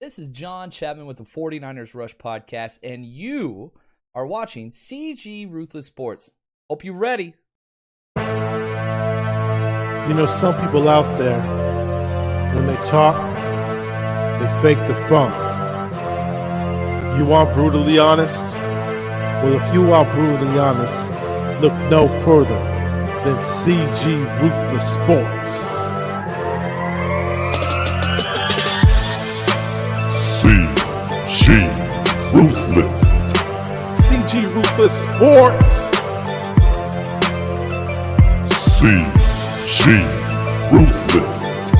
This is John Chapman with the 49ers Rush Podcast, and you are watching CG Ruthless Sports. Hope you're ready. You know, some people out there, when they talk, they fake the funk. You want brutally honest? Well, if you are brutally honest, look no further than CG Ruthless Sports. CG Ruthless. CG Ruthless Sports. CG Ruthless.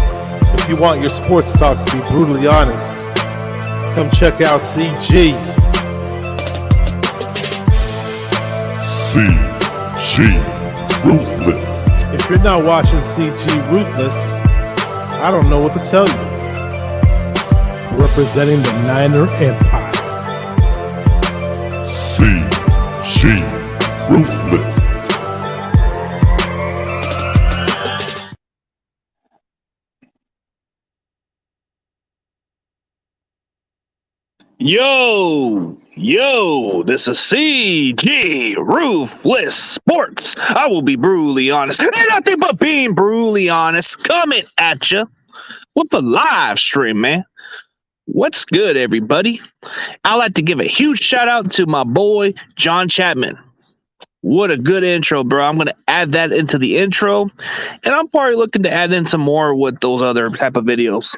If you want your sports talk to be brutally honest, come check out CG. CG Ruthless. If you're not watching CG Ruthless, I don't know what to tell you. Representing the Niner Empire. CG Ruthless. Yo, this is CG Ruthless Sports. I will be brutally honest. Ain't nothing but being brutally honest. Coming at you with the live stream, man. What's good, everybody? I'd like to give a huge shout out to my boy, John Chapman. What a good intro, bro. I'm going to add that into the intro, and I'm probably looking to add in some more with those other type of videos.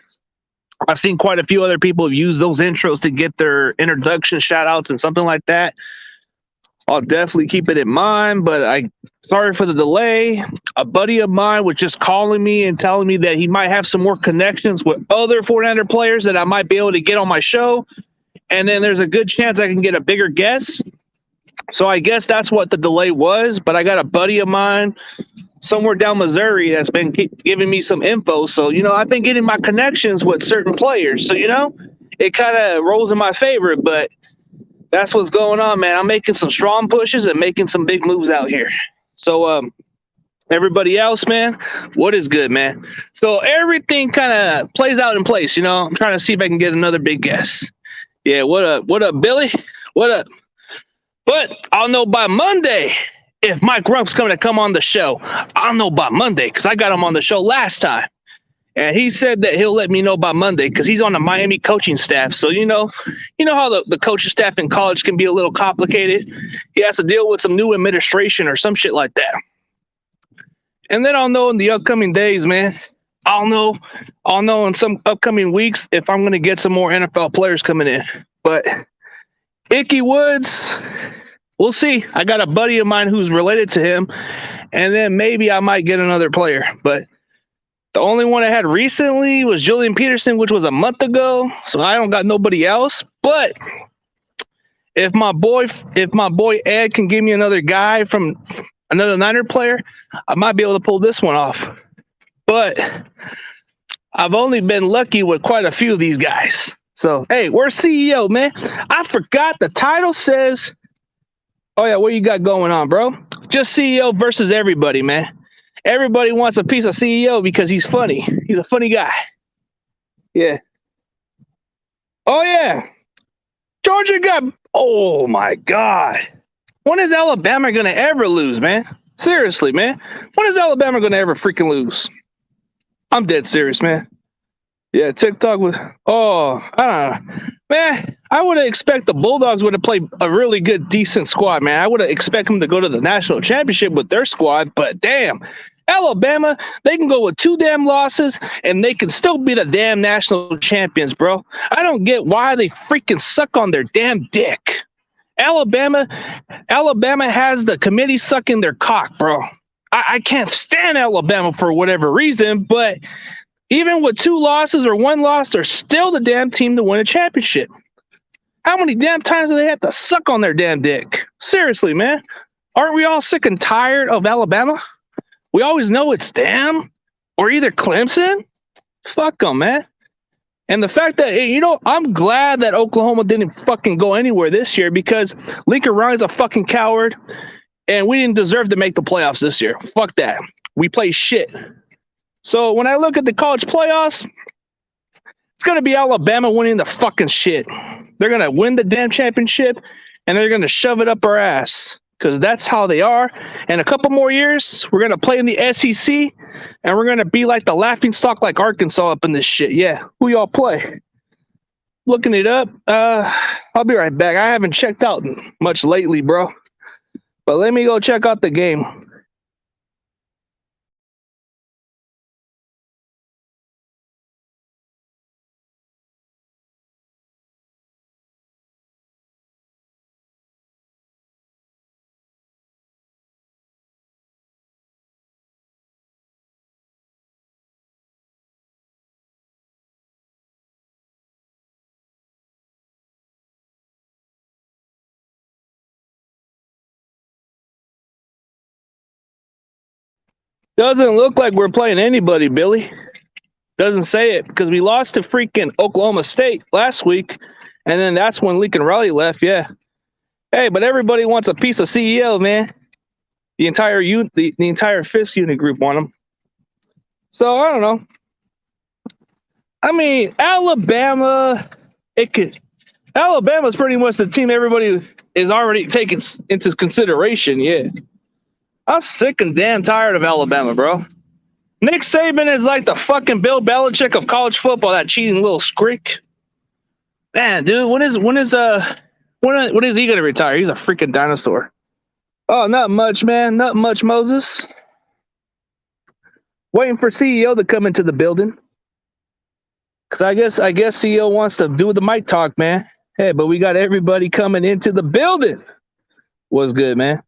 I've seen quite a few other people use those intros to get their introduction shout outs and something like that. I'll definitely keep it in mind, but sorry for the delay. A buddy of mine was just calling me and telling me that he might have some more connections with other 49er players that I might be able to get on my show. And then there's a good chance I can get a bigger guest. So I guess that's what the delay was. But I got a buddy of mine somewhere down Missouri that's been giving me some info. So, I've been getting my connections with certain players. So, it kind of rolls in my favor, but that's what's going on, man. I'm making some strong pushes and making some big moves out here. So, everybody else, man, what is good, man? So everything kind of plays out in place, I'm trying to see if I can get another big guest. Yeah, what up, Billy? What up? But I'll know by Monday if Mike Rump's going to come on the show. I'll know by Monday because I got him on the show last time. And he said that he'll let me know by Monday because he's on the Miami coaching staff. So, you know how the coaching staff in college can be a little complicated. He has to deal with some new administration or some shit like that. And then I'll know in the upcoming days, man. I'll know in some upcoming weeks if I'm going to get some more NFL players coming in. But Ickey Woods, we'll see. I got a buddy of mine who's related to him. And then maybe I might get another player. But the only one I had recently was Julian Peterson, which was a month ago. So I don't got nobody else. But if my boy Ed can give me another guy from another Niner player, I might be able to pull this one off. But I've only been lucky with quite a few of these guys. So, hey, where's CEO, man? I forgot the title says, oh, yeah, what you got going on, bro? Just CEO versus everybody, man. Everybody wants a piece of CEO because he's funny. He's a funny guy. Yeah. Oh, yeah. Georgia got... Oh, my God. When is Alabama going to ever lose, man? Seriously, man. When is Alabama going to ever freaking lose? I'm dead serious, man. Yeah, TikTok was... Oh, I don't know. Man, I would have expected the Bulldogs would have played a really good, decent squad, man. I would have expected them to go to the national championship with their squad, but damn. Alabama, they can go with 2 damn losses, and they can still be the damn national champions, bro. I don't get why they freaking suck on their damn dick. Alabama has the committee sucking their cock, bro. I can't stand Alabama for whatever reason, but even with 2 losses or 1 loss, they're still the damn team to win a championship. How many damn times do they have to suck on their damn dick? Seriously, man. Aren't we all sick and tired of Alabama? We always know it's them or either Clemson. Fuck them, man. And the fact that, I'm glad that Oklahoma didn't fucking go anywhere this year because Lincoln Riley's a fucking coward and we didn't deserve to make the playoffs this year. Fuck that. We play shit. So when I look at the college playoffs, It's going to be Alabama winning the fucking shit. They're going to win the damn championship, and they're going to shove it up our ass because that's how they are. In a couple more years, we're going to play in the SEC, and we're going to be like the laughing stock like Arkansas up in this shit. Yeah, who y'all play? Looking it up. I'll be right back. I haven't checked out much lately, bro. But let me go check out the game. Doesn't look like we're playing anybody, Billy. Doesn't say it because we lost to freaking Oklahoma State last week, and then that's when Lincoln Riley left. Yeah. Hey, but everybody wants a piece of CEO, man. The entire the entire Fifth unit group want them. So I don't know. I mean, Alabama's pretty much the team everybody is already taking into consideration. Yeah. I'm sick and damn tired of Alabama, bro. Nick Saban is like the fucking Bill Belichick of college football, that cheating little scrick. Man, dude, when is he gonna retire? He's a freaking dinosaur. Oh, not much, man. Not much, Moses. Waiting for CEO to come into the building. Cause I guess CEO wants to do the mic talk, man. Hey, but we got everybody coming into the building. What's good, man?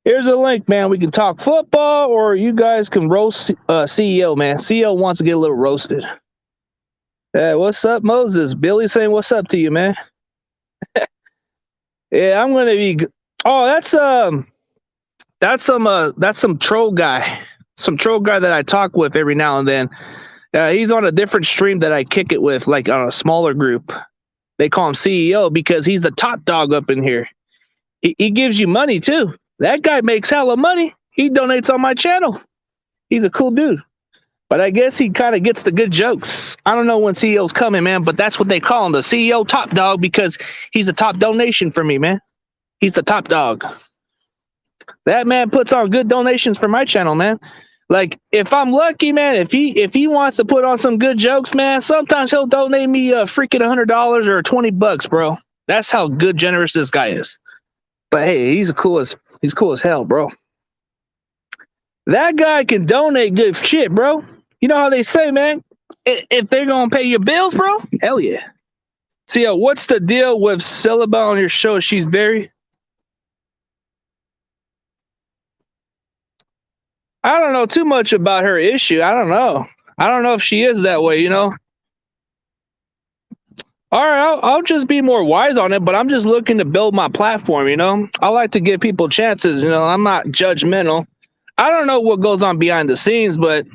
Here's a link, man. We can talk football, or you guys can roast CEO, man. CEO wants to get a little roasted. Hey, what's up, Moses? Billy saying what's up to you, man. Yeah, I'm gonna be. Oh, that's some troll guy, that I talk with every now and then. He's on a different stream that I kick it with, like on a smaller group. They call him CEO because he's the top dog up in here. He gives you money too. That guy makes hella money. He donates on my channel. He's a cool dude. But I guess he kind of gets the good jokes. I don't know when CEO's coming, man, but that's what they call him, the CEO top dog, because he's a top donation for me, man. He's the top dog. That man puts on good donations for my channel, man. Like, if I'm lucky, man, if he wants to put on some good jokes, man, sometimes he'll donate me freaking $100 or $20, bro. That's how good generous this guy is. But hey, he's cool as hell, bro. That guy can donate good shit, bro. You know how they say, man, if they're gonna pay your bills, bro, hell yeah. See, what's the deal with Celeba on your show? She's very. I don't know too much about her issue. I don't know. I don't know if she is that way, you know. All right, I'll just be more wise on it, but I'm just looking to build my platform, you know. I like to give people chances, you know. I'm not judgmental. I don't know what goes on behind the scenes, but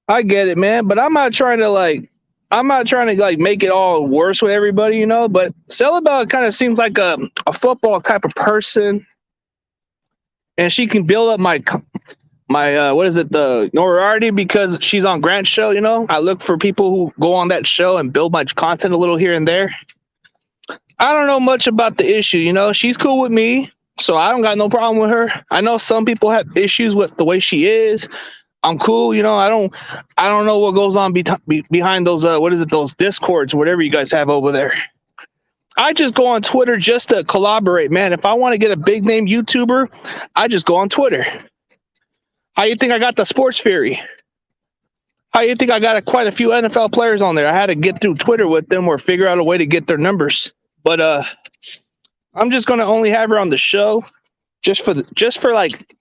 I get it, man. But I'm not trying to make it all worse with everybody, you know. But Celebella kind of seems like a football type of person, and she can build up my the notoriety because she's on Grant's show, you know. I look for people who go on that show and build my content a little here and there. I don't know much about the issue, you know. She's cool with me, so I don't got no problem with her. I know some people have issues with the way she is. I'm cool, you know. I don't know what goes on behind those those discords, whatever you guys have over there. I just go on Twitter just to collaborate, man. If I want to get a big name YouTuber, I just go on Twitter. How you think I got the Sports Fury? How you think I got quite a few NFL players on there? I had to get through Twitter with them or figure out a way to get their numbers. But I'm just gonna only have her on the show just for like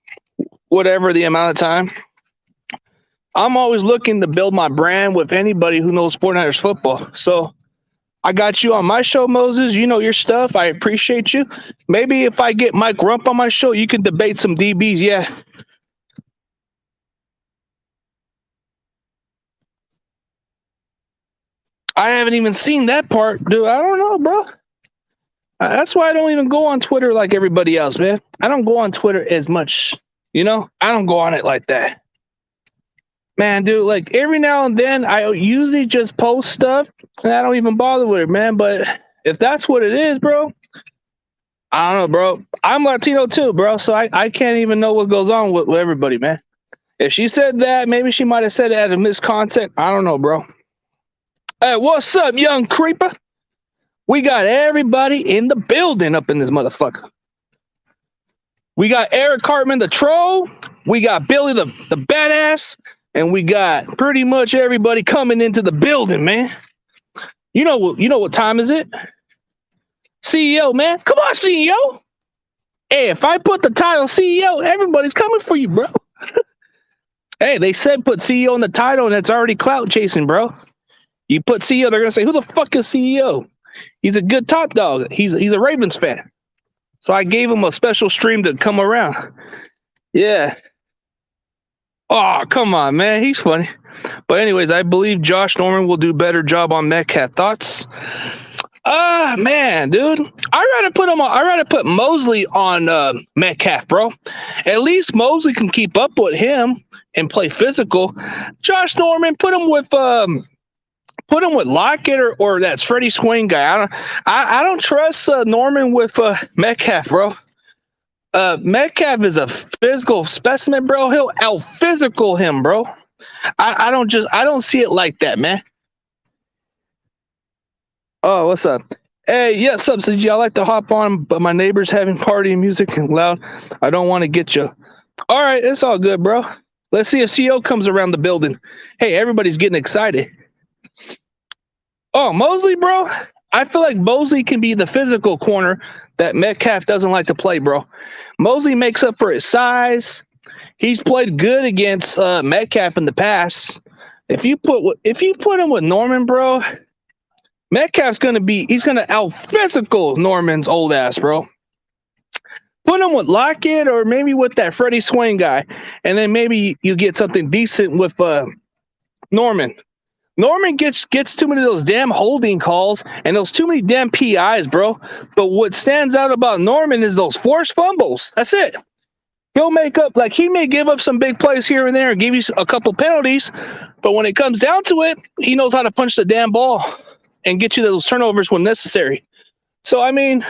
whatever the amount of time. I'm always looking to build my brand with anybody who knows 49ers football. So I got you on my show, Moses. You know your stuff. I appreciate you. Maybe if I get Mike Rump on my show, you can debate some DBs. Yeah. I haven't even seen that part, dude. I don't know, bro. That's why I don't even go on Twitter like everybody else, man. I don't go on Twitter as much, you know? I don't go on it like that. Man, dude, like every now and then I usually just post stuff and I don't even bother with it, man. But if that's what it is, bro, I don't know, bro. I'm Latino too, bro. So I can't even know what goes on with everybody, man. If she said that, maybe she might have said it out of miscontent. I don't know, bro. Hey, what's up, young creeper? We got everybody in the building up in this motherfucker. We got Eric Cartman, the troll. We got Billy, the badass. And we got pretty much everybody coming into the building, man. You know what time is it? CEO, man. Come on, CEO. Hey, if I put the title CEO, everybody's coming for you, bro. Hey, they said put CEO in the title, and it's already clout chasing, bro. You put CEO, they're gonna say, who the fuck is CEO? He's a good top dog. He's a Ravens fan. So I gave him a special stream to come around. Yeah. Oh, come on, man. He's funny. But anyways, I believe Josh Norman will do a better job on Metcalf. Thoughts? Man, dude. I'd rather put Mosley on Metcalf, bro. At least Mosley can keep up with him and play physical. Josh Norman, put him with Lockett or that Freddie Swain guy. I don't trust Norman with Metcalf, bro. Metcalf is a physical specimen, bro. He'll out physical him, bro. I don't see it like that, man. Oh, what's up? Hey, yeah, what's up, CG? I like to hop on, but my neighbor's having party music and loud. I don't want to get you. All right, it's all good, bro. Let's see if CEO comes around the building. Hey, everybody's getting excited. Oh, Mosley, bro. I feel like Mosley can be the physical corner that Metcalf doesn't like to play, bro. Mosley makes up for his size. He's played good against Metcalf in the past. If you put him with Norman, bro, Metcalf's he's gonna out physical Norman's old ass, bro. Put him with Lockett or maybe with that Freddie Swain guy, and then maybe you get something decent with Norman. Norman gets too many of those damn holding calls and those too many damn PIs, bro. But what stands out about Norman is those forced fumbles. That's it. He'll make up, like he may give up some big plays here and there and give you a couple penalties, but when it comes down to it, he knows how to punch the damn ball and get you those turnovers when necessary. So, I mean,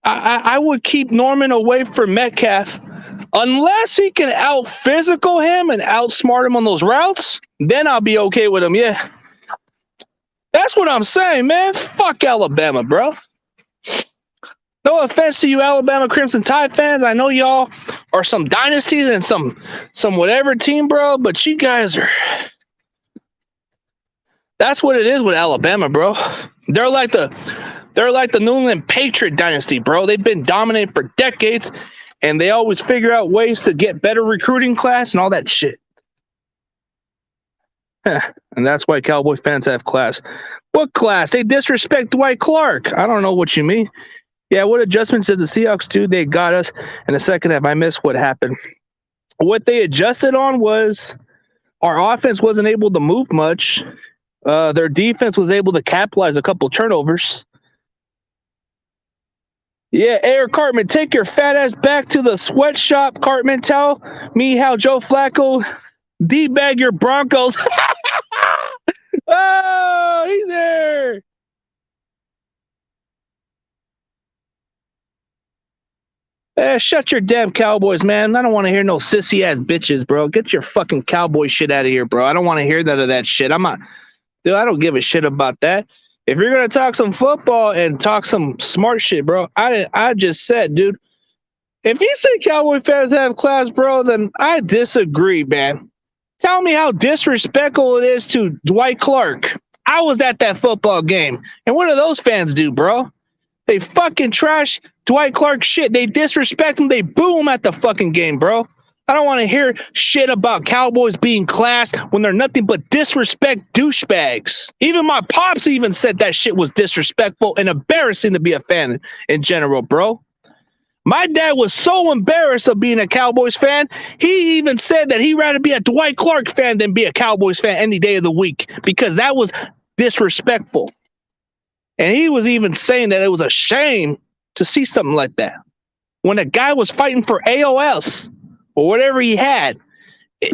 I would keep Norman away from Metcalf unless he can out physical him and outsmart him on those routes. Then I'll be okay with him. Yeah, that's what I'm saying, man. Fuck Alabama, bro. No offense to you, Alabama Crimson Tide fans. I know y'all are some dynasties and some whatever team, bro. But you guys are. That's what it is with Alabama, bro. They're like the New England Patriot dynasty, bro. They've been dominating for decades, and they always figure out ways to get better recruiting class and all that shit. And that's why Cowboy fans have class. What class? They disrespect Dwight Clark. I don't know what you mean. Yeah, what adjustments did the Seahawks do? They got us in the second half. I missed what happened. What they adjusted on was our offense wasn't able to move much. Their defense was able to capitalize a couple turnovers. Yeah, Eric Cartman, take your fat ass back to the sweatshop, Cartman. Tell me how Joe Flacco D-bag your Broncos. Oh, he's there. Shut your damn Cowboys, man. I don't want to hear no sissy ass bitches, bro. Get your fucking cowboy shit out of here, bro. I don't want to hear none of that shit. Dude, I don't give a shit about that. If you're gonna talk some football and talk some smart shit, bro, I just said, dude. If you say Cowboy fans have class, bro, then I disagree, man. Tell me how disrespectful it is to Dwight Clark. I was at that football game, and what do those fans do, bro? They fucking trash Dwight Clark shit. They disrespect him. They boo him at the fucking game, bro. I don't want to hear shit about Cowboys being class when they're nothing but disrespect douchebags. Even my pops even said that shit was disrespectful and embarrassing to be a fan in general, bro. My dad was so embarrassed of being a Cowboys fan, he even said that he'd rather be a Dwight Clark fan than be a Cowboys fan any day of the week because that was disrespectful. And he was even saying that it was a shame to see something like that. When a guy was fighting for AOS or whatever he had,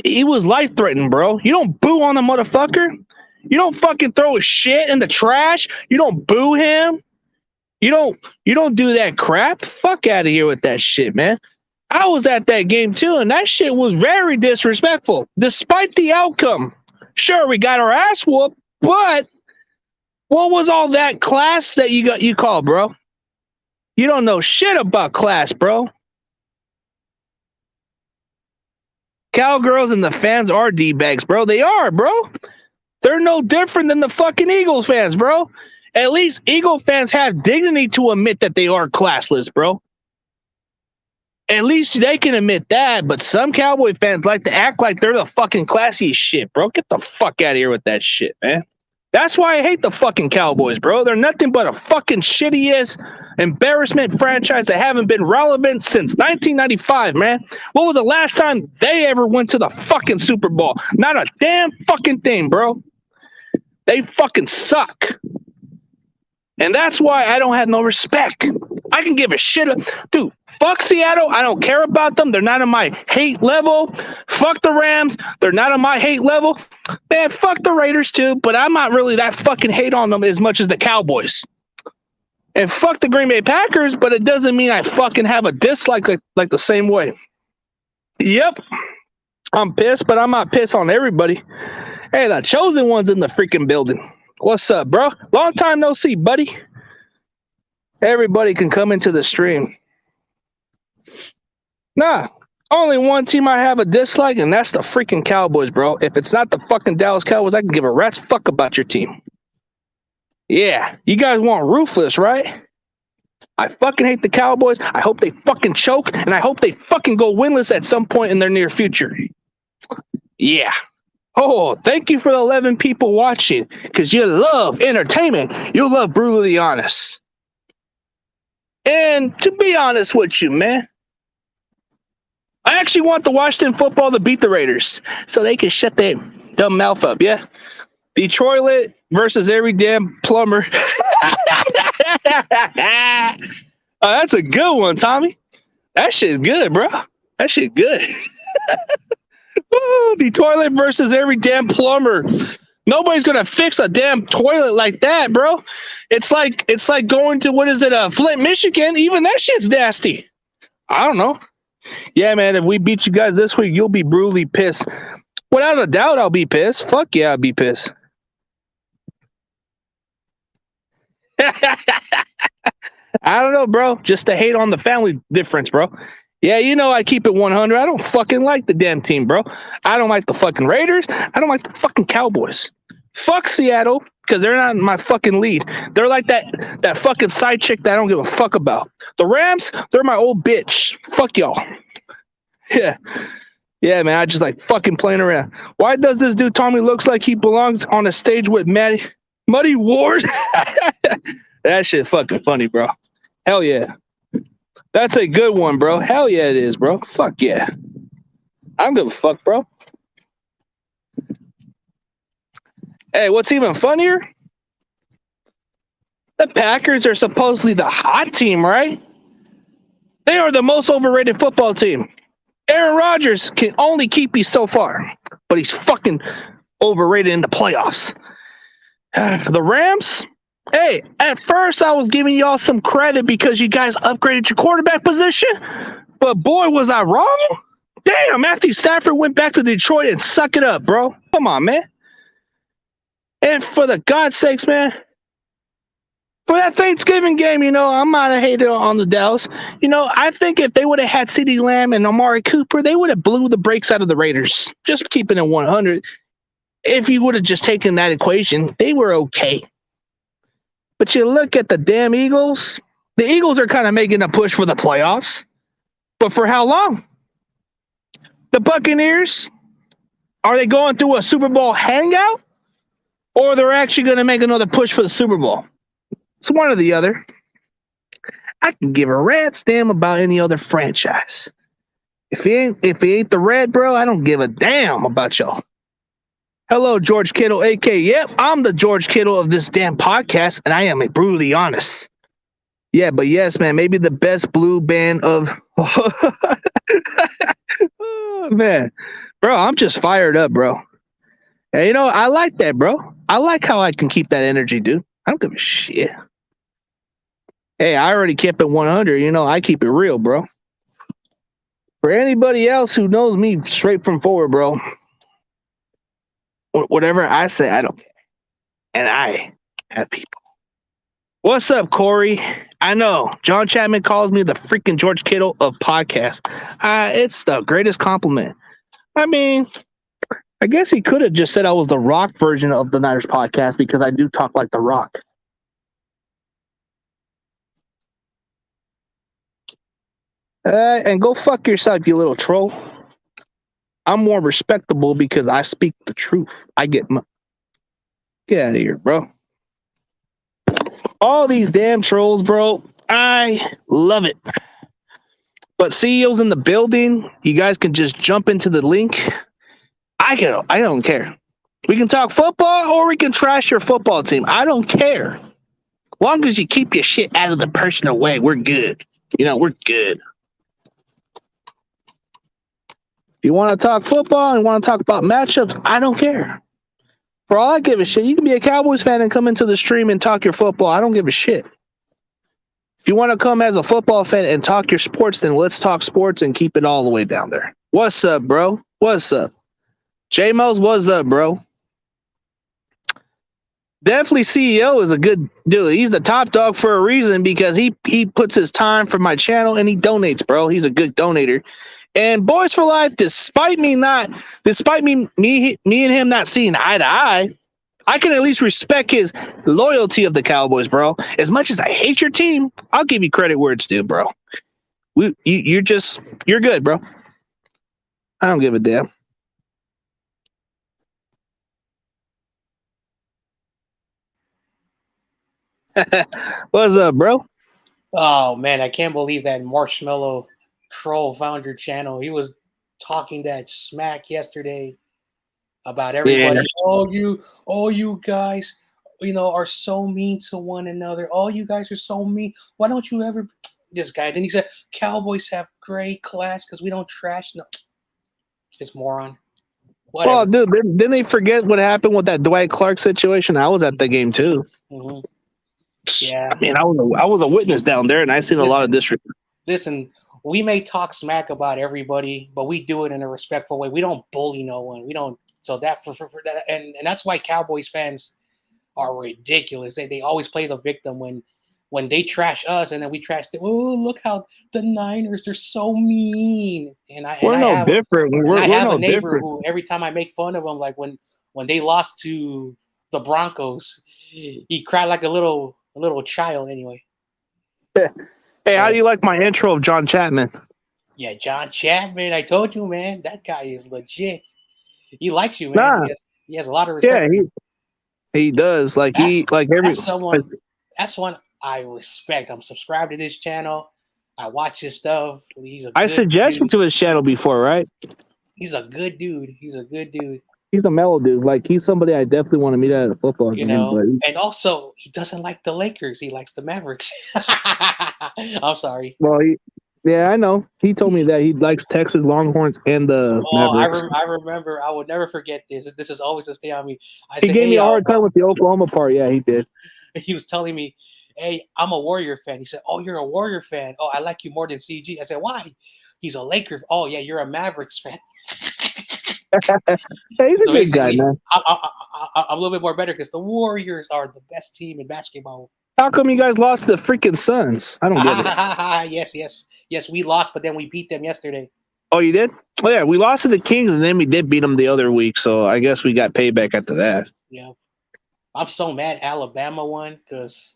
He was life-threatening, bro. You don't boo on the motherfucker. You don't fucking throw his shit in the trash. You don't boo him. You don't do that crap. Fuck out of here with that shit, man. I was at that game too, and that shit was very disrespectful, despite the outcome. Sure, we got our ass whooped, but what was all that class that you called, bro? You don't know shit about class, bro. Cowgirls and the fans are D-bags, bro. They are, bro. They're no different than the fucking Eagles fans, bro. At least Eagle fans have dignity to admit that they are classless, bro. At least they can admit that, but some Cowboy fans like to act like they're the fucking classiest shit, bro. Get the fuck out of here with that shit, man. That's why I hate the fucking Cowboys, bro. They're nothing but a fucking shitty-ass embarrassment franchise that haven't been relevant since 1995, man. What was the last time they ever went to the fucking Super Bowl? Not a damn fucking thing, bro. They fucking suck. And that's why I don't have no respect. I can give a shit. Dude, fuck Seattle. I don't care about them. They're not on my hate level. Fuck the Rams. They're not on my hate level. Man, fuck the Raiders too, but I'm not really that fucking hate on them as much as the Cowboys. And fuck the Green Bay Packers, but it doesn't mean I fucking have a dislike like the same way. Yep. I'm pissed, but I'm not pissed on everybody. Hey, the chosen one's in the freaking building. What's up, bro? Long time no see, buddy. Everybody can come into the stream. Nah, only one team I have a dislike, and that's the freaking Cowboys, bro. If it's not the fucking Dallas Cowboys, I can give a rat's fuck about your team. Yeah, you guys want ruthless, right? I fucking hate the Cowboys. I hope they fucking choke, and I hope they fucking go winless at some point in their near future. Yeah. Oh, thank you for the 11 people watching, because you love entertainment. You love Brutally Honest. And to be honest with you, man, I actually want the Washington football to beat the Raiders so they can shut their dumb mouth up, yeah? Detroit versus every damn plumber. That's a good one, Tommy. That shit's good, bro. That shit good. The toilet versus every damn plumber. Nobody's gonna fix a damn toilet like that, bro. It's like going to Flint, Michigan. Even that shit's nasty. I don't know. Yeah, man. If we beat you guys this week, you'll be brutally pissed. Without a doubt, I'll be pissed. Fuck yeah, I'll be pissed. I don't know, bro. Just to hate on the family difference, bro. Yeah, you know I keep it 100. I don't fucking like the damn team, bro. I don't like the fucking Raiders. I don't like the fucking Cowboys. Fuck Seattle, because they're not in my fucking lead. They're like that fucking side chick that I don't give a fuck about. The Rams, they're my old bitch. Fuck y'all. Yeah. Yeah, man, I just like fucking playing around. Why does this dude Tommy looks like he belongs on a stage with Muddy Ward? That shit fucking funny, bro. Hell yeah. That's a good one, bro. Hell yeah, it is, bro. Fuck yeah. I don't give a fuck, bro. Hey, what's even funnier? The Packers are supposedly the hot team, right? They are the most overrated football team. Aaron Rodgers can only keep you so far, but he's fucking overrated in the playoffs. The Rams? Hey, at first I was giving y'all some credit because you guys upgraded your quarterback position, but boy, was I wrong. Damn, Matthew Stafford went back to Detroit and suck it up, bro. Come on, man. And for the God's sakes, man, for that Thanksgiving game, you know, I'm not a hater on the Dallas. You know, I think if they would have had CeeDee Lamb and Amari Cooper, they would have blew the brakes out of the Raiders. Just keeping it 100. If you would have just taken that equation, they were okay. But you look at the damn Eagles. The Eagles are kind of making a push for the playoffs. But for how long? The Buccaneers, are they going through a Super Bowl hangout? Or they're actually going to make another push for the Super Bowl? It's one or the other. I can give a rat's damn about any other franchise. If he ain't the red, bro, I don't give a damn about y'all. Hello, George Kittle, AK. Yep, I'm the George Kittle of this damn podcast, and I am brutally honest. Yeah, but yes, man, maybe the best blue band of... Oh, man. Bro, I'm just fired up, bro. And, you know, I like that, bro. I like how I can keep that energy, dude. I don't give a shit. Hey, I already kept it 100. You know, I keep it real, bro. For anybody else who knows me straight from forward, bro, whatever I say, I don't care. And I have people. What's up, Corey? I know John Chapman calls me the freaking George Kittle of podcasts. It's the greatest compliment. I mean, I guess he could have just said I was the Rock version of the Niners podcast because I do talk like the Rock. And go fuck yourself, you little troll. I'm more respectable because I speak the truth. Get out of here, bro. All these damn trolls, bro. I love it. But CEOs in the building, you guys can just jump into the link. I don't care. We can talk football or we can trash your football team. I don't care. Long as you keep your shit out of the personal way, we're good. You know, we're good. If you want to talk football and want to talk about matchups, I don't care. For all I give a shit, you can be a Cowboys fan and come into the stream and talk your football. I don't give a shit. If you want to come as a football fan and talk your sports, then let's talk sports and keep it all the way down there. What's up, bro? What's up? J-Mos, what's up, bro? Definitely CEO is a good dude. He's the top dog for a reason because he puts his time for my channel and he donates, bro. He's a good donator. And Boys for Life, despite me and him not seeing eye to eye, I can at least respect his loyalty of the Cowboys, bro. As much as I hate your team, I'll give you credit where it's due, bro. You're good, bro. I don't give a damn. What's up, bro? Oh man, I can't believe that Marshmallow Troll found your channel. He was talking that smack yesterday about everybody. Yeah. Oh you guys, you know, are so mean to one another. Oh, you guys are so mean. Why don't you ever this guy? Then he said Cowboys have great class because we don't trash. No, just moron. Whatever. Well, dude, didn't they forget what happened with that Dwight Clark situation? I was at the game too. Mm-hmm. Yeah, I mean, I was a witness down there, and I seen a lot of disrespect. Listen, we may talk smack about everybody, but we do it in a respectful way. We don't bully no one. We don't. So that for that, and that's why Cowboys fans are ridiculous. They always play the victim when they trash us, and then we trash them. Oh, look how the Niners, they're so mean. We're no different. I have a neighbor who every time I make fun of him, like when they lost to the Broncos, he cried like a little child. Anyway. Hey, how do you like my intro of John Chapman? Yeah, John Chapman. I told you, man, that guy is legit. He likes you, man. Nah. He has a lot of respect. Yeah, he does. Like that's one I respect. I'm subscribed to this channel. I watch his stuff. I suggested to his channel before, right? He's a good dude. He's a mellow dude. Like he's somebody I definitely want to meet at a football game. And also he doesn't like the Lakers. He likes the Mavericks. I'm sorry. Well, yeah, I know. He told me that he likes Texas Longhorns and the Mavericks. I remember. I would never forget this. This is always a stay on me. He gave me a hard time with the Oklahoma part. Yeah, he did. He was telling me, "Hey, I'm a Warrior fan." He said, "Oh, you're a Warrior fan. Oh, I like you more than CG." I said, "Why?" He's a Laker. Oh, yeah, you're a Mavericks fan. Hey, he's a good guy, man. I'm a little bit more better because the Warriors are the best team in basketball. How come you guys lost to the freaking Suns? I don't get it. Yes, we lost, but then we beat them yesterday. Oh, you did? Oh, yeah, we lost to the Kings, and then we did beat them the other week, so I guess we got payback after that. Yeah. I'm so mad Alabama won because...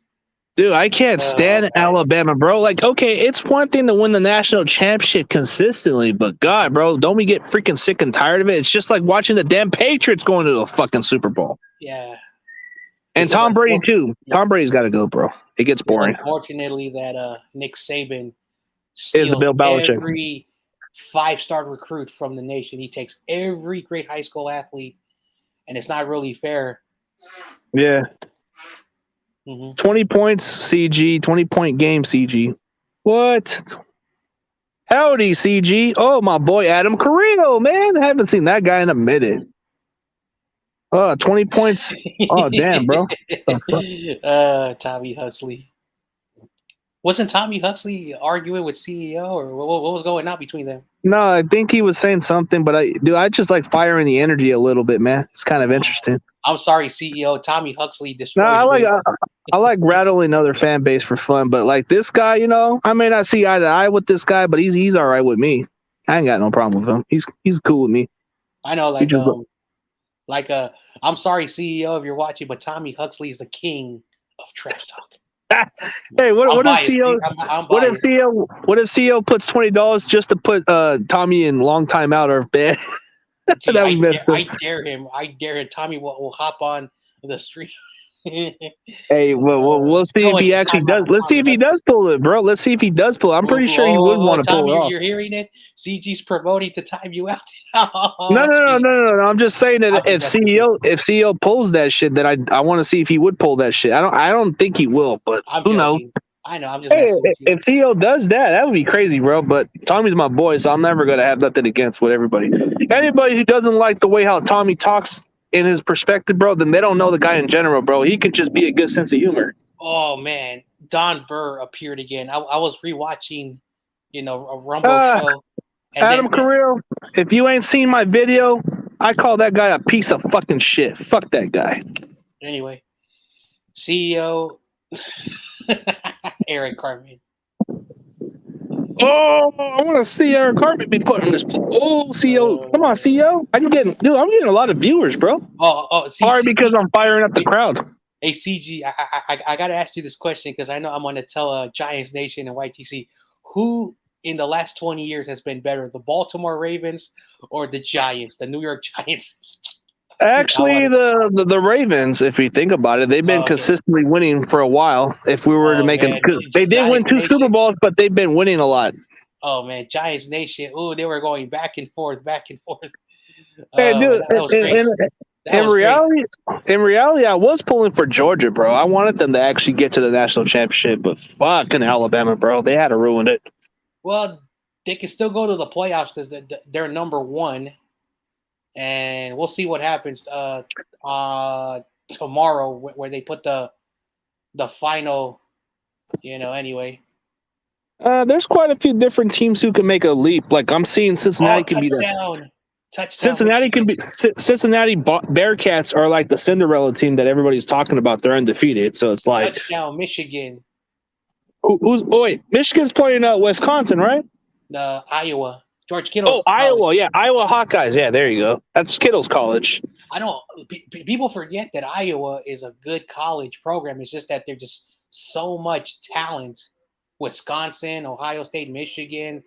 Dude, I can't stand Alabama, bro. Like, okay, it's one thing to win the national championship consistently, but God, bro, don't we get freaking sick and tired of it? It's just like watching the damn Patriots going to the fucking Super Bowl. Yeah. And Tom Brady, too. Yeah. Tom Brady's got to go, bro. It gets boring. Unfortunately, that Nick Saban steals Bill Belichick. Every 5-star recruit from the nation. He takes every great high school athlete, and it's not really fair. Yeah. 20 points, CG. 20-point game, CG. What? Howdy, CG. Oh, my boy Adam Carrillo, man. I haven't seen that guy in a minute. 20 points. Oh, damn, bro. Tommy Huxley. Wasn't Tommy Huxley arguing with CEO, or what was going on between them? No, I think he was saying something, but I just like firing the energy a little bit, man. It's kind of interesting. I'm sorry, CEO. Tommy Huxley destroys. No, I like rattling other fan base for fun, but like this guy, you know, I may not see eye to eye with this guy, but he's all right with me. I ain't got no problem with him. He's cool with me. I know, I'm sorry, CEO, if you're watching, but Tommy Huxley is the king of trash talk. Hey, what if biased, CEO? What if CEO puts $20 just to put Tommy in long time out or bed? Dude, I dare him. Tommy will hop on the street. Hey, well, we'll see if he actually does. Let's see if he does pull it, bro. Let's see if he does pull it. I'm pretty sure he would want to pull it off. You're hearing it? CG's promoting to time you out. No. I'm just saying that if CEO pulls that shit, then I want to see if he would pull that shit. I don't think he will, but who knows? I know. I'm just. Hey, if CEO does that would be crazy, bro. But Tommy's my boy, so I'm never gonna have nothing against what everybody. Anybody who doesn't like the way how Tommy talks in his perspective, bro, then they don't know the guy in general, bro. He could just be a good sense of humor. Oh man, Don Burr appeared again. I was rewatching, a Rumble show. And Adam Carrillo, if you ain't seen my video, I call that guy a piece of fucking shit. Fuck that guy. Anyway, CEO Eric Cartman. Oh, I want to see Eric Cartman be put on this. Oh, CEO, come on, CEO. I'm getting a lot of viewers, bro. Sorry, because I'm firing up the crowd. Hey, CG, I got to ask you this question because I know I'm going to tell Giants Nation and YTC who in the last 20 years has been better, the Baltimore Ravens or the Giants, the New York Giants? Actually, the Ravens, if you think about it, they've been consistently winning for a while. If we were to make it, they did win 2 Super Bowls, but they've been winning a lot. Oh man, Giants Nation! Oh, they were going back and forth. Hey, dude, in reality, I was pulling for Georgia, bro. I wanted them to actually get to the national championship, but fucking Alabama, bro, they had to ruin it. Well, they can still go to the playoffs because they're number 1. And we'll see what happens tomorrow where they put the final, anyway. There's quite a few different teams who can make a leap. Like I'm seeing Cincinnati can be that. Touchdown. Cincinnati can be Cincinnati Bearcats are like the Cinderella team that everybody's talking about. They're undefeated, so it's like touchdown Michigan. Wait, Michigan's playing Wisconsin, right? Iowa. George Kittle's college. Iowa, yeah, Iowa Hawkeyes, yeah, there you go. That's Kittle's college. I know people forget that Iowa is a good college program. It's just that there's just so much talent. Wisconsin, Ohio State, Michigan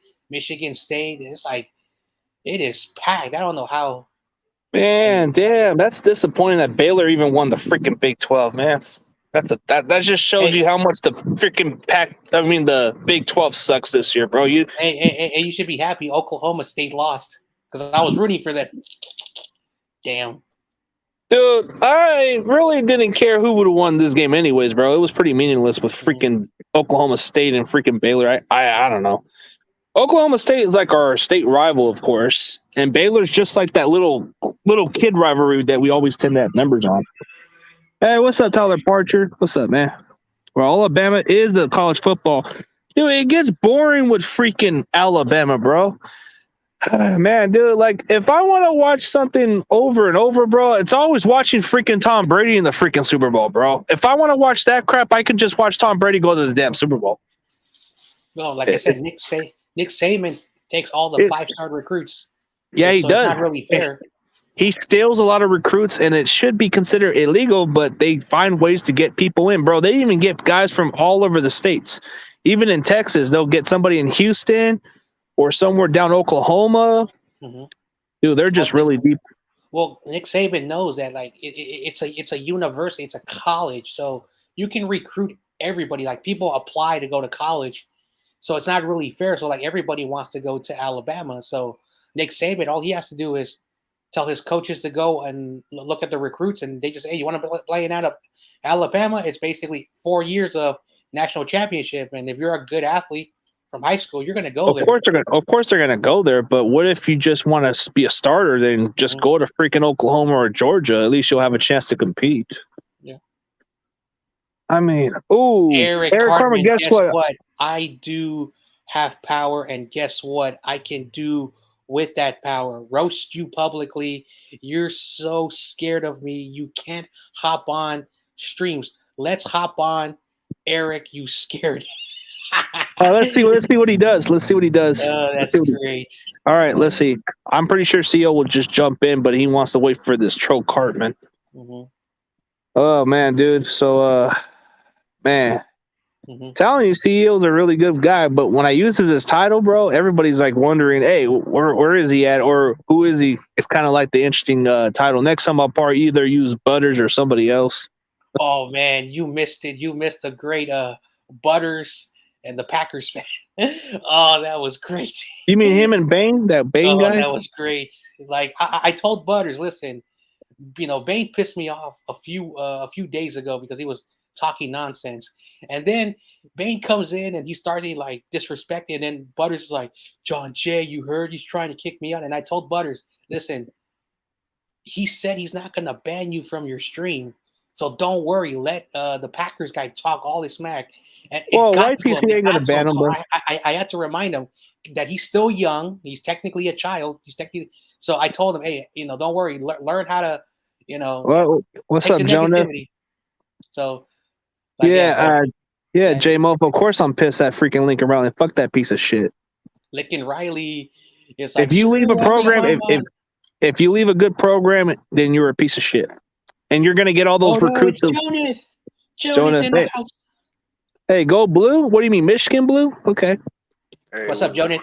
State. It's like it is packed. I don't know how. Man, damn, that's disappointing that Baylor even won the freaking Big 12, man. That just shows you how much the freaking the Big 12 sucks this year, bro. You should be happy Oklahoma State lost because I was rooting for that. Damn. Dude, I really didn't care who would have won this game anyways, bro. It was pretty meaningless with freaking Oklahoma State and freaking Baylor. I don't know. Oklahoma State is like our state rival, of course, and Baylor's just like that little kid rivalry that we always tend to have numbers on. Hey, what's up, Tyler Parcher? What's up, man? Well, Alabama is the college football. Dude, it gets boring with freaking Alabama, bro. Man, dude, like, if I want to watch something over and over, bro, it's always watching freaking Tom Brady in the freaking Super Bowl, bro. If I want to watch that crap, I can just watch Tom Brady go to the damn Super Bowl. No, like I said, Nick Saban takes all the 5-star recruits. Yeah, he does. It's not really fair. He steals a lot of recruits, and it should be considered illegal, but they find ways to get people in, bro. They even get guys from all over the states. Even in Texas, they'll get somebody in Houston or somewhere down Oklahoma. Mm-hmm. Dude, they're just really deep. Well, Nick Saban knows that, like, it's a university, it's a college, so you can recruit everybody. Like, people apply to go to college, so it's not really fair. So, like, everybody wants to go to Alabama. So Nick Saban, all he has to do is tell his coaches to go and look at the recruits, and they just, hey, you want to play in Alabama? It's basically 4 years of national championship, and if you're a good athlete, from high school, you're gonna go Of there. course they're gonna go there. But what if you just want to be a starter? Then just go to freaking Oklahoma or Georgia. At least you'll have a chance to compete. Yeah. I mean, Eric Carmen. Guess what? I do have power, and guess what? I can do with that power. Roast you publicly. You're so scared of me. You can't hop on streams. Let's hop on, Eric. You scared. Let's see what he does. Let's see what he does. That's great. All right, let's see. I'm pretty sure CEO will just jump in, but he wants to wait for this troll Cartman. Mm-hmm. Oh man, dude. So man. Mm-hmm. Telling you, CEO's a really good guy, but when I use it as title, bro, everybody's like wondering, hey, where is he at, or who is he? It's kind of like the interesting title. Next time I'll probably either use Butters or somebody else. Oh man, you missed it. You missed the great Butters and the Packers fan. Oh, that was great. You mean him and Bane? That Bane guy? That was great. Like I told Butters, listen, Bane pissed me off a few days ago because he was talking nonsense, and then Bane comes in and he started like disrespecting, and then Butters is like, John Jay, you heard he's trying to kick me out, and I told Butters, listen, he said he's not gonna ban you from your stream, so don't worry, let the Packers guy talk all his smack. And why he ain't gonna ban him? So I had to remind him that he's still young, he's technically a child, so I told him, hey, don't worry, learn how to, well, what's up, Jonah? So J Mo. Of course, I'm pissed at freaking Lincoln Riley. Fuck that piece of shit. Lincoln Riley is like, if you leave a program, if you leave a good program, then you're a piece of shit, and you're gonna get all those recruits. Jonas in the house. Hey, go blue. What do you mean, Michigan blue? Okay. Hey, what's up, Jonas?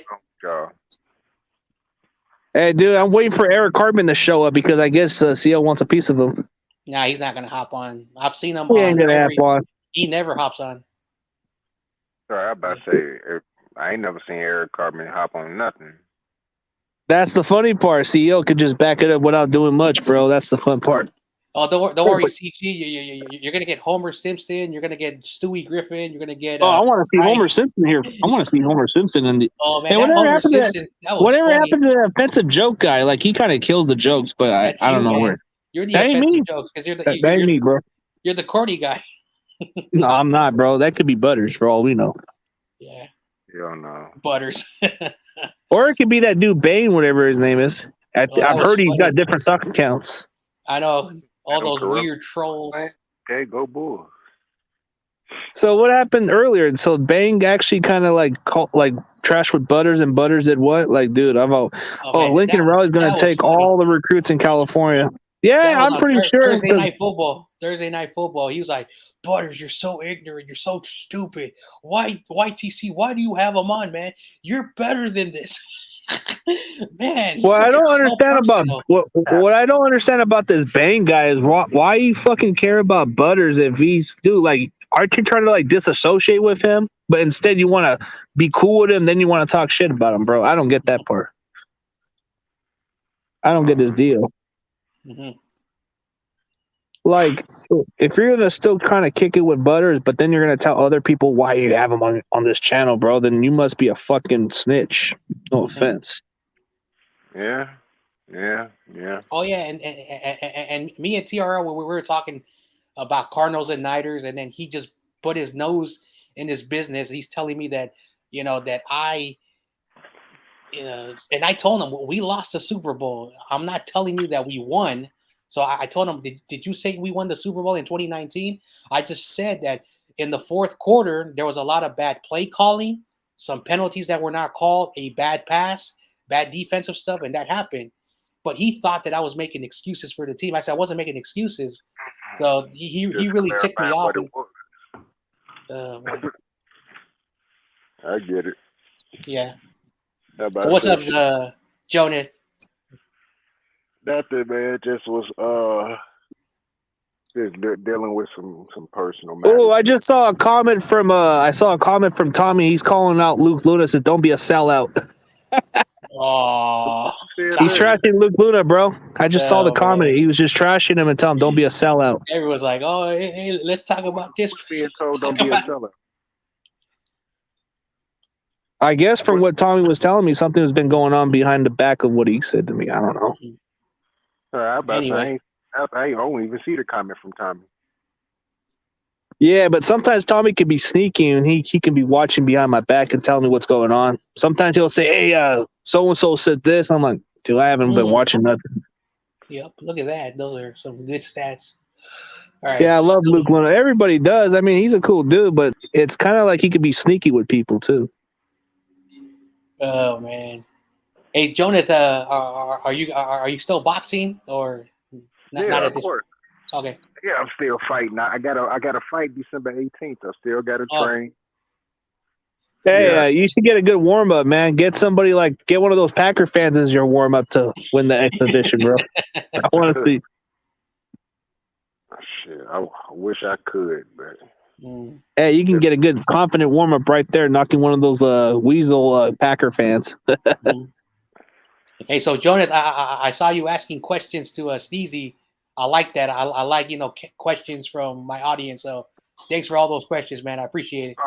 Hey, dude, I'm waiting for Eric Cartman to show up because I guess CL wants a piece of him. Nah, he's not gonna hop on. I've seen him. He ain't gonna hop on. He never hops on. Sorry, I about to say I ain't never seen Eric Cartman hop on nothing. That's the funny part. CEO could just back it up without doing much, bro. That's the fun part. Oh, don't worry, CG. You're gonna get Homer Simpson. You're gonna get Stewie Griffin. You're gonna get. I want to see Homer Simpson here. I want to see Homer Simpson in the. Oh man, whatever happened to that offensive joke guy? Like he kind of kills the jokes, but I don't know where. You're the offensive jokes because you're me, bro. You're the corny guy. No, I'm not, bro. That could be Butters for all we know. Yeah. You don't know. Butters. Or it could be that dude Bane, whatever his name is. I've heard he's got different stock accounts. I know. All those weird trolls. Okay, go Bulls. So what happened earlier? So Bang actually kind of like trash with Butters, and Butters did what? Like, dude, Lincoln Riley's gonna take all the recruits in California. Yeah, I'm pretty sure. Thursday night football. He was like, Butters, you're so ignorant. You're so stupid. Why TC? Why do you have him on, man? You're better than this. Man. What I don't understand about this Bang guy is why you fucking care about Butters if he's aren't you trying to like disassociate with him? But instead you want to be cool with him, then you want to talk shit about him, bro. I don't get that part. I don't get this deal. Mm-hmm. Like, if you're gonna still kind of kick it with Butters, but then you're gonna tell other people why you have him on this channel, bro, then you must be a fucking snitch. No offense. Yeah. Oh yeah, and me and TRL, we were talking about Cardinals and Niners, and then he just put his nose in his business. He's telling me that that I. And I told him we lost the Super Bowl. I'm not telling you that we won. So I told him, did you say we won the Super Bowl in 2019? I just said that in the fourth quarter, there was a lot of bad play calling, some penalties that were not called, a bad pass, bad defensive stuff, and that happened. But he thought that I was making excuses for the team. I said I wasn't making excuses. So he really ticked me off. I get it. Yeah. So what's up, Jonas? Nothing, man. Just was just dealing with some personal matters. Oh, I just saw a comment from Tommy. He's calling out Luke Luna. Said, "Don't be a sellout." Oh, he's trashing Luke Luna, bro. I just saw the comment. He was just trashing him and telling him, "Don't be a sellout." Everyone's like, "Oh, hey, let's talk about this." Being told, "Don't be a sellout." I guess from what Tommy was telling me, something has been going on behind the back of what he said to me. I don't know. Anyway. I don't even see the comment from Tommy. Yeah, but sometimes Tommy can be sneaky and he can be watching behind my back and telling me what's going on. Sometimes he'll say, "Hey, so and so said this." I'm like, "Dude, I haven't been watching nothing." Yep, look at that. Those are some good stats. All right. Yeah, I love Luke Luna. Everybody does. I mean, he's a cool dude, but it's kind of like he could be sneaky with people too. Oh man. Hey, Jonathan, are you still boxing or not at this? Course. Okay. Yeah, I'm still fighting. I got a fight December 18th. I still got to train. Hey, you should get a good warm up, man. Get one of those Packer fans as your warm up to win the exhibition, bro. I want to see. Shit, I wish I could, but. Hey, you can get a good confident warm up right there, knocking one of those weasel Packer fans. Hey, so Jonathan, I saw you asking questions to Steezy. I like that. I like questions from my audience. So thanks for all those questions, man. I appreciate it.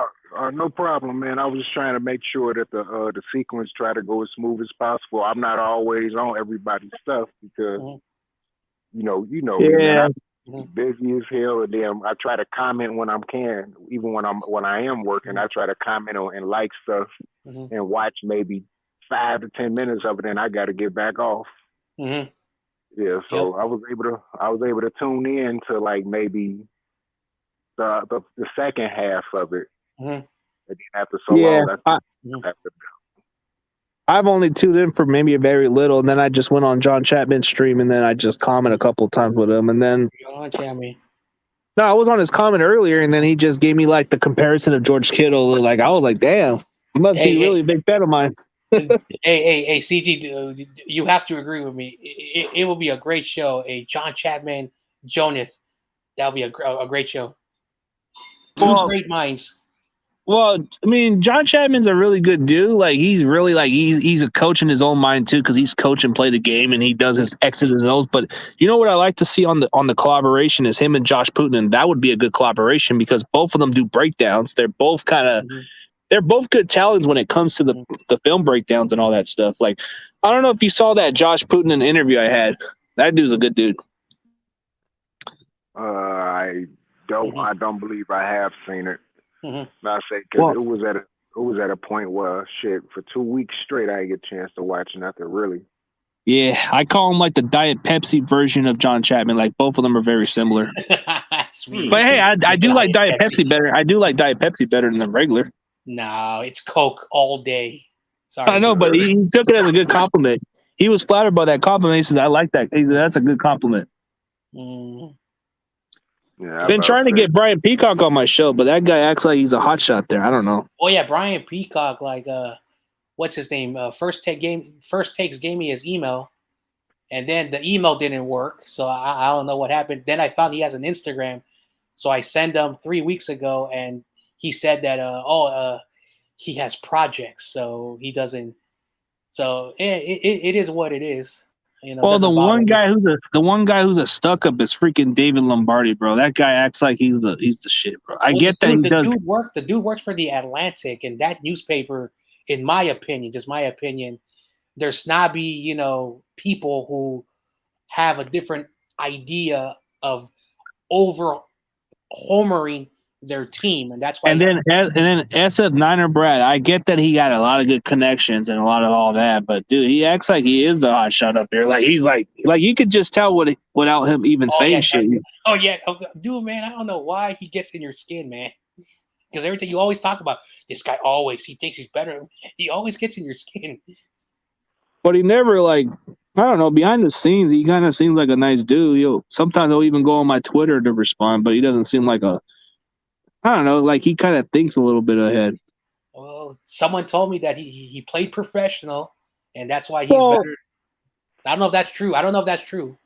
No problem, man. I was just trying to make sure that the sequence try to go as smooth as possible. I'm not always on everybody's stuff because you know, yeah. I'm busy as hell, and then I try to comment when I can. Even when I am working, I try to comment on and like stuff and watch maybe 5 to 10 minutes of it, and I got to get back off. Yeah, so I was able to tune in to like maybe the second half of it. And then after so long, I've only tuned in for maybe a very little, and then I just went on John Chapman's stream, and then I just comment a couple of times with him, and then. No, I was on his comment earlier, and then he just gave me like the comparison of George Kittle. Like I was like, damn, he must be really a big fan of mine. hey, CG, you have to agree with me. It will be a great show. A John Chapman, Jonath, that'll be a great show. Two great minds. Well, I mean, John Chapman's a really good dude. Like he's really he's a coach in his own mind too, because he's coach and play the game, and he does his X's and O's. But you know what I like to see on the collaboration is him and Josh Putin, and that would be a good collaboration because both of them do breakdowns. They're both they're both good talents when it comes to the film breakdowns and all that stuff. Like I don't know if you saw that Josh Putin interview I had. That dude's a good dude. I don't believe I have seen it. I say because it was at a point where shit for 2 weeks straight I didn't get a chance to watch nothing really. Yeah, I call him like the Diet Pepsi version of John Chapman. Like both of them are very similar. Sweet. But hey, I do like Diet Pepsi better. I do like Diet Pepsi better than the regular. No, it's Coke all day. Sorry. I know, but he took it as a good compliment. He was flattered by that compliment. He said, "I like that." He said, "That's a good compliment." Yeah, I've been trying to get Brian Peacock on my show, but that guy acts like he's a hotshot there. I don't know. Oh yeah, Brian Peacock, like what's his name? First Takes gave me his email, and then the email didn't work, so I don't know what happened. Then I found he has an Instagram, so I sent him 3 weeks ago, and he said that he has projects, so he doesn't. So it is what it is. You know, well, the one guy who's a stuck up is freaking David Lombardi, bro. That guy acts like he's the shit, bro. I get that he does. The dude works for the Atlantic, and that newspaper, in my opinion, they're snobby, people who have a different idea of over homering their team, and that's why. And then SF Niner Brad, I get that he got a lot of good connections and a lot of all that, but dude, he acts like he is the hot shot up there. Like he's like you could just tell without him even saying shit. Dude, man, I don't know why he gets in your skin, man. Because everything you always talk about, this guy he thinks he's better. He always gets in your skin. But he never I don't know, behind the scenes, he kind of seems like a nice dude. Sometimes he'll even go on my Twitter to respond, but he doesn't seem like I don't know, like he kind of thinks a little bit ahead. Well, someone told me that he played professional, and that's why he's better. I don't know if that's true.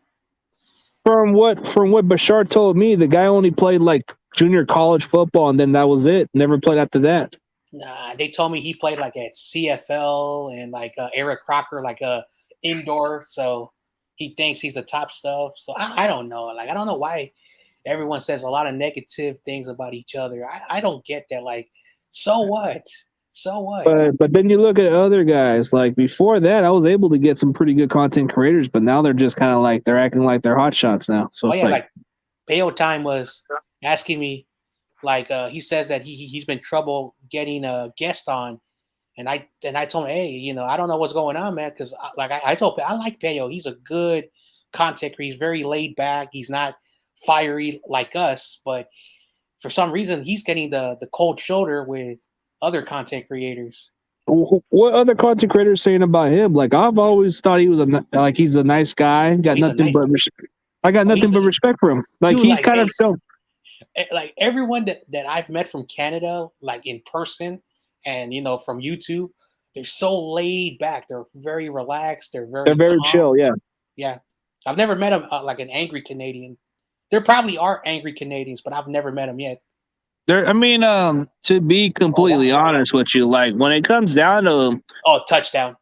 From what Bashar told me, the guy only played like junior college football, and then that was it. Never played after that. Nah, they told me he played like at CFL and like Eric Crocker, like indoor. So he thinks he's the top stuff. So I don't know. Like I don't know why everyone says a lot of negative things about each other. I don't get that. Like, so what? So what? But then you look at other guys. Like before that, I was able to get some pretty good content creators, but now they're just kind of like they're acting like they're hot shots now. So it's like Bayo Time was asking me, like he says that he's been trouble getting a guest on, and I told him, hey, you know, I don't know what's going on, man, because I told him I like Bayo. He's a good content creator. He's very laid back. He's not fiery like us, but for some reason he's getting the cold shoulder with other content creators. What other content creators saying about him? Like I've always thought he was he's a nice guy. Got nothing but respect. I got nothing but respect for him. Like he's kind of so. Like everyone that I've met from Canada, like in person, and you know from YouTube, they're so laid back. They're very relaxed. They're very chill. Yeah. Yeah. I've never met them like an angry Canadian. There probably are angry Canadians, but I've never met them yet. To be completely honest with you, like when it comes down to touchdown,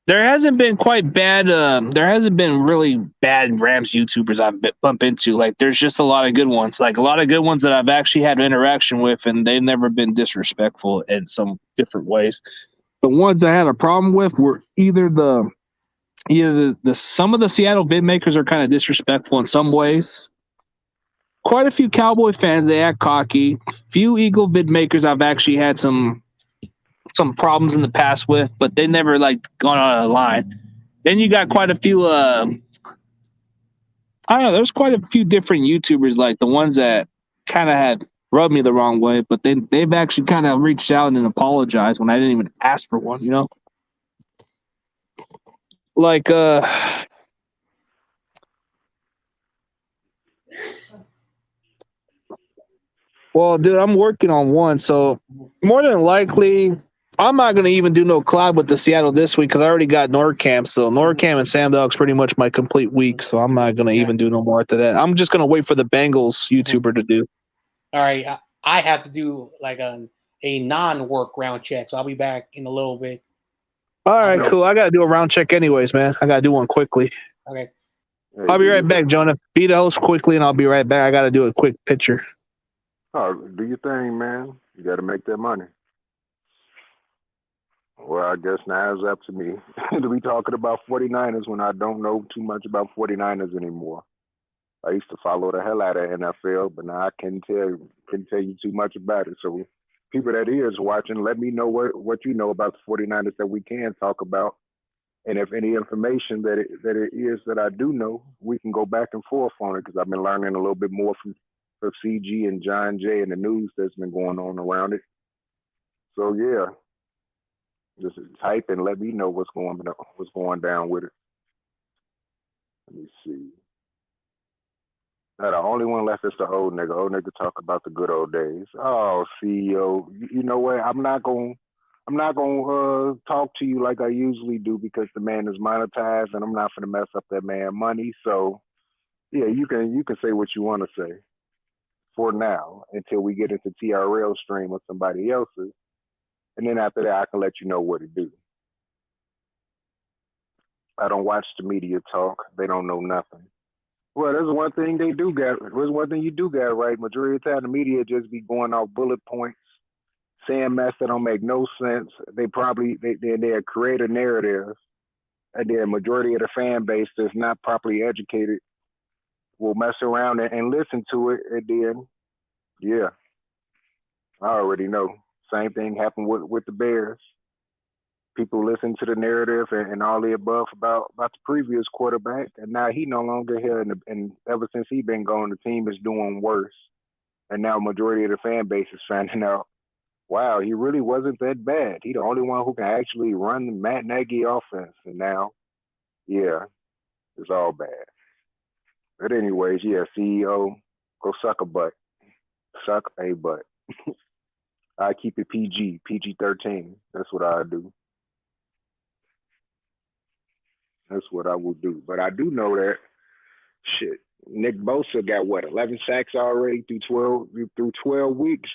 there hasn't been quite bad. There hasn't been really bad Rams YouTubers I've bumped into. Like there's just a lot of good ones. Like a lot of good ones that I've actually had interaction with, and they've never been disrespectful in some different ways. The ones I had a problem with were either the some of the Seattle vid makers are kind of disrespectful in some ways. Quite a few Cowboy fans, they act cocky. Few Eagle vid makers I've actually had some problems in the past with, but they never like gone on a line. Then you got quite a few I don't know, there's quite a few different YouTubers, like the ones that kind of had rubbed me the wrong way, but they've actually kind of reached out and apologized when I didn't even ask for one, you know? Like well, dude, I'm working on one, so more than likely, I'm not going to even do no collab with the Seattle this week because I already got NordCamp. So NordCamp and Sam Dog's pretty much my complete week, so I'm not going to even do no more after that. I'm just going to wait for the Bengals YouTuber to do. All right, I have to do like a non-work round check, so I'll be back in a little bit. All right, cool. I got to do a round check anyways, man. I got to do one quickly. Okay. I'll be right back, Jonah. Be the host quickly, and I'll be right back. I got to do a quick picture. Oh, do your thing, man. You got to make that money. Well, I guess now it's up to me to be talking about 49ers when I don't know too much about 49ers anymore. I used to follow the hell out of NFL, but now I can't tell you too much about it. So people that is watching, let me know what you know about the 49ers that we can talk about. And if any information that it is that I do know, we can go back and forth on it because I've been learning a little bit more from CG and John Jay and the news that's been going on around it. So yeah, just type and let me know what's going down with it. Let me see. Now, the only one left is the old nigga. Old nigga talk about the good old days. Oh, CEO, you know what? I'm not gonna talk to you like I usually do because the man is monetized and I'm not gonna mess up that man money. So yeah, you can say what you want to say for now until we get into TRL stream with somebody else's. And then after that, I can let you know what to do. I don't watch the media talk. They don't know nothing. Well, there's one thing they do got. There's one thing you do got right. Majority of the time, the media just be going off bullet points, saying mess that don't make no sense. They'll create a narrative, and then majority of the fan base that's not properly educated will mess around and listen to it, and then, yeah, I already know. Same thing happened with the Bears. People listen to the narrative and all the above about the previous quarterback, and now he no longer here. And ever since he been gone, the team is doing worse. And now majority of the fan base is finding out, wow, he really wasn't that bad. He the only one who can actually run the Matt Nagy offense. And now, yeah, it's all bad. But anyways, yeah, CEO, go suck a butt. Suck a butt. I keep it PG-13. That's what I do. That's what I will do. But I do know that, shit, Nick Bosa got, 11 sacks already through 12 weeks.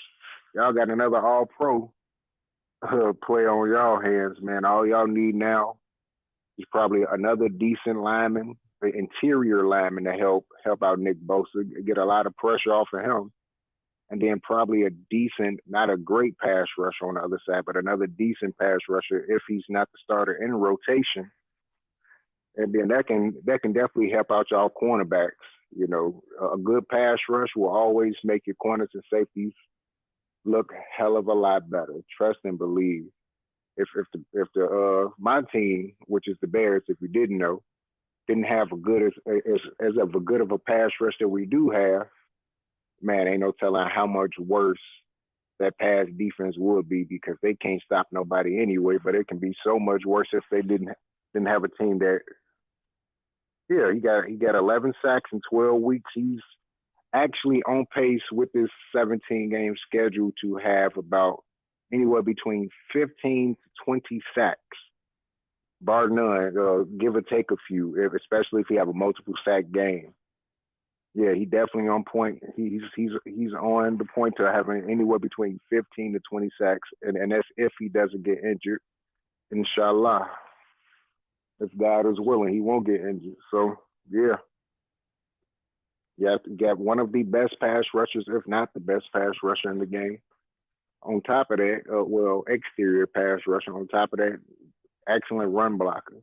Y'all got another all-pro play on y'all hands, man. All y'all need now is probably another decent lineman, the interior lineman to help out Nick Bosa, get a lot of pressure off of him. and then probably a decent, not a great pass rusher on the other side, but another decent pass rusher if he's not the starter in rotation. And then that can definitely help out y'all cornerbacks. You know, a good pass rush will always make your corners and safeties look a hell of a lot better. Trust and believe. If the my team, which is the Bears, if you didn't know, didn't have a good as of a good of a pass rush that we do have, man, ain't no telling how much worse that pass defense would be, because they can't stop nobody anyway. But it can be so much worse if they didn't have a team that. Yeah, he got 11 sacks in 12 weeks. He's actually on pace with this 17-game schedule to have about anywhere between 15 to 20 sacks, bar none, give or take a few, especially if you have a multiple sack game. Yeah, he definitely on point. He's on the point to having anywhere between 15 to 20 sacks, and that's if he doesn't get injured. Inshallah. If God is willing, he won't get injured. So, yeah. You have to get one of the best pass rushers, if not the best pass rusher in the game. On top of that, exterior pass rusher. On top of that, excellent run blocker.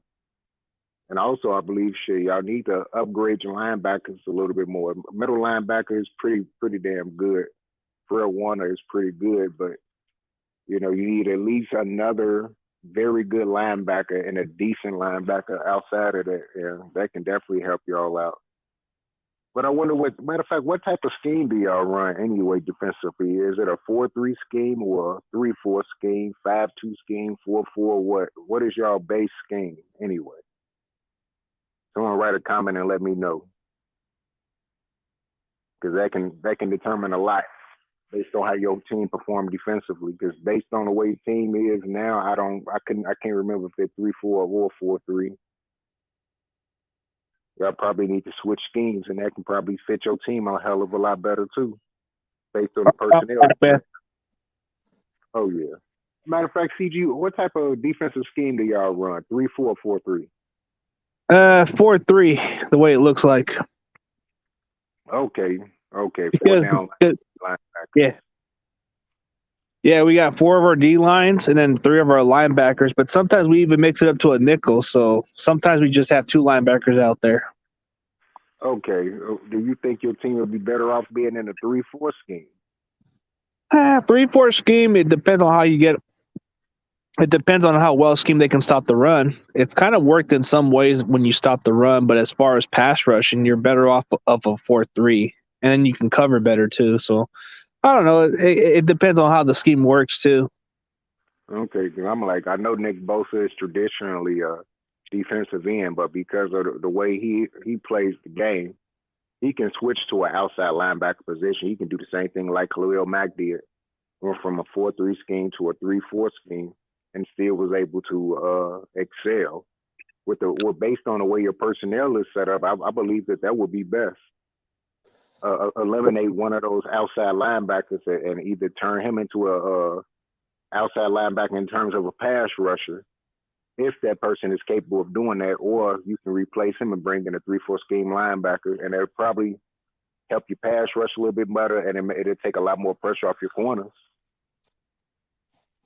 And also, I believe, y'all need to upgrade your linebackers a little bit more. Middle linebacker is pretty damn good. Fred Warner is pretty good, but, you know, you need at least another very good linebacker and a decent linebacker outside of that. Yeah, that can definitely help y'all out. But I wonder matter of fact, what type of scheme do y'all run anyway defensively? Is it a 4-3 scheme or a 3-4 scheme, 5-2 scheme, 4-4? What is y'all base scheme anyway? Someone write a comment and let me know, because that can determine a lot based on how your team performed defensively. Because based on the way the team is now, I can't remember if they're 3-4 or 4-3. Y'all probably need to switch schemes, and that can probably fit your team a hell of a lot better too, based on the personnel. Oh yeah. Matter of fact, CG, what type of defensive scheme do y'all run? 3-4 or 4-3? 4-3, the way it looks like. Okay. Because, yeah, we got 4 of our D lines and then 3 of our linebackers, but sometimes we even mix it up to a nickel. So sometimes we just have 2 linebackers out there. Okay. Do you think your team would be better off being in a 3-4 scheme? 3-4 scheme, it depends on how you get. It depends on how well scheme they can stop the run. It's kind of worked in some ways when you stop the run, but as far as pass rushing, you're better off of a 4-3, and then you can cover better too. So I don't know. It depends on how the scheme works too. Okay, I know Nick Bosa is traditionally a defensive end, but because of the way he plays the game, he can switch to an outside linebacker position. He can do the same thing like Khalil Mack did, went from a 4-3 scheme to a 3-4 scheme, and still was able to excel. Based on the way your personnel is set up, I believe that would be best. Eliminate one of those outside linebackers and either turn him into a outside linebacker in terms of a pass rusher, if that person is capable of doing that, or you can replace him and bring in a 3-4 scheme linebacker, and it'll probably help you pass rush a little bit better, and it'll take a lot more pressure off your corners.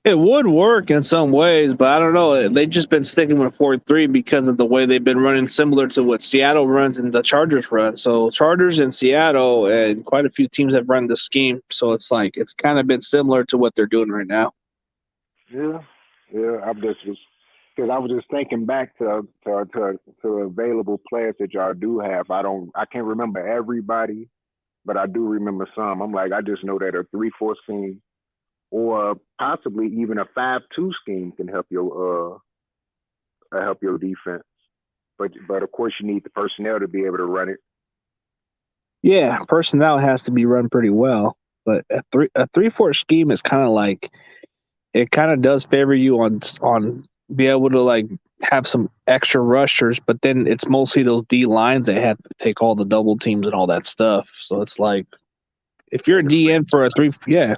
It would work in some ways, but I don't know. They've just been sticking with 4-3 because of the way they've been running, similar to what Seattle runs and the Chargers run. So Chargers and Seattle and quite a few teams have run the scheme. So it's kind of been similar to what they're doing right now. Yeah. I'm just because I was just thinking back to available players that y'all do have. I can't remember everybody, but I do remember some. I'm like, I just know that a 3-4 scheme, or possibly even a 5-2 scheme, can help your defense. But of course, you need the personnel to be able to run it. Yeah, personnel has to be run pretty well. But a 3-4 scheme is kind of like, it kind of does favor you on be able to have some extra rushers, but then it's mostly those D lines that have to take all the double teams and all that stuff. So it's like, if you're a DN for a 3, yeah.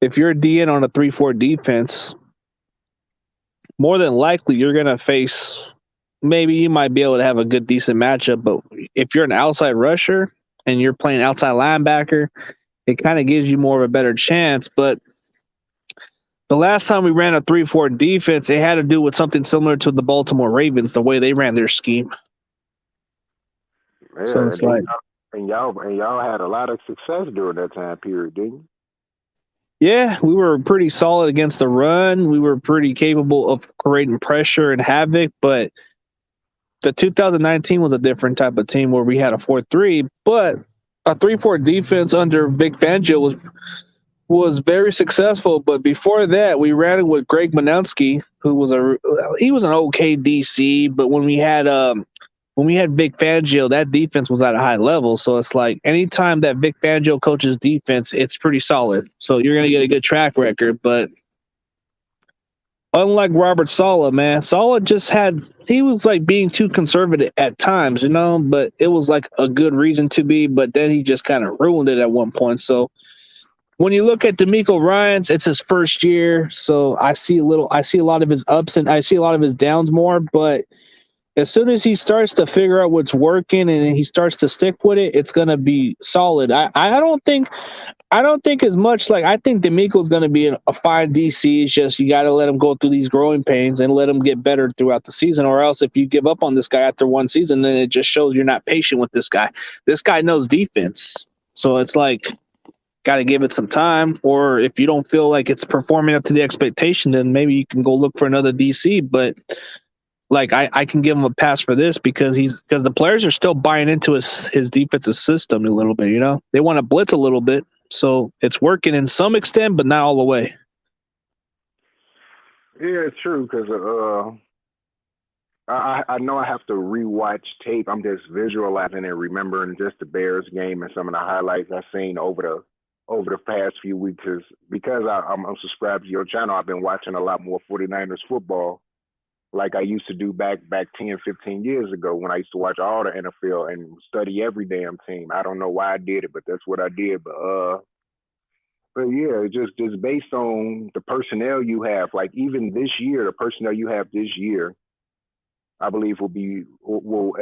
If you're a DN on a 3-4 defense, more than likely you're going to face, maybe you might be able to have a good, decent matchup, but if you're an outside rusher, and you're playing outside linebacker, it kind of gives you more of a better chance. But the last time we ran a 3-4 defense, it had to do with something similar to the Baltimore Ravens, the way they ran their scheme. Yeah, So it's like, y'all had a lot of success during that time period, didn't you? yeah, we were pretty solid against the run. We were pretty capable of creating pressure and havoc, but the 2019 was a different type of team where we had a 4-3, but a 3-4 defense under Vic Fangio was very successful. But before that, we ran it with Greg Manowski, who was an okay DC, but when we had Vic Fangio, that defense was at a high level. So it's like anytime that Vic Fangio coaches defense, it's pretty solid. So you're going to get a good track record. But unlike Robert Saleh, man, Saleh he was like being too conservative at times, but it was like a good reason to be. But then he just kind of ruined it at one point. So when you look at DeMeco Ryans, it's his first year. So I see a lot of his ups and I see a lot of his downs more. But as soon as he starts to figure out what's working and he starts to stick with it, it's gonna be solid. I don't think as much like I think DeMeco's gonna be a fine DC. It's just you got to let him go through these growing pains and let him get better throughout the season. Or else, if you give up on this guy after one season, then it just shows you're not patient with this guy. This guy knows defense, so it's like got to give it some time. Or if you don't feel like it's performing up to the expectation, then maybe you can go look for another DC. But like I can give him a pass for this because the players are still buying into his defensive system a little bit. They want to blitz a little bit, so it's working in some extent, but not all the way. Yeah, it's true because I know I have to rewatch tape. I'm just visualizing and remembering just the Bears game and some of the highlights I've seen over the past few weeks. Because I'm subscribed to your channel, I've been watching a lot more 49ers football. Like I used to do back 10, 15 years ago when I used to watch all the NFL and study every damn team. I don't know why I did it, but that's what I did. But yeah, just based on the personnel you have, like even this year, the personnel you have this year, I believe will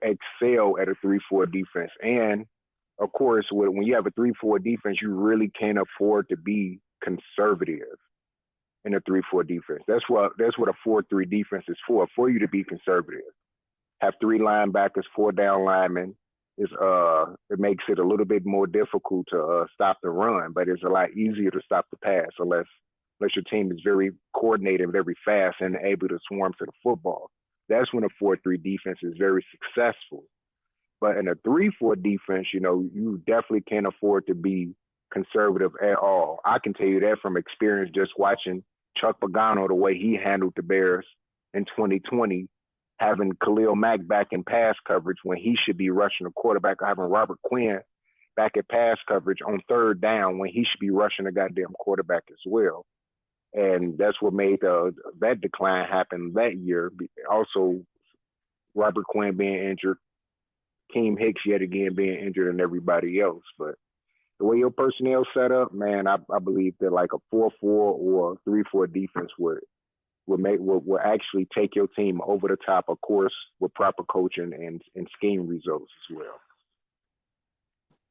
excel at a 3-4 defense. And of course, when you have a 3-4 defense, you really can't afford to be conservative in a 3-4 defense. That's what a 4-3 defense is for you to be conservative. Have 3 linebackers, 4 down linemen. It makes it a little bit more difficult to stop the run, but it's a lot easier to stop the pass unless your team is very coordinated and very fast and able to swarm to the football. That's when a 4-3 defense is very successful. But in a 3-4 defense, you definitely can't afford to be conservative at all. I can tell you that from experience just watching Chuck Pagano, the way he handled the Bears in 2020, having Khalil Mack back in pass coverage when he should be rushing the quarterback, having Robert Quinn back at pass coverage on 3rd down when he should be rushing the goddamn quarterback as well. And that's what made that decline happen that year. Also, Robert Quinn being injured, Keem Hicks yet again being injured, and everybody else. But the way your personnel set up, man, I believe that like a 4-4 or 3-4 defense would actually take your team over the top, of course, with proper coaching and scheme results as well.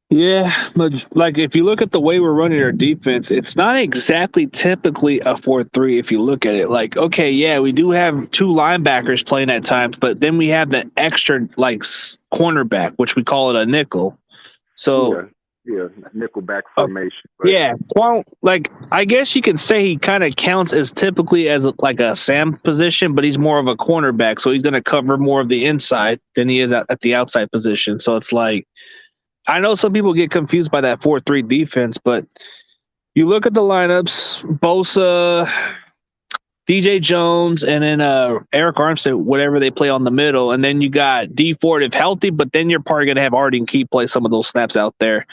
Yeah, but like if you look at the way we're running our defense, it's not exactly typically a 4-3 if you look at it. Like, okay, yeah, we do have 2 linebackers playing at times, but then we have the extra like cornerback, which we call it a nickel. So yeah, nickelback formation. Yeah, well, like I guess you can say he kind of counts as typically as like a Sam position, but he's more of a cornerback, so he's going to cover more of the inside than he is at the outside position. So it's like I know some people get confused by that 4-3 defense, but you look at the lineups: Bosa, DJ Jones, and then Eric Armstead, whatever they play on the middle. And then you got D Ford if healthy, but then you're probably going to have Arden Key play some of those snaps out there.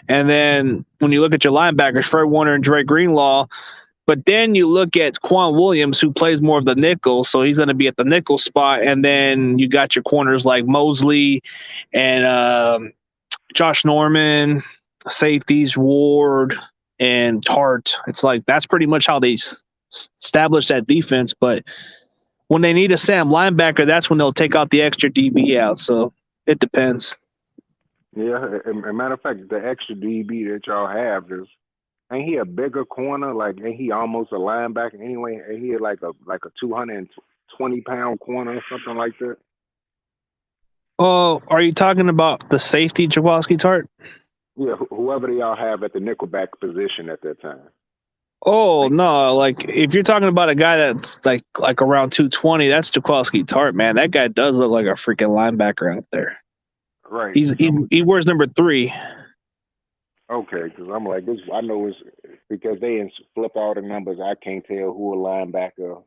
And then when you look at your linebackers, Fred Warner and Dre Greenlaw, but then you look at Quan Williams, who plays more of the nickel, so he's going to be at the nickel spot. And then you got your corners like Mosley and Josh Norman, safeties, Ward, and Tart. It's like that's pretty much how they establish that defense, but when they need a Sam linebacker, that's when they'll take out the extra DB out. So it depends. Yeah, and matter of fact, the extra DB that y'all have is ain't he a bigger corner? Like ain't he almost a linebacker anyway? Ain't he like a 220-pound corner or something like that? Oh, are you talking about the safety, Jaworski Tart? Yeah, whoever y'all have at the nickelback position at that time. Oh no! Like if you're talking about a guy that's like around 220, that's Jaworski Tart, man. That guy does look like a freaking linebacker out there. Right. He wears number 3. Okay, because I'm like this. I know it's because they flip all the numbers. I can't tell who a linebacker,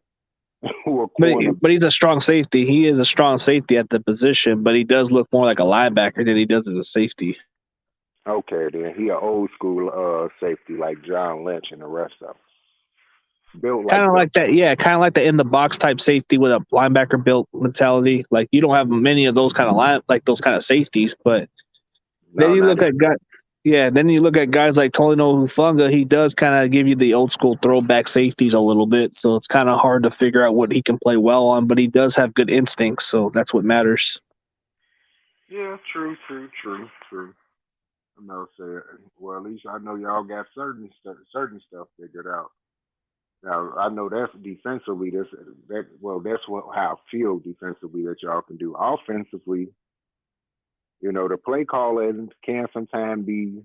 who a corner. But he's a strong safety. He is a strong safety at the position, but he does look more like a linebacker than he does as a safety. Okay, then he an old school safety like John Lynch and the rest of them. Built Kind of like that, yeah. Kind of like the in the box type safety with a linebacker built mentality. Like you don't have many of those kind of those kind of safeties. But then you look at guys. Yeah, then you look at guys like Tolino Hufanga. He does kind of give you the old school throwback safeties a little bit, so it's kind of hard to figure out what he can play well on. But he does have good instincts, so that's what matters. Yeah, true. I'm not saying. Well, at least I know y'all got certain stuff figured out. Now I know that's defensively. That's how I feel defensively that y'all can do. Offensively, you know, the play calling can sometimes be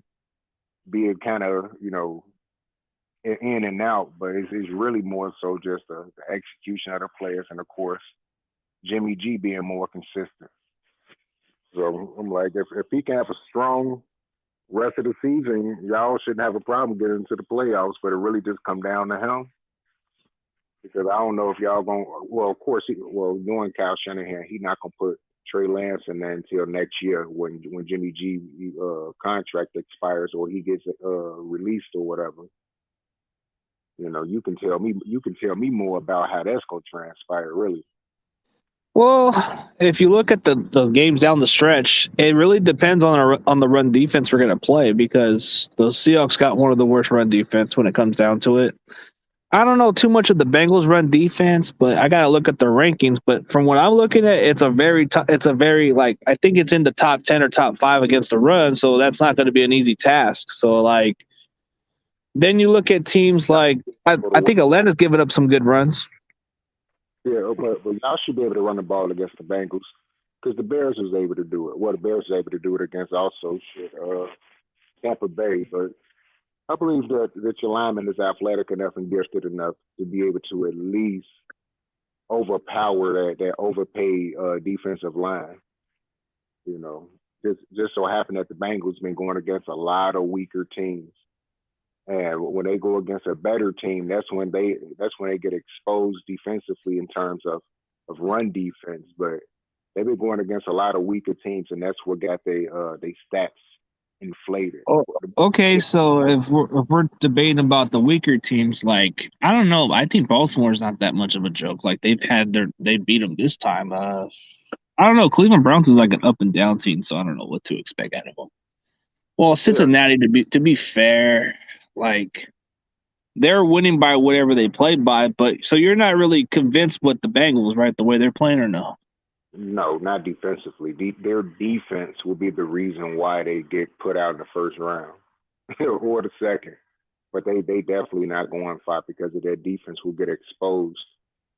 a kind of, you know, in and out, but it's really more so just the execution of the players and of course Jimmy G being more consistent. So I'm like, if he can have a strong rest of the season, y'all shouldn't have a problem getting into the playoffs, but it really just come down to him. Because I don't know if y'all going to, well, of course, knowing Kyle Shanahan, he's not going to put Trey Lance in there until next year when Jimmy G contract expires or he gets released or whatever. You know, you can tell me more about how that's going to transpire, really. Well, if you look at the games down the stretch, it really depends on the run defense we're going to play because the Seahawks got one of the worst run defense when it comes down to it. I don't know too much of the Bengals run defense, but I got to look at the rankings. But from what I'm looking at, it's a very like, I think it's in the top 10 or top 5 against the run. So that's not going to be an easy task. So like, then you look at teams like, I think Atlanta's given up some good runs. Yeah, but y'all should be able to run the ball against the Bengals because the Bears was able to do it. Well, the Bears was able to do it against also Tampa Bay, but I believe that your lineman is athletic enough and gifted enough to be able to at least overpower that overpaid defensive line. You know, just so happened that the Bengals been going against a lot of weaker teams, and when they go against a better team, that's when they get exposed defensively in terms of run defense. But they've been going against a lot of weaker teams, and that's what got they stats inflated. Oh, okay, so if we're debating about the weaker teams, like I don't know, I think Baltimore's not that much of a joke. Like they beat them this time. I don't know. Cleveland Browns is like an up and down team, so I don't know what to expect out of them. Well, Cincinnati, to be fair, like they're winning by whatever they play by, but so you're not really convinced with the Bengals, right? The way they're playing, or no? No, not defensively. Their defense will be the reason why they get put out in the first round or the second. But they definitely not going far because of their defense will get exposed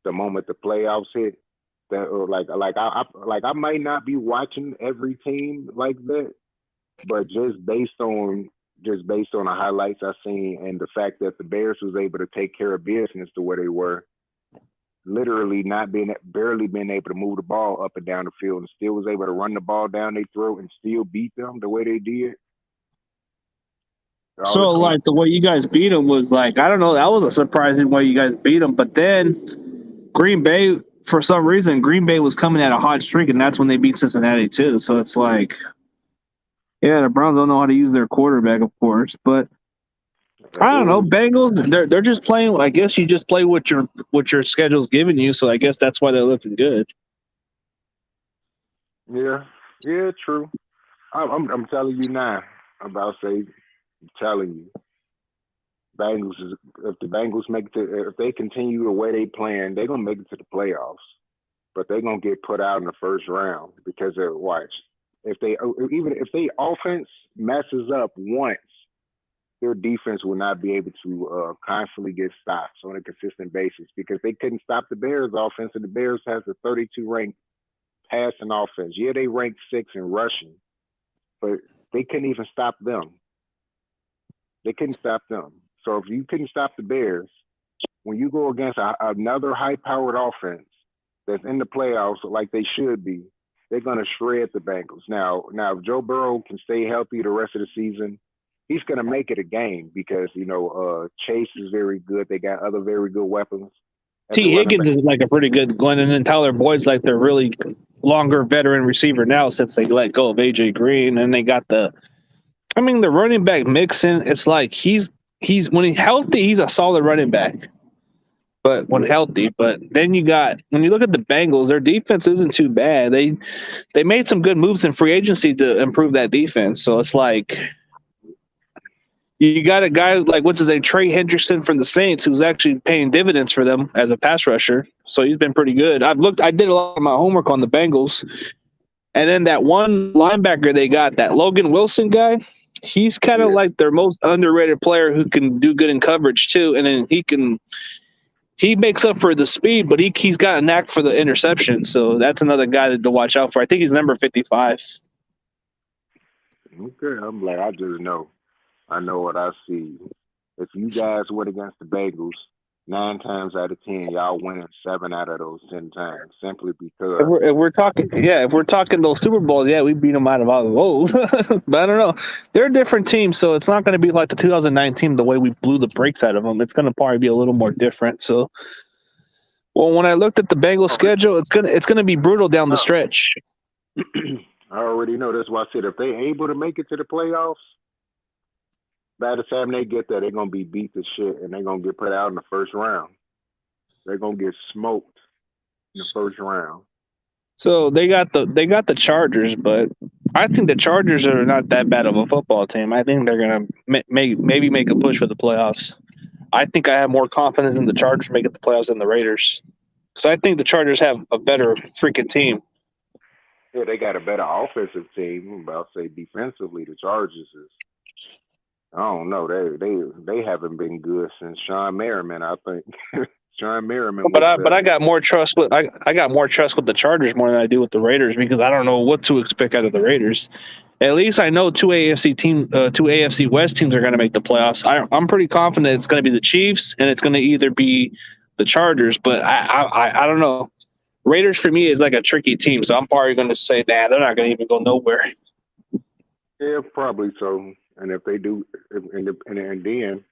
the moment the playoffs hit. That I might not be watching every team like that, but just based on the highlights I've seen and the fact that the Bears was able to take care of business the way they were. Literally barely been able to move the ball up and down the field and still was able to run the ball down their throat and still beat them the way they did. So, like, the way you guys beat them was like, I don't know, that was a surprising way you guys beat them. But then Green Bay, for some reason, Green Bay was coming at a hot streak, and that's when they beat Cincinnati, too. So it's like, yeah, the Browns don't know how to use their quarterback, of course. But I don't know. Bengals, they're just playing. I guess you just play what your schedule's giving you. So I guess that's why they're looking good. Yeah, true. I'm telling you now. I'm telling you, if the Bengals if they continue the way they playing, they're gonna make it to the playoffs. But they're gonna get put out in the first round because if they offense messes up once, their defense will not be able to constantly get stops on a consistent basis because they couldn't stop the Bears' offense, and the Bears has a 32 ranked passing offense. Yeah, they ranked 6th in rushing, but they couldn't even stop them. They couldn't stop them. So if you couldn't stop the Bears, when you go against another high-powered offense that's in the playoffs like they should be, they're going to shred the Bengals. Now, if Joe Burrow can stay healthy the rest of the season, he's going to make it a game because, Chase is very good. They got other very good weapons. T. Higgins is like a pretty good Glennon, and Tyler Boyd's like their really longer veteran receiver now since they let go of A.J. Green, and they got the running back Mixon. It's like he's when he's healthy, he's a solid running back. But when healthy, but then when you look at the Bengals, their defense isn't too bad. They made some good moves in free agency to improve that defense. So it's like you got a guy like Trey Hendrickson from the Saints who's actually paying dividends for them as a pass rusher. So he's been pretty good. I did a lot of my homework on the Bengals. And then that one linebacker they got, that Logan Wilson guy, he's kind of like their most underrated player who can do good in coverage too. And then he makes up for the speed, but he's got a knack for the interception. So that's another guy to watch out for. I think he's number 55. Okay, I'm like, I just know. I know what I see. If you guys went against the Bengals, 9 times out of 10, y'all winning 7 out of those 10 times, simply because. If we're talking those Super Bowls, we beat them out of all of those. But I don't know. They're a different team, so it's not going to be like the 2019, the way we blew the brakes out of them. It's going to probably be a little more different. So, well, when I looked at the Bengals schedule, it's gonna be brutal down the stretch. I already know. That's why I said if they're able to make it to the playoffs, by the time they get there, they're going to be beat to shit, and they're going to get put out in the first round. They're going to get smoked in the first round. So they got the Chargers, but I think the Chargers are not that bad of a football team. I think they're going to maybe make a push for the playoffs. I think I have more confidence in the Chargers making the playoffs than the Raiders. Because I think the Chargers have a better freaking team. Yeah, they got a better offensive team. I'm about to say defensively, the Chargers is. I don't know. They haven't been good since Sean Merriman. I think Sean Merriman. But I got more trust with I got more trust with the Chargers more than I do with the Raiders because I don't know what to expect out of the Raiders. At least I know two AFC West teams are going to make the playoffs. I'm pretty confident it's going to be the Chiefs and it's going to either be the Chargers. But I don't know. Raiders for me is like a tricky team, so I'm probably going to say, they're not going to even go nowhere. Yeah, probably so. And if they do, and then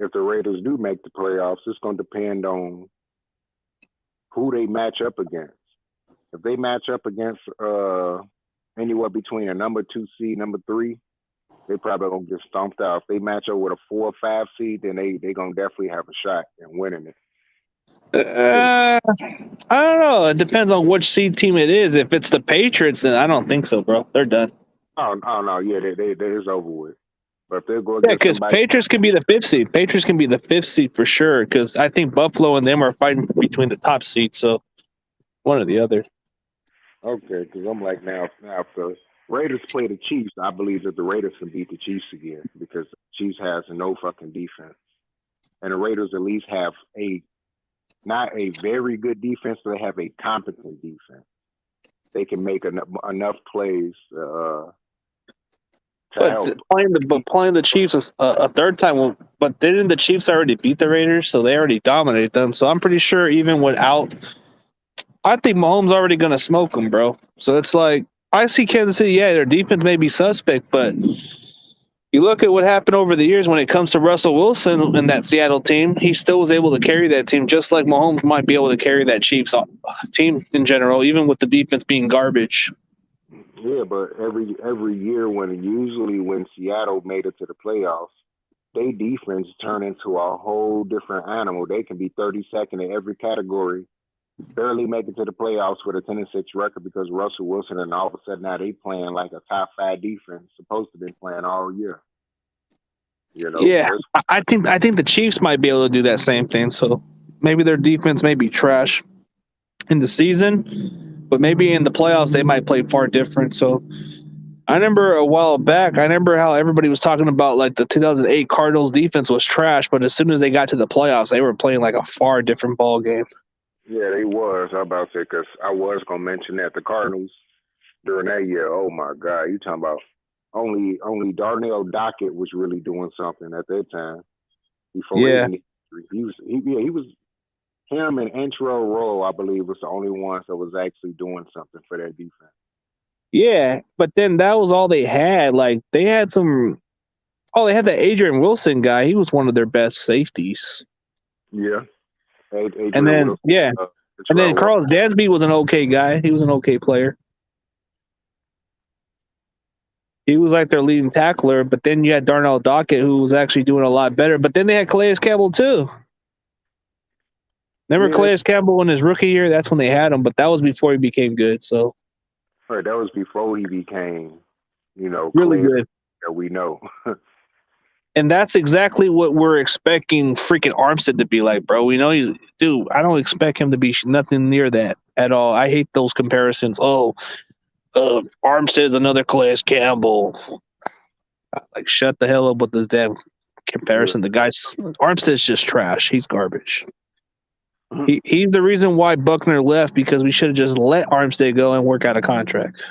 if the Raiders do make the playoffs, it's going to depend on who they match up against. If they match up against anywhere between a number 2 seed, number 3, they probably going to get stomped out. If they match up with a 4 or 5 seed, then they going to definitely have a shot in winning it. I don't know. It depends on which seed team it is. If it's the Patriots, then I don't think so, bro. They're done. Oh no, yeah, it's over with. But if they're going, because Patriots can be the 5th seed. Patriots can be the 5th seed for sure. Because I think Buffalo and them are fighting between the top seeds. So one or the other. Okay, because I'm like now if the Raiders play the Chiefs, I believe that the Raiders can beat the Chiefs again because the Chiefs has no fucking defense, and the Raiders at least have not a very good defense, but they have a competent defense. They can make enough plays. But playing the Chiefs a third time, but didn't the Chiefs already beat the Raiders? So they already dominated them. So I'm pretty sure even without, I think Mahomes already going to smoke them, bro. So it's like, I see Kansas City, their defense may be suspect, but you look at what happened over the years when it comes to Russell Wilson and that Seattle team, he still was able to carry that team just like Mahomes might be able to carry that Chiefs team in general, even with the defense being garbage. Yeah, but every year when Seattle made it to the playoffs, their defense turned into a whole different animal. They can be 32nd in every category, barely make it to the playoffs with a 10-6 record because Russell Wilson, and all of a sudden now they playing like a top 5 defense, supposed to be playing all year. Yeah, I think the Chiefs might be able to do that same thing. So maybe their defense may be trash in the season, but maybe in the playoffs they might play far different. So I remember a while back, I remember how everybody was talking about like the 2008 Cardinals defense was trash, but as soon as they got to the playoffs, they were playing like a far different ball game. Yeah, they was. I about to say, because I was going to mention that the Cardinals during that year, oh my God, you talking about only Darnell Dockett was really doing something at that time. Before Yeah. he was him and Antero Rowe, I believe, was the only ones that was actually doing something for that defense. Yeah, but then that was all they had. Like they had some. Oh, they had the Adrian Wilson guy. He was one of their best safeties. Yeah. And then and then Carlos Dansby was an okay guy. He was an okay player. He was like their leading tackler, but then you had Darnell Dockett, who was actually doing a lot better. But then they had Calais Campbell too. Remember Calais Campbell in his rookie year? That's when they had him, but that was before he became good. So right, that was before he became, really good. That we know. And that's exactly what we're expecting freaking Armstead to be like, bro. We know I don't expect him to be nothing near that at all. I hate those comparisons. Armstead's another Calais Campbell. Like, shut the hell up with this damn comparison. The guy's Armstead's just trash. He's garbage. He's the reason why Buckner left, because we should have just let Armstead go and work out a contract.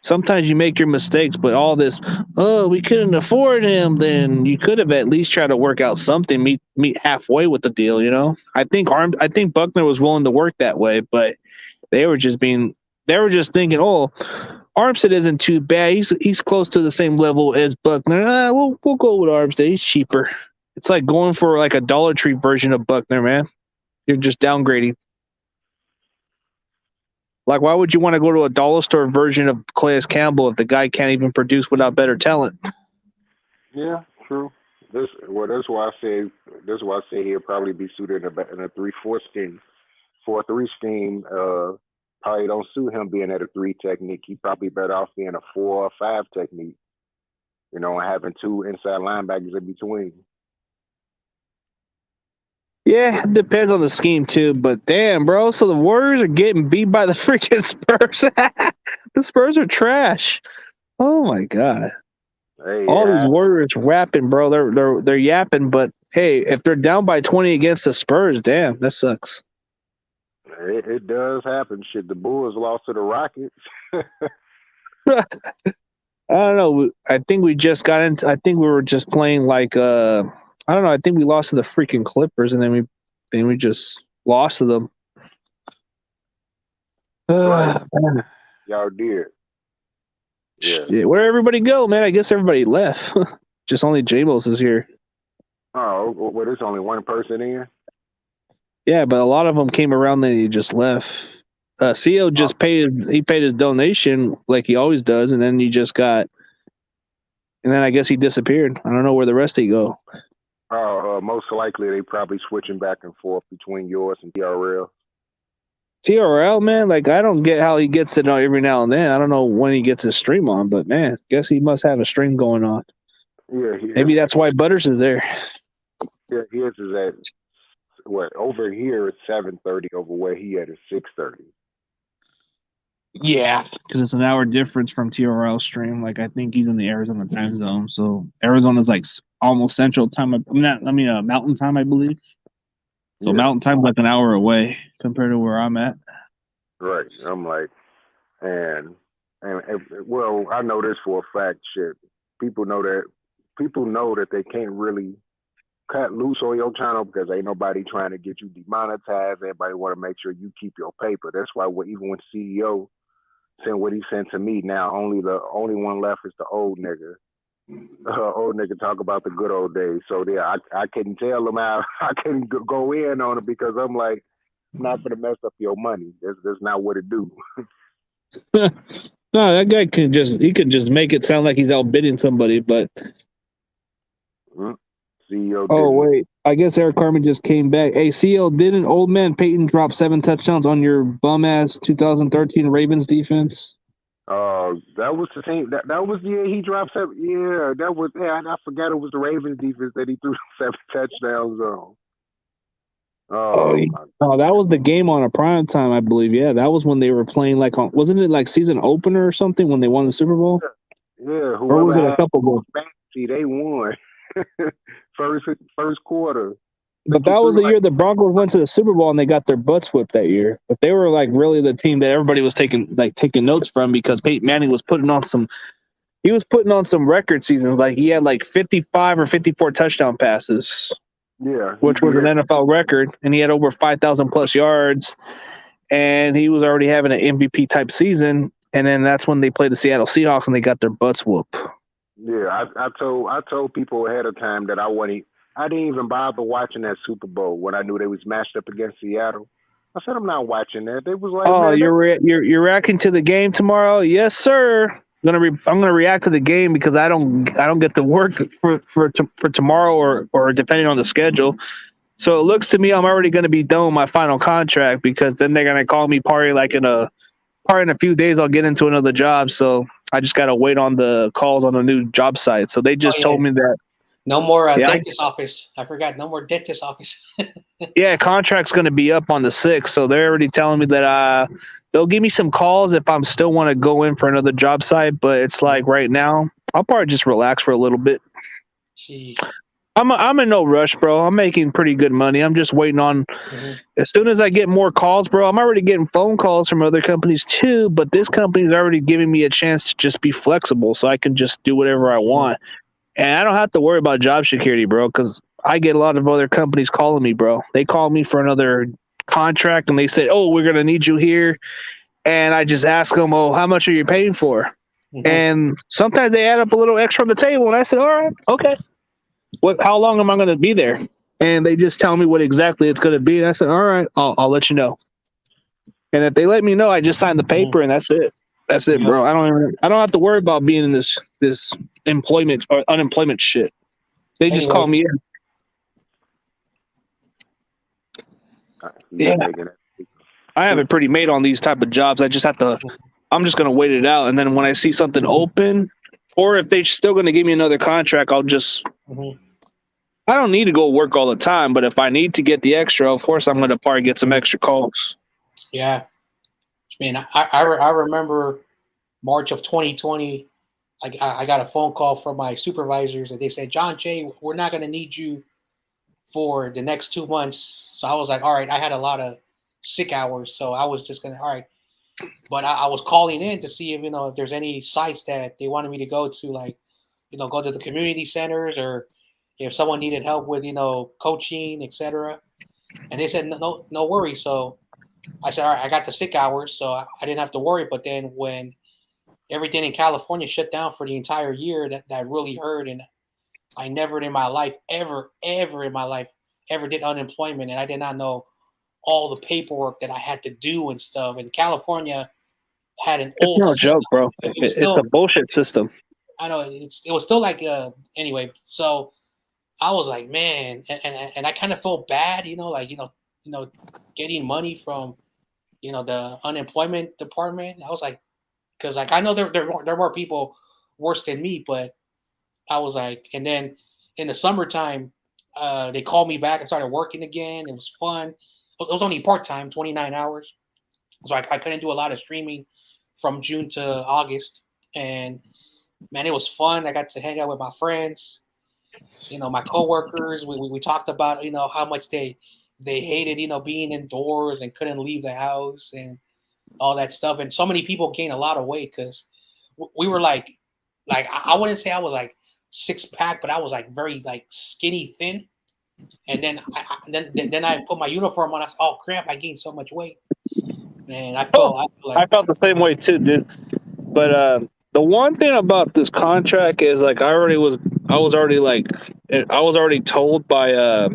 Sometimes you make your mistakes, but all this, we couldn't afford him, then you could have at least tried to work out something, meet halfway with the deal, I think Buckner was willing to work that way, but they were just thinking, Armstead isn't too bad. He's close to the same level as Buckner. We'll go with Armstead. He's cheaper. It's like going for like a Dollar Tree version of Buckner, man. You're just downgrading. Like, why would you want to go to a dollar store version of Calais Campbell if the guy can't even produce without better talent? Yeah, true. That's why I say he'll probably be suited in a 3-4 scheme. 4-3 scheme, probably don't suit him being at a 3 technique. He probably better off being a 4 or 5 technique. And having 2 inside linebackers in between. Yeah, it depends on the scheme too, but damn, bro. So the Warriors are getting beat by the freaking Spurs. The Spurs are trash. Oh my God. Hey, all these Warriors rapping, bro. They're yapping, but hey, if they're down by 20 against the Spurs, damn, that sucks. It does happen. Shit, the Bulls lost to the Rockets. I don't know. I think we just got into. I think we were just playing like I don't know. I think we lost to the freaking Clippers, and then we just lost to them. Right. Y'all did. Yeah. Shit, where'd everybody go, man? I guess everybody left. Just only J-Mos is here. Oh, well, there's only one person in? Yeah, but a lot of them came around and he just left. CO just paid his donation like he always does, and then I guess he disappeared. I don't know where the rest of you go. Most likely they probably switching back and forth between yours and TRL. TRL, man, like I don't get how he gets it every now and then. I don't know when he gets his stream on, but man, guess he must have a stream going on. Yeah, maybe that's why Butters is there. Yeah, his is at over here at 7:30, over where he at 6:30. Yeah, because it's an hour difference from TRL stream. Like I think he's in the Arizona time zone, so Arizona's like almost Central time. Mountain time, I believe. So yeah. Mountain time's like an hour away compared to where I'm at. Right. I'm like, and well, I know this for a fact. Shit, people know that they can't really cut loose on your channel because ain't nobody trying to get you demonetized. Everybody want to make sure you keep your paper. That's why even when CEO sent what he sent to me, now the only one left is the old nigga. Old nigga talk about the good old days. So yeah, I couldn't tell him how I couldn't go in on it because I'm like, I'm not gonna mess up your money. That's not what it do. No, that guy could just make it sound like he's outbidding somebody, but CEO. Oh wait, I guess Eric Carmen just came back. Hey, CEO, didn't old man Peyton drop 7 touchdowns on your bum ass 2013 Ravens defense? That was the team. That was the year he dropped 7. Yeah, that was. Yeah, I forgot it was the Ravens defense that he threw 7 touchdowns on. That was the game on a prime time, I believe. Yeah, that was when they were playing wasn't it like season opener or something when they won the Super Bowl? Yeah, Or was whoever it a had couple more? fantasy, they won. first quarter. But that was the year the Broncos went to the Super Bowl and they got their butts whipped that year. But they were like really the team that everybody was taking notes from because Peyton Manning was putting on some record seasons. Like he had like 55 or 54 touchdown passes. Yeah, which was an NFL record, and he had over 5,000 plus yards, and he was already having an MVP type season. And then that's when they played the Seattle Seahawks and they got their butts whooped. Yeah, I told people ahead of time that I didn't even bother watching that Super Bowl when I knew they was matched up against Seattle. I said I'm not watching that. They was like, "Oh, man, you're reacting to the game tomorrow?" Yes, sir. I'm gonna react to the game because I don't get to work for tomorrow or depending on the schedule. So it looks to me I'm already gonna be done with my final contract because then they're gonna call me probably in a few days I'll get into another job. So I just gotta wait on the calls on the new job site. So they just told me that no more dentist office. I forgot, no more dentist office. Yeah, contract's gonna be up on the 6th, so they're already telling me that they'll give me some calls if I'm still want to go in for another job site. But it's like right now I'll probably just relax for a little bit. Jeez. I'm in no rush, bro. I'm making pretty good money. I'm just waiting on as soon as I get more calls, bro. I'm already getting phone calls from other companies too, but this company's already giving me a chance to just be flexible so I can just do whatever I want. And I don't have to worry about job security, bro, because I get a lot of other companies calling me, bro. They call me for another contract and they say, "Oh, we're going to need you here." And I just ask them, "Oh, how much are you paying for?" And sometimes they add up a little extra on the table and I said, "All right, okay. How long am I going to be there?" And they just tell me what exactly it's going to be. And I said, "All right, I'll let you know." And if they let me know, I just sign the paper and that's it. That's it, bro. I don't have to worry about being in this employment or unemployment shit. They just call me in. Yeah. I have it pretty made on these type of jobs. I'm just going to wait it out. And then when I see something open, or if they're still going to give me another contract, I'll just, I don't need to go work all the time, but if I need to get the extra, of course, I'm going to probably get some extra calls. Yeah. I mean, I remember March of 2020, I got a phone call from my supervisors and they said, "John Jay, we're not going to need you for the next 2 months." So I was like, all right, I had a lot of sick hours. So I was just going to, all right. But I was calling in to see if there's any sites that they wanted me to go to, like, go to the community centers, or if someone needed help with, coaching, etc. And they said, no worries. So I said, all right, I got the sick hours, so I didn't have to worry. But then when everything in California shut down for the entire year, that really hurt. And I never in my life, ever in my life, ever did unemployment. And I did not know all the paperwork that I had to do and stuff. And California had an old no system. Joke, bro. It's a bullshit system. I know it was still like anyway. So I was like, man, and I kind of felt bad, getting money from, the unemployment department. I was like, because like I know there are more people worse than me, but I was like, and then in the summertime, they called me back and started working again. It was fun. It was only part-time, 29 hours. So I couldn't do a lot of streaming from June to August. And man, it was fun. I got to hang out with my friends, my coworkers. We talked about, how much they hated, being indoors and couldn't leave the house and all that stuff. And so many people gained a lot of weight because we were like I wouldn't say I was like 6-pack, but I was like very like skinny thin. And then I put my uniform on. I said, "Oh crap! I gained so much weight." Man, I felt the same way too, dude. But the one thing about this contract is like I was already told by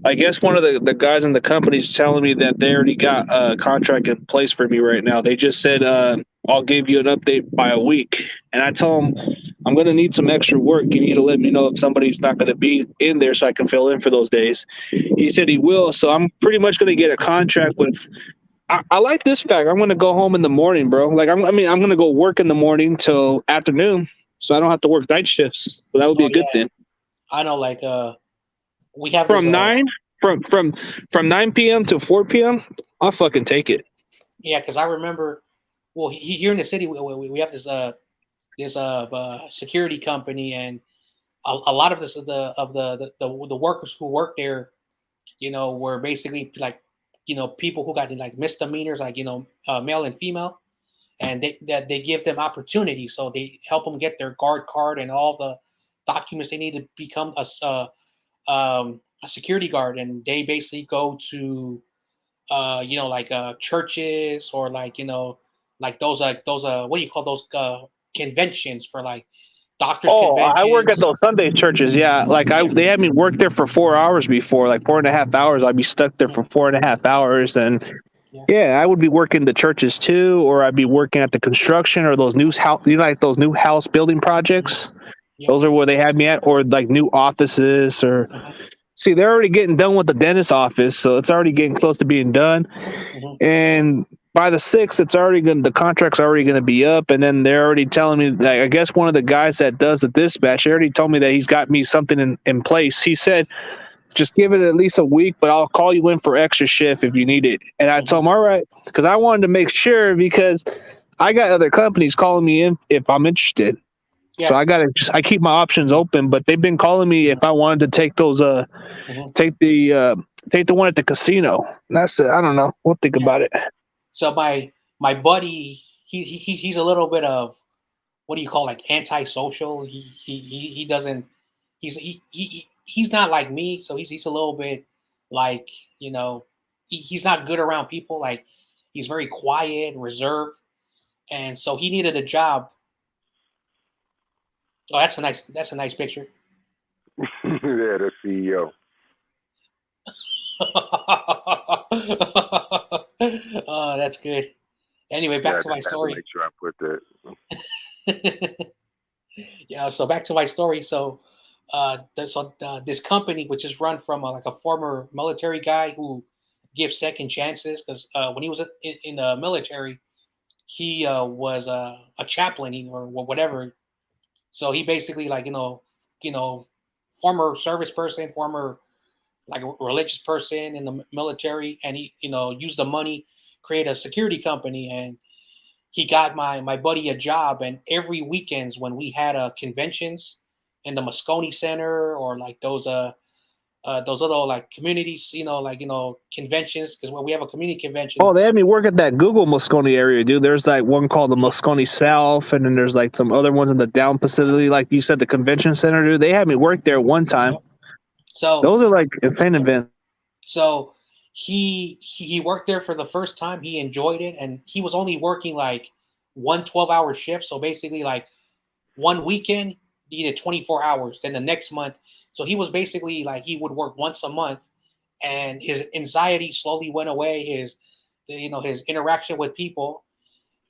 I guess one of the guys in the company is telling me that they already got a contract in place for me right now. They just said, "I'll give you an update by a week." And I told them, "I'm going to need some extra work. You need to let me know if somebody's not going to be in there so I can fill in for those days." He said he will. So I'm pretty much going to get a contract with – I like this fact. I'm going to go home in the morning, bro. Like I'm going to go work in the morning till afternoon so I don't have to work night shifts. So that would be a good thing. I know, like we have from 9 p.m. to 4 p.m. I'll fucking take it. Yeah, because I remember, well, here in the city, we have this security company, and a lot of the workers who work there, were basically like, people who got like misdemeanors, like male and female, and they give them opportunity, so they help them get their guard card and all the documents they need to become a security guard, and they basically go to like churches, or like like those what do you call those conventions for like doctors Oh, I work at conventions. those Sunday churches. Yeah, like they had me work there for 4 hours before, like 4.5 hours. I'd be stuck there for 4.5 hours, and yeah, I would be working the churches too, or I'd be working at the construction or those new house, like those new house building projects. Yeah. Those are where they had me at, or like new offices, or see, they're already getting done with the dentist office, so it's already getting close to being done. And by the 6th, the contract's already gonna be up, and then they're already telling me that, I guess one of the guys that does the dispatch, he already told me that he's got me something in place. He said, just give it at least a week, but I'll call you in for extra shift if you need it. And I told him, all right, because I wanted to make sure, because I got other companies calling me in if I'm interested. Yeah. So I keep my options open, but they've been calling me if I wanted to take those take the one at the casino. And that's I don't know. We'll think about it. So my buddy, he's a little bit of, what do you call, like antisocial. He doesn't, he's not like me, so he's a little bit like, he's not good around people. Like, he's very quiet, reserved, and so he needed a job. Oh, that's a nice picture. Yeah, the CEO. Oh, that's good. Anyway, back to my story. Make sure I put that. Yeah, so back to my story. So, this company, which is run from like a former military guy who gives second chances, because when he was in the military, he was a chaplain or whatever. So he basically, like, former service person, former like religious person in the military, and he used the money, create a security company, and he got my buddy a job. And every weekends when we had conventions in the Moscone Center, or like those little like communities, conventions, because when we have a community convention. Oh, they had me work at that Google Moscone area, dude. There's like one called the Moscone South, and then there's like some other ones in the down facility, like you said, the convention center, dude. They had me work there one time. So those are like insane events. So he worked there for the first time. He enjoyed it, and he was only working like 1 12-hour shift. So basically, like, one weekend he did 24 hours. Then the next month, so he was basically like, he would work once a month, and his anxiety slowly went away. His interaction with people.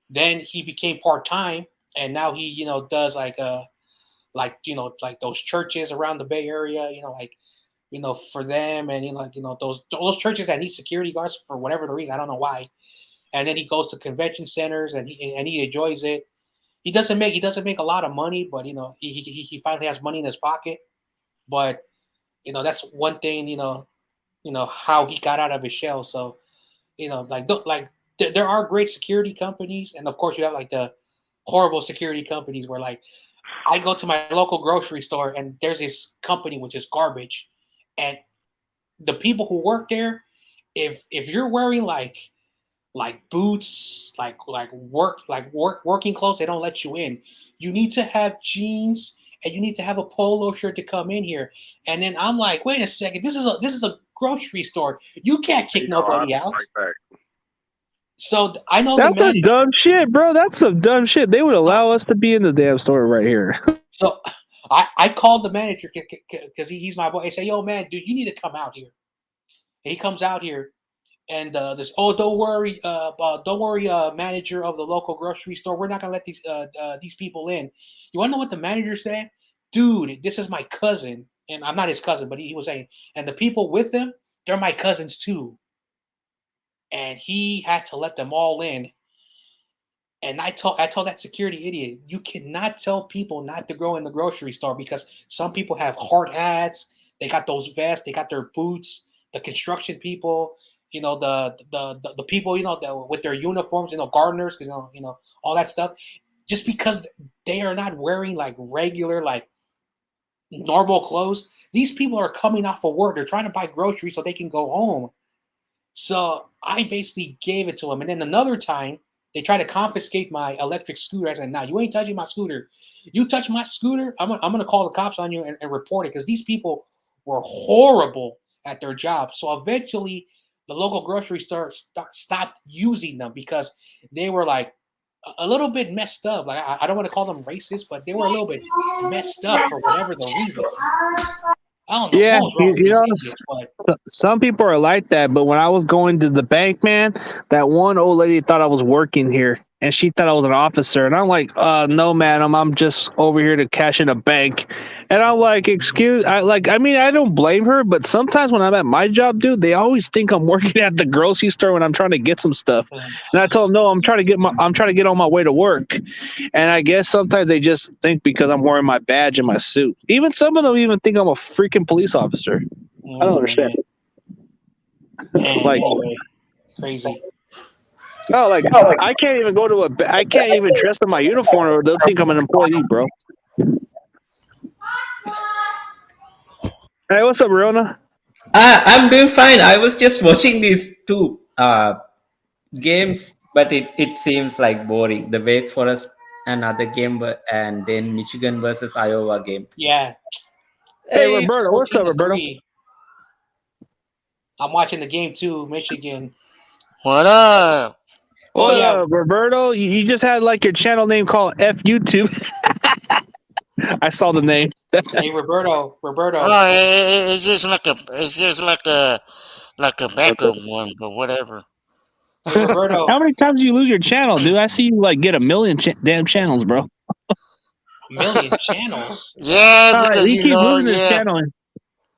Then he became part-time, and now he does like those churches around the Bay Area. For them, and those churches that need security guards for whatever the reason. I don't know why. And then he goes to convention centers, and he enjoys it. He doesn't make a lot of money, but he finally has money in his pocket. But that's one thing. How he got out of his shell. So there are great security companies, and of course you have like the horrible security companies where, like, I go to my local grocery store and there's this company which is garbage. And the people who work there, if you're wearing like boots, working clothes, they don't let you in. You need to have jeans, and you need to have a polo shirt to come in here. And then I'm like, wait a second, this is a grocery store. You can't kick nobody out. So I know that's some dumb shit, bro. That's some dumb shit. They would allow us to be in the damn store right here. So I called the manager because he's my boy. I say, yo, man, dude, you need to come out here. And he comes out here, and don't worry, manager of the local grocery store. We're not gonna let these people in. You want to know what the manager said? Dude, this is my cousin, and I'm not his cousin, but he was saying, and the people with him, they're my cousins too. And he had to let them all in. And I told that security idiot, you cannot tell people not to go in the grocery store, because some people have hard hats, they got those vests, they got their boots. The construction people, the people, with their uniforms, gardeners, because all that stuff. just because they are not wearing like regular, like normal clothes. These people are coming off of work. They're trying to buy groceries so they can go home. So I basically gave it to them. And then another time, they tried to confiscate my electric scooter. I said, "Nah, you ain't touching my scooter. You touch my scooter, I'm going to call the cops on you and report it," because these people were horrible at their job. So eventually, the local grocery store stopped using them because they were like a little bit messed up. Like I don't want to call them racist, but they were a little bit messed up for whatever the reason. I don't know. Yeah, what was wrong with you know, these idiots, but some people are like that, but when I was going to the bank, man, that one old lady thought I was working here, and she thought I was an officer, and I'm like, no, madam, I'm just over here to cash in a bank, and I'm like, I mean, I don't blame her, but sometimes when I'm at my job, dude, they always think I'm working at the grocery store when I'm trying to get some stuff, and I told them, no, I'm trying to get on my way to work, and I guess sometimes they just think because I'm wearing my badge and my suit, even some of them even think I'm a freaking police officer. I don't understand. Man, Like, anyway, crazy. no, like I can't even go to I can't even dress in my uniform, or they'll think I'm an employee, bro. Hey, what's up, Rona? I'm doing fine. I was just watching these two games, but it seems like boring. The Wake Forest another game, and then Michigan versus Iowa game. Yeah. Hey, Roberto. What's up, Roberto? I'm watching the game too, Michigan. What up? Oh yeah, Roberto. You just had like your channel name called F YouTube. I saw the name. Hey, Roberto. Oh, it's just like a backup one, but whatever. Hey, Roberto. How many times do you lose your channel, dude? I see you like get a million damn channels, bro. Million channels? Yeah, because he keeps losing his channel.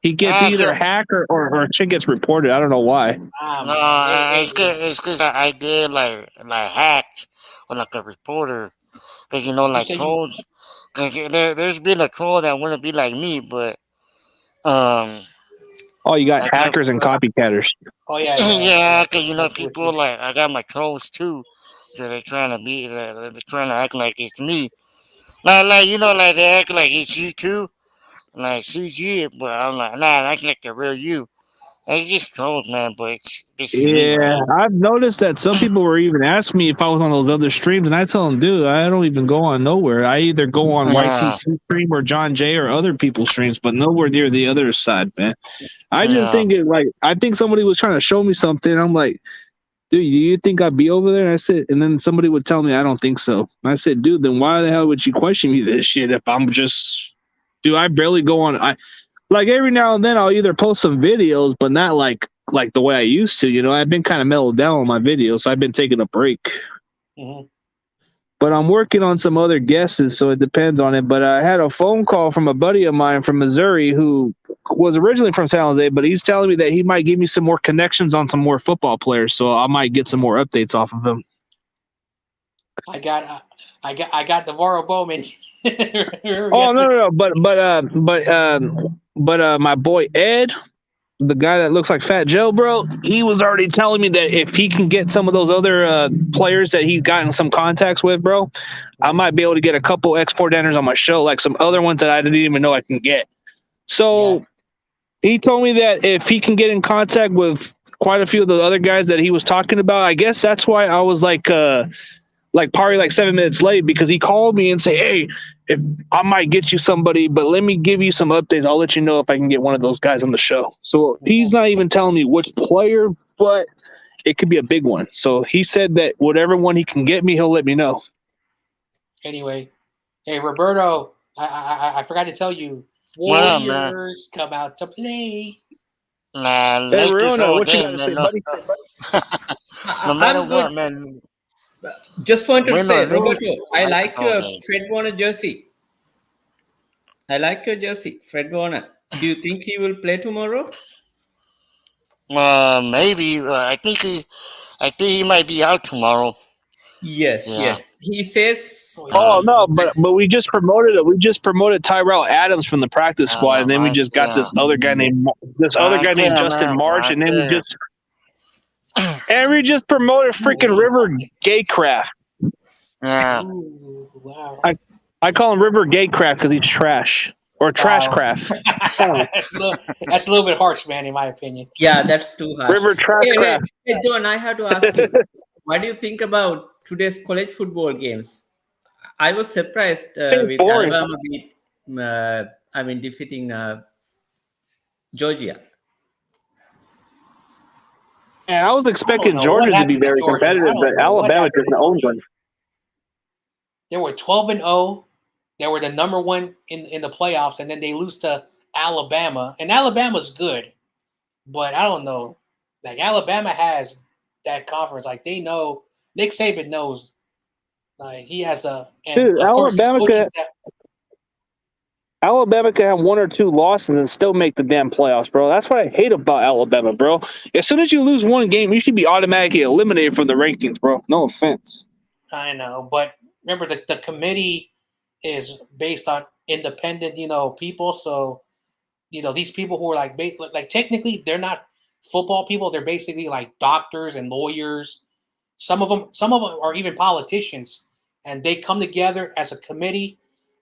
He gets either hacked or shit gets reported. I don't know why. No, it's because I did like hacked or like a reporter, because like trolls. Because there's been a troll that wouldn't be like me, but oh, you got hackers and copycatters. Oh yeah. Yeah, because people like I got my trolls too, so they're trying to act like it's me. Like they act like it's you too. Like CG, but I'm like, nah, that's like the real you. It's just trolls, man, but it's me, man. I've noticed that some people were even asking me if I was on those other streams, and I tell them, dude, I don't even go on nowhere. I either go on YTC stream or John Jay or other people's streams, but nowhere near the other side, man. I just think I think somebody was trying to show me something. I'm like, dude, do you think I'd be over there? And I said, and then somebody would tell me, I don't think so. And I said, dude, then why the hell would you question me this shit if I'm just... Dude, I barely go on. Like every now and then I'll either post some videos, but not like the way I used to. I've been kind of mellowed down on my videos, so I've been taking a break. Mm-hmm. But I'm working on some other guesses, so it depends on it. But I had a phone call from a buddy of mine from Missouri who was originally from San Jose, but he's telling me that he might give me some more connections on some more football players, so I might get some more updates off of him. I got Navarro Bowman. Oh no! But my boy Ed, the guy that looks like Fat Joe, bro, he was already telling me that if he can get some of those other players that he's gotten some contacts with, bro, I might be able to get a couple export enters on my show, like some other ones that I didn't even know I can get. So he told me that if he can get in contact with quite a few of the other guys that he was talking about, I guess that's why I was like probably like 7 minutes late, because he called me and say, hey, if I might get you somebody, but let me give you some updates. I'll let you know if I can get one of those guys on the show. So he's not even telling me which player, but it could be a big one. So he said that whatever one he can get me, he'll let me know. Anyway, hey, Roberto, I forgot to tell you, What Warriors come out to play. Man, Hey, Lakers Rona, all what you day, gotta say, man. buddy? No matter I'm what, good. man. Just want to Win say, or lose, Roberto, I like all your day. Fred Warner jersey. Fred Warner. Do you think he will play tomorrow? Maybe. I think he might be out tomorrow. Yes. He says. Oh no, but we just promoted it. We just promoted Tyrell Adams from the practice squad, and then we just got this other guy named Justin March, and then we just promoted freaking River Gaycraft. Yeah. Ooh, wow. I call him River Gatecraft because he's trash or Trashcraft. That's a little bit harsh, man, in my opinion. Yeah, that's too harsh. River Trashcraft. Hey, John, I have to ask you, what do you think about today's college football games? I was surprised Seems with boring. Alabama defeating Georgia. And I was expecting know Georgia what to be happened to very Georgia. competitive, I don't but know what Alabama happened just to owns Georgia. them. They were 12-0. They were the number one in the playoffs, and then they lose to Alabama. And Alabama's good, but I don't know. Like Alabama has that conference. Like they know, Nick Saban knows. Like he has and Dude, of course his coaching staff. Alabama could have one or two losses and still make the damn playoffs, bro. That's what I hate about Alabama, bro. As soon as you lose one game, you should be automatically eliminated from the rankings, bro. No offense. I know, but remember the committee is based on independent, people. So, these people who are like technically they're not football people. They're basically like doctors and lawyers. Some of them are even politicians, and they come together as a committee,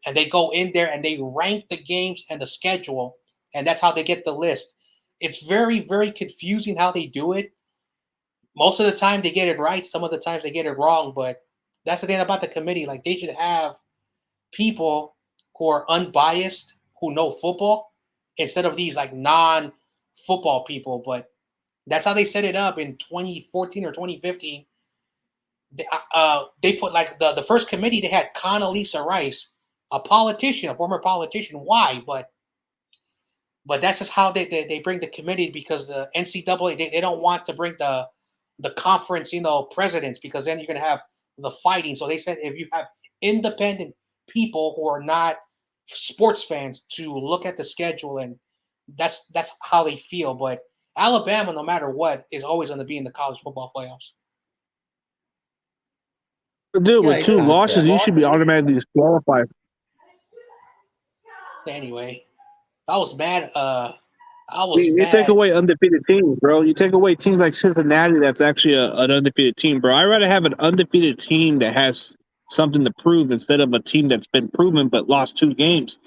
and they go in there and they rank the games and the schedule, and that's how they get the list. It's very, very confusing how they do it. Most of the time they get it right. Some of the times they get it wrong, but that's the thing about the committee. Like they should have people who are unbiased, who know football, instead of these like non-football people. But that's how they set it up in 2014 or 2015. They put like the first committee. They had Condoleezza Rice, a politician, a former politician. Why? But that's just how they bring the committee, because the NCAA they don't want to bring the conference presidents, because then you're gonna have the fighting. So they said if you have independent people who are not sports fans to look at the schedule, and that's how they feel. But Alabama, no matter what, is always going to be in the college football playoffs. Dude, with two losses, you should be automatically disqualified. Anyway, I was mad. You take away undefeated teams, bro. You take away teams like Cincinnati that's actually an undefeated team, bro. I'd rather have an undefeated team that has something to prove instead of a team that's been proven but lost 2 games.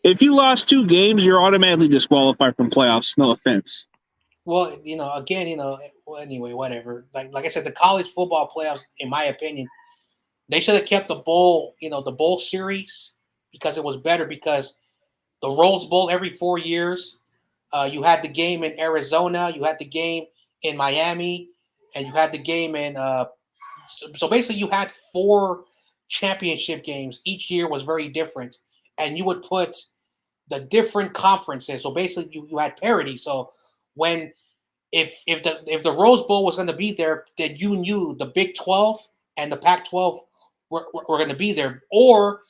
If you lost 2 games, you're automatically disqualified from playoffs. No offense. Well, again, anyway, whatever. Like I said, the college football playoffs, in my opinion, they should have kept the bowl, the bowl series, because it was better. Because the Rose Bowl every 4 years, you had the game in Arizona, you had the game in Miami, and you had the game in. So basically, you had 4 championship games. Each year was very different, and you would put the different conferences. So basically, you had parity. So when if the Rose Bowl was going to be there, then you knew the Big 12 and the Pac-12 were going to be there, or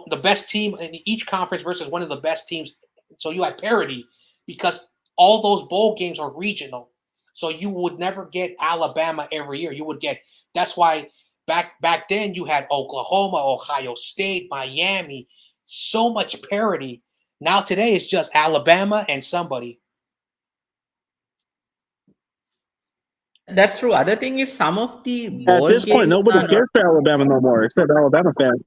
the best team in each conference versus one of the best teams. So you had parity, because all those bowl games are regional. So you would never get Alabama every year. You would get. That's why back then you had Oklahoma, Ohio State, Miami. So much parity. Now today it's just Alabama and somebody. That's true. Other thing is, some of the at this point, nobody cares for Alabama no more except Alabama fans.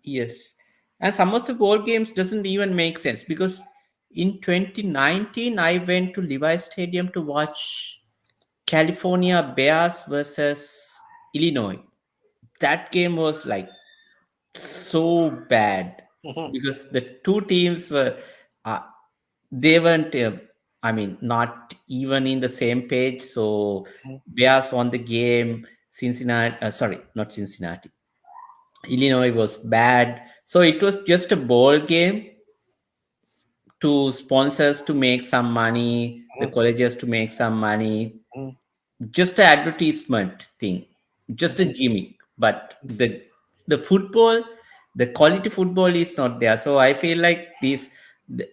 Yes, and some of the bowl games doesn't even make sense, because in 2019 I went to Levi Stadium to watch California Bears versus Illinois. That game was like so bad, because the two teams were they weren't not even in the same page. So Bears won the game. Illinois was bad. So it was just a ball game to sponsors to make some money, the colleges to make some money, just an advertisement thing, just a gimmick. But the football, the quality football is not there. So I feel like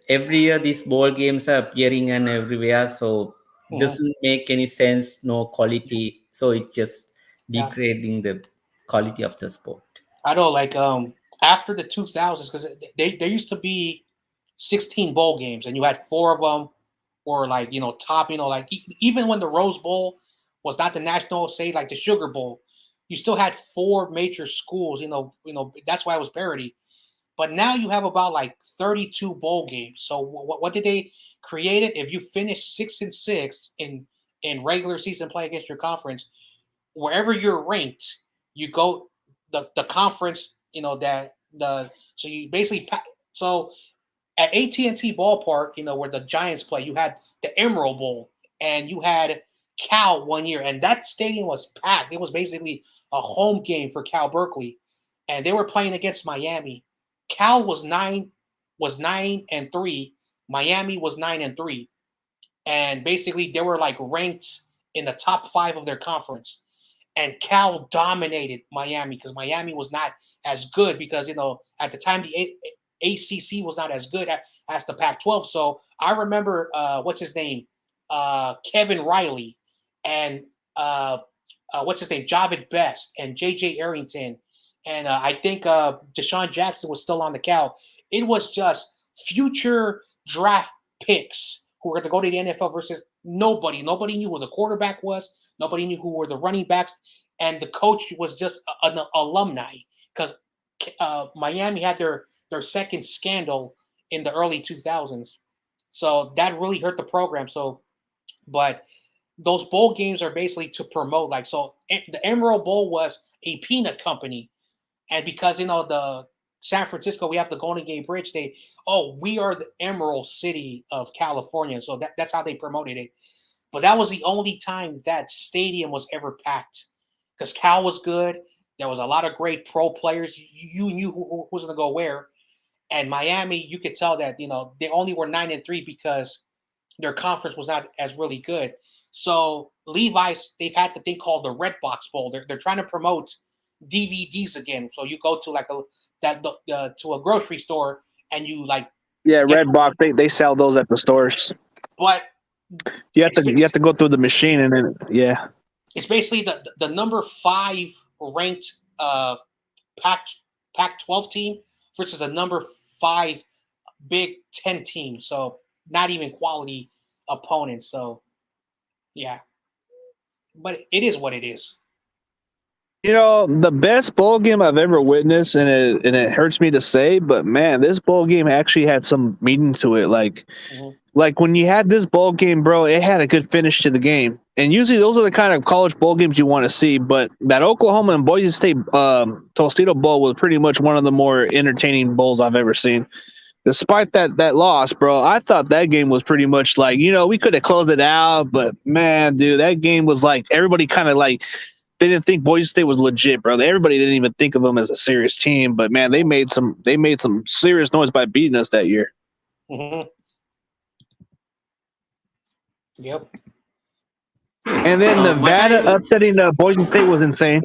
every year these ball games are appearing and everywhere. So doesn't make any sense, no quality. So it just degrading the quality of the sport. I know, like after the 2000s, because there used to be 16 bowl games, and you had 4 of them were like top. Like even when the Rose Bowl was not the national, say like the Sugar Bowl, you still had 4 major schools. That's why it was parity. But now you have about like 32 bowl games. So what did they create it? If you finish 6-6 in regular season play against your conference, wherever you're ranked, you go the conference. So you basically at AT&T Ballpark, where the Giants play, you had the Emerald Bowl, and you had Cal one year, and that stadium was packed. It was basically a home game for Cal Berkeley, and they were playing against Miami. Cal was 9-3. Miami was 9-3, and basically they were like ranked in the top 5 of their conference. And Cal dominated Miami because Miami was not as good because at the time the ACC was not as good as the Pac-12. So I remember what's his name, Kevin Riley, and what's his name, Javid Best, and JJ Arrington. And I think Deshaun Jackson was still on the Cal. It was just future draft picks who were going to go to the NFL versus nobody. Nobody knew who the quarterback was. Nobody knew who were the running backs. And the coach was just an alumni because Miami had their second scandal in the early 2000s. So that really hurt the program. But those bowl games are basically to promote. The Emerald Bowl was a peanut company. And because, the San Francisco, we have the Golden Gate Bridge, we are the Emerald City of California. So that's how they promoted it. But that was the only time that stadium was ever packed because Cal was good. There was a lot of great pro players. You knew who was going to go where. And Miami, you could tell that, they only were 9-3 because their conference was not as really good. So Levi's, they've had the thing called the Red Box Bowl. They're trying to promote DVDs again. So you go to to a grocery store and you Redbox, they sell those at the stores. But you have to go through the machine and then it's basically the number 5 ranked Pac-12 team versus the number 5 Big 10 team. So not even quality opponents. So yeah, but it is what it is. The best bowl game I've ever witnessed, and it hurts me to say, but man, this bowl game actually had some meaning to it. Like when you had this bowl game, bro, it had a good finish to the game. And usually those are the kind of college bowl games you want to see. But that Oklahoma and Boise State Tostitos Bowl was pretty much one of the more entertaining bowls I've ever seen. Despite that loss, bro, I thought that game was pretty much we could have closed it out. But man, dude, that game was everybody kind of they didn't think Boise State was legit, bro. Everybody didn't even think of them as a serious team. But man, they made some serious noise by beating us that year. Mm-hmm. Yep. And then Nevada upsetting Boise State was insane.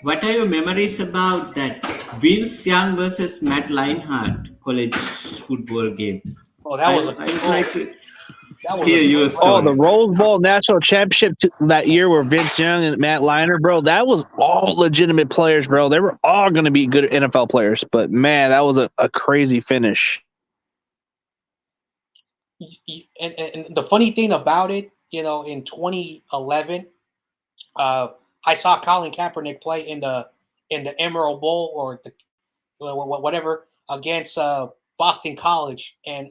What are your memories about that Vince Young versus Matt Leinart college football game? Oh, that was the Rose Bowl National Championship that year where Vince Young and Matt Leinart, bro, that was all legitimate players, bro. They were all going to be good NFL players. But, man, that was a crazy finish. And the funny thing about it, in 2011, I saw Colin Kaepernick play in the Emerald Bowl or whatever against Boston College, and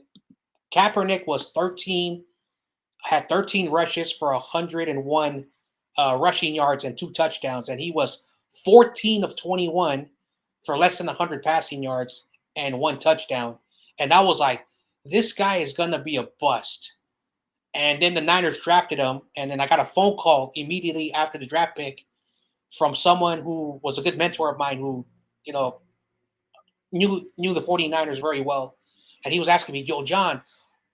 Kaepernick was had 13 rushes for 101 rushing yards and 2 touchdowns, and he was 14 of 21 for less than 100 passing yards and 1 touchdown. And I was like, this guy is gonna be a bust. And then the Niners drafted him, and then I got a phone call immediately after the draft pick from someone who was a good mentor of mine who, knew the 49ers very well. And he was asking me, yo, John,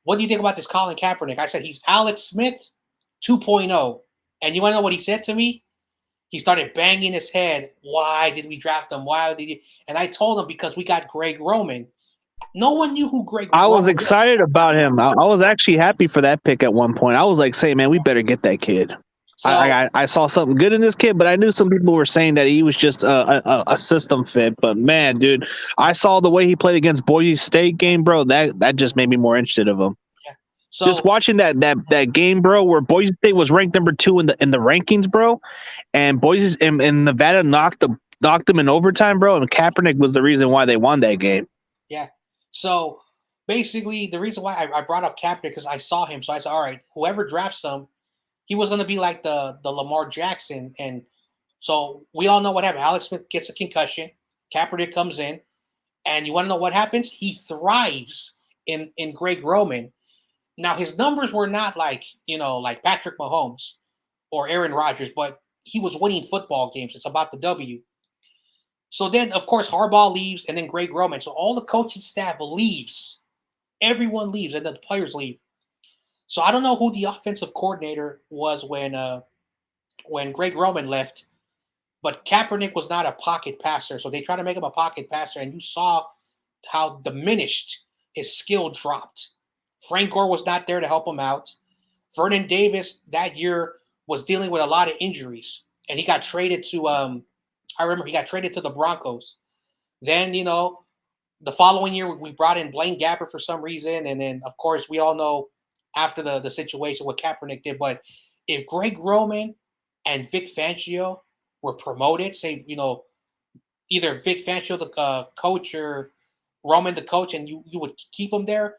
what do you think about this Colin Kaepernick? I said, he's Alex Smith 2.0. And you want to know what he said to me? He started banging his head. Why did we draft him? And I told him because we got Greg Roman. No one knew who Greg Roman was. I was excited about him. I was actually happy for that pick at one point. I was like, saying, man, we better get that kid. So, I saw something good in this kid, but I knew some people were saying that he was just a system fit. But, man, dude, I saw the way he played against Boise State game, bro. That just made me more interested of him. Yeah. So just watching that game, bro, where Boise State was ranked number 2 in the rankings, bro, and and Nevada knocked them in overtime, bro, and Kaepernick was the reason why they won that game. Yeah. So basically, the reason why I brought up Kaepernick because I saw him, so I said, all right, whoever drafts him, he was going to be like the Lamar Jackson, and so we all know what happened. Alex Smith gets a concussion, Kaepernick comes in, and you want to know what happens? He thrives in Greg Roman. Now, his numbers were not like Patrick Mahomes or Aaron Rodgers, but he was winning football games. It's about the W. So then, of course, Harbaugh leaves, and then Greg Roman. So all the coaching staff leaves. Everyone leaves, and then the players leave. So I don't know who the offensive coordinator was when Greg Roman left, but Kaepernick was not a pocket passer. So they tried to make him a pocket passer, and you saw how diminished his skill dropped. Frank Gore was not there to help him out. Vernon Davis that year was dealing with a lot of injuries, and he got traded to I remember he got traded to the Broncos. Then, the following year we brought in Blaine Gabbert for some reason, and then of course we all know after the situation what Kaepernick did. But if Greg Roman and Vic Fangio were promoted, say either Vic Fangio the coach or Roman the coach, and you would keep him there,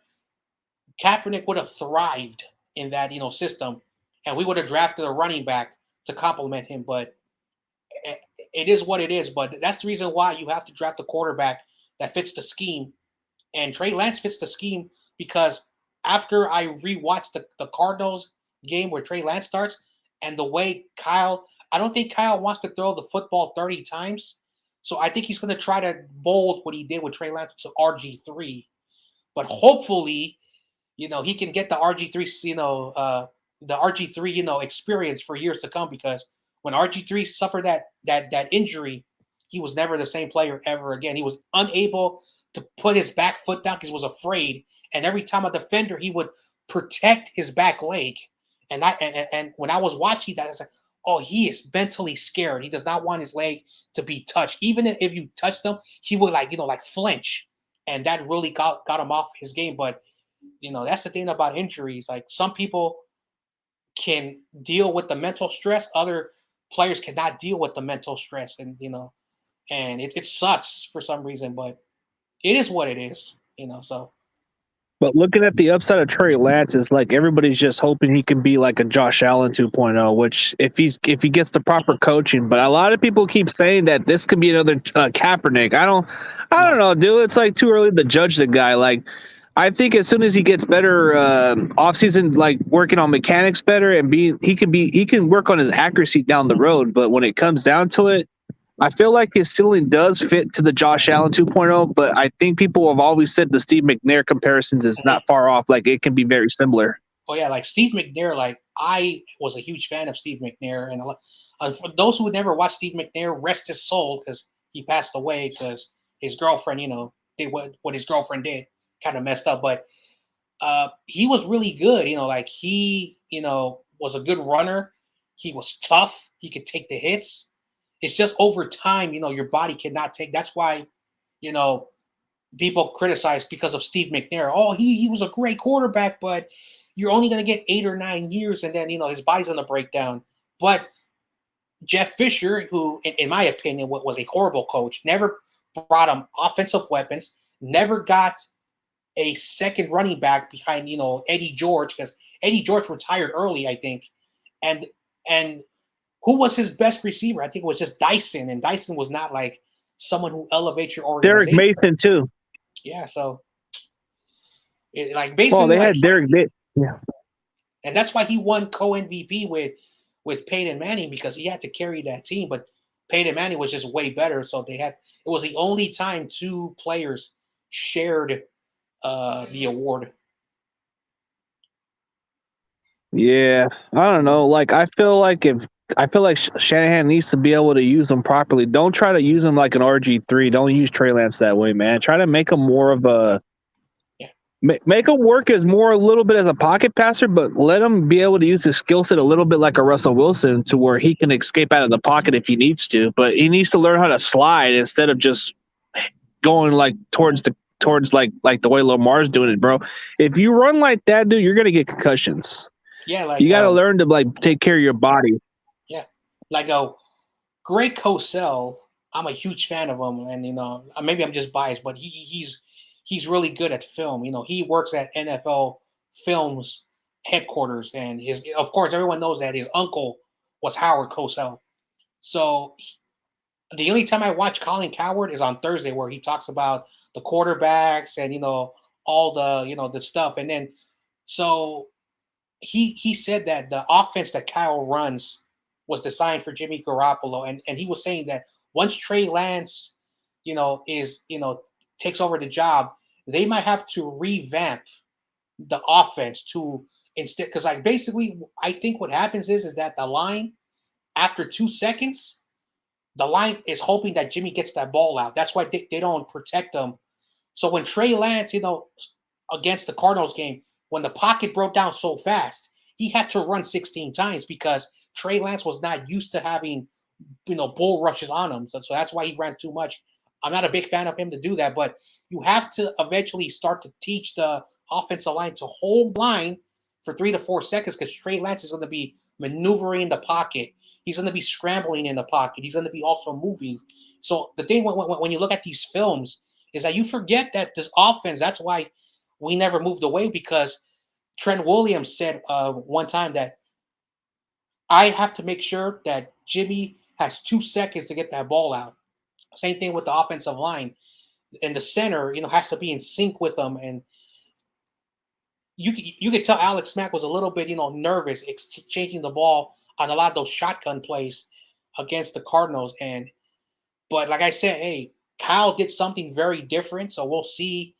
Kaepernick would have thrived in that system, and we would have drafted a running back to complement him. But it is what it is. But that's the reason why you have to draft a quarterback that fits the scheme, and Trey Lance fits the scheme because after I rewatched the Cardinals game where Trey Lance starts, and the way I don't think Kyle wants to throw the football 30 times. So I think he's going to try to mold what he did with Trey Lance to RG3. But hopefully, he can get the RG3, the RG3, experience for years to come, because when RG3 suffered that injury, he was never the same player ever again. He was unable to put his back foot down because he was afraid. And every time a defender, he would protect his back leg. And when I was watching that, I was like, oh, he is mentally scared. He does not want his leg to be touched. Even if you touch them, he would flinch. And that really got him off his game. But, that's the thing about injuries. Like, some people can deal with the mental stress. Other players cannot deal with the mental stress. And, and it sucks for some reason, but it is what it is, so. But looking at the upside of Trey Lance, is like everybody's just hoping he can be like a Josh Allen 2.0, which if he gets the proper coaching. But a lot of people keep saying that this could be another Kaepernick. I don't know, dude. It's like too early to judge the guy. Like, I think as soon as he gets better offseason, like working on mechanics better and he can work on his accuracy down the road. But when it comes down to it, I feel like his ceiling does fit to the Josh Allen 2.0, but I think people have always said the Steve McNair comparisons is not far off. Like, it can be very similar. Oh, yeah, like Steve McNair, like I was a huge fan of Steve McNair. And for those who never watched Steve McNair, rest his soul, because he passed away because his girlfriend, did what his girlfriend did, kind of messed up. But he was really good, like he, was a good runner. He was tough. He could take the hits. It's just over time, your body cannot take. That's why, people criticize because of Steve McNair. Oh, he was a great quarterback, but you're only going to get 8 or 9 years, and then, his body's going to break down. But Jeff Fisher, who, in my opinion, was a horrible coach, never brought him offensive weapons, never got a second running back behind, Eddie George, because Eddie George retired early, I think. And who was his best receiver? I think it was just Dyson, and Dyson was not like someone who elevates your organization. Derek Mason too. Yeah, so basically. Well, they had Derek. Yeah, and that's why he won co-MVP with Peyton Manning, because he had to carry that team. But Peyton Manning was just way better, so it was the only time 2 players shared the award. Yeah, I don't know. Like, I feel like Shanahan needs to be able to use them properly. Don't try to use them like an RG3. Don't use Trey Lance that way, man. Try to make him more of a make him work as more a little bit as a pocket passer, but let him be able to use his skill set a little bit like a Russell Wilson, to where he can escape out of the pocket if he needs to. But he needs to learn how to slide instead of just going like towards towards like the way Lamar's doing it, bro. If you run like that, dude, you're gonna get concussions. Yeah, like you got to learn to like take care of your body. Yeah, like Greg Cosell. I'm a huge fan of him, and maybe I'm just biased, but he's really good at film. He works at NFL Films headquarters, and of course everyone knows that his uncle was Howard Cosell. So the only time I watch Colin Cowherd is on Thursday, where he talks about the quarterbacks and all the the stuff, and then so he said that the offense that Kyle runs was designed for Jimmy Garoppolo, and he was saying that once Trey Lance, takes over the job, they might have to revamp the offense to instead, because like basically, I think what happens is that the line after 2 seconds, the line is hoping that Jimmy gets that ball out. That's why they don't protect him. So when Trey Lance, against the Cardinals game, when the pocket broke down so fast, he had to run 16 times because Trey Lance was not used to having bull rushes on him. So that's why he ran too much. I'm not a big fan of him to do that, but you have to eventually start to teach the offensive line to hold line for 3 to 4 seconds, because Trey Lance is going to be maneuvering in the pocket. He's going to be scrambling in the pocket. He's going to be also moving. So the thing when you look at these films is that you forget that this offense, that's why we never moved away, because Trent Williams said one time that I have to make sure that Jimmy has 2 seconds to get that ball out. Same thing with the offensive line. And the center, has to be in sync with them. And you could tell Alex Mack was a little bit, nervous exchanging the ball on a lot of those shotgun plays against the Cardinals. But like I said, hey, Kyle did something very different. So we'll see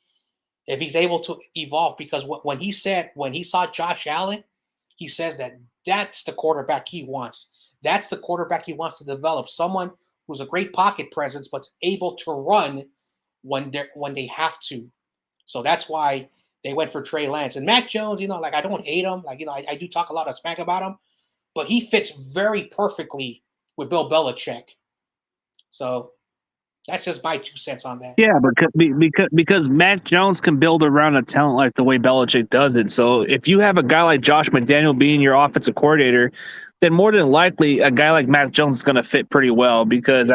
if he's able to evolve, because when he saw Josh Allen, he says that that's the quarterback he wants. That's the quarterback he wants to develop. Someone who's a great pocket presence, but able to run when they have to. So that's why they went for Trey Lance. And Mac Jones, I don't hate him. I do talk a lot of smack about him, but he fits very perfectly with Bill Belichick. So that's just my 2 cents on that. Yeah, because Mac Jones can build around a talent like the way Belichick does it. So if you have a guy like Josh McDaniel being your offensive coordinator, then more than likely a guy like Mac Jones is going to fit pretty well. Because,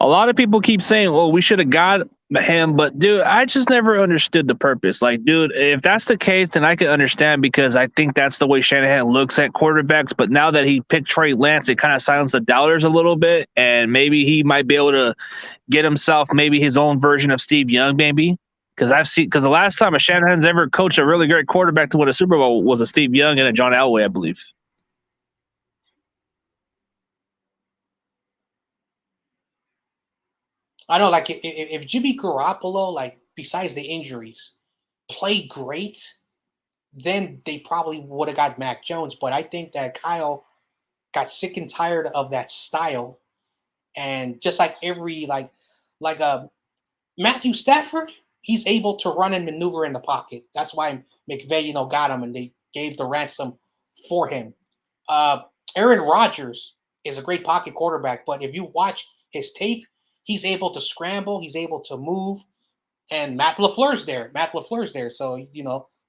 a lot of people keep saying, well, we should have got him. But, dude, I just never understood the purpose. Like, dude, if that's the case, then I can understand, because I think that's the way Shanahan looks at quarterbacks. But now that he picked Trey Lance, it kind of silenced the doubters a little bit. And maybe he might be able to get himself maybe his own version of Steve Young, maybe. Because the last time a Shanahan's ever coached a really great quarterback to win a Super Bowl was a Steve Young and a John Elway, I believe. I know, like, if Jimmy Garoppolo, besides the injuries, played great, then they probably would have got Mac Jones. But I think that Kyle got sick and tired of that style. And just like Matthew Stafford, he's able to run and maneuver in the pocket. That's why McVay, got him, and they gave the ransom for him. Aaron Rodgers is a great pocket quarterback, but if you watch his tape, he's able to scramble. He's able to move. And Matt LaFleur's there. So,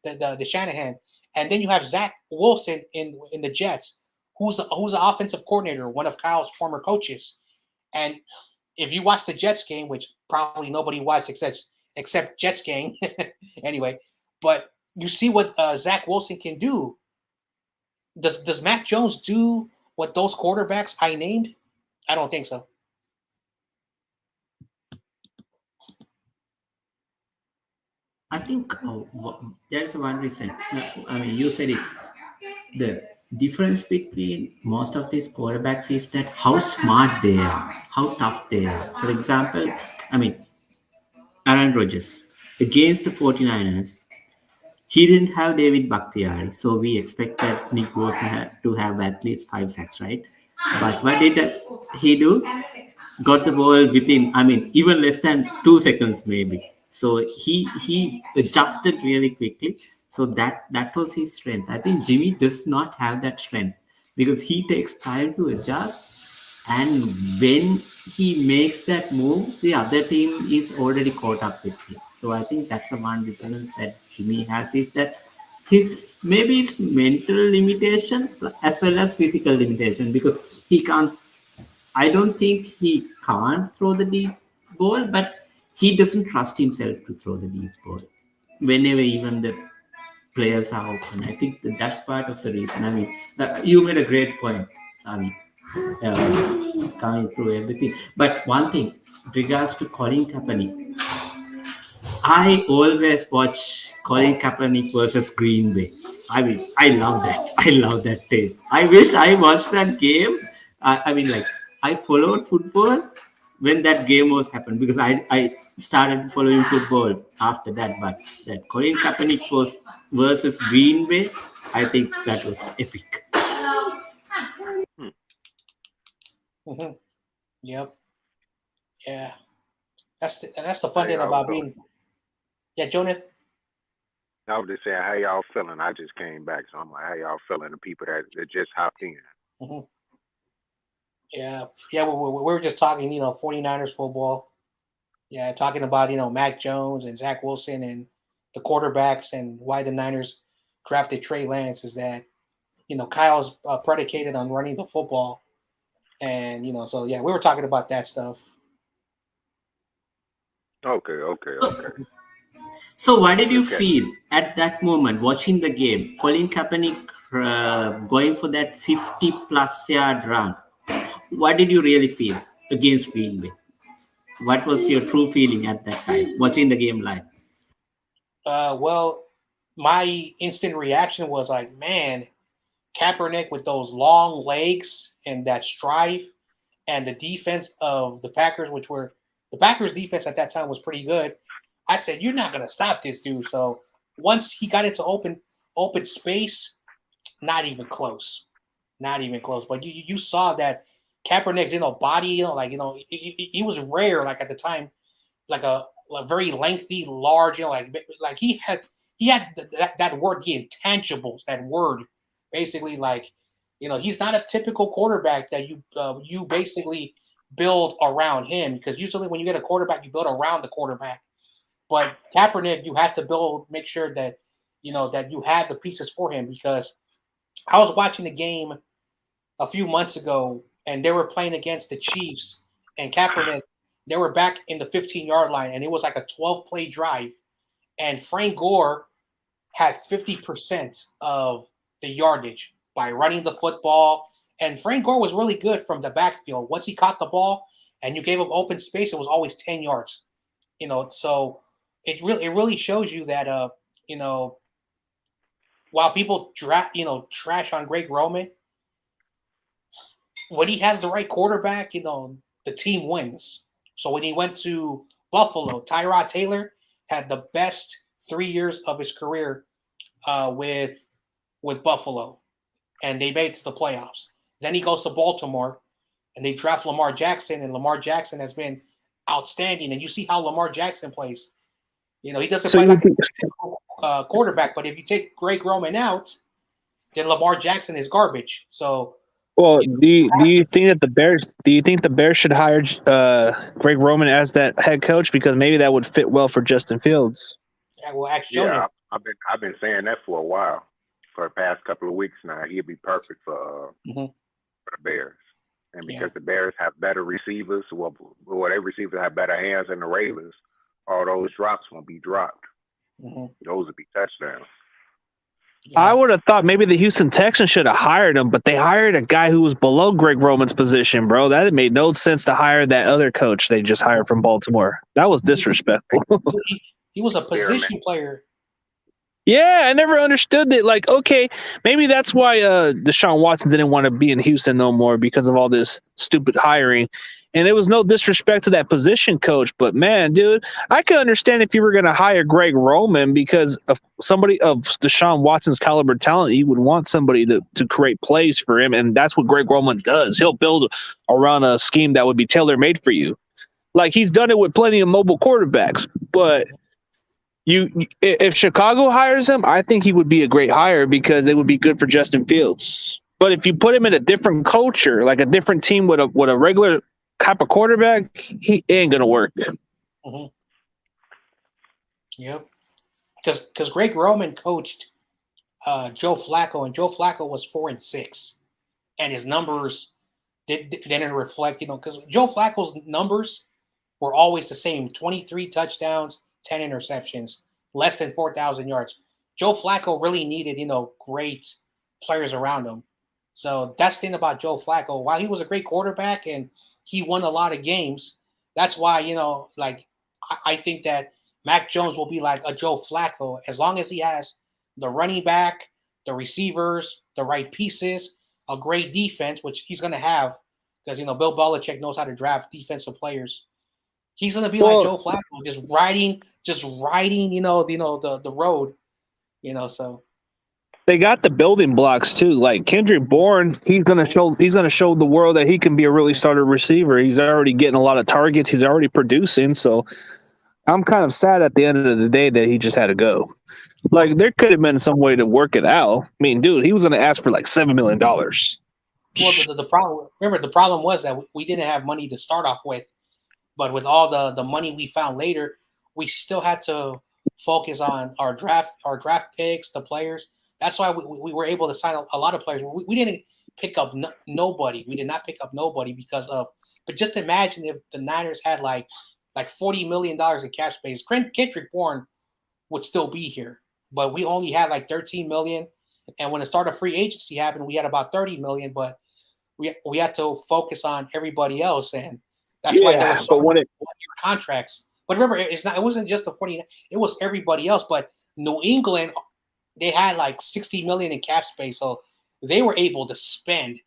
the Shanahan. And then you have Zach Wilson in the Jets, who's an offensive coordinator, one of Kyle's former coaches. And if you watch the Jets game, which probably nobody watched except Jets game anyway, but you see what Zach Wilson can do. Does Mac Jones do what those quarterbacks I named? I don't think so. I think there's one reason. You said it. The difference between most of these quarterbacks is that how smart they are, how tough they are. For example, Aaron Rodgers against the 49ers, he didn't have David Bakhtiari, so we expected Nick Bosa to have at least 5 sacks, right? But what did he do? Got the ball within, even less than 2 seconds maybe. So he adjusted really quickly. So that was his strength. I think Jimmy does not have that strength, because he takes time to adjust And when he makes that move, the other team is already caught up with him. So I think that's the one difference that Jimmy has, is that his maybe it's mental limitation as well as physical limitation, because he can't. I don't think he can't throw the deep ball, but he doesn't trust himself to throw the deep ball whenever even the players are open. I think that's part of the reason. I mean, you made a great point. I mean, coming through everything. But one thing, regards to Colin Kaepernick, I always watch Colin Kaepernick versus Green Bay. I mean, I love that. I love that tape. I wish I watched that game. I mean, like, I followed football when that game was happened, because I started following football after that. But that Colin Kaepernick was versus Green Bay, I think that was epic. Mm-hmm. Yep. Yeah. That's the fun thing about being. Yeah, Jonas. I was just saying, how y'all feeling? I just came back, so I'm like, how y'all feeling? The people that just hopped in. Mm-hmm. Yeah. We were just talking, 49ers football. Yeah, talking about, Mac Jones and Zach Wilson and the quarterbacks, and why the Niners drafted Trey Lance is that, Kyle's predicated on running the football. And, so, yeah, we were talking about that stuff. Okay. So what did you feel at that moment watching the game? Colin Kaepernick going for that 50-plus yard run. What did you really feel against Green Bay? What was your true feeling at that time, watching the game live? Well, my instant reaction was like, man, Kaepernick with those long legs and that strive, and the defense of the Packers, the Packers defense at that time was pretty good. I said, you're not going to stop this dude. So once he got into open space, not even close. But you saw that Kaepernick's, body, he was rare, like at the time, like a very lengthy, large, like he had that word, the intangibles, that word, basically, like, he's not a typical quarterback that you basically build around him, because usually when you get a quarterback, you build around the quarterback. But Kaepernick, you have to make sure that, that you have the pieces for him, because I was watching the game a few months ago, and they were playing against the Chiefs, and Kaepernick, they were back in the 15-yard line, and it was like a 12-play drive, and Frank Gore had 50% of the yardage by running the football, and Frank Gore was really good from the backfield. Once he caught the ball and you gave him open space, it was always 10 yards. So it really shows you that while people trash on Greg Roman, when he has the right quarterback, the team wins. So when he went to Buffalo, Tyrod Taylor had the best 3 years of his career with Buffalo, and they made it to the playoffs. Then he goes to Baltimore, and they draft Lamar Jackson, and Lamar Jackson has been outstanding. And you see how Lamar Jackson plays. He doesn't play like a quarterback, but if you take Greg Roman out, then Lamar Jackson is garbage. So, well, do you think that the Bears should hire Greg Roman as that head coach, because maybe that would fit well for Justin Fields? Yeah, well, actually, I've been saying that for a while, for the past couple of weeks now. He'd be perfect for the Bears. And because the Bears have better receivers, their receivers have better hands than the Ravens, all those drops won't be dropped. Those would be touchdowns. Yeah. I would have thought maybe the Houston Texans should have hired him, but they hired a guy who was below Greg Roman's position, bro. That made no sense to hire that other coach they just hired from Baltimore. That was disrespectful. He was a position player. Yeah, I never understood that. Like, okay, maybe that's why Deshaun Watson didn't want to be in Houston no more, because of all this stupid hiring. And it was no disrespect to that position coach, but man, dude, I could understand if you were going to hire Greg Roman, because of somebody of Deshaun Watson's caliber talent, you would want somebody to create plays for him, and that's what Greg Roman does. He'll build around a scheme that would be tailor-made for you. Like, he's done it with plenty of mobile quarterbacks, but if Chicago hires him, I think he would be a great hire, because it would be good for Justin Fields. But if you put him in a different culture, like a different team with a regular type of quarterback, he ain't gonna work. Mm-hmm. Yep. Because Greg Roman coached Joe Flacco, and Joe Flacco was 4-6, and his numbers didn't reflect, because Joe Flacco's numbers were always the same: 23 touchdowns, 10 interceptions, less than 4,000 yards. Joe Flacco really needed, great players around him. So that's the thing about Joe Flacco. While he was a great quarterback and he won a lot of games, that's why, I think that Mac Jones will be like a Joe Flacco as long as he has the running back, the receivers, the right pieces, a great defense, which he's going to have because, Bill Belichick knows how to draft defensive players. He's going to be like Joe Flacco, just riding, the road, so. They got the building blocks too. Like Kendrick Bourne, he's gonna show the world that he can be a really starter receiver. He's already getting a lot of targets. He's already producing. So I'm kind of sad at the end of the day that he just had to go. Like there could have been some way to work it out. I mean, dude, he was gonna ask for like $7 million. Well, the problem was that we didn't have money to start off with, but with all the money we found later, we still had to focus on our draft picks, the players. That's why we were able to sign a lot of players. We didn't pick up nobody. We did not pick up nobody because of. But just imagine if the Niners had like $40 million in cap space. Kendrick Bourne would still be here, but we only had like $13 million. And when the start of free agency happened, we had about $30 million. But we had to focus on everybody else, and that's why there were so many one-year contracts. But remember, it wasn't just the 49. It was everybody else. But New England, they had like $60 million in cap space, so they were able to spend.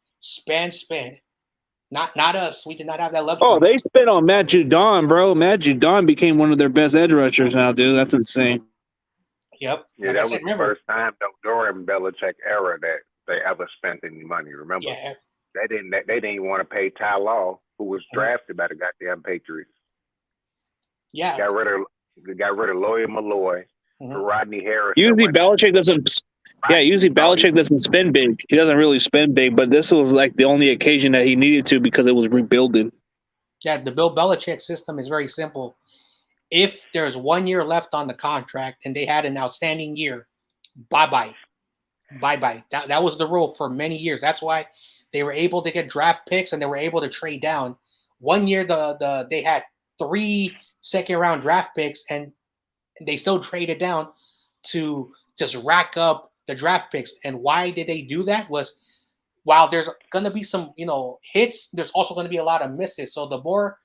Not us. We did not have that luxury. Oh, they spent on Matt Judon, bro. Matt Judon became one of their best edge rushers now, dude. That's insane. Yep. Yeah, that was the first time during Belichick era that they ever spent any money. Remember? Yeah. They didn't even want to pay Ty Law, who was drafted by the goddamn Patriots. Yeah. Got rid of Lloyd Malloy. Rodney Harris. Usually Belichick doesn't spend big. He doesn't really spend big, but this was like the only occasion that he needed to because it was rebuilding. Yeah, the Bill Belichick system is very simple. If there's 1 year left on the contract and they had an outstanding year, bye-bye. That was the rule for many years. That's why they were able to get draft picks and they were able to trade down. 1 year they had 3 second-round draft picks and they still traded down to just rack up the draft picks. And why did they do that? Was while there's going to be some, hits, there's also going to be a lot of misses. So the more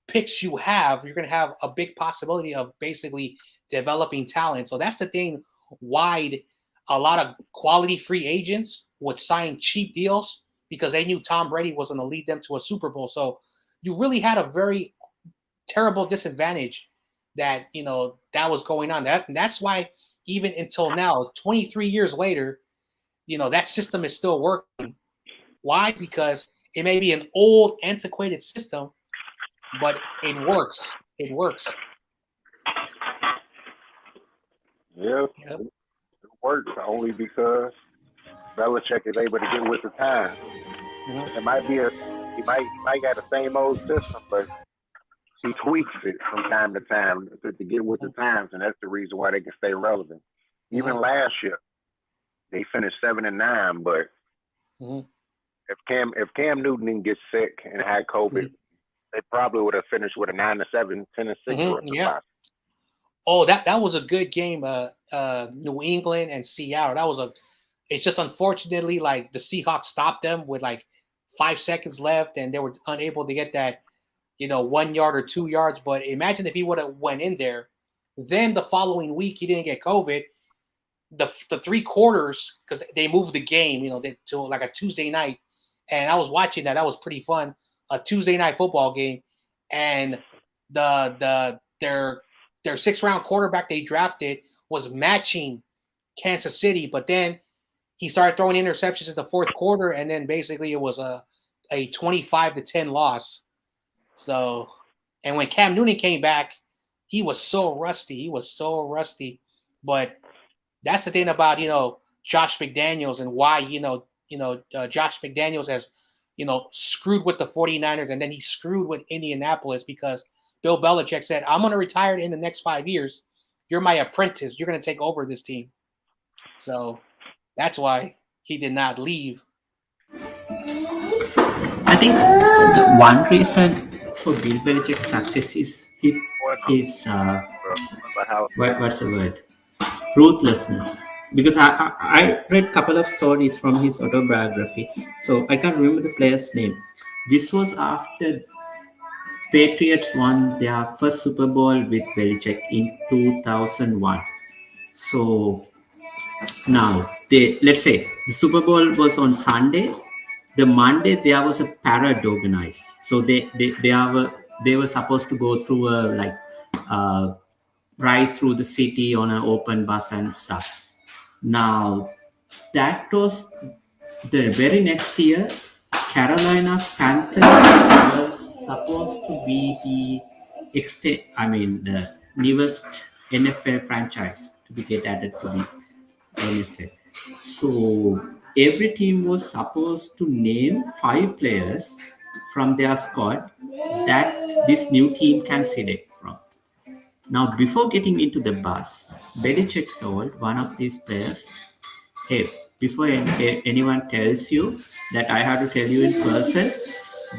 picks you have, you're going to have a big possibility of basically developing talent. So that's the thing why a lot of quality free agents would sign cheap deals because they knew Tom Brady was going to lead them to a Super Bowl. So you really had a very terrible disadvantage that that was going on. That's why even until now, 23 years later, that system is still working. Why? Because it may be an old, antiquated system, but it works. It works. Yeah, yep. It works only because Belichick is able to get with the time. It might be he might got the same old system, but he tweaks it from time to time to get with the times, and that's the reason why they can stay relevant. Even last year, they finished 7-9, but if Cam Newton didn't get sick and had COVID, they probably would have finished with a 9-7, 10-6. Yeah. Oh, that was a good game. New England and Seattle. It's just unfortunately like the Seahawks stopped them with like 5 seconds left, and they were unable to get that. 1 yard or 2 yards. But imagine if he would have went in there, then the following week he didn't get COVID. The 3 quarters, because they moved the game, to like a Tuesday night, and I was watching that. That was pretty fun. A Tuesday night football game, and their 6th-round quarterback they drafted was matching Kansas City, but then he started throwing interceptions in the 4th quarter, and then basically it was a 25-10 loss. So, and when Cam Newton came back, he was so rusty. But that's the thing about, Josh McDaniels and why, Josh McDaniels has, screwed with the 49ers, and then he screwed with Indianapolis because Bill Belichick said, I'm going to retire in the next 5 years. You're my apprentice. You're going to take over this team. So that's why he did not leave. I think the one reason for Bill Belichick's success is his what's the word? Ruthlessness. Because I read a couple of stories from his autobiography, so I can't remember the player's name. This was after Patriots won their first Super Bowl with Belichick in 2001. So now, let's say the Super Bowl was on Sunday. The Monday there was a parade organized. So they were supposed to go through ride through the city on an open bus and stuff. Now, that was the very next year. Carolina Panthers was supposed to be the newest NFL franchise to be get added to the NFL. So every team was supposed to name 5 players from their squad that this new team can select from. Now, before getting into the bus, Belichick told one of these players, hey, before anyone tells you that I have to tell you in person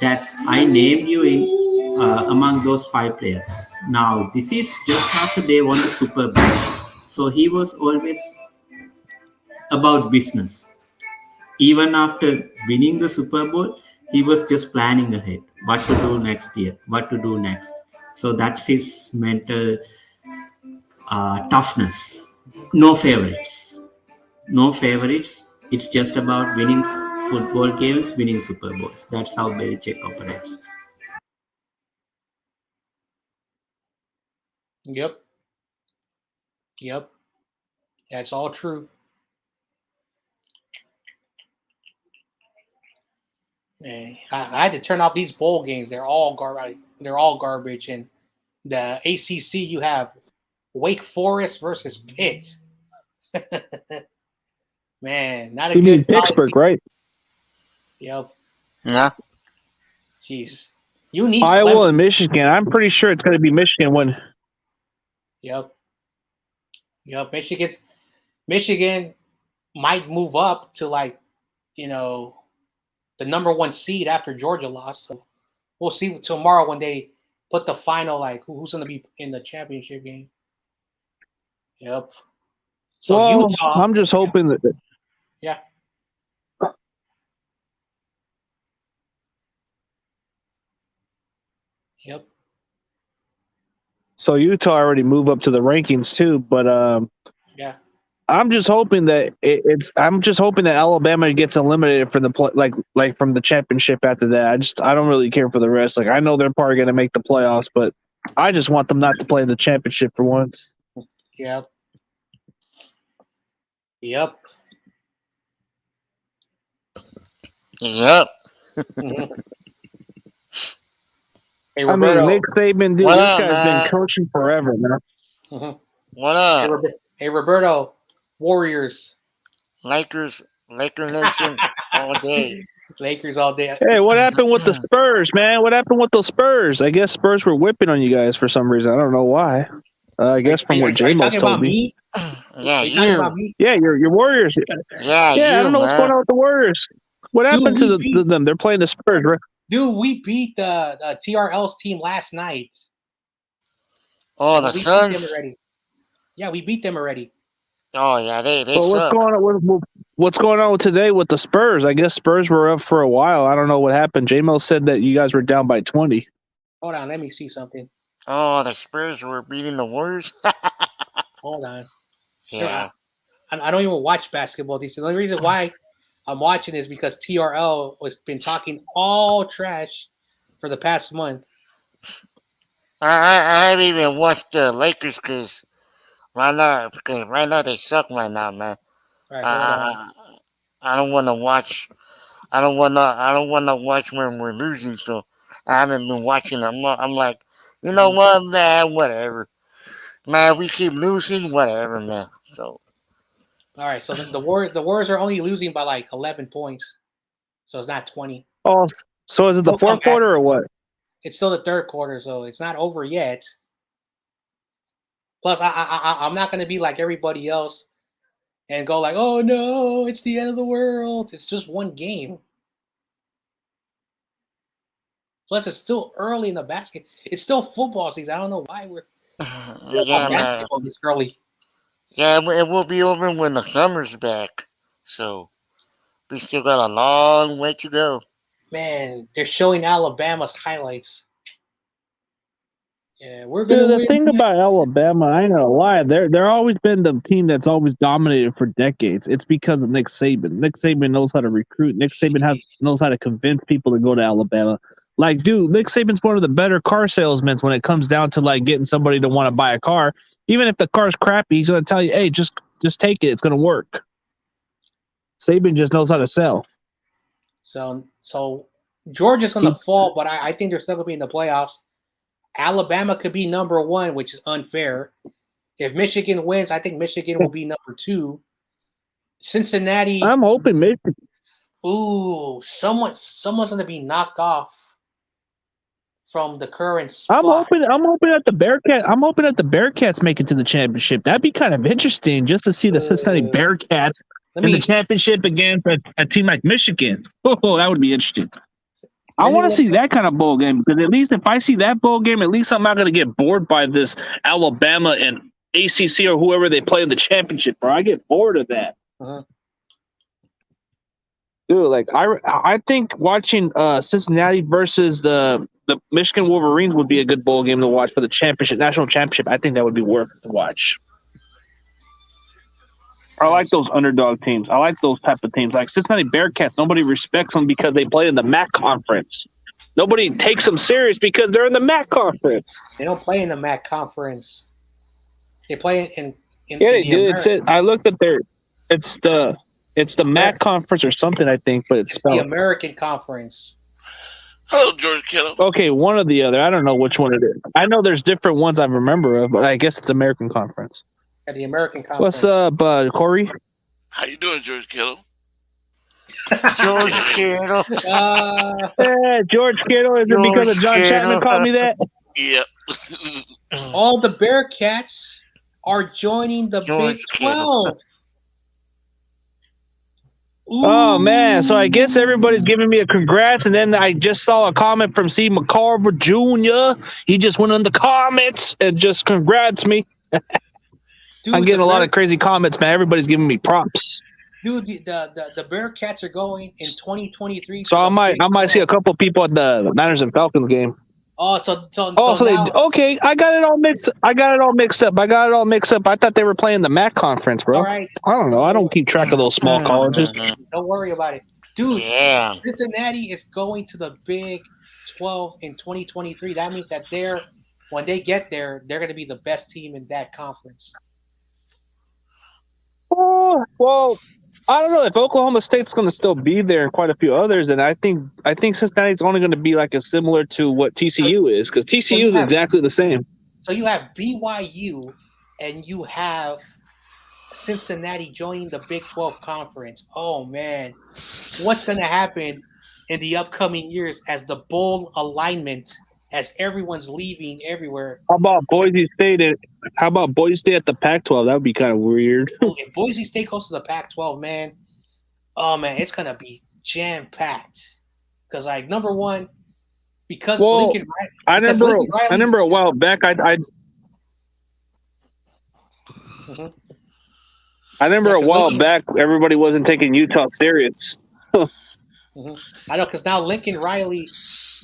that I named you in among those 5 players. Now, this is just after they won the Super Bowl. So he was always about business. Even after winning the Super Bowl, he was just planning ahead. What to do next year? What to do next? So that's his mental toughness. No favorites. No favorites. It's just about winning football games, winning Super Bowls. That's how Belichick operates. Yep. That's all true. Man, I had to turn off these bowl games. They're all garbage. And the ACC, you have Wake Forest versus Pitt. Man, not a You good. mean Pittsburgh, right? Yep. Yeah. Jeez. You need Iowa Clemson. and Michigan. I'm pretty sure it's going to be Michigan when. Yep. Michigan might move up to the number 1 seed after Georgia lost. So we'll see tomorrow when they put the final, who's going to be in the championship game. Yep. So Utah. I'm just hoping that. Yeah. Yep. So Utah already moved up to the rankings too, but yeah. I'm just hoping that I'm just hoping that Alabama gets eliminated from the like from the championship after that. I don't really care for the rest. I know they're probably going to make the playoffs, but I just want them not to play in the championship for once. Yep. Hey, Roberto. Nick Saban, dude, this guy's been coaching forever, man. What up? Hey, Roberto, Warriors. Laker Nation all day. Lakers all day. Hey, what happened with the Spurs, man? What happened with those Spurs? I guess Spurs were whipping on you guys for some reason. I don't know why. I guess from what J-Mo's told me. Yeah, you. Yeah, your Warriors. Yeah, I don't know what's going on with the Warriors. What happened to them? They're playing the Spurs, right? Dude, we beat the TRL's team last night. Oh, the Suns? Yeah, we beat them already. Oh, yeah, they suck. What's going on today with the Spurs? I guess Spurs were up for a while. I don't know what happened. J-Mo said that you guys were down by 20. Hold on, let me see something. Oh, the Spurs were beating the Warriors? Hold on. Yeah. I don't even watch basketball. The only reason why I'm watching is because TRL has been talking all trash for the past month. I haven't even watched the Lakers because right now they suck right now, man. Right, I don't want to watch. I don't want to watch when we're losing. So I haven't been watching. I'm like, you know what, man? Whatever, man. We keep losing, whatever, man. So All right, so the Warriors are only losing by like 11 points, so it's not 20. Oh, so is it the We'll come fourth back. quarter or what? It's still the third quarter, so it's not over yet. Plus, I'm not going to be like everybody else and go like, "Oh no, it's the end of the world." It's just one game. Plus, it's still early in the basket. It's still football season. I don't know why we're Yeah, man. basketball this early. Yeah, it will be over when the summer's back. So we still got a long way to go. Man, they're showing Alabama's highlights. Yeah, we're gonna Dude, the win. thing about Alabama, I ain't gonna lie, they're always been the team that's always dominated for decades. It's because of Nick Saban. Nick Saban knows how to recruit. Nick Saban knows how to convince people to go to Alabama. Like, dude, Nick Saban's one of the better car salesmen when it comes down to like getting somebody to want to buy a car. Even if the car's crappy, he's gonna tell you, "Hey, just take it. It's gonna work." Saban just knows how to sell. So Georgia's gonna fall, but I think they're still gonna be in the playoffs. Alabama could be number 1, which is unfair. If Michigan wins, I think Michigan will be number 2. Cincinnati. I'm hoping Michigan. Ooh, someone's gonna be knocked off from the current spot. I'm hoping that the Bearcats. I'm hoping that the Bearcats make it to the championship. That'd be kind of interesting just to see the Cincinnati Bearcats in the championship against a team like Michigan. Oh, that would be interesting. I want to see that kind of bowl game because at least if I see that bowl game, at least I'm not going to get bored by this Alabama and ACC or whoever they play in the championship, bro. I get bored of that. Uh-huh. Dude, like I think watching Cincinnati versus the Michigan Wolverines would be a good bowl game to watch for the championship, national championship. I think that would be worth to watch. I like those underdog teams. I like those type of teams. Like Cincinnati Bearcats, nobody respects them because they play in the MAC conference. Nobody takes them serious because they're in the MAC conference. They don't play in the MAC conference. They play in yeah, they do. I looked at it's the MAC conference or something, I think, but it's the American Conference. Hello, George Kittle. Okay, one or the other. I don't know which one it is. I know there's different ones I remember of, but I guess it's American Conference. At the American Conference. What's up, Corey? How you doing, George Kittle? George Kittle. George Kittle. Is it because of John Chapman called me that? Yep. All the Bearcats are joining the Big 12. Oh man, so I guess everybody's giving me a congrats, and then I just saw a comment from C. McCarver Jr. He just went in the comments and just congrats me. Dude, I'm getting a lot of crazy comments, man. Everybody's giving me props. Dude, the Bearcats are going in 2023. So I might see a couple people at the Niners and Falcons game. Oh, okay. I got it all mixed up. I thought they were playing the MAC conference, bro. All right. I don't know. I don't keep track of those small colleges. Don't worry about it, dude. Yeah. Cincinnati is going to the Big 12 in 2023. That means that when they get there, they're going to be the best team in that conference. Oh, well, I don't know if Oklahoma State's going to still be there and quite a few others, and I think Cincinnati's only going to be like similar to what TCU is, because TCU is exactly the same. So you have BYU and you have Cincinnati joining the Big 12 conference. Oh man, what's going to happen in the upcoming years as the bowl alignment? As everyone's leaving everywhere. How about Boise State at the Pac-12? That would be kind of weird. If Boise State goes to the Pac-12, man, oh man, it's gonna be jam-packed. Because like number one, because Lincoln Riley. I remember a while back. I remember a while back. Everybody wasn't taking Utah serious. I know, because now Lincoln Riley.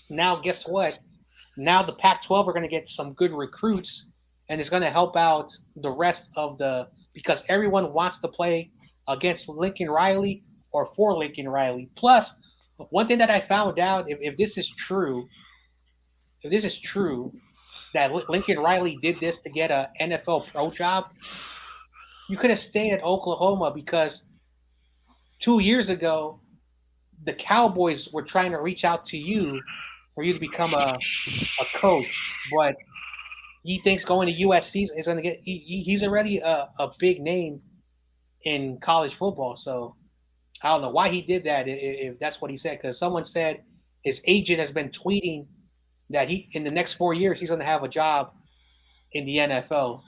Now guess what? Now the Pac-12 are going to get some good recruits, and it's going to help out the rest of because everyone wants to play against Lincoln Riley or for Lincoln Riley. Plus, one thing that I found out, if this is true, that Lincoln Riley did this to get an NFL pro job, you could have stayed at Oklahoma because 2 years ago, the Cowboys were trying to reach out to you for you to become a coach, but he thinks going to USC is going to get. He's already a big name in college football. So I don't know why he did that if that's what he said, because someone said his agent has been tweeting that he in the next 4 years he's going to have a job in the NFL,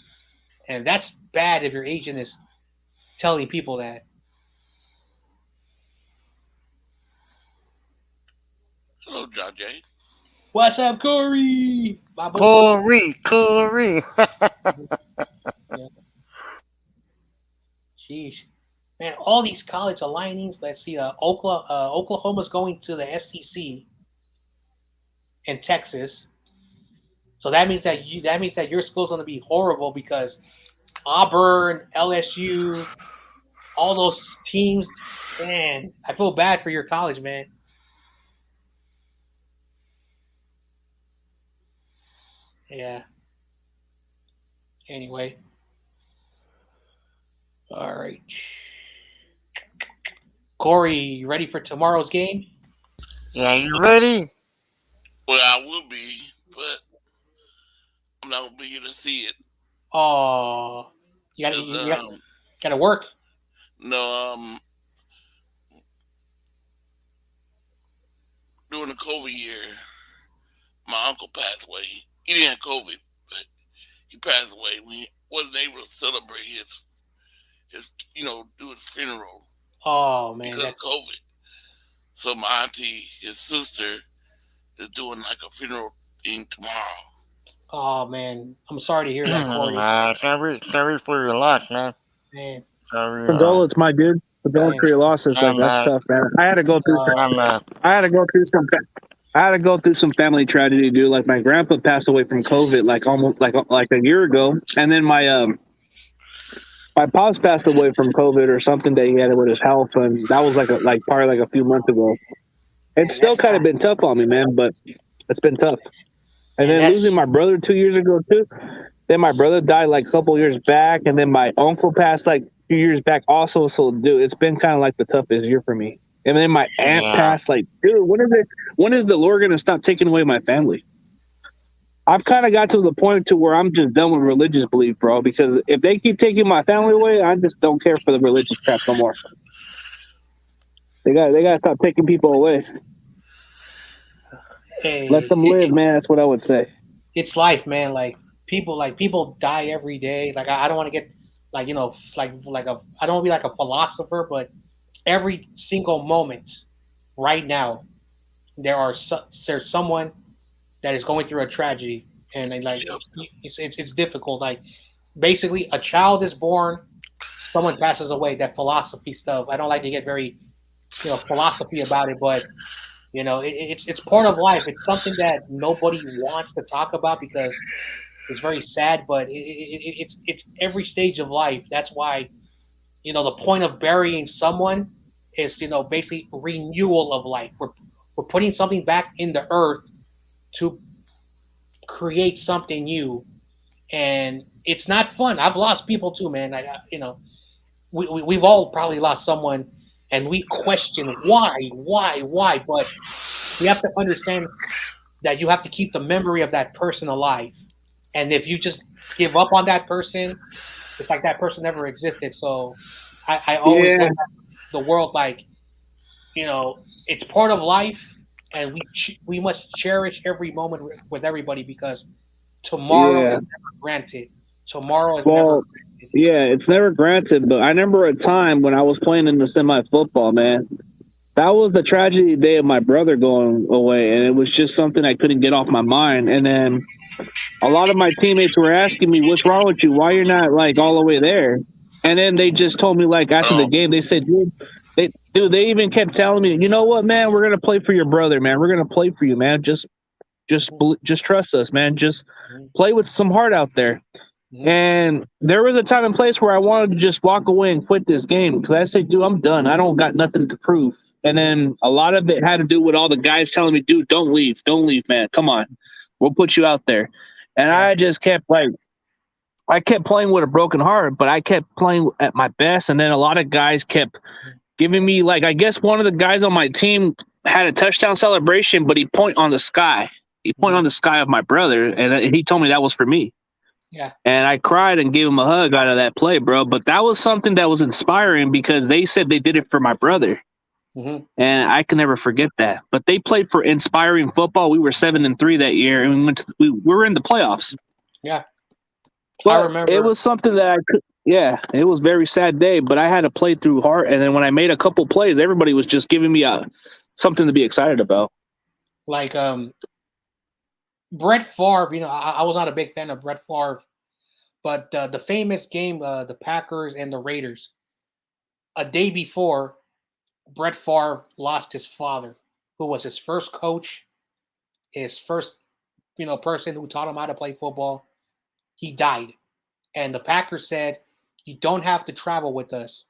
and that's bad if your agent is telling people that. Hello, John Jay. What's up, Corey? Corey. Yeah. Sheesh. Man, all these college alignings. Let's see. Oklahoma's going to the SEC in Texas. So that means that your school's going to be horrible because Auburn, LSU, all those teams. Man, I feel bad for your college, man. Yeah. Anyway. All right. Corey, you ready for tomorrow's game? Yeah, you ready? Well, I will be, but I'm not gonna be here to see it. Oh, you gotta work. No, during the COVID year, my uncle passed away. He didn't have COVID, but he passed away. We wasn't able to celebrate his do his funeral. Oh man, because of COVID. So my auntie, his sister, is doing like a funeral thing tomorrow. Oh man, I'm sorry to hear that, Corey. Sorry for your loss, man. Man, condolence, my dude. Condolence for your losses. That's tough, man. I had to go through some family tragedy, dude. Like my grandpa passed away from COVID, like almost like a year ago, and then my pops passed away from COVID or something that he had with his health, and that was probably a few months ago. It's still kind of been tough on me, man, but it's been tough. And then losing my brother 2 years ago too. Then my brother died like a couple years back, and then my uncle passed like a few years back also. So, dude, it's been kind of like the toughest year for me. And then my aunt passed. Like, dude, when is the Lord gonna stop taking away my family? I've kind of got to the point to where I'm just done with religious belief, bro. Because if they keep taking my family away, I just don't care for the religious crap no more. They got to stop taking people away. Hey, let them live, man. That's what I would say. It's life, man. Like people die every day. Like I don't want to get I don't want to be like a philosopher, but every single moment right now, there's someone that is going through a tragedy, and it's difficult. Like basically, a child is born, someone passes away. That philosophy stuff. I don't like to get very, philosophy about it, but it's part of life. It's something that nobody wants to talk about because it's very sad. But it's every stage of life. That's why, the point of burying someone is basically renewal of life. We're putting something back in the earth to create something new, and it's not fun. I've lost people too, man. We've all probably lost someone, and we question why, but we have to understand that you have to keep the memory of that person alive, and if you just give up on that person, it's like that person never existed. So I always look at the world like, it's part of life. And we must cherish every moment with everybody because tomorrow is never granted. Tomorrow is never granted. Yeah, it's never granted. But I remember a time when I was playing in the semi-football, man. That was the tragedy day of my brother going away, and it was just something I couldn't get off my mind. And then a lot of my teammates were asking me, "What's wrong with you? Why you're not like all the way there?" And then they just told me like after the game, they said, Dude, they even kept telling me, you know what, man, we're gonna play for your brother, man. We're gonna play for you, man. Just trust us, man. Just play with some heart out there. And there was a time and place where I wanted to just walk away and quit this game because I said, dude, I'm done. I don't got nothing to prove. And then a lot of it had to do with all the guys telling me, dude, don't leave, man. Come on, we'll put you out there. And I just kept I kept playing with a broken heart, but I kept playing at my best. And then a lot of guys kept giving me I guess one of the guys on my team had a touchdown celebration, but he pointed on the sky. He pointed on the sky of my brother, and he told me that was for me. Yeah. And I cried and gave him a hug out of that play, bro. But that was something that was inspiring because they said they did it for my brother. Mm-hmm. And I can never forget that. But they played for inspiring football. We were 7-3 that year, and we were in the playoffs. Yeah. But I remember it was something that I could. Yeah, it was a very sad day, but I had to play through hard. And then when I made a couple plays, everybody was just giving me something to be excited about. Like Brett Favre. You know, I was not a big fan of Brett Favre, but the famous game, the Packers and the Raiders. A day before, Brett Favre lost his father, who was his first coach, his first, person who taught him how to play football. He died, and the Packers said, "You don't have to travel with us."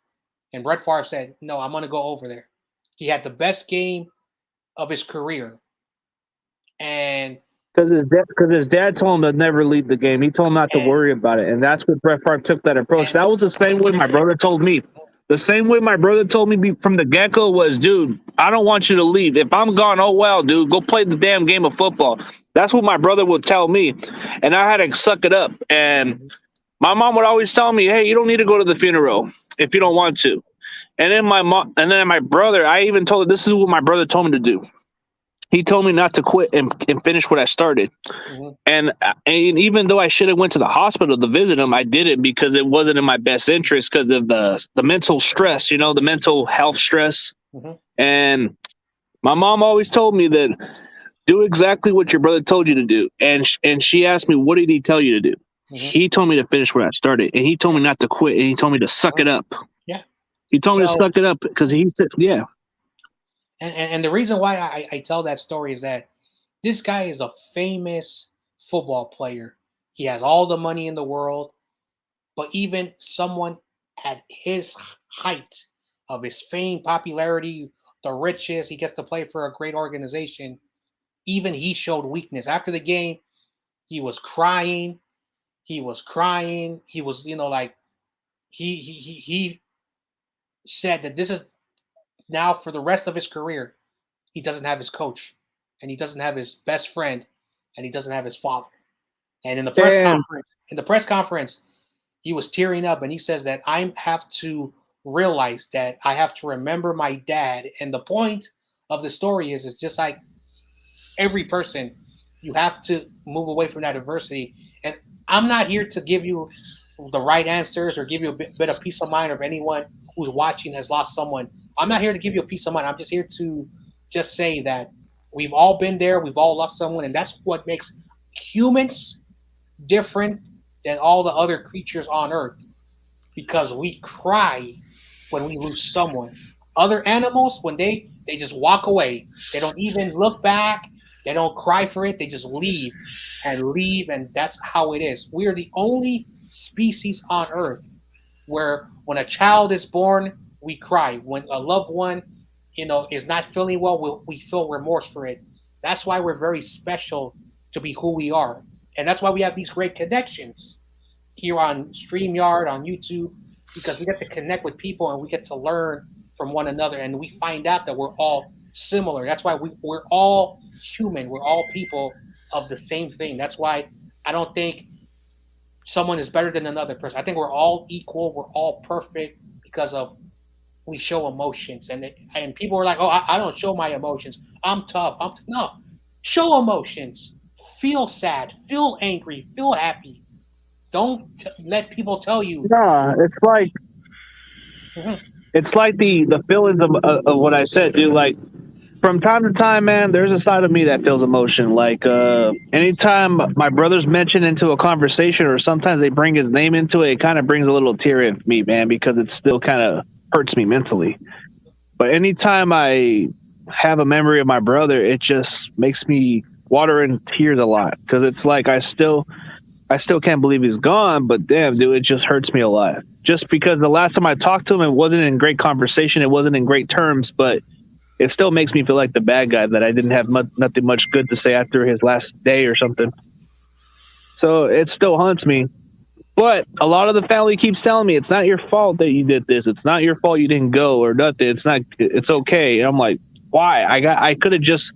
And Brett Favre said, "No, I'm going to go over there." He had the best game of his career, and because his dad told him to never leave the game. He told him not to worry about it, and that's what Brett Favre took that approach. That was the same way my brother told me. The same way my brother told me from the get-go was, dude, I don't want you to leave. If I'm gone, oh well, dude, go play the damn game of football. That's what my brother would tell me, and I had to suck it up. And my mom would always tell me, hey, you don't need to go to the funeral if you don't want to. And then my brother, I even told her, this is what my brother told me to do. He told me not to quit and finish what I started. Mm-hmm. And even though I should have went to the hospital to visit him, I didn't because it wasn't in my best interest because of the mental stress, the mental health stress. Mm-hmm. And my mom always told me that do exactly what your brother told you to do. And she asked me, what did he tell you to do? Mm-hmm. He told me to finish what I started. And he told me not to quit. And he told me to suck it up. Yeah. He told me to suck it up because he said, yeah. And the reason why I tell that story is that this guy is a famous football player. He has all the money in the world, but even someone at his height of his fame, popularity, the riches, he gets to play for a great organization. Even he showed weakness. After the game, he was crying. He was, he said that this is now for the rest of his career, he doesn't have his coach, and he doesn't have his best friend, and he doesn't have his father. And in the press conference, he was tearing up, and he says that I have to realize that I have to remember my dad. And the point of the story is, it's just like every person, you have to move away from that adversity. And I'm not here to give you the right answers or give you a bit of peace of mind, or if anyone who's watching has lost someone. I'm not here to give you a peace of mind. I'm just here to just say that we've all been there. We've all lost someone. And that's what makes humans different than all the other creatures on earth, because we cry when we lose someone. Other animals, when they just walk away, they don't even look back. They don't cry for it. They just leave. And that's how it is. We are the only species on earth where when a child is born, we cry. When a loved one, is not feeling well, we feel remorse for it. That's why we're very special to be who we are. And that's why we have these great connections here on StreamYard, on YouTube, because we get to connect with people and we get to learn from one another, and we find out that we're all similar. That's why we're all human. We're all people of the same thing. That's why I don't think someone is better than another person. I think we're all equal. We're all perfect because of we show emotions. And people are like, oh, I don't show my emotions. I'm tough. No, show emotions. Feel sad. Feel angry. Feel happy. Don't let people tell you. Nah, it's like it's like the feelings of what I said, dude. Like from time to time, man, there's a side of me that feels emotion. Like anytime my brother's mentioned into a conversation, or sometimes they bring his name into it, it kind of brings a little tear in me, man, because it still kind of hurts me mentally. But anytime I have a memory of my brother, it just makes me water in tears a lot, because it's like I still can't believe he's gone, but damn, dude, it just hurts me a lot. Just because the last time I talked to him, it wasn't in great conversation, it wasn't in great terms, but it still makes me feel like the bad guy, that I didn't have nothing much good to say after his last day or something. So it still haunts me. But a lot of the family keeps telling me, it's not your fault that you did this. It's not your fault you didn't go or nothing. It's okay. And I'm like, why? I could have just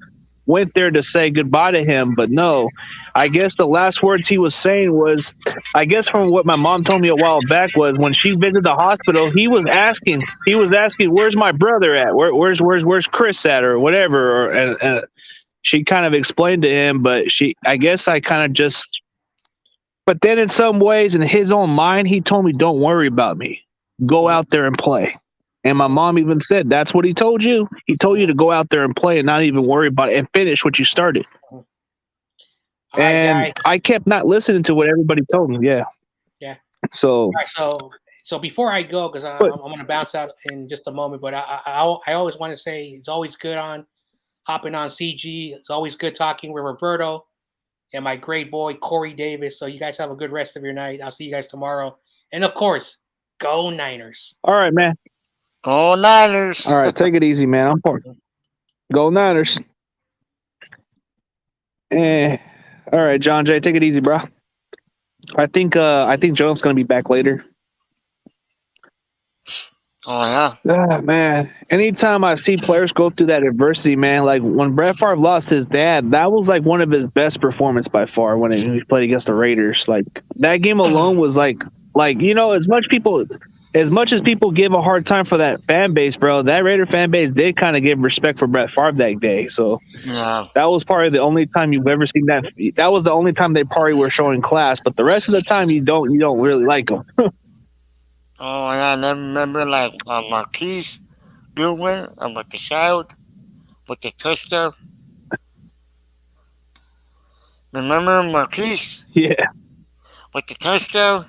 went there to say goodbye to him, but no. I guess the last words he was saying was, I guess from what my mom told me a while back was when she visited the hospital, he was asking, where's my brother at? Where's Chris at or whatever? And she kind of explained to him, but I guess I kind of just, but then in some ways in his own mind, he told me, don't worry about me. Go out there and play. And my mom even said, that's what he told you. He told you to go out there and play and not even worry about it and finish what you started. And I kept not listening to what everybody told me. Yeah. Yeah. So, so before I go, because I'm going to bounce out in just a moment, but I always want to say it's always good hopping on CG. It's always good talking with Roberto and my great boy, Corey Davis. So you guys have a good rest of your night. I'll see you guys tomorrow. And of course, go Niners. All right, man. Go Niners. All right, take it easy, man. I'm for Go Niners. All right, John Jay, take it easy, bro. I think Jones gonna be back later. Oh yeah. Ah, man. Anytime I see players go through that adversity, man, like when Brett Favre lost his dad, that was like one of his best performance by far when he played against the Raiders. Like that game alone was like you know, as much as people give a hard time for that fan base, bro, that Raider fan base did kind of give respect for Brett Favre that day. So yeah, that was probably the only time you've ever seen that. That was the only time they probably were showing class. But the rest of the time, you don't really like them. Oh yeah, and I remember like Marquise Goodwin with the child with the touchdown. Remember Marquise? Yeah. With the touchdown.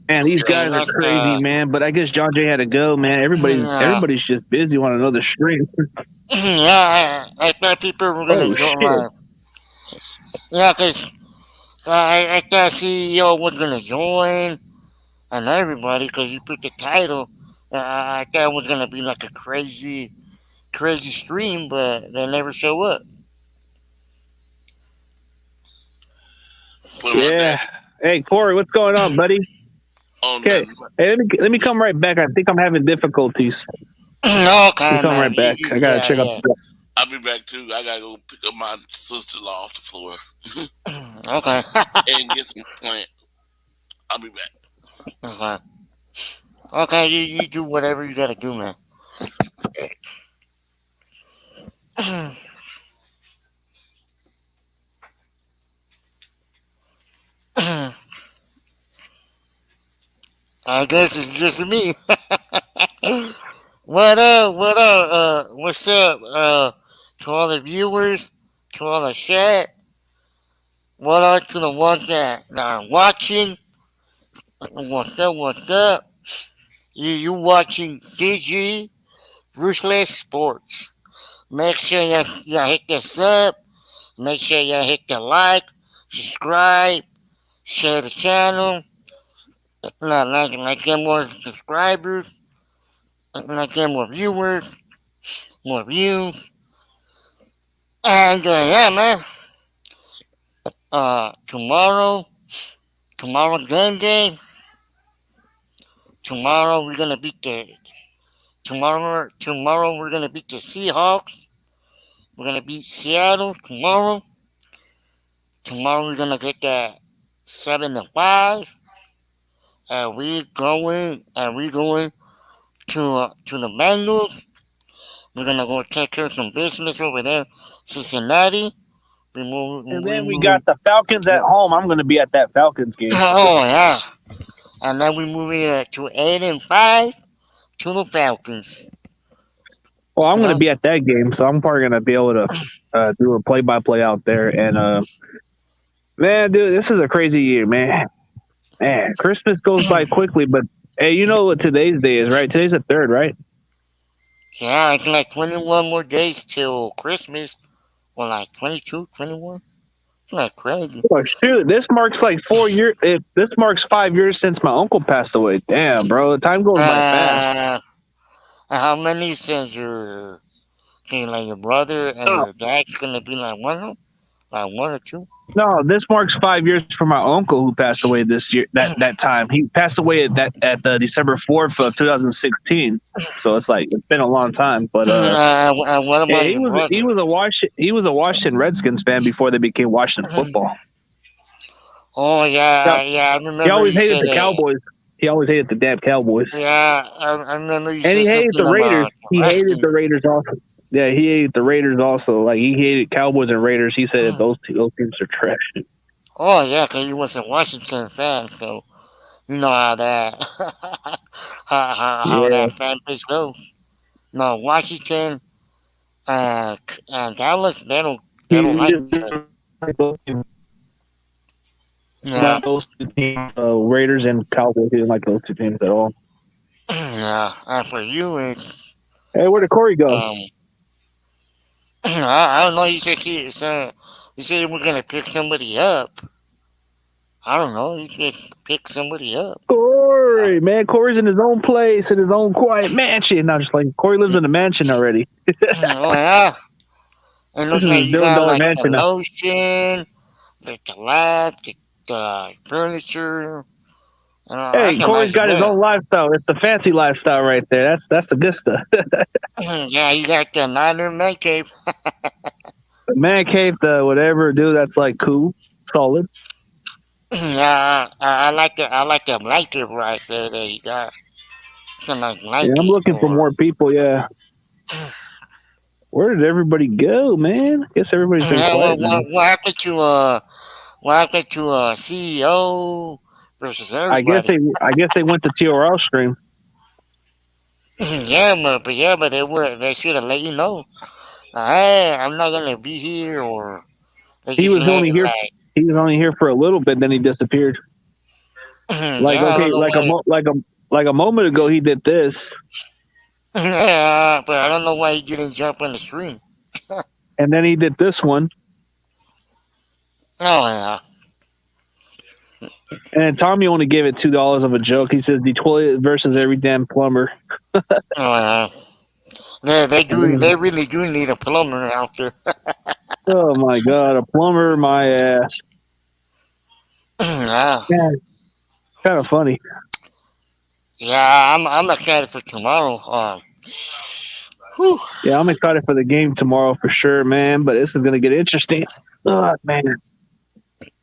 Man, these guys are crazy, man. But I guess John Jay had to go, man. Everybody's just busy on another string. Yeah, I thought people were gonna join. Yeah, because I thought CEO was gonna join and everybody because you put the title. I thought it was gonna be like a crazy stream, but they never show up. Yeah. Hey, Corey, what's going on, buddy? Okay. Hey, let me come right back. I think I'm having difficulties. Okay, come right back. I gotta check out. I'll be back too. I gotta go pick up my sister-in-law off the floor. Okay. And get some plant. I'll be back. Okay. Okay, you do whatever you gotta do, man. I guess it's just me. What up? What's up? To all the viewers, to all the chat. What up to the ones that are watching? What's up? You watching CG Ruthless Sports. Make sure you hit the sub. Make sure you hit the like, subscribe, share the channel. Like get more subscribers. Like get more viewers. More views. And yeah, man. Tomorrow's game day. Tomorrow we're gonna beat the Seahawks. We're gonna beat Seattle tomorrow. Tomorrow we're gonna get that 7-5. And we're going to the Bengals. We're gonna go take care of some business over there, Cincinnati. And then we got the Falcons at home. I'm gonna be at that Falcons game. Oh yeah. And then we move it to 8-5 to the Falcons. Well, I'm going to be at that game, so I'm probably going to be able to do a play-by-play out there. And, man, dude, this is a crazy year, man. Man, Christmas goes by quickly, but, hey, you know what today's day is, right? Today's the 3rd, right? Yeah, it's like 21 more days till Christmas. Or like 22, 21. Like crazy. Oh, shoot, this marks like 4 years. This marks 5 years since my uncle passed away. Damn, bro, the time goes by fast. How many since your brother and your dad's gonna be like one of them? like 1 or 2. No, this marks 5 years for my uncle who passed away this year. That time he passed away at the December 4th of 2016. So it's like it's been a long time. But What about he your was brother? he was a Washington Redskins fan before they became Washington football. Oh yeah, I remember. He always you hated said the Cowboys. He always hated the damn Cowboys. Yeah, I remember you And said he hated something the Raiders. about He hated Redskins. the Raiders also. Yeah, he hated the Raiders also. Like he hated Cowboys and Raiders. He said that those teams are trash. Oh yeah, because he was a Washington fan, so you know how that how Yeah. that fan base goes. No, Washington and Dallas, they don't like each other. Yeah, Not those two teams, Raiders and Cowboys. He didn't like those two teams at all. yeah. And for you, it's Hey, where did Corey go? I don't know. You said you were gonna pick somebody up. I don't know. You just pick somebody up. Corey, man, Corey's in his own place, in his own quiet mansion. Not just like Corey lives in a mansion already. Oh yeah. It looks This is like a you billion got dollar like the mansion now. lotion, the lab, the furniture. Hey, That's a Corey's nice got his bed. own lifestyle. It's the fancy lifestyle right there. That's the good stuff. Yeah, you got the Niner man cave. The man cave, the whatever, dude. That's like cool, solid. Yeah, I like the blanket right there that you got. It's a nice Yeah, blanket. I'm looking for or- more people. Yeah. Where did everybody go, man? I guess everybody's been Yeah, quiet now. what happened to CEO versus I guess everybody? they went to TRL stream. but they should have let you know. Hey, I'm not gonna be here, or they He just was let only it here. like. He was only here for a little bit, then he disappeared. Like Yeah, I okay, don't know like a moment ago, he did this, yeah, but I don't know why he didn't jump on the stream. and then he did this one, Oh yeah. and Tommy only gave it $2 of a joke. He says the toilet versus every damn plumber. Oh yeah. They really do need a plumber out there. Oh my god, a plumber, my ass. Yeah. Kind of funny. Yeah, I'm excited for tomorrow. Whew. Yeah, I'm excited for the game tomorrow for sure, man. But this is gonna get interesting. Oh man.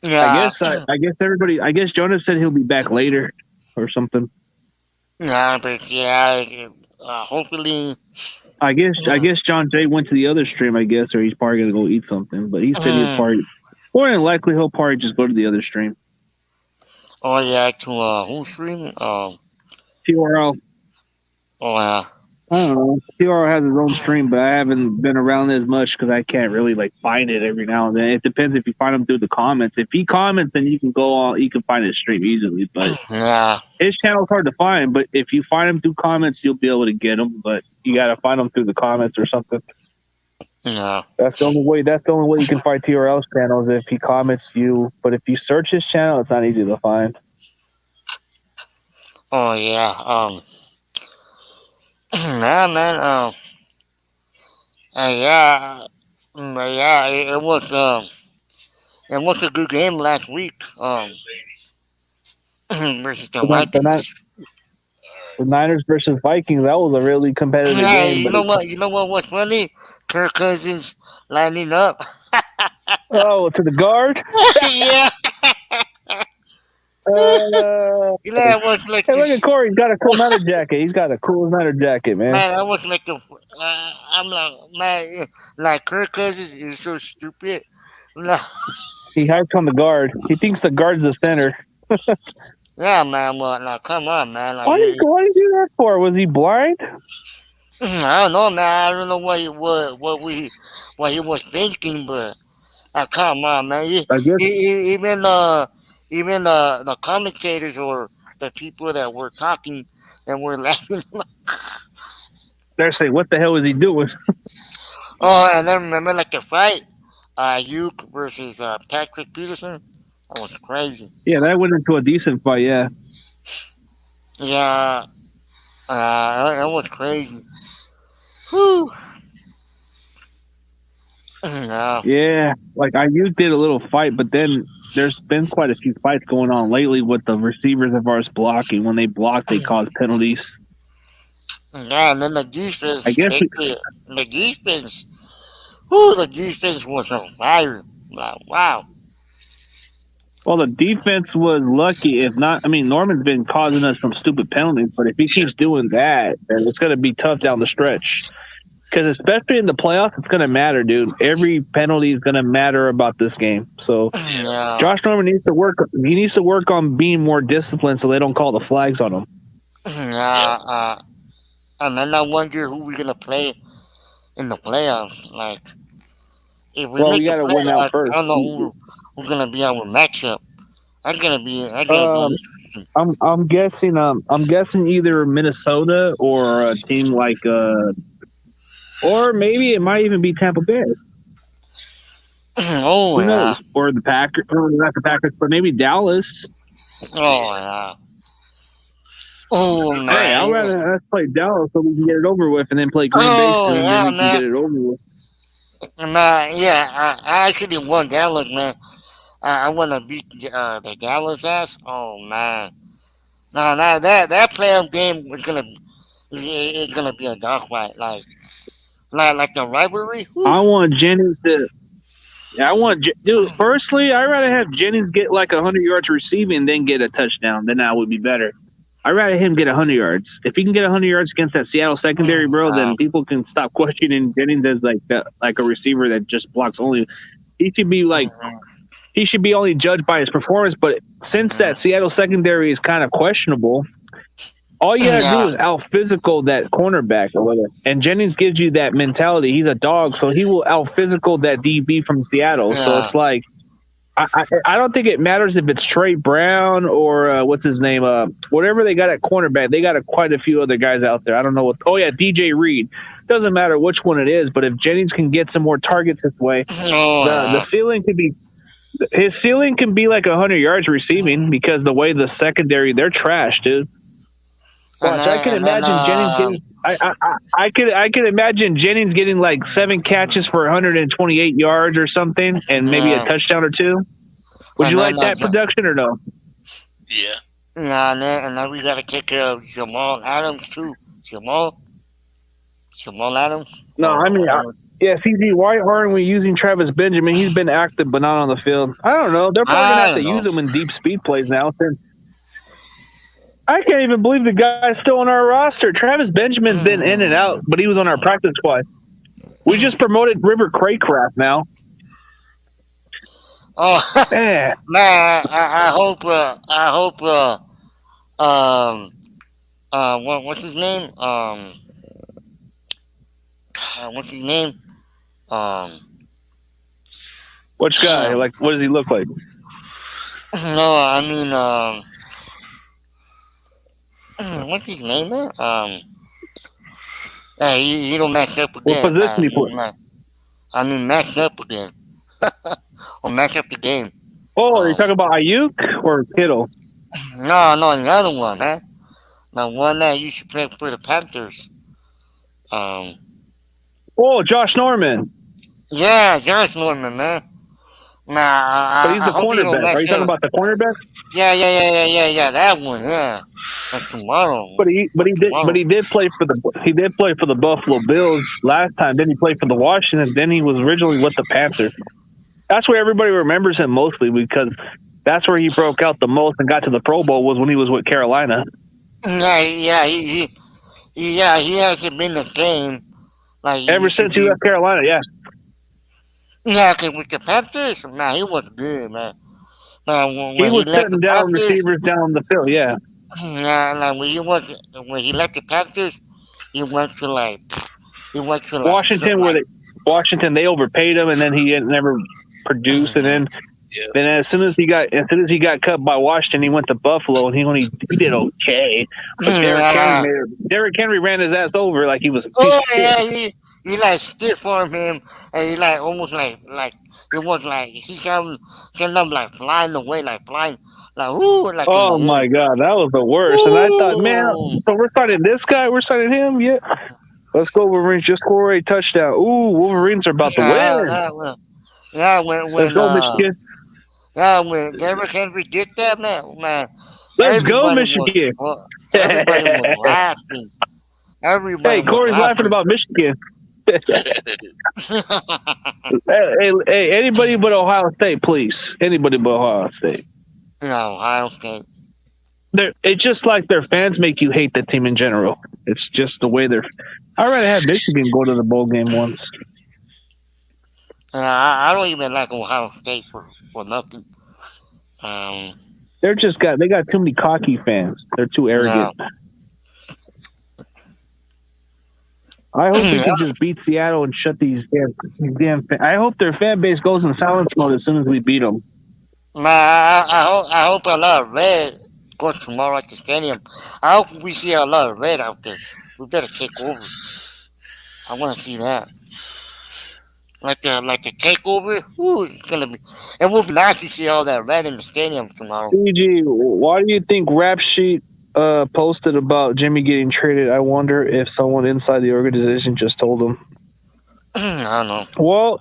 Yeah. I guess Jonas said he'll be back later or something. Yeah, but yeah, hopefully. I guess John Jay went to the other stream, I guess, or he's probably gonna go eat something. But he said he'll probably, more than likely, he'll probably just go to the other stream. Oh yeah, to who's streaming? TRL. Oh yeah. I don't know. TRL has his own stream, but I haven't been around as much because I can't really like find it every now and then. It depends if you find him through the comments. If he comments, then you can go on. You can find his stream easily. But Yeah. his channel's hard to find. But if you find him through comments, you'll be able to get him. But you gotta find him through the comments or something. Yeah. That's the only way. That's the only way you can find TRL's channel is if he comments you. But if you search his channel, it's not easy to find. Oh yeah. Yeah, man. Yeah. It was a good game last week. Versus the Vikings. The Niners versus Vikings. That was a really competitive Yeah, game. you know what? You know what was funny? Kirk Cousins lining up. Oh, to the guard. Yeah. You know, I was like, Hey, look at Corey. He's got a cool Niner jacket. He's got a cool Niner jacket, man. man, I was like, I'm like, man, like Kirk Cousins is so stupid. Like, He hyped on the guard. He thinks the guard's the center. yeah, man. Well, now come on, man. Like, Why did he do that for? Was he blind? I don't know, man. I don't know what he was thinking, but come on, man. Even the commentators or the people that were talking and were laughing. They're saying, "What the hell is he doing?" Oh, and then remember like the fight, Ayuk versus Patrick Peterson. That was crazy. Yeah, that went into a decent fight. Yeah. Yeah, that was crazy. Whew. No. Yeah, like Ayuk did a little fight, but then there's been quite a few fights going on lately with the receivers of ours blocking. When they block, they cause penalties. Yeah, and then the I defense, guess the defense was on fire. Like, wow. Well, the defense was lucky. If not, I mean, Norman's been causing us some stupid penalties, but if he keeps doing that, then it's going to be tough down the stretch. Because especially in the playoffs, it's going to matter, dude. Every penalty is going to matter about this game. So Yeah. Josh Norman needs to work. He needs to work on being more disciplined, so they don't call the flags on him. Yeah. And then I wonder who we're gonna play in the playoffs. Like, if we Well, make we the got to win out playoffs, first. I don't know who's gonna be our matchup. I'm gonna be. I'm guessing either Minnesota or a team like or maybe it might even be Tampa Bay. Oh, Who yeah. knows? Or the Packers, or not the Packers, but maybe Dallas. Oh, yeah. Oh, man. Hey, I'd rather us play Dallas so we can get it over with, and then play Green Bay Oh, and yeah, then we can man. get it over with. Yeah, I actually want Dallas, man. I want to beat the Dallas ass. Oh, man. Nah, that playoff game is gonna be a dogfight. Like the rivalry. I want Jennings to. Yeah, dude. Firstly, I'd rather have Jennings get like 100 yards receiving, then get a touchdown. Then that would be better. I'd rather him get 100 yards. If he can get 100 yards against that Seattle secondary, bro, then people can stop questioning Jennings as like a receiver that just blocks only. He should be like. He should be only judged by his performance, but since that Seattle secondary is kind of questionable, all you gotta do is out physical that cornerback or whatever. And Jennings gives you that mentality. He's a dog, so he will out physical that DB from Seattle. Yeah. So it's like I don't think it matters if it's Trey Brown or what's his name, whatever they got at cornerback. They got quite a few other guys out there. I don't know what. Oh yeah, DJ Reed. Doesn't matter which one it is, but if Jennings can get some more targets this way, the ceiling could be. His ceiling can be like 100 yards receiving because the way the secondary, they're trash, dude. Watch, I can imagine Jennings getting. I could imagine Jennings getting like 7 catches for 128 yards or something, and maybe a touchdown or 2. Would you like that production or no? Yeah. Yeah, and then we gotta take care of Jamal Adams too. Jamal Adams. No, I mean. Yeah, CG, why aren't we using Travis Benjamin? He's been active, but not on the field. I don't know. They're probably going to have to use him in deep speed plays now. I can't even believe the guy's still on our roster. Travis Benjamin's been in and out, but he was on our practice squad. We just promoted River Craycraft now. Oh, man. I hope. What's his name? What's his name? Which guy? Like, what does he look like? No, I mean, what's his name, man? Yeah, he don't match up again. What position he play? I mean, match up again. Or match up the game. Oh, are you talking about Ayuk or Kittle? No, the other one, man. The one that used to play for the Panthers. Oh, Josh Norman. Yeah, Josh Norman, man. Nah, but he's the cornerback. Are you talking about the cornerback? Yeah, that one, yeah. That's tomorrow. But he did play for the Buffalo Bills last time. Then he played for the Washington. Then he was originally with the Panthers. That's where everybody remembers him mostly because that's where he broke out the most and got to the Pro Bowl was when he was with Carolina. Yeah, he hasn't been the same. Like ever since he left Carolina, yeah. Yeah, okay, with the Panthers, man, he was good, man. He was cutting down receivers down the field, yeah. Yeah, like when he left the Panthers, he went to Washington. They overpaid him, and then he never produced. And then as soon as he got cut by Washington, he went to Buffalo, and he did okay. But Derrick Henry ran his ass over like he was. He like stiff armed him, and he like almost like it was like he sent them like flying away, like flying. Like, ooh, like oh my God, that was the worst. Ooh. And I thought, man, so we're signing this guy, we're signing him, yeah. Let's go, Wolverines. Just score a touchdown. Ooh, Wolverines are about to win. Yeah, Let's go, Michigan. Yeah, when Derrick Henry did that, man, Let's go, everybody Michigan. everybody was laughing. Everybody Hey, Corey's was laughing about Michigan. hey, anybody but Ohio State, please. Anybody but Ohio State. No, Ohio State. It's just like their fans make you hate the team in general. It's just the way they're. I'd rather have Michigan go to the bowl game once. I don't even like Ohio State for nothing. They got too many cocky fans. They're too arrogant. No. I hope they can just beat Seattle and shut these damn. I hope their fan base goes in silence mode as soon as we beat them. Man, I hope a lot of red goes tomorrow at the stadium. I hope we see a lot of red out there. We better take over. I want to see that. Like the takeover. Ooh, it will be nice to see all that red in the stadium tomorrow. CG, why do you think Rap Sheet posted about Jimmy getting traded? I wonder if someone inside the organization just told him. I don't know.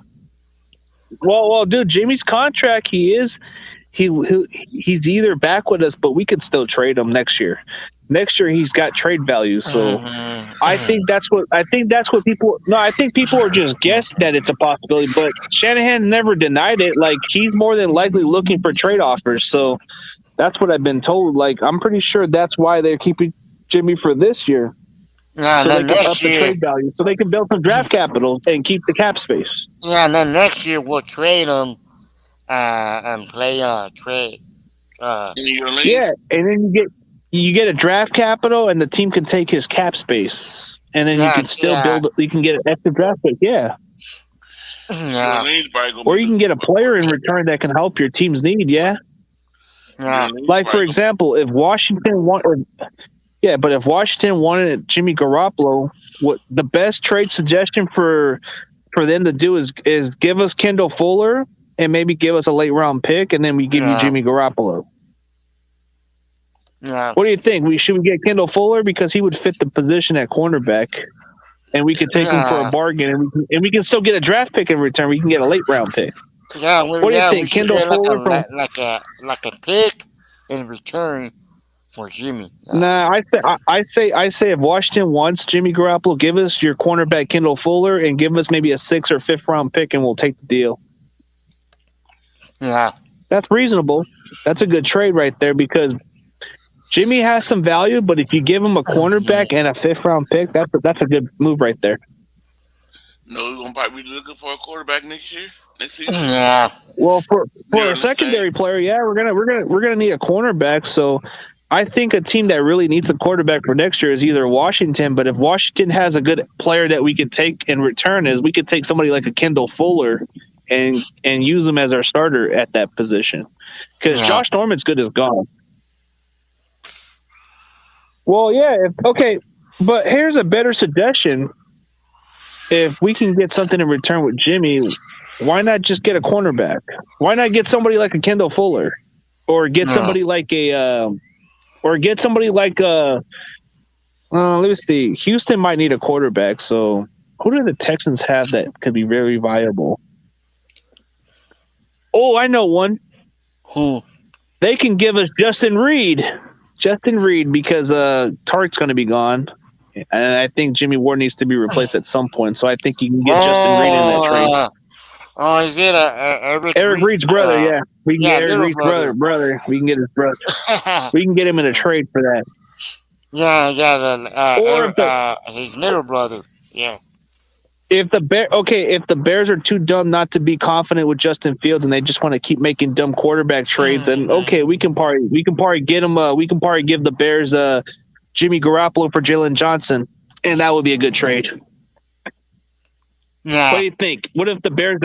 Well, dude, Jimmy's contract, he's either back with us, but we could still trade him next year. Next year he's got trade value, so I think that's what people. No, I think people are just guessing that it's a possibility, but Shanahan never denied it. Like, he's more than likely looking for trade offers, so that's what I've been told. Like, I'm pretty sure that's why they're keeping Jimmy for this year. Yeah, so and they then can next up the year, trade value, so they can build some draft capital and keep the cap space. yeah, and then next year we'll trade him and play trade. Yeah, and then you get a draft capital, and the team can take his cap space, and then you can still build. You can get an extra draft pick. Yeah. Yeah. Or you can get a player in return that can help your team's need. Yeah. Yeah. Like, for example, if Washington if Washington wanted Jimmy Garoppolo, what the best trade suggestion for them to do is give us Kendall Fuller and maybe give us a late round pick, and then we give you Jimmy Garoppolo. Yeah. What do you think? Should we get Kendall Fuller because he would fit the position at cornerback, and we could take him for a bargain, and we can still get a draft pick in return. We can get a late round pick. Yeah, well, what do you think, Kendall Fuller like a pick in return for Jimmy? Yeah. Nah, I say if Washington wants Jimmy Garoppolo, give us your cornerback Kendall Fuller and give us maybe a 6th or 5th round pick, and we'll take the deal. Yeah, that's reasonable. That's a good trade right there because Jimmy has some value, but if you give him a cornerback and a 5th round pick, that's a good move right there. No, we're gonna probably be looking for a quarterback next season. Yeah. Well, for a secondary player, yeah, we're gonna need a cornerback. So I think a team that really needs a quarterback for next year is either Washington. But if Washington has a good player that we could take in return, we could take somebody like a Kendall Fuller and use him as our starter at that position. Because Josh Norman's good as gone. Well, yeah, but here's a better suggestion. If we can get something in return with Jimmy, why not just get a cornerback? Why not get somebody like a Kendall Fuller, or get somebody like let me see. Houston might need a quarterback. So who do the Texans have that could be very viable? Oh, I know one. Who? They can give us Justin Reed. Because Tark's going to be gone. And I think Jimmy Ward needs to be replaced at some point. So I think you can get Justin Reed in that trade. Oh, is it Eric Reed's brother? Yeah, we can get Eric Reed's brother. We can get his brother. We can get him in a trade for that. Yeah, his middle brother. Yeah. If the Bears are too dumb not to be confident with Justin Fields and they just want to keep making dumb quarterback trades, then we can probably get him. We can probably give the Bears Jimmy Garoppolo for Jalen Johnson, and that would be a good trade. Yeah. What do you think? What if the Bears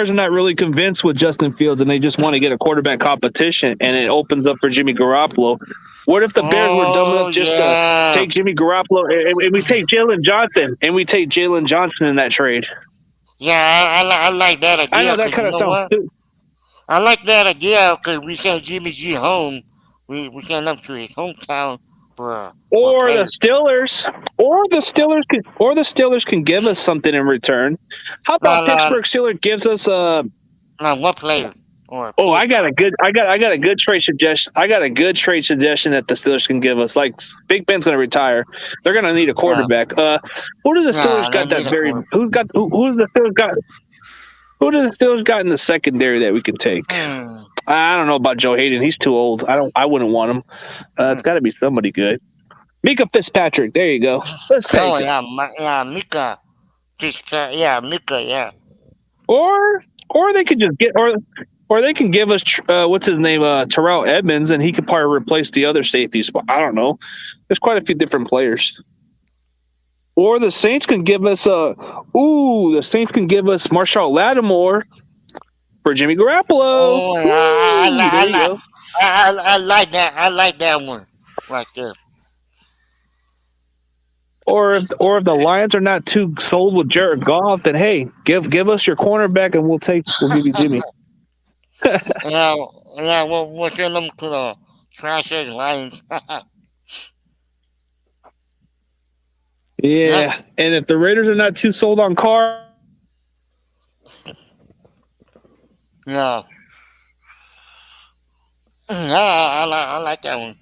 are not really convinced with Justin Fields and they just want to get a quarterback competition and it opens up for Jimmy Garoppolo? What if the Bears were dumb enough just to take Jimmy Garoppolo and we take Jalen Johnson in that trade? Yeah, I like that idea. I know that kind of sounds stupid. I like that idea because we sent Jimmy G home. We sent him to his hometown bruh. Or the Steelers, or the Steelers can give us something in return. How about Pittsburgh Steelers gives us what player? Oh, I got a good trade suggestion. I got a good trade suggestion that the Steelers can give us. Like Big Ben's going to retire, they're going to need a quarterback. Who do the Steelers got that very? Who's the Steelers got? Who do the Steelers got in the secondary that we can take? I don't know about Joe Hayden. He's too old. I wouldn't want him. It's got to be somebody good. Mika Fitzpatrick. There you go. Let's take it. Mika. Mika. Yeah. Or they could just get or they can give us what's his name, Terrell Edmonds, and he could probably replace the other safety spot. I don't know. There's quite a few different players. Or the Saints can give us Marshall Lattimore for Jimmy Garoppolo. I like that. I like that one right there. Or if the Lions are not too sold with Jared Goff, then hey, give us your cornerback and we'll give you Jimmy. We'll send them to the trash ass Lions. Yeah, and if the Raiders are not too sold on Carr, I like that one.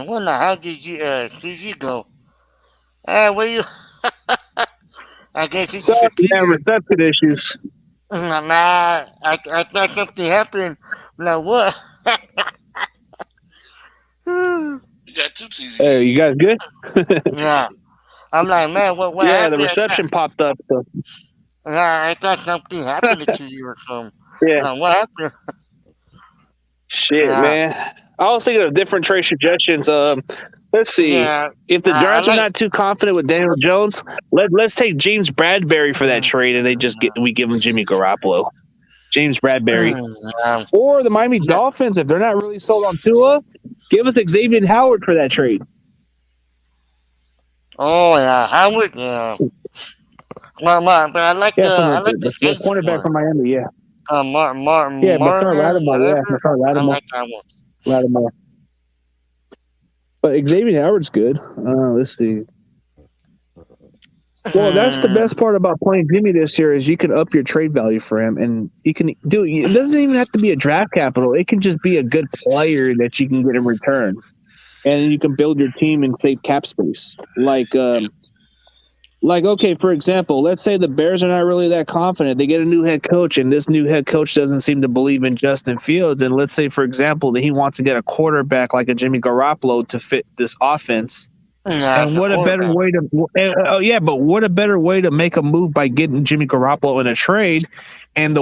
Well, now, how did CG go? Where you? I guess he disappeared. reception issues. Nah, I thought something happened. Now what? You got 2 CG. Hey, you guys good? Yeah. I'm like, man, what happened? Yeah, the reception popped up. So. I thought something happened to you or something. Yeah. What happened? Shit, man. I was thinking of different trade suggestions. Let's see. Yeah. If the Giants are not too confident with Daniel Jones, let's take James Bradbury for that trade, and we give him Jimmy Garoppolo. James Bradbury. Or the Miami Dolphins, if they're not really sold on Tua, give us Xavier Howard for that trade. Oh yeah, Howard. Yeah. But I like the cornerback from Miami. Yeah. Martin. Yeah, Martin Lattimore. Yeah, Martin Lattimore. I like that one. Lattimore. But Xavier Howard's good. Let's see. Well, that's the best part about playing Jimmy this year is you can up your trade value for him, and you can do. It doesn't even have to be a draft capital. It can just be a good player that you can get in return, and you can build your team and save cap space. Like okay, for example, let's say the Bears are not really that confident. They get a new head coach, and this new head coach doesn't seem to believe in Justin Fields. And let's say, for example, that he wants to get a quarterback like a Jimmy Garoppolo to fit this offense. And what a better way to what a better way to make a move by getting Jimmy Garoppolo in a trade, and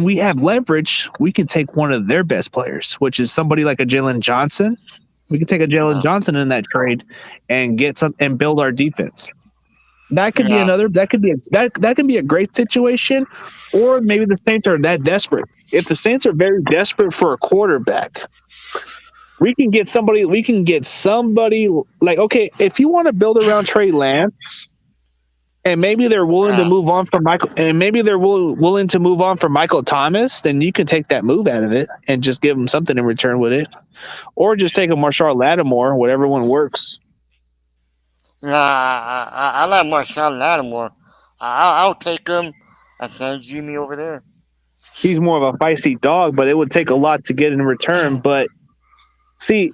we have leverage. We can take one of their best players, which is somebody like a Jalen Johnson. We can take a Jalen Johnson in that trade and get some and build our defense. That could be another. That could be a great situation, or maybe the Saints are that desperate. If the Saints are very desperate for a quarterback, we can get somebody. We can get somebody like if you want to build around Trey Lance, and maybe they're willing to move on from Michael, and maybe they're willing to move on from Michael Thomas, then you can take that move out of it and just give them something in return with it, or just take a Marshall Lattimore, whatever one works. Yeah, I like Marshall Lattimore. I'll take him and send Jimmy over there. He's more of a feisty dog, but it would take a lot to get in return. But see,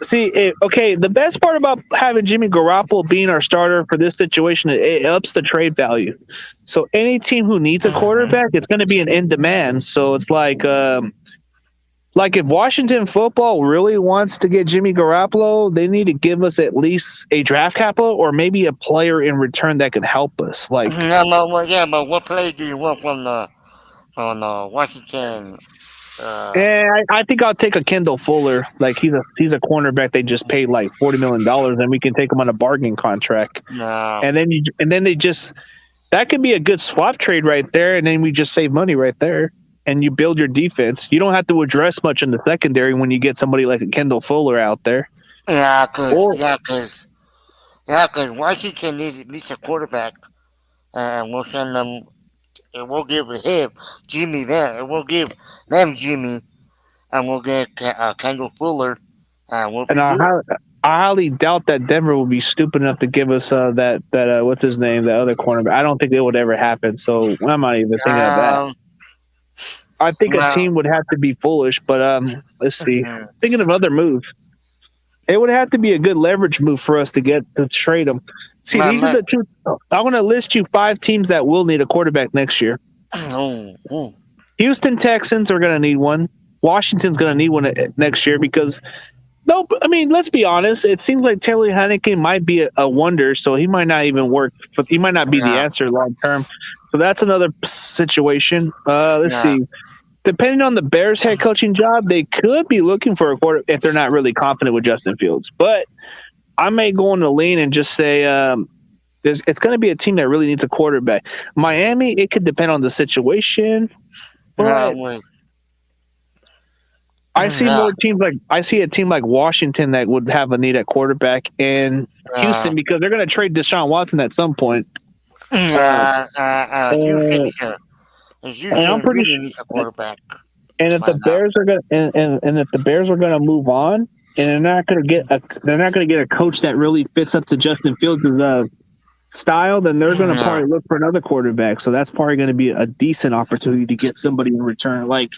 the best part about having Jimmy Garoppolo being our starter for this situation, it ups the trade value. So any team who needs a quarterback, it's going to be an in demand. So it's like if Washington football really wants to get Jimmy Garoppolo, they need to give us at least a draft capital or maybe a player in return that can help us. But what player do you want from the Washington? I think I'll take a Kendall Fuller. Like he's a cornerback they just paid like $40 million, and we can take him on a bargain contract. No. And then they just that could be a good swap trade right there, and then we just save money right there. And you build your defense. You don't have to address much in the secondary when you get somebody like a Kendall Fuller out there. Yeah, because Washington needs a quarterback, and we'll send them. And we'll give him Jimmy there, and we'll give them Jimmy, and we'll get Kendall Fuller. We'll And I highly doubt that Denver will be stupid enough to give us that what's his name, the other cornerback. I don't think it would ever happen. So I'm not even thinking of that. I think a team would have to be foolish, but let's see. Thinking of other moves, it would have to be a good leverage move for us to get to trade them. See, these are the two. I want to list you 5 teams that will need a quarterback next year. Houston Texans are going to need one. Washington's going to need one next year because. No, I mean, let's be honest. It seems like Taylor Heineke might be a wonder, so he might not even work. But he might not be the answer long term. So that's another situation. Let's see. Depending on the Bears' head coaching job, they could be looking for a quarter if they're not really confident with Justin Fields. But I may go on the lean and just say it's going to be a team that really needs a quarterback. Miami, it could depend on the situation. But I see more teams I see a team like Washington that would have a need at quarterback, and Houston because they're going to trade Deshaun Watson at some point. I'm pretty sure needs a quarterback. And if the Bears are going and if the Bears are going to move on, and they're not going to get a coach that really fits up to Justin Fields' style, then they're going to probably look for another quarterback. So that's probably going to be a decent opportunity to get somebody in return. Like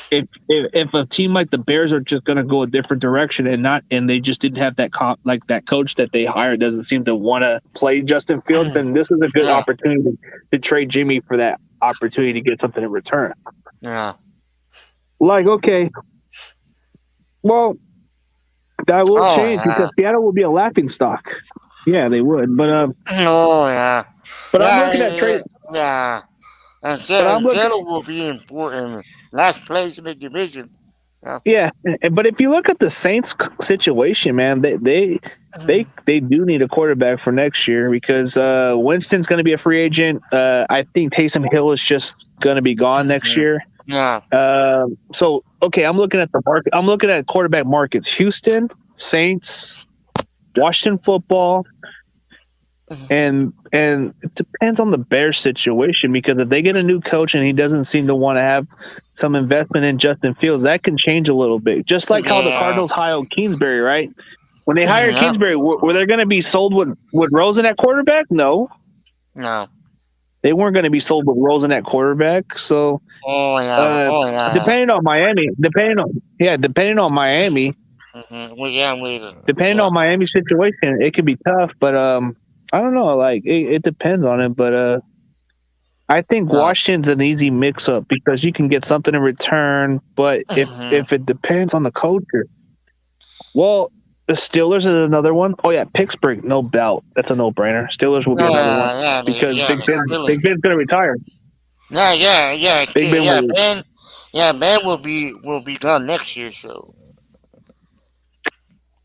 if a team like the Bears are just going to go a different direction and they just didn't have that that coach that they hired doesn't seem to want to play Justin Fields, then this is a good opportunity to trade Jimmy for that opportunity to get something in return. Yeah. Like, okay, well, that will change because Seattle will be a laughing stock. Yeah, they would, but but I'm looking at trade. Yeah. And Seattle will be important. Last place in the division. Yeah, but if you look at the Saints situation, man, they do need a quarterback for next year because Winston's going to be a free agent. I think Taysom Hill is just going to be gone next year. Yeah. So okay, I'm looking at the market. I'm looking at quarterback markets: Houston, Saints, Washington Football. And it depends on the Bears situation because if they get a new coach and he doesn't seem to want to have some investment in Justin Fields, that can change a little bit. Just like how the Cardinals hired Kingsbury, right? When they hired Kingsbury, were they going to be sold with Rosen at quarterback? No. They weren't going to be sold with Rosen at quarterback. So depending on Miami, depending on Miami situation, it could be tough, but I don't know. Like it depends on it, but I think Washington's an easy mix-up because you can get something in return. But if it depends on the culture, well, the Steelers is another one. Oh yeah, Pittsburgh, no doubt. That's a no-brainer. Steelers will be another one because Big Ben's gonna retire. Ben will be gone next year. So.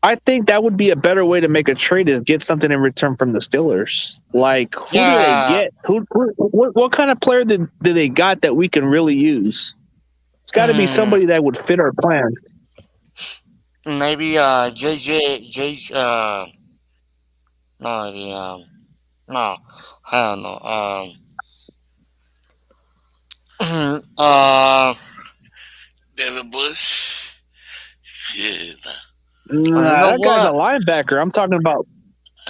I think that would be a better way to make a trade is get something in return from the Steelers. Like, who do they get? What kind of player do they got that we can really use? It's got to be somebody that would fit our plan. Maybe JJ. No, I don't know. Devin Bush. Yeah. That guy's a linebacker. I'm talking about.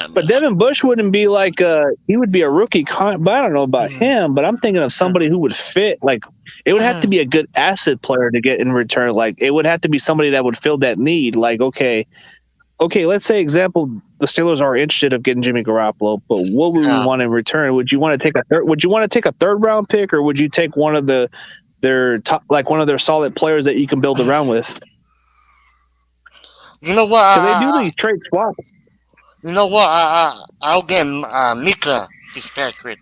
But Devin Bush wouldn't be like he would be a rookie. But I don't know about him. But I'm thinking of somebody who would fit. Like it would have to be a good asset player to get in return. Like it would have to be somebody that would fill that need. Like okay. Let's say example, the Steelers are interested of getting Jimmy Garoppolo, but what would we want in return? Would you want to take a third? Would you want to take a third round pick, or would you take one of their top, like one of their solid players that you can build around with? You know what? So they do these trade swaps. You know what? I'll get Mika Fitzpatrick.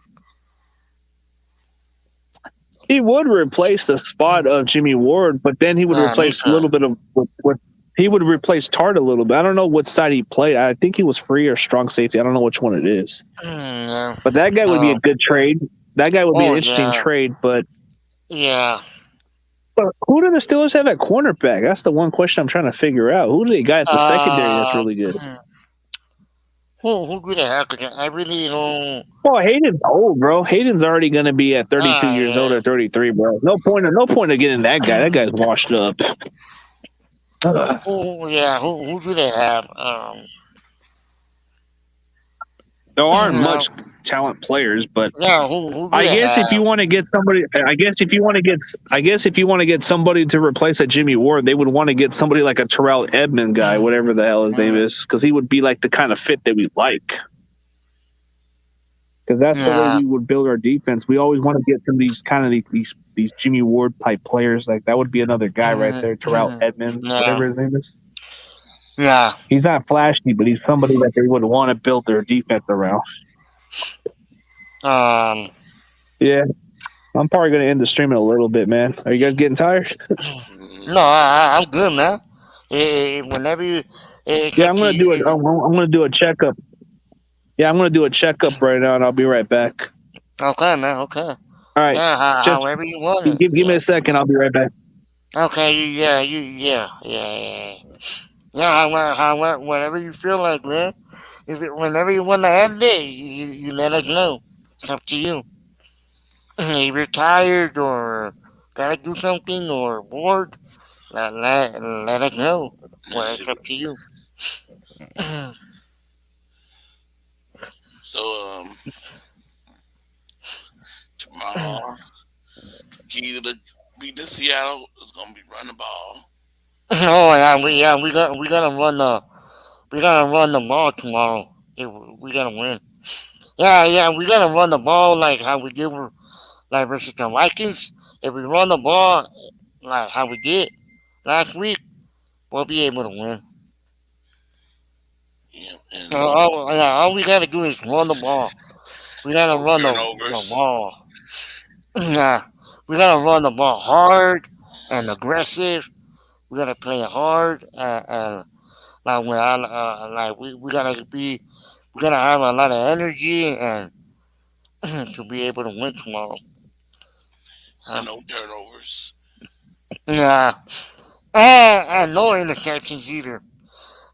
He would replace the spot of Jimmy Ward, but then he would replace a little bit of what he would replace Tart a little bit. I don't know what side he played. I think he was free or strong safety. I don't know which one it is. But that guy would be a good trade. That guy would be an interesting trade. But But who do the Steelers have at cornerback? That's the one question I'm trying to figure out. Who do they got at the secondary that's really good? Who do they have? 'Cause I really don't. Well, Hayden's old, bro. Hayden's already going to be at 32 years old Yeah. or 33, bro. No point of getting that guy. That guy's washed up. Who do they have? There aren't No. much talent players, but Yeah, who do I they guess have? if you want to get somebody, I guess if you want to get somebody to replace a Jimmy Ward, they would want to get somebody like a Terrell Edmond guy, whatever the hell his name is, because he would be like the kind of fit that we like. Because that's the way we would build our defense. We always want to get some of these kind of these Jimmy Ward type players. Like that would be another guy right there, Terrell Edmonds, whatever his name is. Yeah. He's not flashy, but he's somebody that they would want to build their defense around. Yeah. I'm probably going to end the stream in a little bit, man. Are you guys getting tired? No, I'm good, man. Whenever you. Yeah, I'm going to do a checkup. Yeah, I'm going to do a checkup right now, and I'll be right back. Okay, man. Okay. All right. Yeah, Just however you want it. give me a second. I'll be right back. Okay, yeah. Yeah, whatever you feel like, man. Whenever you want to end it, you let us know. It's up to you. If you're tired or gotta do something or bored, let us know. Well, it's up to you. So, tomorrow, key to beat the Seattle is gonna be run the ball. Oh we gotta run the ball tomorrow. We gotta win. Yeah, we gotta run the ball like how we did like versus the Vikings. If we run the ball like how we did last week, we'll be able to win. Yeah, all we gotta do is run the ball. We gotta run the ball. Yeah, we gotta run the ball hard and aggressive. We gotta play hard and like we gotta have a lot of energy and to be able to win tomorrow. no turnovers. Yeah, and no interceptions either,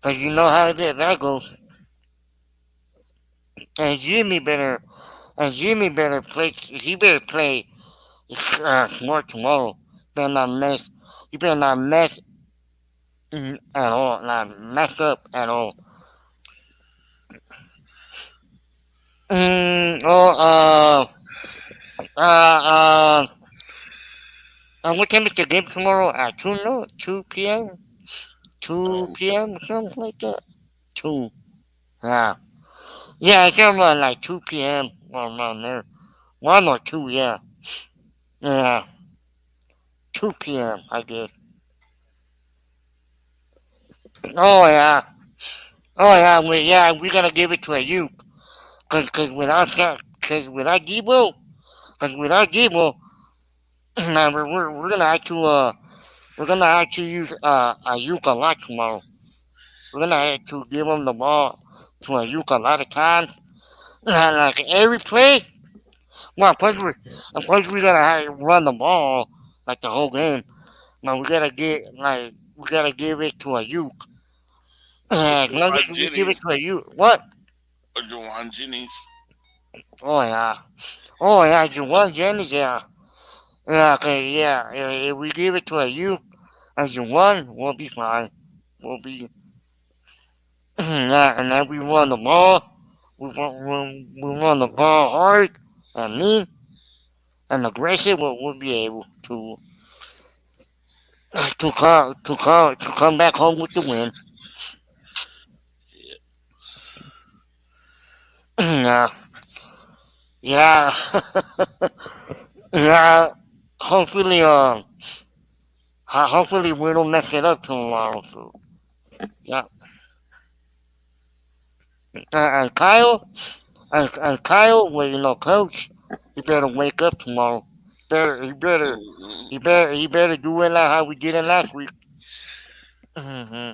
cause you know how that goes. And Jimmy better play. He better play smart tomorrow. Better not mess. He better not mess at all. Not mess up at all. What time is the game tomorrow? At 2 p.m. 2 p.m. or something like that. 2. Yeah. Yeah, it's around like 2 p.m. or around there. 1 or 2, yeah. Yeah. 2 p.m. I guess. Oh yeah. We gotta give it to a youth. Cause without Debo, nah, we're gonna actually use Ayuk a lot tomorrow. We're gonna have to give him the ball to Ayuk a lot of times. Like every play. Well, plus we gotta run the ball like the whole game. Now we gotta give it to Ayuk. As long as we give it to Ayuk, what? Or Jawan Jennings. Oh yeah, Jawan Jennings, yeah. Yeah, okay, yeah. If we give it to Ayuk as Jawan, we'll be fine. We'll be yeah, and then we run the ball. We run the ball hard and mean and aggressive. We'll be able to come back home with the win. Yeah. Yeah. Yeah. Hopefully we don't mess it up tomorrow. So, yeah. And Kyle, well, you know, Coach, he better wake up tomorrow. He better do it like how we did it last week. Mm-hmm.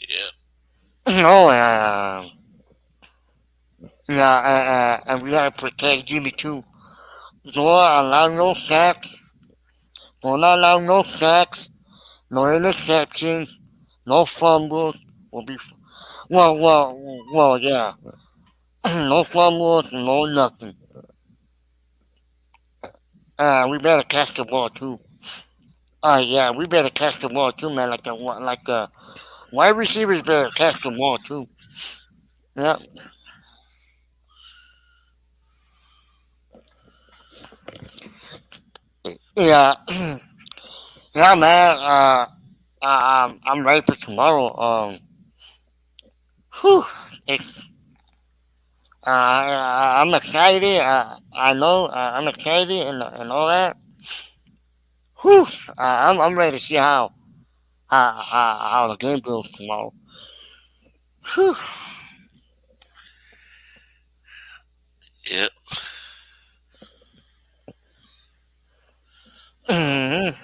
Yeah. Oh yeah. Yeah, and we gotta protect Jimmy too. Don't allow no sacks. No interceptions. No fumbles. Will be yeah. No fumbles, no nothing. We better catch the ball too. Yeah, we better catch the ball too, man. Like the wide receivers better catch the ball too. Yeah. Yeah. Yeah, man. I'm ready for tomorrow. Whew, it's I'm excited. I know I'm excited and all that. Whew, I'm ready to see how the game goes tomorrow. Whew. Yep. Mhm.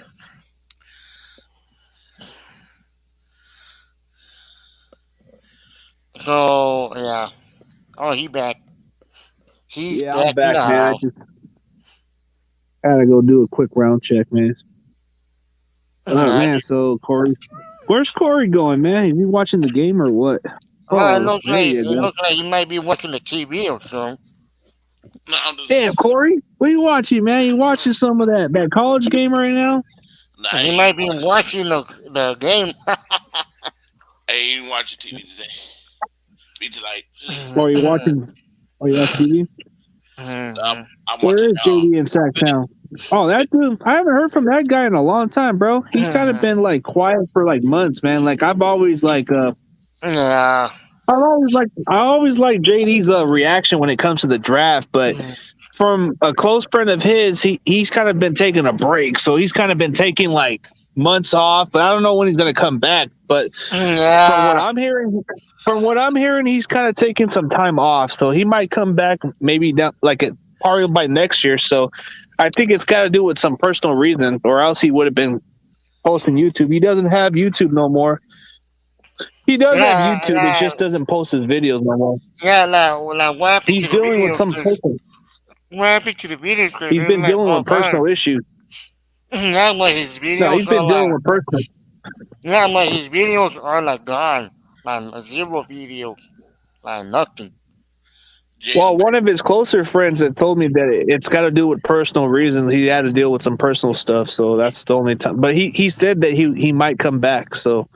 So yeah. Oh, he back. He's Yeah, I'm back in back, the man. I house. just gotta go do a quick round check, man. I Man, so Corey, where's Corey going, man? Is he watching the game or what? it Oh, looks there like you it go. looks like he might be watching the TV or something. No, I'm just, Damn, Corey, what are you watching, man? You watching some of that college game right now? nah, I He ain't might be watching the game. I ain't watching TV today. Be tonight. Or you watching? Or you watching TV? I'm Where watching is JD in Sacktown? Oh, that dude! I haven't heard from that guy in a long time, bro. He's kind of been like quiet for like months, man. Like I've always like Yeah. I always like JD's reaction when it comes to the draft, but from a close friend of his, he's kind of been taking a break, so he's kind of been taking like months off. But I don't know when he's going to come back. But from what I'm hearing, he's kind of taking some time off, so he might come back maybe down probably by next year. So I think it's got to do with some personal reason, or else he would have been posting YouTube. He doesn't have YouTube no more. He does have YouTube. He just doesn't post his videos no more. Yeah, now what happened He's to the dealing with some. What happened to the videos? He's been dealing with personal issues. Yeah, but his videos No, he's been are dealing like, with personal. yeah, but his videos are like gone, like zero video, like nothing. Well, one of his closer friends had told me that it's got to do with personal reasons. He had to deal with some personal stuff, so that's the only time. But he said that he might come back, so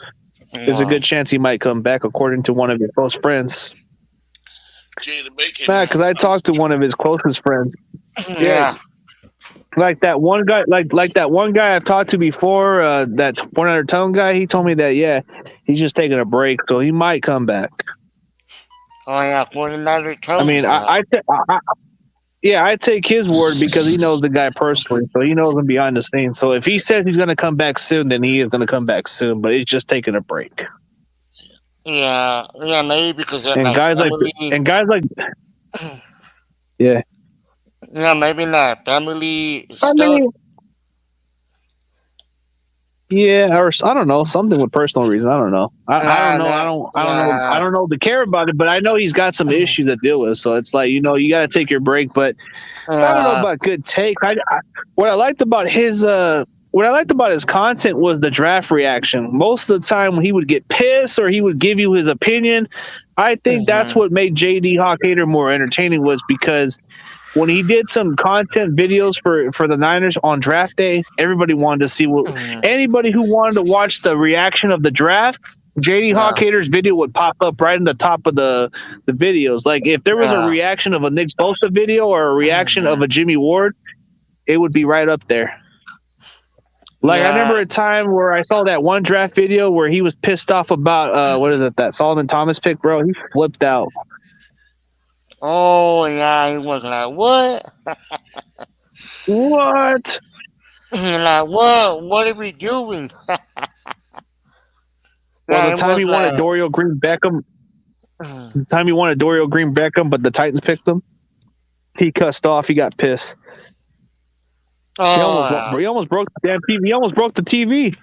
there's a good chance he might come back, according to one of his close friends. Because I talked to one of his closest friends. Yeah. Like that one guy, like that one guy I've talked to before, that 400 tone guy. He told me that he's just taking a break, so he might come back. Oh yeah, 400 tone. I mean, I take his word because he knows the guy personally, so he knows him behind the scenes. So if he says he's going to come back soon, then he is going to come back soon. But he's just taking a break. Yeah, maybe because guys like, yeah. Yeah, maybe not family stuff. Yeah, or I don't know, something with personal reason. I don't know. I don't know to care about it, but I know he's got some issues to deal with. So it's like, you got to take your break. But I don't know about good take. What I liked about his content was the draft reaction. Most of the time when he would get pissed or he would give you his opinion, I think that's what made JD Hawk Hater more entertaining, was because when he did some content videos for the Niners on draft day, everybody wanted to see anybody who wanted to watch the reaction of the draft, JD Hawk Hater's video would pop up right in the top of the videos. Like if there was a reaction of a Nick Bosa video or a reaction of a Jimmy Ward, it would be right up there. I remember a time where I saw that one draft video where he was pissed off about that Solomon Thomas pick, bro. He flipped out. Oh yeah, he was like, what? What? Like, what are we doing? Well, the time he wanted Dorial Green Beckham, but the Titans picked him, he cussed off. He got pissed. Oh, he almost broke the damn TV. He almost broke the TV.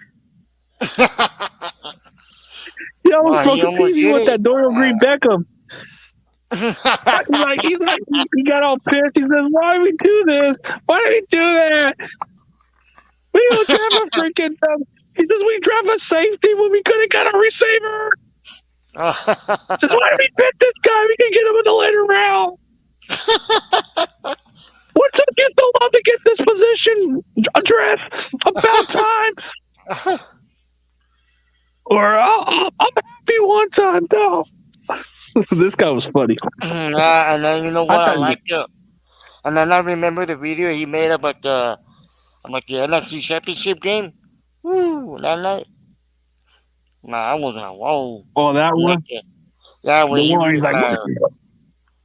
He almost broke the TV with that Dorial Green Beckham. He got all pissed. He says, "Why do we do this? Why do we do that? We don't have a freaking He says we draft a safety when we could have got a receiver. Says why did we pick this guy? We can get him in the later round. What took you so long to get this position addressed? About time. Or I'm happy one time. No. This guy was funny. Yeah, and then you know what I liked it. And then I remember the video he made about the NFC Championship game. Woo, that night. Nah, I was like, whoa. Oh, that one? Yeah, when he was like,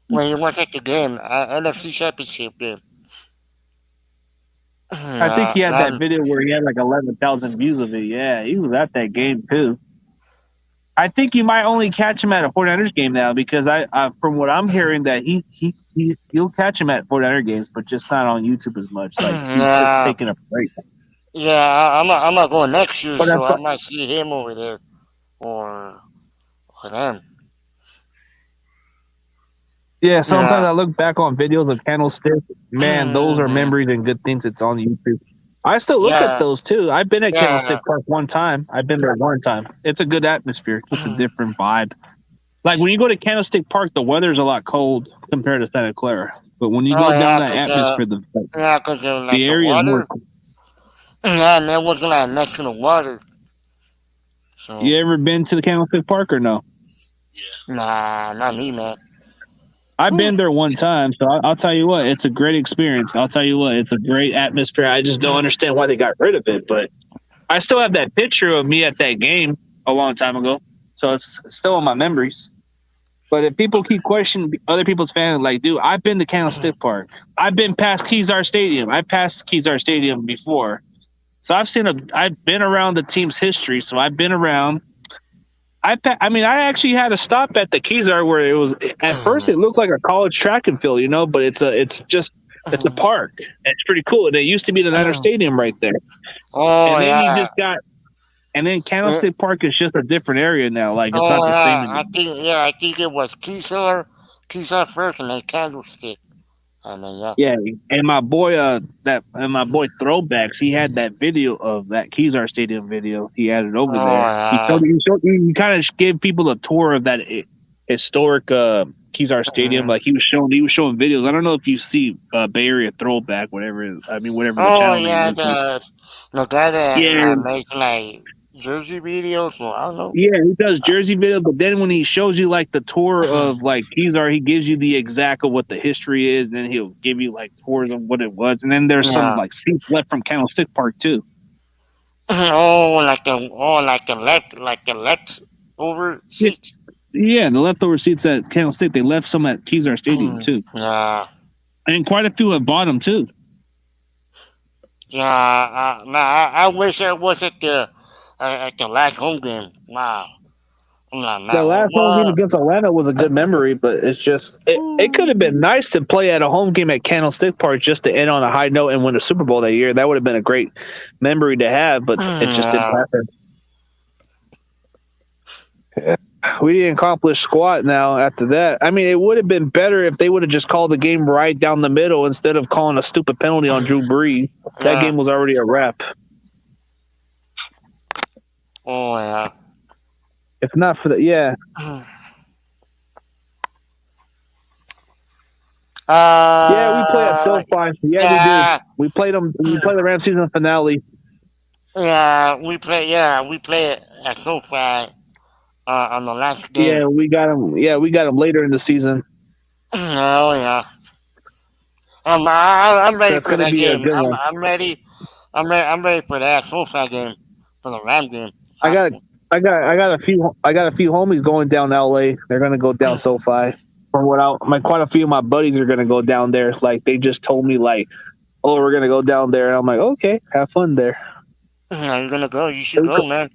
when he was at the game, NFC Championship game. I think he had that video where he had like 11,000 views of it. Yeah, he was at that game too. I think you might only catch him at a 49ers game now because I from what I'm hearing that you'll catch him at 49er games, but just not on YouTube as much. Like he's just taking a break. Yeah, I'm not going next year, so I might see him over there or them. Yeah, sometimes I look back on videos of Candlestick. Man, those are memories and good things that's on YouTube. I still look at those too. I've been at Candlestick Park one time. I've been there one time. It's a good atmosphere. It's a different vibe. Like when you go to Candlestick Park, the weather's a lot cold compared to Santa Clara. But when you go down that atmosphere, the area is more cool. Yeah, and that was like next to the water. So. You ever been to the Candlestick Park or no? Nah, not me, man. I've been there one time, so I'll tell you what, it's a great experience. I'll tell you what, it's a great atmosphere. I just don't understand why they got rid of it, but I still have that picture of me at that game a long time ago, so it's still in my memories. But if people keep questioning other people's fans, like, dude, I've been to Candlestick Park. I've been past Kezar Stadium. I passed Kezar Stadium before. So I've been around the team's history, so I've been around. I actually had to stop at the Kezar where it was at first it looked like a college track and field, but it's a park. It's pretty cool. And it used to be the Niner Stadium right there. Oh, and then and then Candlestick Park is just a different area now. Like it's not the same anymore. I think it was Kezar first and then Candlestick. And my boy Throwbacks, he had that video of that Kezar Stadium video. He had it over there. Yeah. He kind of gave people a tour of that historic Kezar Stadium. Like he was showing videos. I don't know if you see Bay Area Throwback, whatever. Whatever. The guy that makes like jersey videos, so I don't know. Yeah, he does jersey videos, but then when he shows you like the tour of like Kezar, he gives you the exact of what the history is, and then he'll give you like tours of what it was, and then there's some like seats left from Candlestick Park too. Like the leftover seats. Yeah, the leftover seats at Candlestick, they left some at Kezar Stadium too. Yeah, and quite a few have bought them too. Yeah, I wish I was at the last home game. Wow. The last home game against Atlanta was a good memory, but it's just it could have been nice to play at a home game at Candlestick Park just to end on a high note and win a Super Bowl that year. That would have been a great memory to have, but it just didn't happen. Yeah. We didn't accomplish squat now after that. It would have been better if they would have just called the game right down the middle instead of calling a stupid penalty on Drew Brees. That game was already a wrap. Oh, yeah. If not for that, yeah. Yeah, we play at SoFi. Yeah, we do. We played them. We play the Rams season finale. Yeah, we play it at SoFi on the last game. Yeah, we got them. Yeah, we got them later in the season. Oh yeah. I'm ready for that game. I'm ready. I'm ready for that SoFi game, for the Rams game. I got a few homies going down LA. They're gonna go down SoFi. Quite a few of my buddies are gonna go down there. Like they just told me, like, oh, we're gonna go down there. And I'm like, okay, have fun there. You're gonna go. You should go, man.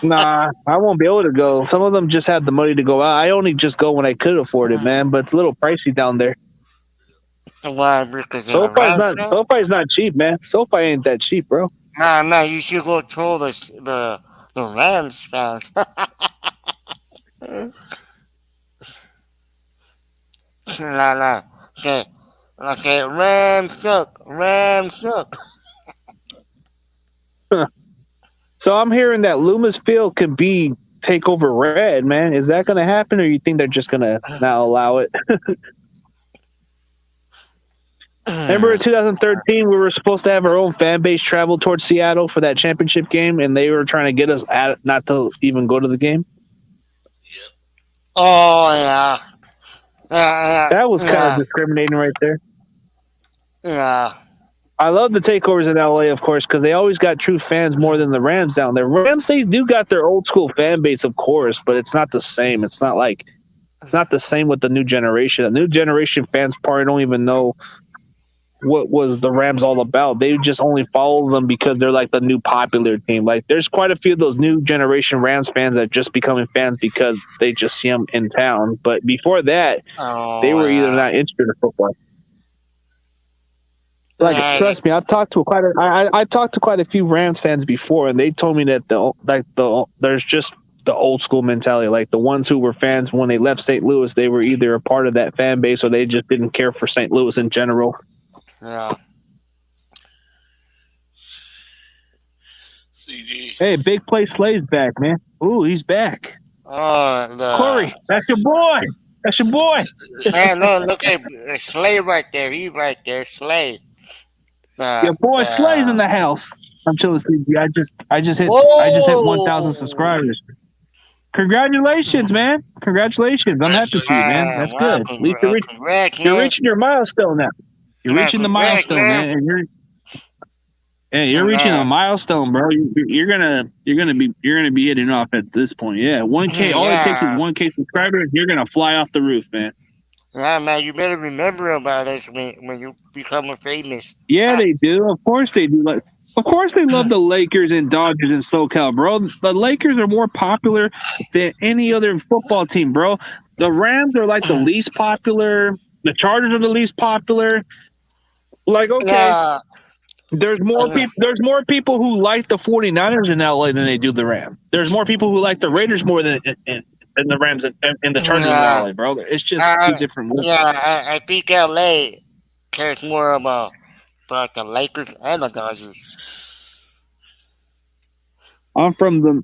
Nah, I won't be able to go. Some of them just have the money to go out. I only just go when I could afford it, man. But it's a little pricey down there. Why? Because SoFi's not cheap, man. SoFi ain't that cheap, bro. Nah. You should go troll the Rams fans. Nah. Say Rams suck. So I'm hearing that Loomis Field could take over red, man. Is that going to happen, or you think they're just going to not allow it? Remember in 2013, we were supposed to have our own fan base travel towards Seattle for that championship game, and they were trying to get us not to even go to the game? Oh, yeah. That was kind of discriminating right there. Yeah. I love the takeovers in LA, of course, because they always got true fans more than the Rams down there. Rams, they do got their old school fan base, of course, but it's not the same. It's not the same with the new generation. The new generation fans probably don't even know what was the Rams all about. They just only follow them because they're like the new popular team. Like, there's quite a few of those new generation Rams fans that just becoming fans because they just see them in town. But before that, they were either not interested in football. Like, trust me, I talked to quite a few Rams fans before, and they told me that there's just the old school mentality. Like, the ones who were fans when they left St. Louis, they were either a part of that fan base or they just didn't care for St. Louis in general. Yeah. CD. Hey, Big Play Slay's back, man. Ooh, he's back. Corey, that's your boy. That's your boy. Man, look at Slay right there. He right there, Slay. Your boy Slay's in the house. I'm chilling, CG. I just hit 1,000 subscribers. Congratulations, man. Congratulations. I'm happy for you, man. That's good. At least you're reaching your milestone now. You're reaching the milestone, man. And you're reaching a milestone, bro. You're gonna be hitting off at this point. Yeah, 1K. All it takes is 1K subscribers. You're gonna fly off the roof, man. Yeah, man. You better remember about us when you become famous. Yeah, they do. Of course they do. Like, of course they love the Lakers and Dodgers and SoCal, bro. The Lakers are more popular than any other football team, bro. The Rams are like the least popular. The Chargers are the least popular. Like, okay, there's more people who like the 49ers in LA than they do the Rams. There's more people who like the Raiders more than the Rams and the Chargers in LA, bro. It's just two different moves. Yeah, I think LA cares more about the Lakers and the Dodgers. I'm from the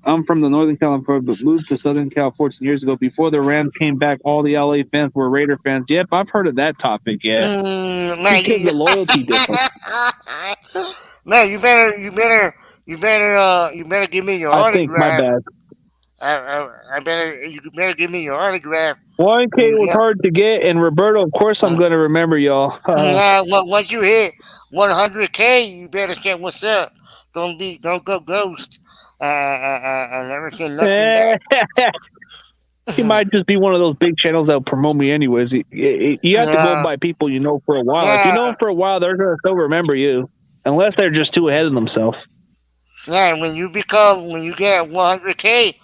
Northern California, but moved to Southern Cal 14 years ago. Before the Rams came back, all the LA fans were Raider fans. Yep, I've heard of that topic. Yeah, because the loyalty difference. Man, you better give me your autograph. I think my bad. You better give me your autograph. 1K was hard to get, and Roberto, of course, I'm gonna remember y'all. Once you hit 100K, you better say what's up. Don't go ghost. And never say nothing back. He might just be one of those big channels that will promote me anyways. You have to go by people you know for a while. If you know them for a while, they're going to still remember you. Unless they're just too ahead of themselves. Yeah, when you get 100K,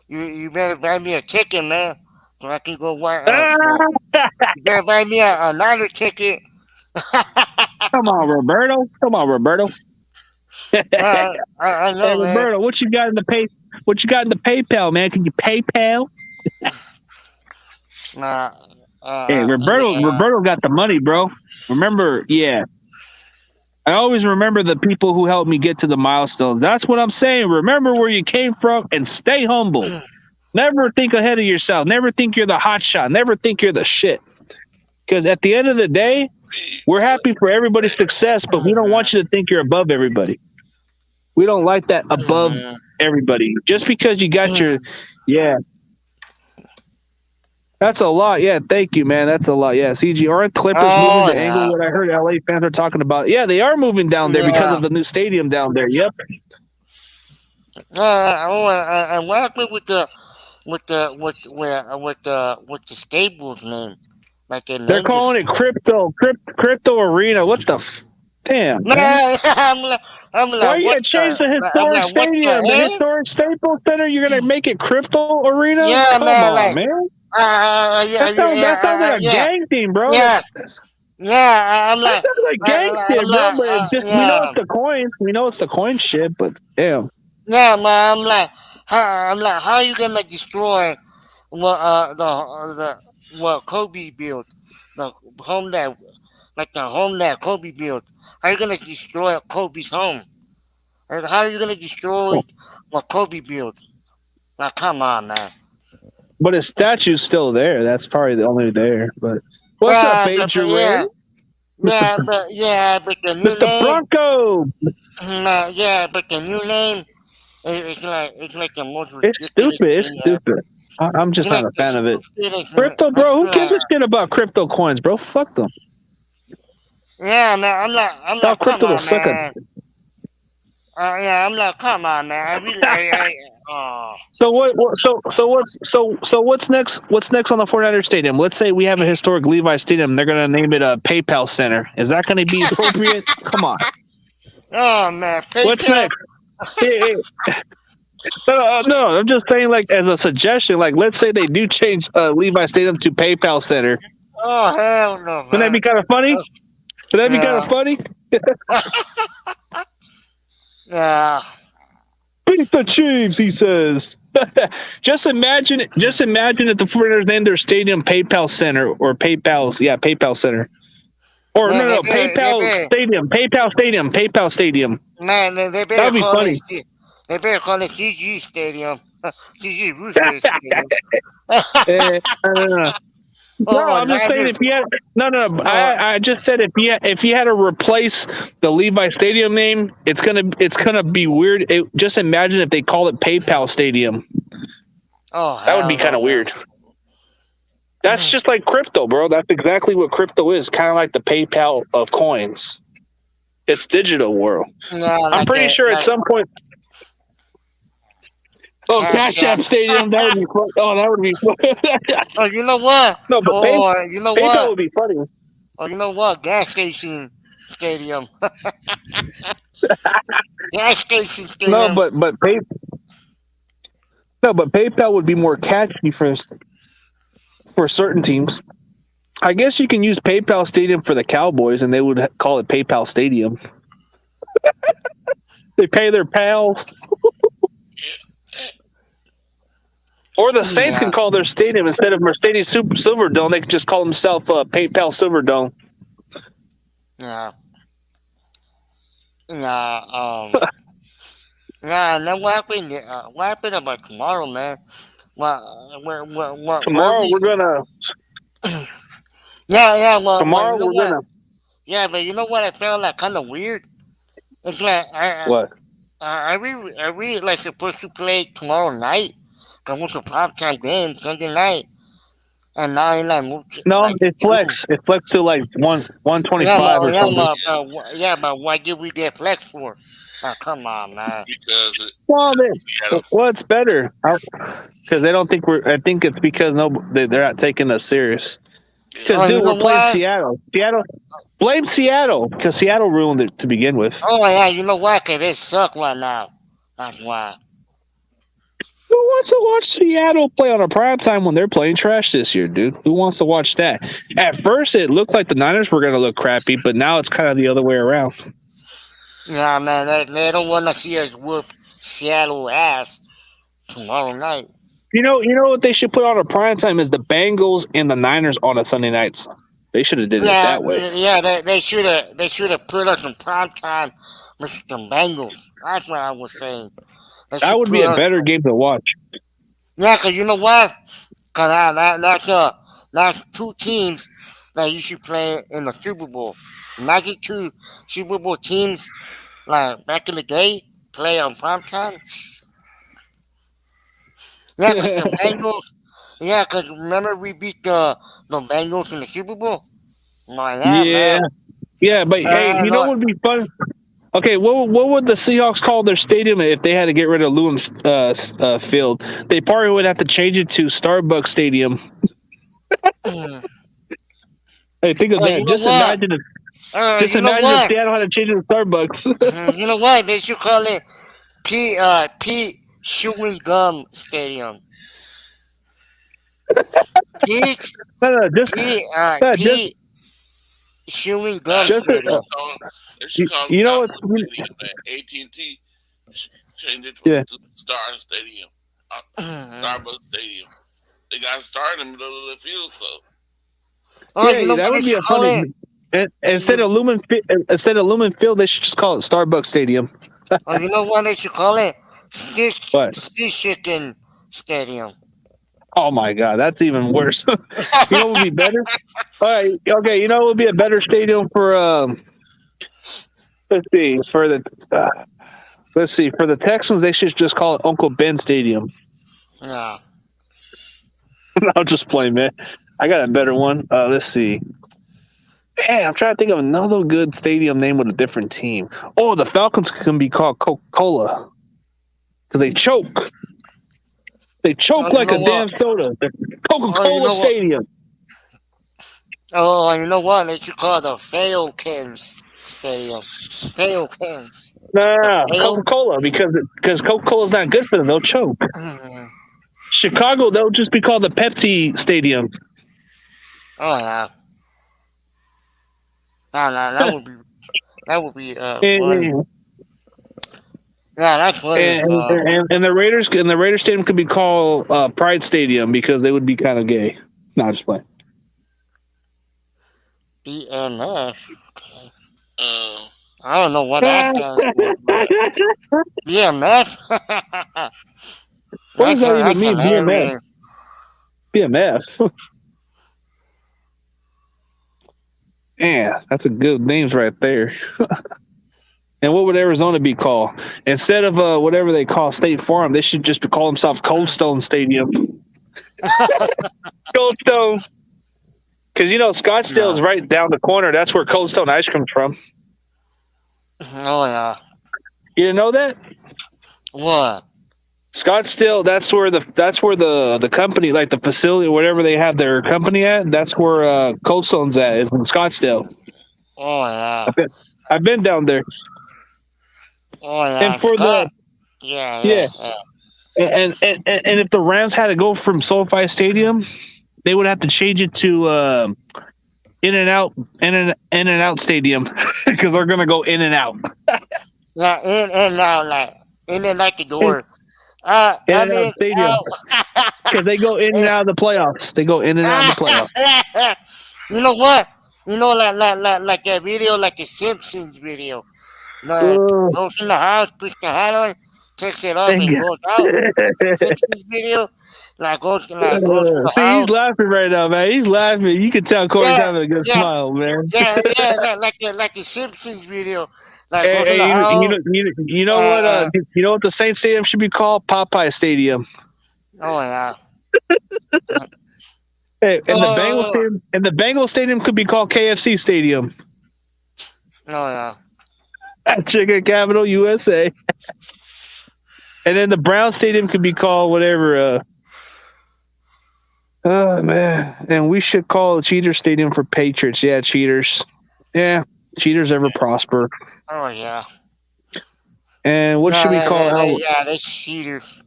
you better buy me a ticket, man. So I can go watch. You better buy me another ticket. Come on, Roberto. I know, hey, Roberto, what you got in the PayPal, man? Can you PayPal? Hey, Roberto got the money, bro. Remember, yeah. I always remember the people who helped me get to the milestones. That's what I'm saying. Remember where you came from and stay humble. Never think ahead of yourself. Never think you're the hot shot. Never think you're the shit. Because at the end of the day, we're happy for everybody's success, but we don't want you to think you're above everybody. We don't like that above everybody. Just because you got your, that's a lot. Yeah, thank you, man. That's a lot. Yeah, CG, aren't Clippers moving to Angle? What I heard LA fans are talking about. Yeah, they are moving down there because of the new stadium down there. Yep. And what happened with the stable's name? Like they're calling it crypto arena. What the damn? I'm like, why are you gonna change the historic stadium? The historic Staples Center. You're gonna make it crypto arena? Yeah, come on, man. That sounds like a gang thing, bro. Yeah, I'm like that sounds like gang shit, bro. But it's just we know it's the coins. We know it's the coin shit, but damn. Yeah, man. I'm like, how are you gonna destroy what Kobe built, the home that Kobe built? How are you gonna destroy Kobe's home? And how are you gonna destroy what Kobe built? Now, come on, man. But his statue's still there. That's probably the only there. But what's up, Adrian? Yeah, but the new Mr. name, Bronco. but the new name, it's like the most It's ridiculous stupid. It's thing stupid. I'm just It's not like a fan of it. stupidest- Crypto, bro. Who gives a shit about crypto coins, bro? Fuck them. Yeah, man. I'm Tell not. Come crypto to on, suck man. it. I'm like, come on, man. I really, oh. So what's next? What's next on the 49ers Stadium? Let's say we have a historic Levi Stadium. They're gonna name it a PayPal Center. Is that gonna be appropriate? Come on. Oh man, What's PayPal. next? No, I'm just saying, like, as a suggestion, like, let's say they do change Levi Stadium to PayPal Center. Oh hell no, man. Wouldn't that be kind of funny? Would that be kind of funny? Yeah. Beat the Chiefs, he says. Just imagine if the 49ers named their stadium PayPal Center or PayPal Center. Or Man, no, they better- PayPal Stadium. Man, they better That'd be call funny. it. They better call it CG Stadium. CG Ruthless Stadium. I don't know. No, I'm just saying if you had I just said if you had to replace the Levi Stadium name, it's gonna be weird. Just imagine if they call it PayPal Stadium. Oh, That would be kind of weird. That's just like crypto, bro. That's exactly what crypto is. Kind of like the PayPal of coins. It's digital world. I'm pretty sure at some point. Oh, Cash App Stadium. That would be fun. Oh, that would be fun. Oh, you know what? No, but You know PayPal what? would be funny. Oh, you know what? Gas station stadium. Gas station stadium. No, but PayPal would be more catchy for certain teams. I guess you can use PayPal Stadium for the Cowboys, and they would call it PayPal Stadium. They pay their pals. Or the Saints can call their stadium instead of Mercedes Silverdome. They can just call themselves PayPal Silverdome. Yeah. Yeah. No, what happened about tomorrow, man? Tomorrow we're gonna. Yeah. Well, Tomorrow you know we're what? gonna. Yeah, but you know what? I felt like kind of weird. It's like What? Are we like supposed to play tomorrow night? Cause it's a primetime game Sunday night, and now he like moved. It flex. It flex to like 125 or something. But why did we get flex for? Oh, come on, man. Because It's better because they don't think we're. I think it's because they're not taking us serious. Because dude, we're playing Seattle. Blame Seattle because Seattle ruined it to begin with. Oh yeah, you know what? Cause they suck right now. That's why. Who wants to watch Seattle play on a prime time when they're playing trash this year, dude? Who wants to watch that? At first, it looked like the Niners were going to look crappy, but now it's kind of the other way around. Yeah, man, they don't want to see us whoop Seattle ass tomorrow night. You know what they should put on a prime time is the Bengals and the Niners on a Sunday nights. They should have did it that way. Yeah, they should have put us in prime time with the Bengals. That's what I was saying. That would be a better game to watch. Yeah, because you know what? Because that's two teams that you should play in the Super Bowl. Imagine two Super Bowl teams like back in the day play on primetime. Yeah, because the Bengals. Yeah, because remember we beat the Bengals in the Super Bowl. Man. Yeah, but hey, you know what would be fun? Okay, what would the Seahawks call their stadium if they had to get rid of Lumen Field? They probably would have to change it to Starbucks Stadium. Hey, think of that. Just imagine if Seattle had to change it to Starbucks. You know what? They should call it Pete Chewing Gum Stadium. Pete Chewing Gum Stadium. You know what? AT&T changed it to Star Stadium, Starbucks Stadium. They got started in the middle of the field, so. That would be a funny. Instead of Lumen Field, they should just call it Starbucks Stadium. Or you know what they should call it? What? Sea Chicken Stadium. Oh my God, that's even worse. You know what would be better? All right, okay. You know what would be a better stadium for let's see for the Texans, they should just call it Uncle Ben Stadium. Yeah. I'll just play, man. I got a better one. Let's see. Hey, I'm trying to think of another good stadium name with a different team. Oh, the Falcons can be called Coca-Cola because they choke. They choke like a damn soda. The Coca-Cola Stadium. Oh, you know what? They should call it the Falcons Stadium. Falcons. Nah, Coca-Cola because Coca-Cola's not good for them. They'll choke. Chicago, they'll just be called the Pepsi Stadium. Oh yeah. No, that would be fun. Yeah, that's funny. And the Raiders Stadium could be called Pride Stadium because they would be kind of gay. No, I'm just playing. BMF. I don't know what that stands for. BMF. What does that even mean? BMF. BMF. Yeah, that's a good names right there. And what would Arizona be called? Instead of whatever they call State Farm, they should just call themselves Cold Stone Stadium. Cold Stone. Because, you know, Scottsdale is right down the corner. That's where Cold Stone Ice comes from. Oh, yeah. You didn't know that? What? Scottsdale, that's where the company, like the facility, whatever they have their company at, that's where Cold Stone's at, is in Scottsdale. Oh, yeah. I've been down there. Oh, yeah. And for the Yeah. And if the Rams had to go from SoFi Stadium, they would have to change it to In and Out Stadium because they're gonna go in and out. Yeah, in and out, like in and out the door. In and Out Stadium because they go in and out of the playoffs. They go in and out of the playoffs. You know what? You know, like that video, like the Simpsons video. Goes in the house, puts the hat on, takes it off, and goes out. Simpsons video, goes to the house. He's laughing right now, man. He's laughing. You can tell Corey's having a good smile, man. Yeah, like the Simpsons video. You know what the Saints Stadium should be called? Popeye Stadium. Oh yeah. Hey, and the Bengals Stadium could be called KFC Stadium. Oh yeah. Chicken Capital USA. And then the Brown Stadium could be called whatever. Oh man, and we should call Cheater Stadium for Patriots. Yeah, cheaters. Yeah, cheaters ever prosper. Oh yeah. And what should we call? Yeah, they cheaters.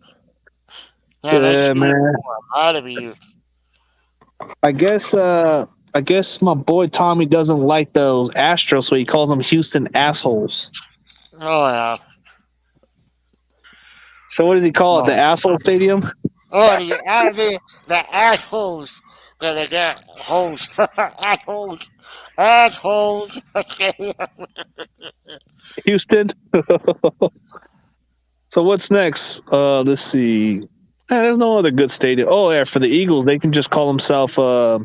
Yeah, man. How to be used. I guess my boy Tommy doesn't like those Astros, so he calls them Houston assholes. Oh yeah. So what does he call it? The asshole stadium? Oh, the assholes. They got holes. Assholes. Houston. So what's next? Let's see. There's no other good stadium. Oh yeah, for the Eagles, they can just call themselves. I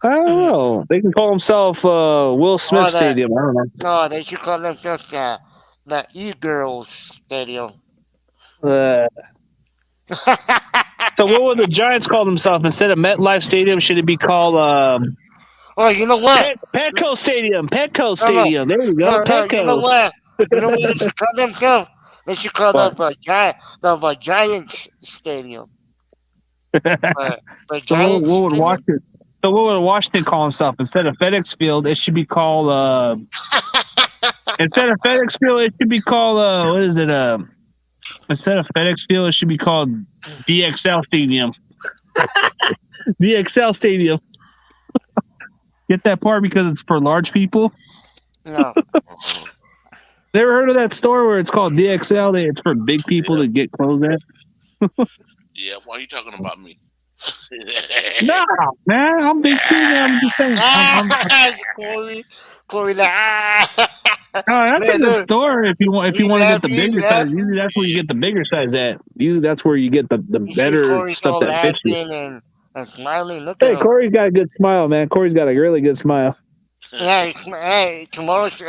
don't know. They can call themselves Will Smith Stadium. I don't know. No, they should call themselves the E-Girls Stadium. So what would the Giants call themselves instead of MetLife Stadium? Should it be called? Oh, you know what? Petco Stadium. Petco Stadium. There you go. Petco. You know what? You know what they should call themselves? They should call them the Giants Stadium. So what would Washington call himself? Instead of FedEx Field, it should be called instead of FedEx Field, it should be called what is it? Instead of FedEx Field, it should be called DXL Stadium. DXL Stadium. Get that part because it's for large people? No. Never heard of that store where it's called DXL? It's for big people to get clothes at? Yeah, why are you talking about me? No, man, I'm big too. Man. I'm just saying. Corey, like, That's Man, in the look, store if you want to get the bigger size. laughing. Usually that's where you get the bigger size at. Usually that's where you get the You see better Corey stuff all that fits you. laughing and smiling. Look at Hey, him. Corey's got a good smile, man. Corey's got a really good smile. Yeah, hey, tomorrow's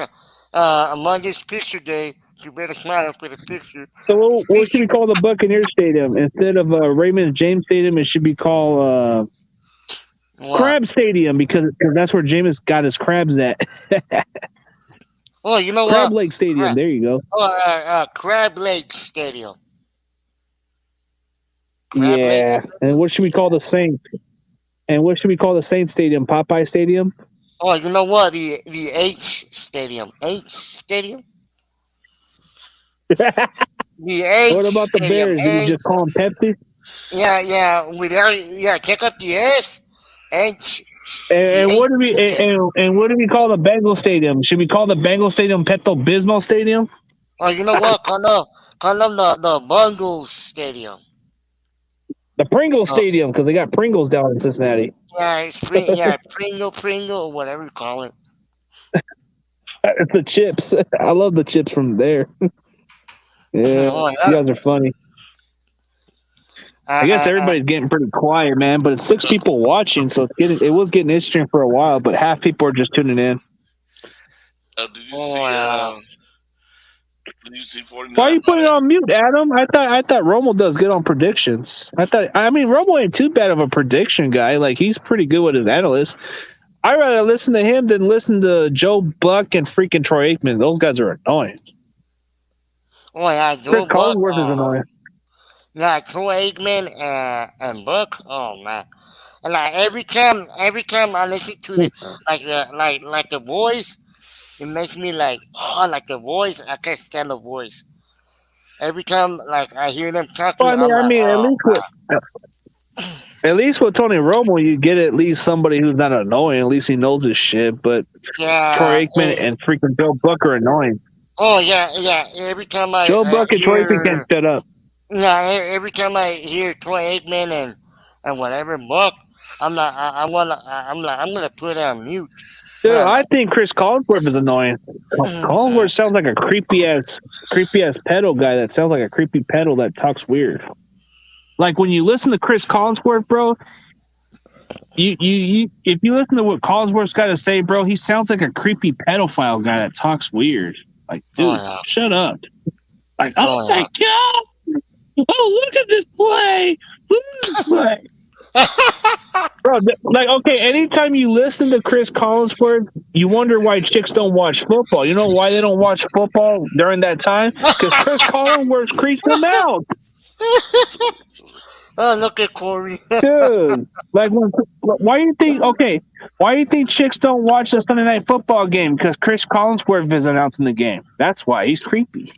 Monday's picture day. You better smile for the picture. So what should we call the Buccaneer Stadium instead of Raymond James Stadium? It should be called Crab Stadium because that's where Jameis got his crabs at. Oh, you know Crab what? Lake Stadium. There you go. Crab Lake Stadium. Yeah. And what should we call the Saints? And what should we call the Saints Stadium? Popeye Stadium? Oh, you know what? The H Stadium. H Stadium? The H What about the Stadium. Bears? Did you just call them Pepsi? Yeah. Check up the S. H. And what do we call the Bengal Stadium? Should we call the Bengal Stadium Pepto Bismol Stadium? Oh, you know what? Call them the Bungles Stadium. The Pringle Stadium because they got Pringles down in Cincinnati. Yeah, it's Pringle, or whatever you call it. It's the chips. I love the chips from there. Yeah, Oh, you guys are funny. I guess everybody's getting pretty quiet, man. But it's 6 people watching, so it was getting interesting for a while. But half people are just tuning in. Did you see 49? Why are you putting it on mute, Adam? I thought Romo does good on predictions. Romo ain't too bad of a prediction guy. Like he's pretty good with his analysts. I'd rather listen to him than listen to Joe Buck and freaking Troy Aikman. Those guys are annoying. Oh yeah, Joe Chris Buck. Collinsworth is annoying. Yeah, Troy Aikman and Buck. Oh man. And like every time I listen to the like the voice, it makes me like the voice. I can't stand the voice. Every time like I hear them talking, at least with Tony Romo, you get at least somebody who's not annoying. At least he knows his shit. But Troy Aikman and freaking Joe Buck are annoying. Oh yeah. Every time Joe Buck and Troy Aikman can't shut up. Yeah, every time I hear Troy Aikman and whatever Buck, I'm gonna put it on mute. Dude, I think Chris Collinsworth is annoying. Collinsworth sounds like a creepy ass pedo guy that sounds like a creepy pedo that talks weird. Like when you listen to Chris Collinsworth, bro, you if you listen to what Collinsworth's got to say, bro, he sounds like a creepy pedophile guy that talks weird. Like, dude, shut up. Like, oh my god. Oh, look at this play. Look at this play. Bro, like, okay, anytime you listen to Chris Collinsworth, you wonder why chicks don't watch football. You know why they don't watch football during that time? Because Chris Collinsworth creeps them out. Oh, look at Corey. Dude, like, why do you think chicks don't watch the Sunday Night Football game? Because Chris Collinsworth is announcing the game. That's why. He's creepy.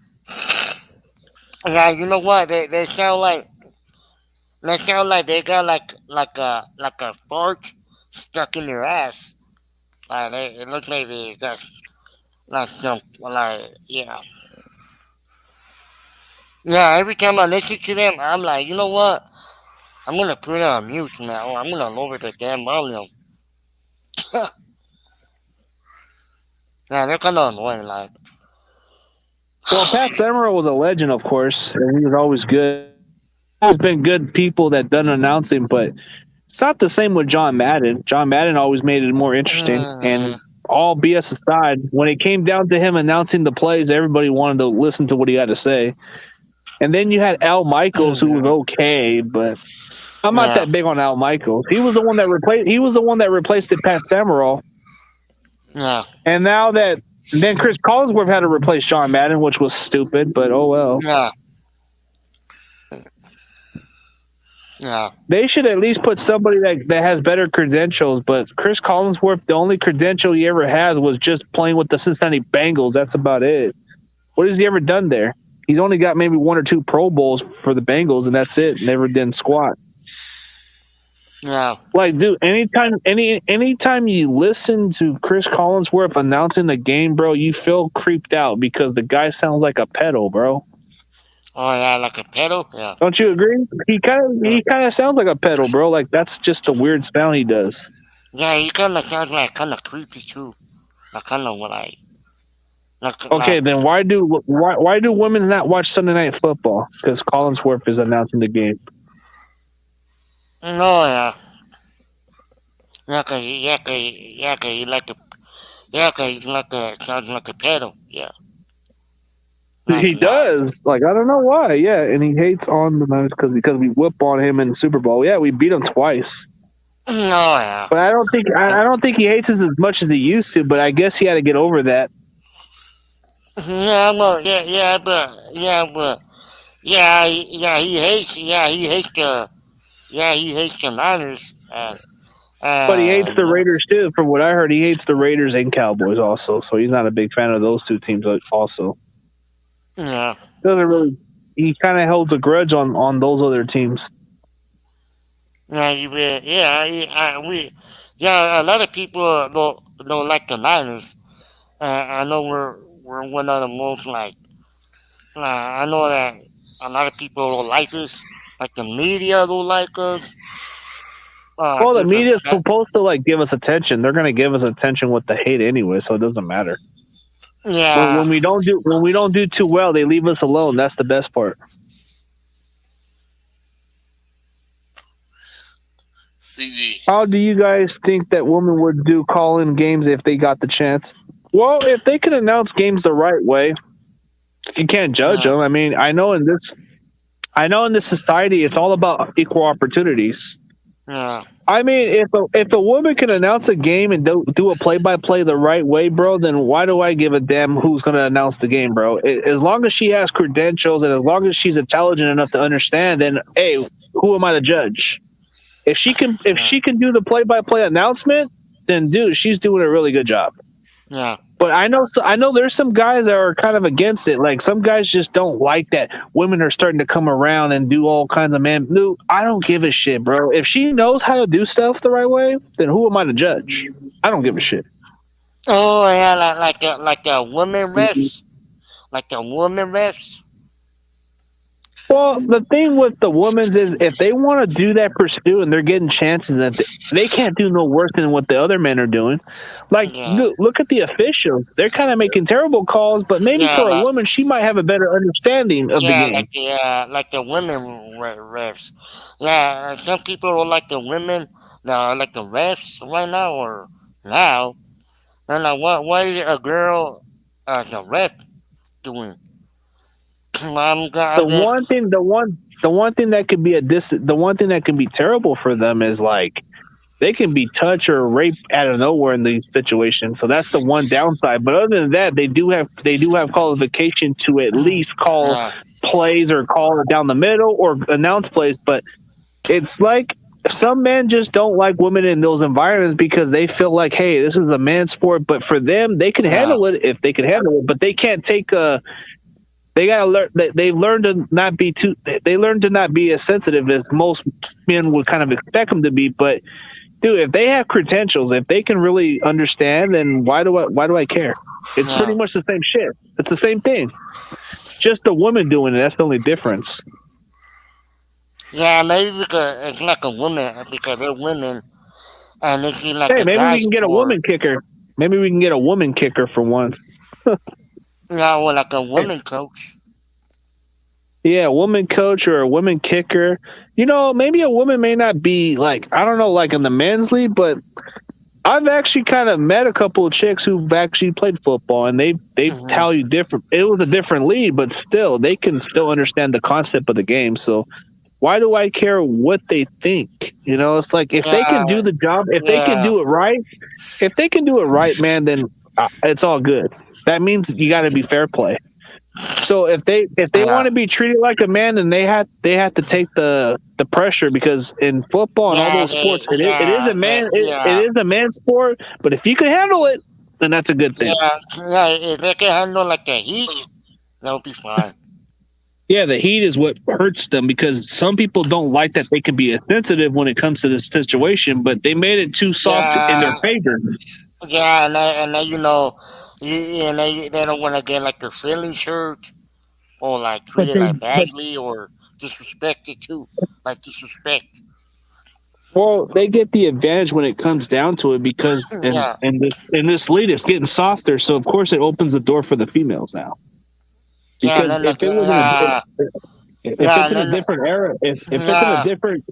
Yeah, you know what? They sound like they got like a fart stuck in their ass. Like it looks like they got like some yeah. Every time I listen to them, I'm like, you know what? I'm gonna put it on mute now. I'm gonna lower the damn volume. Yeah, they're kind of annoying, like. Well, Pat Summerall was a legend, of course, and he was always good. There's been good people that done announcing, but it's not the same with John Madden. John Madden always made it more interesting. And all BS aside, when it came down to him announcing the plays, everybody wanted to listen to what he had to say. And then you had Al Michaels, who was okay, but I'm not that big on Al Michaels. He was the one that replaced Pat Summerall. Yeah. And then Chris Collinsworth had to replace John Madden, which was stupid, but oh well. Yeah. They should at least put somebody that has better credentials, but Chris Collinsworth, the only credential he ever has was just playing with the Cincinnati Bengals. That's about it. What has he ever done there? He's only got maybe 1 or 2 Pro Bowls for the Bengals, and that's it. Never did squat. Yeah. Like, dude, anytime you listen to Chris Collinsworth announcing the game, bro, you feel creeped out because the guy sounds like a pedo, bro. Oh yeah, like a pedal. Yeah. Don't you agree? He kind of sounds like a pedal, bro. Like that's just a weird sound he does. Yeah, he kind of sounds like kind of creepy too. Like kind of like. Okay, then why do women not watch Sunday Night Football? Because Collinsworth is announcing the game. No, yeah. Yeah, cause he sounds like a pedal. Yeah. He does. Like I don't know why. Yeah, and he hates on the Niners because we whip on him in the Super Bowl. Yeah, we beat him twice. No, yeah. But I don't think he hates us as much as he used to. But I guess he had to get over that. Yeah, well, he hates the Niners. But he hates the Raiders too. From what I heard, he hates the Raiders and Cowboys also. So he's not a big fan of those two teams also. Yeah. Doesn't really. He kind of holds a grudge on those other teams. Yeah, a lot of people don't like the Niners. I know we're one of the most I know that a lot of people don't like us. Like the media don't like us. Well, the media is supposed to give us attention. They're gonna give us attention with the hate anyway, so it doesn't matter. Yeah. When we don't do too well, they leave us alone. That's the best part. CG. How do you guys think that women would do call-in games if they got the chance? Well, if they could announce games the right way, you can't judge them. I mean, I know in this society, it's all about equal opportunities. Yeah. I mean, if a woman can announce a game and do a play-by-play the right way, bro, then why do I give a damn who's going to announce the game, bro? As long as she has credentials and as long as she's intelligent enough to understand, then hey, who am I to judge? If she can do the play-by-play announcement, then dude, she's doing a really good job. Yeah. But I know there's some guys that are kind of against it. Like some guys just don't like that women are starting to come around and do all kinds of Dude, I don't give a shit, bro. If she knows how to do stuff the right way, then who am I to judge? I don't give a shit. Oh yeah, like the women refs, like the women refs. Well, the thing with the women's is if they want to do that pursuit and they're getting chances, that they can't do no worse than what the other men are doing. Like, look at the officials; they're kind of making terrible calls, but maybe for a woman, she might have a better understanding of the game. Like the women refs. Yeah, some people don't like the women, like the refs right now or now. And what is a girl as a ref doing? The one thing that could be the one thing that can be terrible for them is like they can be touched or raped out of nowhere in these situations. So that's the one downside. But other than that, they do have qualification to at least call plays or call it down the middle or announce plays. But it's like some men just don't like women in those environments because they feel like, hey, this is a man's sport. But for them, they can handle it if they can handle it. But they can't take a. They gotta learn. They learn to not be too. They learn to not be as sensitive as most men would kind of expect them to be. But dude, if they have credentials, if they can really understand, then why do I care? It's pretty much the same shit. It's the same thing. Just a woman doing it. That's the only difference. Yeah, maybe because it's like a woman because they're women, and it's like hey, maybe we can get a woman kicker. Maybe we can get a woman kicker for once. Yeah, well, like a woman coach. Yeah, a woman coach or a woman kicker. You know, maybe a woman may not be like, I don't know, like in the men's league, but I've actually kind of met a couple of chicks who've actually played football, and they tell you different. It was a different league, but still, they can still understand the concept of the game. So why do I care what they think? You know, it's like if they can do the job, if they can do it right, man, then it's all good. That means you got to be fair play. So if they want to be treated like a man, then they have to take the pressure because in football and all those sports, it is a man's sport. But if you can handle it, then that's a good thing. Yeah, if they can handle like the heat, that'll be fine. Yeah, the heat is what hurts them because some people don't like that they can be sensitive when it comes to this situation, but they made it too soft in their favor. Yeah, and they you know, they don't want to get like the feelings hurt. or like But treated they, like but badly or disrespected too, like disrespect. well, they get the advantage when it comes down to it because Yeah, in this league it's getting softer, so of course it opens the door for the females now. yeah, and Because then like yeah, if yeah, it's and in a then different era, if it's in a yeah, different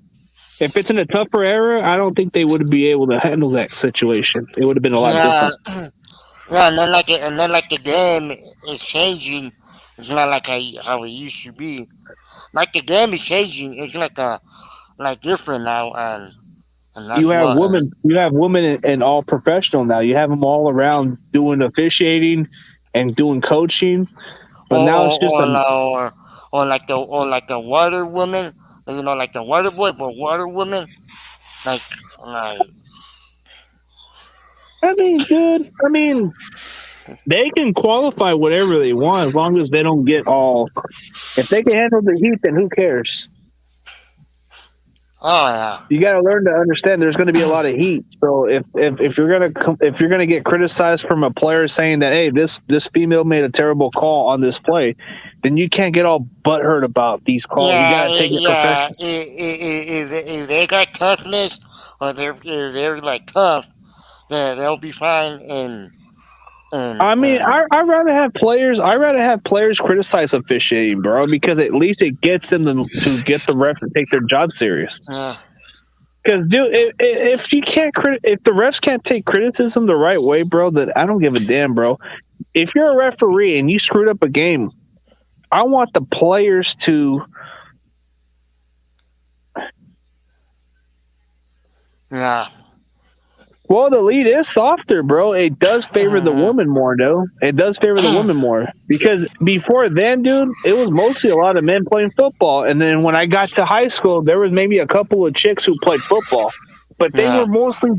if it's in a tougher era, I don't think they would be able to handle that situation. It would have been a lot yeah, different. yeah, and then like the game is changing. It's not like how it used to be. Like the game is changing. It's like different now, and that's what. You have women and all professional now. You have them all around doing officiating and doing coaching. But or now it's or just or, like- or, or like the water woman, like the water boy, but water woman, like I mean, dude. I mean, they can qualify whatever they want as long as they don't get all. If they can handle the heat, then who cares? oh yeah, You got to learn to understand. There's going to be a lot of heat. So if you're gonna get criticized from a player saying that, hey, this female made a terrible call on this play, then you can't get all butthurt about these calls. You got to take it yeah. professional. If they got toughness, or they're like tough, then they'll be fine. I mean, I'd rather have players criticize officiating, bro, because at least it gets them to get the refs to take their job serious. Yeah. Because, dude, if you can't if the refs can't take criticism the right way, bro, then I don't give a damn, bro. If you're a referee and you screwed up a game, I want the players to. Yeah. Well, the lead is softer, bro. It does favor the woman more, though. It does favor the woman more. Because before then, dude, it was mostly a lot of men playing football. And then when I got to high school, there was maybe a couple of chicks who played football. But they were mostly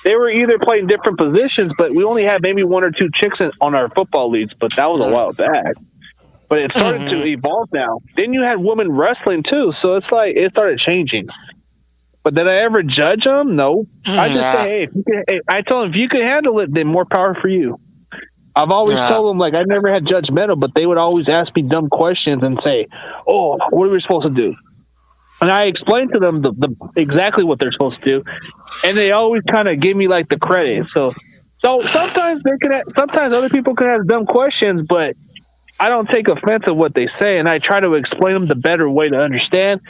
they were either playing different positions, but we only had maybe one or two chicks on our football leagues, but that was a while back. But it started to evolve now. Then you had women wrestling, too. So it's like it started changing. But did I ever judge them? No. I just say, hey, I tell them, if you can handle it, then more power for you. I've always told them, like, I never had judgmental, but they would always ask me dumb questions and say, oh, what are we supposed to do? And I explained to them exactly what they're supposed to do. And they always kind of give me, like, the credit. So sometimes sometimes other people can ask dumb questions, but I don't take offense of what they say, and I try to explain them the better way to understand.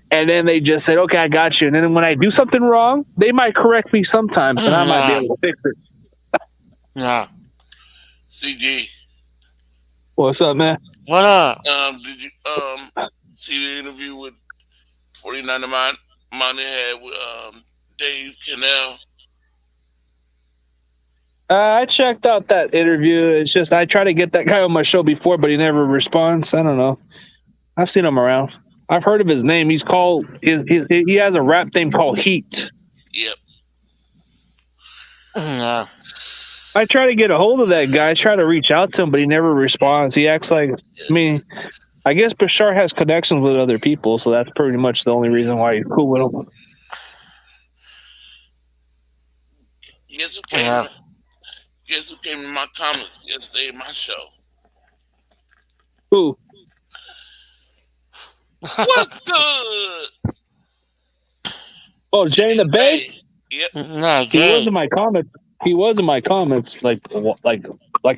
And then they just said, okay, I got you. And then when I do something wrong, they might correct me sometimes, and I might be able to fix it. Yeah. CG. What's up, man? What up? Did you see the interview with 49er Monty had with Dave Cannell? I checked out that interview. It's just I try to get that guy on my show before, but he never responds. I don't know. I've seen him around. I've heard of his name. He has a rap name called Heat. Yep. Yeah. I try to get a hold of that guy. I try to reach out to him, but he never responds. He acts like, I mean, I guess Bashar has connections with other people, so that's pretty much the only reason why he's cool with him. Guess who came in my comments yesterday in my show? Who? What's good? Oh, Jay in the Bay? Yep. Yeah, He was in my comments. He was in my comments like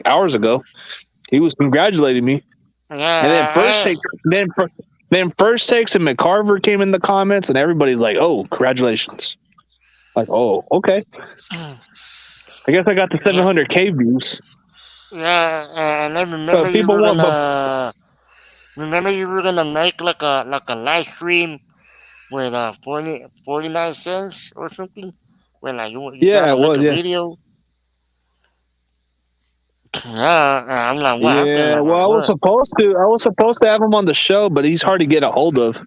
hours ago. He was congratulating me. Yeah. And then first takes and McCarver came in the comments, and everybody's like, "Oh, congratulations!" Like, "Oh, okay." I guess I got the 700K views. Yeah, and then remember you were gonna make like a live stream with 49 cents or something. When like you Yeah, gotta it make was, a yeah. video. Yeah, I'm like, what happened? Yeah, Like, well, I what? was supposed to have him on the show, but he's hard to get a hold of.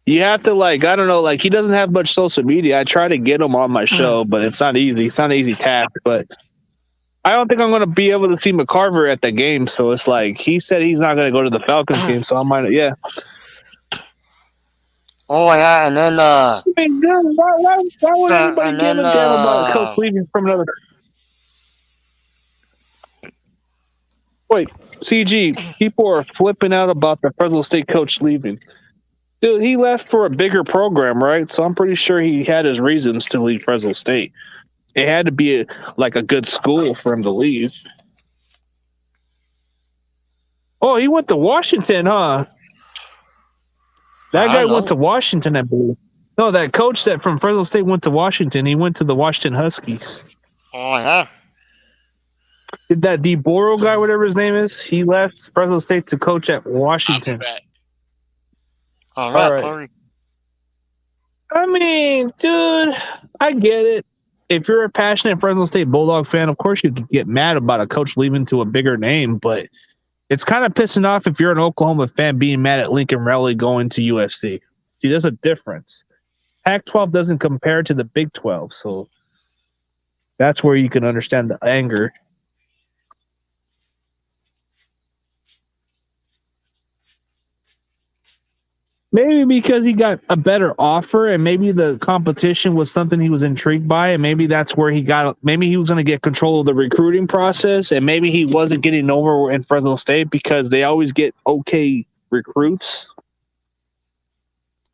You have to I don't know, he doesn't have much social media. I try to get him on my show, but it's not easy. It's not an easy task. But I don't think I'm going to be able to see McCarver at the game. So it's like he said he's not going to go to the Falcons game. So I might, yeah. Oh yeah, and then I mean, dude, why would anybody and give then, a damn about a coach leaving from another? Wait, CG, people are flipping out about the Fresno State coach leaving. Dude, he left for a bigger program, right? So I'm pretty sure he had his reasons to leave Fresno State. It had to be a good school for him to leave. Oh, he went to Washington, huh? That guy went to Washington, I believe. No, that coach that from Fresno State went to Washington. He went to the Washington Huskies. Oh, yeah. Did that DeBoro guy, whatever his name is, he left Fresno State to coach at Washington. All right, All right. Corey. I mean, dude, I get it. If you're a passionate Fresno State Bulldog fan, of course you could get mad about a coach leaving to a bigger name, but it's kind of pissing off if you're an Oklahoma fan being mad at Lincoln Riley going to UFC. See, there's a difference. Pac-12 doesn't compare to the Big 12, so that's where you can understand the anger. Maybe because he got a better offer and maybe the competition was something he was intrigued by, and maybe that's where maybe he was going to get control of the recruiting process, and maybe he wasn't getting over in Fresno State because they always get okay recruits.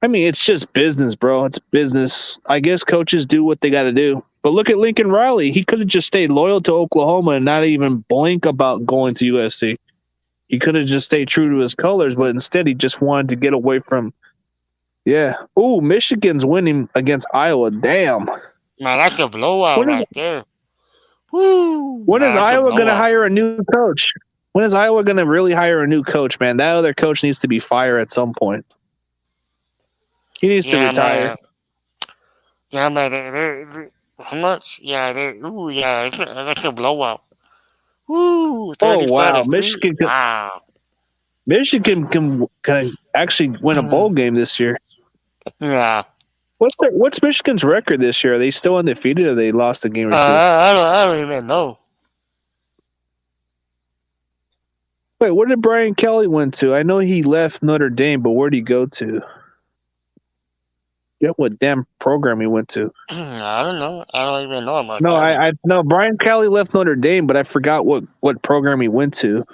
I mean, it's just business, bro. It's business. I guess coaches do what they got to do. But look at Lincoln Riley. He could have just stayed loyal to Oklahoma and not even blink about going to USC. He could have just stayed true to his colors, but instead he just wanted to get away from. Yeah. Ooh, Michigan's winning against Iowa. Damn. Man, that's a blowout right there. Woo. When is Iowa going to hire a new coach? When is Iowa going to really hire a new coach, man? That other coach needs to be fired at some point. He needs to retire. Man. Yeah, man. How much? Yeah, that's a blowout. Woo, oh, wow. Michigan can actually win a bowl game this year. Yeah. What's Michigan's record this year? Are they still undefeated or they lost a game or two? I don't even know. Wait, where did Brian Kelly went to? I know he left Notre Dame, but where did he go to? Yeah, what damn program he went to? I don't know. I don't even know about no, that. I no. Brian Kelly left Notre Dame, but I forgot what program he went to.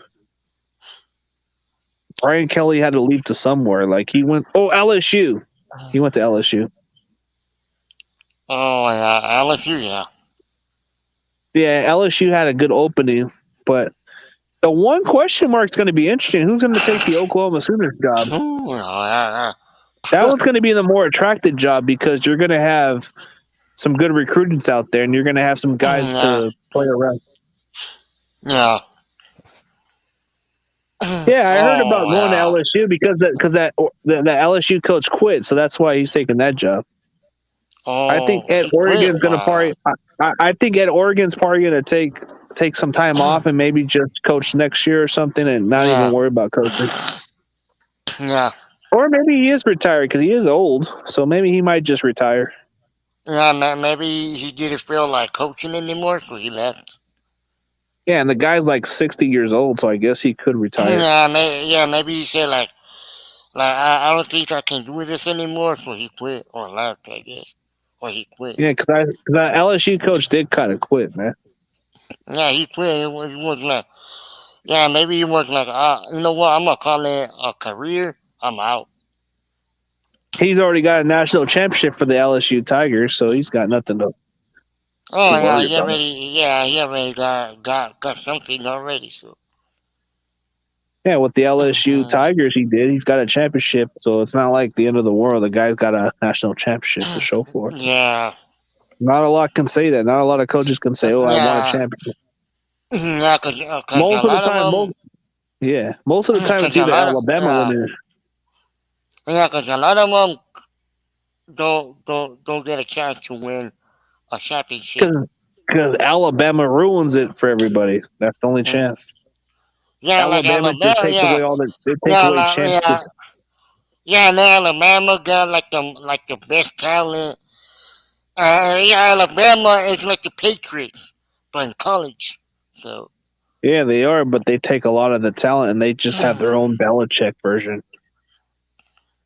Brian Kelly had to leave to somewhere. Like he went. Oh, LSU. He went to LSU. Oh yeah, LSU. Yeah. Yeah, LSU had a good opening, but the one question mark is going to be interesting. Who's going to take the Oklahoma Sooners job? That one's going to be the more attractive job because you're going to have some good recruiters out there, and you're going to have some guys to play around. Yeah. Yeah, I heard about going to LSU because the LSU coach quit, so that's why he's taking that job. I think Ed Oregon's going to probably. I think Ed Oregon's probably going to take some time off and maybe just coach next year or something, and not even worry about coaching. Yeah. Or maybe he is retired because he is old, so maybe he might just retire. Yeah, maybe he didn't feel like coaching anymore, so he left. Yeah, and the guy's like 60 years old, so I guess he could retire. Maybe he said like I don't think I can do this anymore, so he quit or left, I guess, or he quit. Yeah, because that LSU coach did kind of quit, man. Yeah, he quit. He was like, yeah, maybe he was like, you know what? I'm gonna call it a career. I'm out. He's already got a national championship for the LSU Tigers, so he's got nothing to. Oh yeah, he already got something already. So yeah, with the LSU Tigers, he did. He's got a championship, so it's not like the end of the world. The guy's got a national championship to show for it. Yeah, not a lot can say that. Not a lot of coaches can say, "Oh, I won a championship." Yeah, because most of the time, most of the time it's either Alabama winning. Yeah, because a lot of them don't get a chance to win a championship. Because Alabama ruins it for everybody. That's the only chance. Yeah, Alabama just takes away all their chances. Yeah, and Alabama got like the best talent. Alabama is like the Patriots, but in college. So. Yeah, they are, but they take a lot of the talent and they just have their own Belichick version.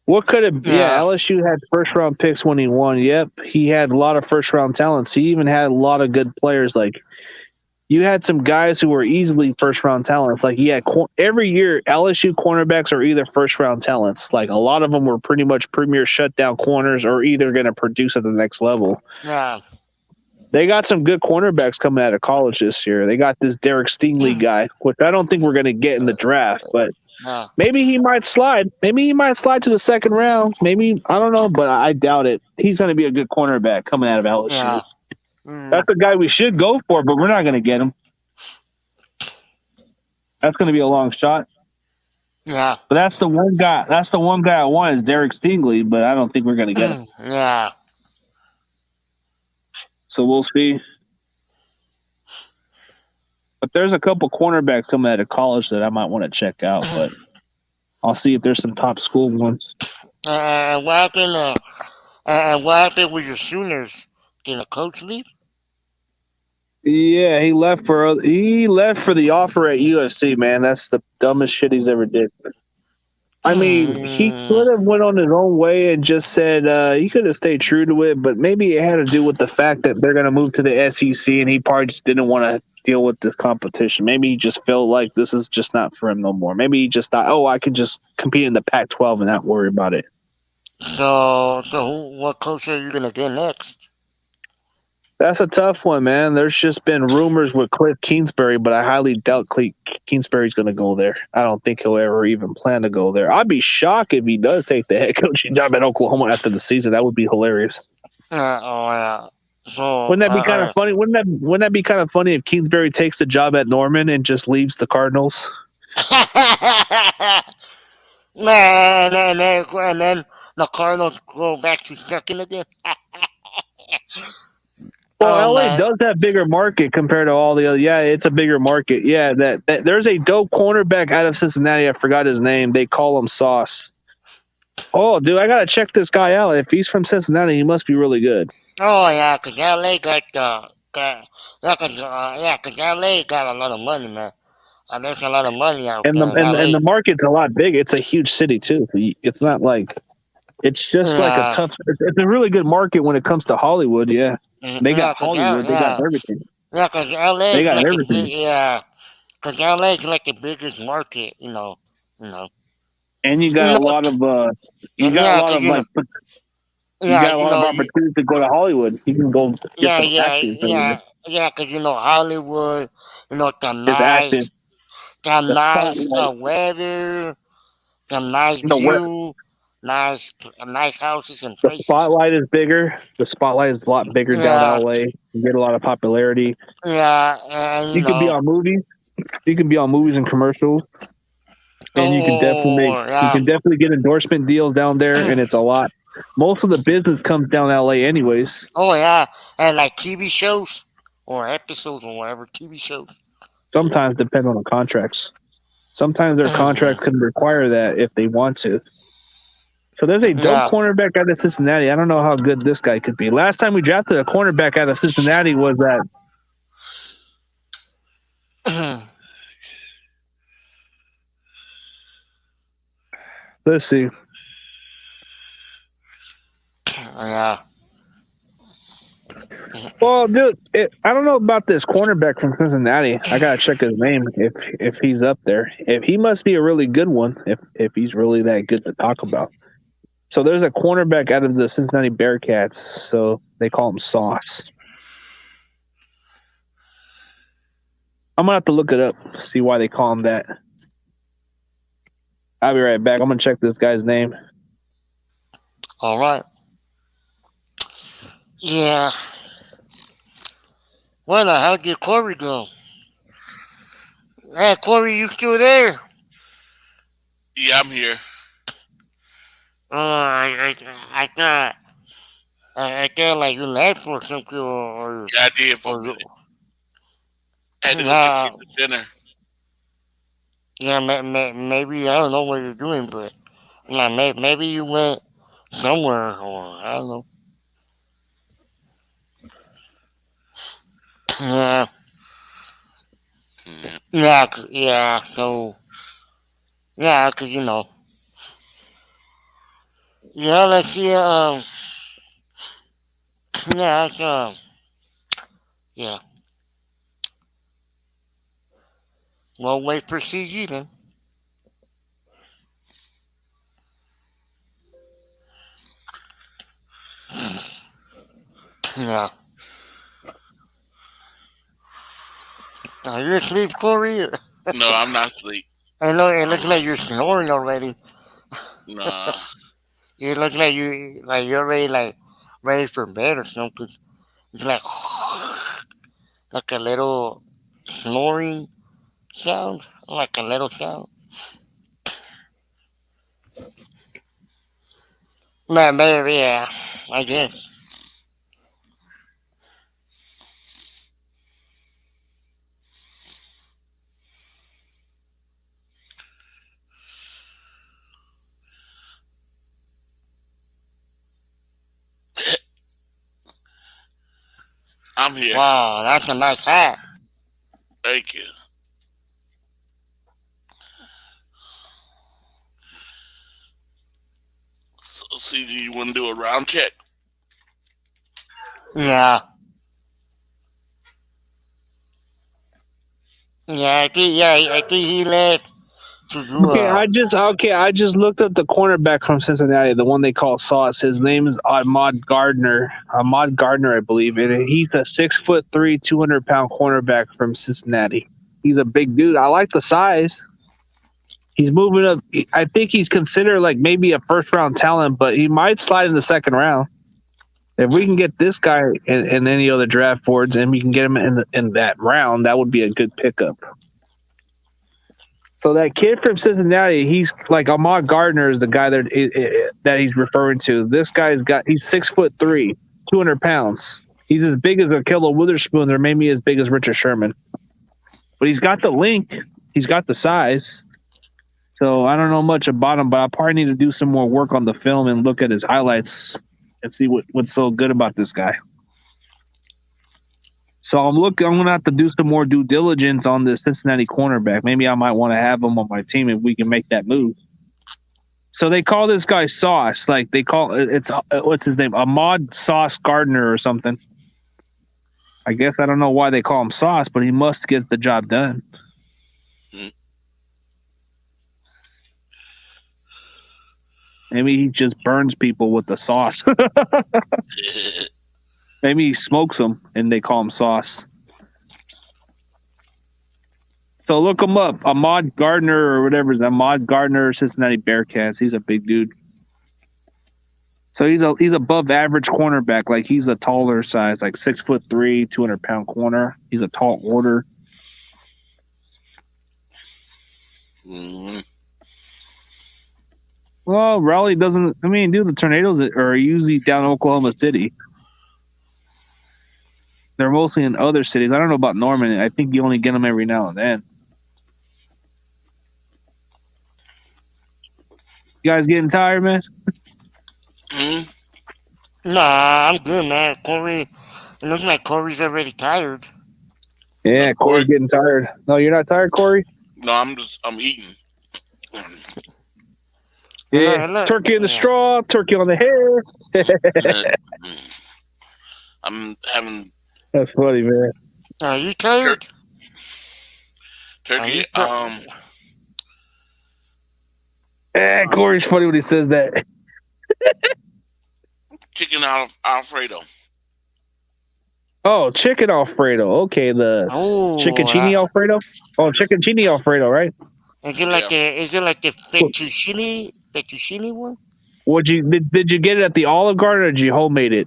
What could it be? Yeah, LSU had first-round picks when he won. Yep, he had a lot of first-round talents. He even had a lot of good players like you had some guys who were easily first round talents. Like every year, LSU cornerbacks are either first round talents. Like a lot of them were pretty much premier shutdown corners, or either going to produce at the next level. Yeah. They got some good cornerbacks coming out of college this year. They got this Derek Stingley guy, which I don't think we're going to get in the draft, but maybe he might slide. Maybe he might slide to the second round. Maybe, I don't know, but I doubt it. He's going to be a good cornerback coming out of LSU. Yeah. That's the guy we should go for, but we're not going to get him. That's going to be a long shot. Yeah. But that's the one guy. That's the one guy I want is Derek Stingley, but I don't think we're going to get him. Yeah. So we'll see. But there's a couple cornerbacks coming out of college that I might want to check out, but I'll see if there's some top school ones. What happened with your Sooners? Did a coach leave? Yeah, he left for the offer at UFC, man. That's the dumbest shit he's ever did. I mean, he could have went on his own way and just said he could have stayed true to it, but maybe it had to do with the fact that they're going to move to the SEC, and he probably just didn't want to deal with this competition. Maybe he just felt like this is just not for him no more. Maybe he just thought, oh, I could just compete in the Pac-12 and not worry about it. So what coach are you going to get next? That's a tough one, man. There's just been rumors with Cliff Kingsbury, but I highly doubt Kingsbury's going to go there. I don't think he'll ever even plan to go there. I'd be shocked if he does take the head coaching job at Oklahoma after the season. That would be hilarious. Yeah. So wouldn't that be kind of funny? Wouldn't that be kind of funny if Kingsbury takes the job at Norman and just leaves the Cardinals? And then the Cardinals go back to second again. Well, LA does have bigger market compared to all the other. Yeah, it's a bigger market. Yeah, that there's a dope cornerback out of Cincinnati. I forgot his name. They call him Sauce. Oh, dude, I gotta check this guy out. If he's from Cincinnati, he must be really good. Oh yeah, cause LA got cause LA got a lot of money, man. There's a lot of money out and there. And the market's a lot big. It's a huge city too. It's not like it's just like a tough. It's a really good market when it comes to Hollywood. Yeah, they got Hollywood. They got everything. Yeah, cause LA. They got like everything. Cause LA is like the biggest market. You know. And you got a lot of you got a lot of like. You got a lot of opportunities to go to Hollywood. You can go get some actors. Yeah, because Hollywood, the nice weather, the nice view, nice houses and places. The spotlight is bigger. The spotlight is a lot bigger down LA. You get a lot of popularity. Yeah, and you can be on movies. You can be on movies and commercials. And you can definitely get endorsement deals down there, and it's a lot. Most of the business comes down LA anyways. Oh yeah, and like TV shows or episodes or whatever, TV shows. Sometimes depend on the contracts. Sometimes their contracts can require that if they want to. So there's a dope cornerback out of Cincinnati. I don't know how good this guy could be. Last time we drafted a cornerback out of Cincinnati was that. Let's see. Yeah. Well, dude, I don't know about this cornerback from Cincinnati. I gotta check his name if he's up there. If he must be a really good one. If he's really that good to talk about. So there's a cornerback out of the Cincinnati Bearcats. So they call him Sauce. I'm gonna have to look it up, see why they call him that. I'll be right back. I'm gonna check this guy's name. All right. Yeah. Well, how'd your Corey go? Hey, Corey, you still there? Yeah, I'm here. I thought like you left or something, or yeah, I did for a minute. I had to go get dinner. Yeah, maybe I don't know what you're doing, but maybe you went somewhere, or I don't know. Yeah. So, yeah, because yeah, let's see. Yeah, yeah. We'll wait for CG then. Yeah. Are you asleep, Corey? No, I'm not asleep. I know it looks like you're snoring already. Nah. It looks like you're ready for bed or something. It's like a little snoring sound, like a little sound. Man, maybe, yeah, I guess. I'm here. Wow, that's a nice hat. Thank you. So, CG, you want to do a round check? Yeah. Yeah, I think he left to do I just looked up the cornerback from Cincinnati, the one they call Sauce. His name is Ahmad Gardner. Ahmad Gardner, I believe, and he's a 6'3", 200-pound cornerback from Cincinnati. He's a big dude. I like the size. He's moving up. I think he's considered like maybe a first-round talent, but he might slide in the second round. If we can get this guy in any other draft boards and we can get him in that round, that would be a good pickup. So that kid from Cincinnati, he's like Ahmad Gardner is the guy that he's referring to. This guy's he's 6'3", 200 pounds. He's as big as Ahkello Witherspoon, or maybe as big as Richard Sherman. But he's got the length. He's got the size. So I don't know much about him, but I probably need to do some more work on the film and look at his highlights and see what's so good about this guy. So I'm going to have to do some more due diligence on this Cincinnati cornerback. Maybe I might want to have him on my team if we can make that move. So they call this guy Sauce. Like they call it's what's his name? Ahmad Sauce Gardner or something. I guess I don't know why they call him Sauce, but he must get the job done. Maybe he just burns people with the sauce. Maybe he smokes them and they call him Sauce. So look him up. Ahmad Gardner or whatever is Ahmad Gardner, Cincinnati Bearcats. He's a big dude. So he's above average cornerback. Like he's a taller size, like 6'3", 200-pound corner. He's a tall order. Mm-hmm. Well, Raleigh doesn't. I mean, dude, the Tornadoes are usually down in Oklahoma City. They're mostly in other cities. I don't know about Norman. I think you only get them every now and then. You guys getting tired, man? Nah, I'm good, man. Corey, it looks like Corey's already tired. Yeah, Corey's getting tired. No, you're not tired, Corey? No, I'm eating. Yeah, turkey in the straw, turkey on the hair. I'm having. That's funny, man. Are you tired? Turkey. Corey's funny when he says that. Chicken Alfredo. Oh, chicken Alfredo. Okay, the chickencini Alfredo. Oh, chickencini Alfredo, right? Is it like the fettuccine one? Did you get it at the Olive Garden or did you homemade it?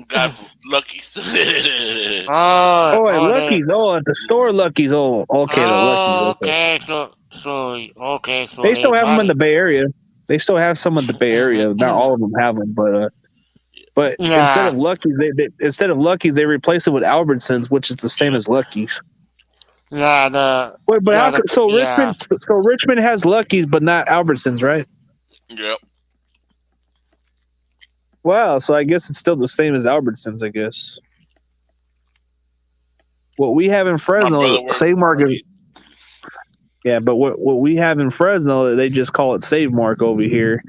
Got from Lucky's. Lucky's. Oh, at the store, Lucky's. Oh, okay, the Lucky's. Okay, so they still have them in the Bay Area. They still have some in the Bay Area. Not all of them have them, but instead of Lucky's, they replace it with Albertsons, which is the same as Lucky's. Yeah, Richmond has Lucky's, but not Albertsons, right? Yep. Wow, so I guess it's still the same as Albertsons, I guess. What we have in Fresno, Save Mark is... Yeah, but what we have in Fresno, they just call it Save Mark over here.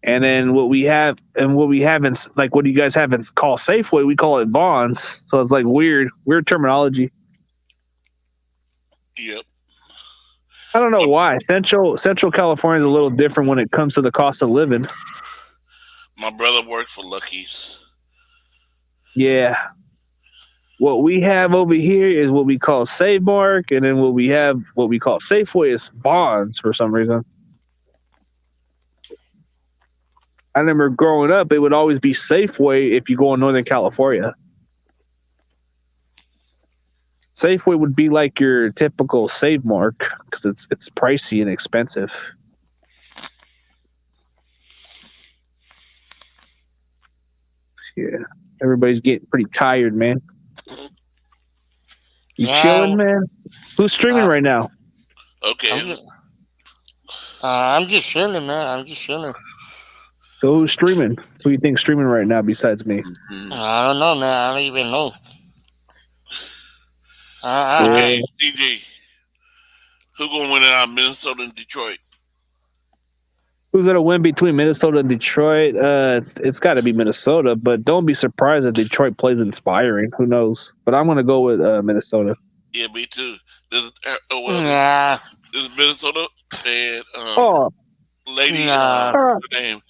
And then what we have in, like, what you guys have in call Safeway, we call it Vons. So it's like weird terminology. Yep. I don't know why. Central California is a little different when it comes to the cost of living. My brother works for Lucky's. Yeah. What we have over here is what we call Save Mark, and then what we call Safeway is Bonds for some reason. I remember growing up, it would always be Safeway if you go in Northern California. Safeway would be like your typical Save Mark because it's pricey and expensive. Yeah, everybody's getting pretty tired, man. You chilling, man? Who's streaming right now? Okay. I'm just chilling, man. I'm just chilling. So who's streaming? Who you think streaming right now besides me? I don't know, man. I don't even know. Okay, DJ. Who gonna win it out of Minnesota and Detroit? Who's gonna win between Minnesota and Detroit? It's got to be Minnesota, but don't be surprised if Detroit plays inspiring. Who knows? But I'm gonna go with Minnesota. Yeah, me too. This is Minnesota and lady. What's her name?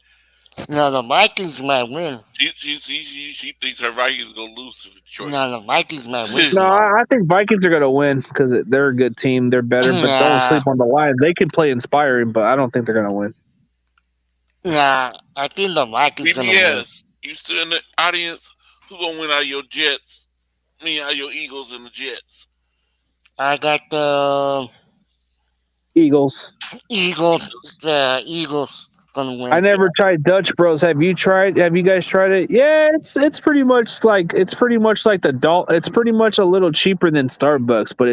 No, the Vikings might win. She thinks her Vikings gonna lose to Detroit. No, the Vikings might win. No, I think Vikings are gonna win because they're a good team. They're better, but don't sleep on the Lions. They can play inspiring, but I don't think they're gonna win. Nah, I think the Vikings gonna win. Yes, you still in the audience? Who gonna win out of your Jets? Out of your Eagles and the Jets? I got the Eagles. The Eagles gonna win. I never tried Dutch Bros. Have you tried? Have you guys tried it? Yeah, it's pretty much like the It's pretty much a little cheaper than Starbucks, but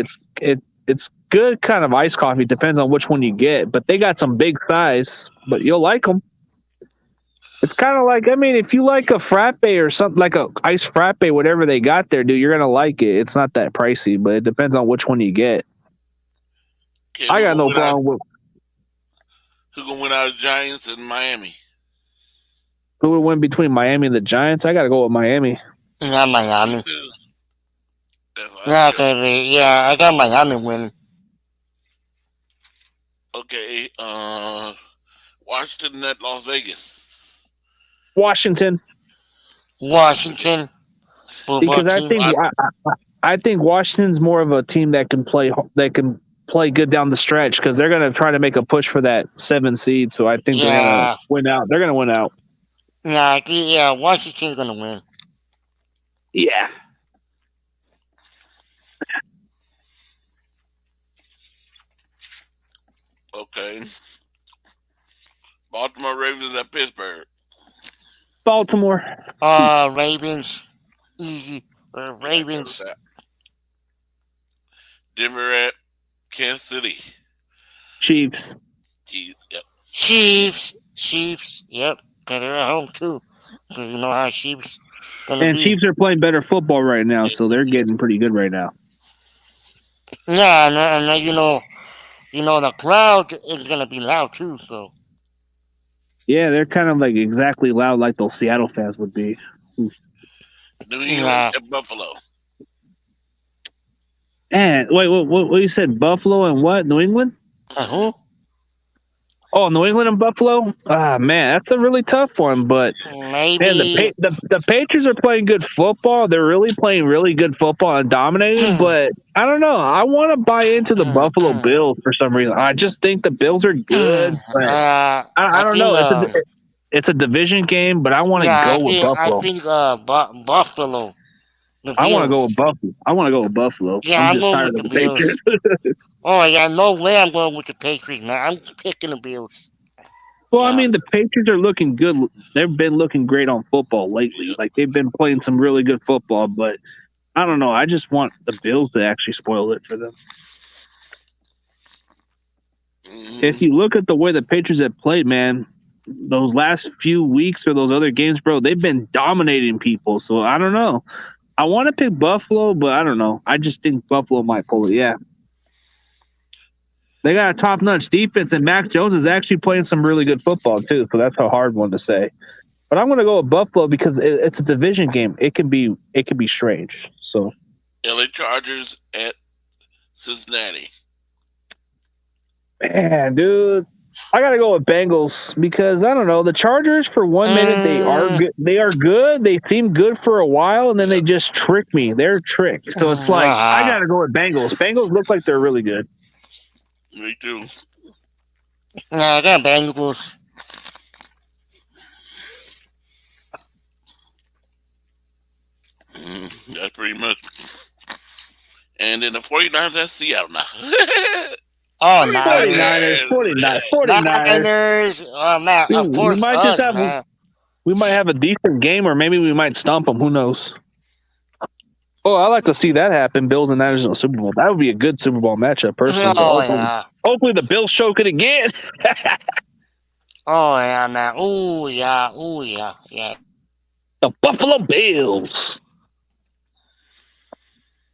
it's good kind of iced coffee. Depends on which one you get, but they got some big size, but you'll like them. It's kind of like, if you like a frappe or something like a iced frappe, whatever they got there, dude, you're gonna like it. It's not that pricey, but it depends on which one you get. I got no problem with. Who gonna win out of Giants and Miami? Who would win between Miami and the Giants? I gotta go with Miami. Yeah, Miami. Yeah, I got Miami winning. Okay, Washington at Las Vegas. Washington. Because I think Washington's more of a team that can play good down the stretch because they're going to try to make a push for that 7 seed. So I think they're going to win out. They're going to win out. Yeah, Washington's going to win. Yeah. Okay. Baltimore Ravens at Pittsburgh. Baltimore. Ravens. Easy. Ravens. Denver at Kansas City. Chiefs. Yep. Chiefs. Yep. Because they're at home too. So you know how Chiefs. Chiefs are playing better football right now, so they're getting pretty good right now. Yeah, and you know the crowd is gonna be loud too. So. Yeah, they're kind of like exactly loud like those Seattle fans would be. New England at Buffalo. And wait, what you said? Buffalo and what? New England? Uh-huh. Oh, New England and Buffalo? Ah, man, that's a really tough one. But maybe man, the Patriots are playing good football. They're really playing really good football and dominating. But I don't know. I want to buy into the Buffalo Bills for some reason. I just think the Bills are good. I don't know. It's a division game, but I want to go with Buffalo. I think Buffalo. I want to go with Buffalo. Yeah, I'm going with the Bills. Oh, yeah, no way I'm going with the Patriots, man. I'm picking the Bills. Well, the Patriots are looking good. They've been looking great on football lately. Like, they've been playing some really good football, but I don't know. I just want the Bills to actually spoil it for them. If you look at the way the Patriots have played, man, those last few weeks or those other games, bro, they've been dominating people. So, I don't know. I want to pick Buffalo, but I don't know. I just think Buffalo might pull it, yeah. They got a top-notch defense, and Mac Jones is actually playing some really good football, too, so that's a hard one to say. But I'm going to go with Buffalo because it's a division game. It can be strange. So, LA Chargers at Cincinnati. Man, dude, I gotta go with Bengals because I don't know the Chargers. For 1 minute, they are good. They are good. They seem good for a while, and then they just trick me. They're tricked. So it's like I gotta go with Bengals. Bengals look like they're really good. Me too. No, I got Bengals. That's pretty much. And then the 49ers at Seattle now. Oh, 49ers. 49ers. Oh, man, of course, we might us, just have man. we might have a decent game, or maybe we might stomp them. Who knows? Oh, I like to see that happen. Bills and Niners in the Super Bowl. That would be a good Super Bowl matchup, personally. Oh, yeah. Hopefully the Bills choke it again. Oh, yeah, man. Oh, yeah. Oh, yeah. Yeah. The Buffalo Bills.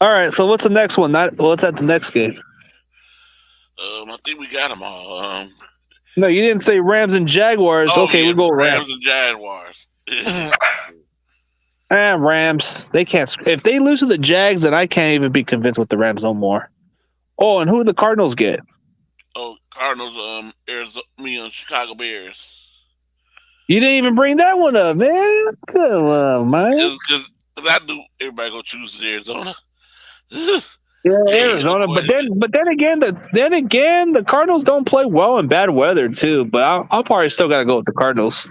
All right, so what's the next one? What's at the next game? I think we got them all. No, you didn't say Rams and Jaguars. Okay, yeah, we'll go Rams Rams. and Jaguars. Rams. They can't. If they lose to the Jags, then I can't even be convinced with the Rams no more. Oh, and who do the Cardinals get? Oh, Cardinals. Arizona, Chicago Bears. You didn't even bring that one up, man. Come on, man. Because I knew everybody gonna choose Arizona. Yeah, Arizona, but then again, the Cardinals don't play well in bad weather too. But I'll probably still gotta go with the Cardinals.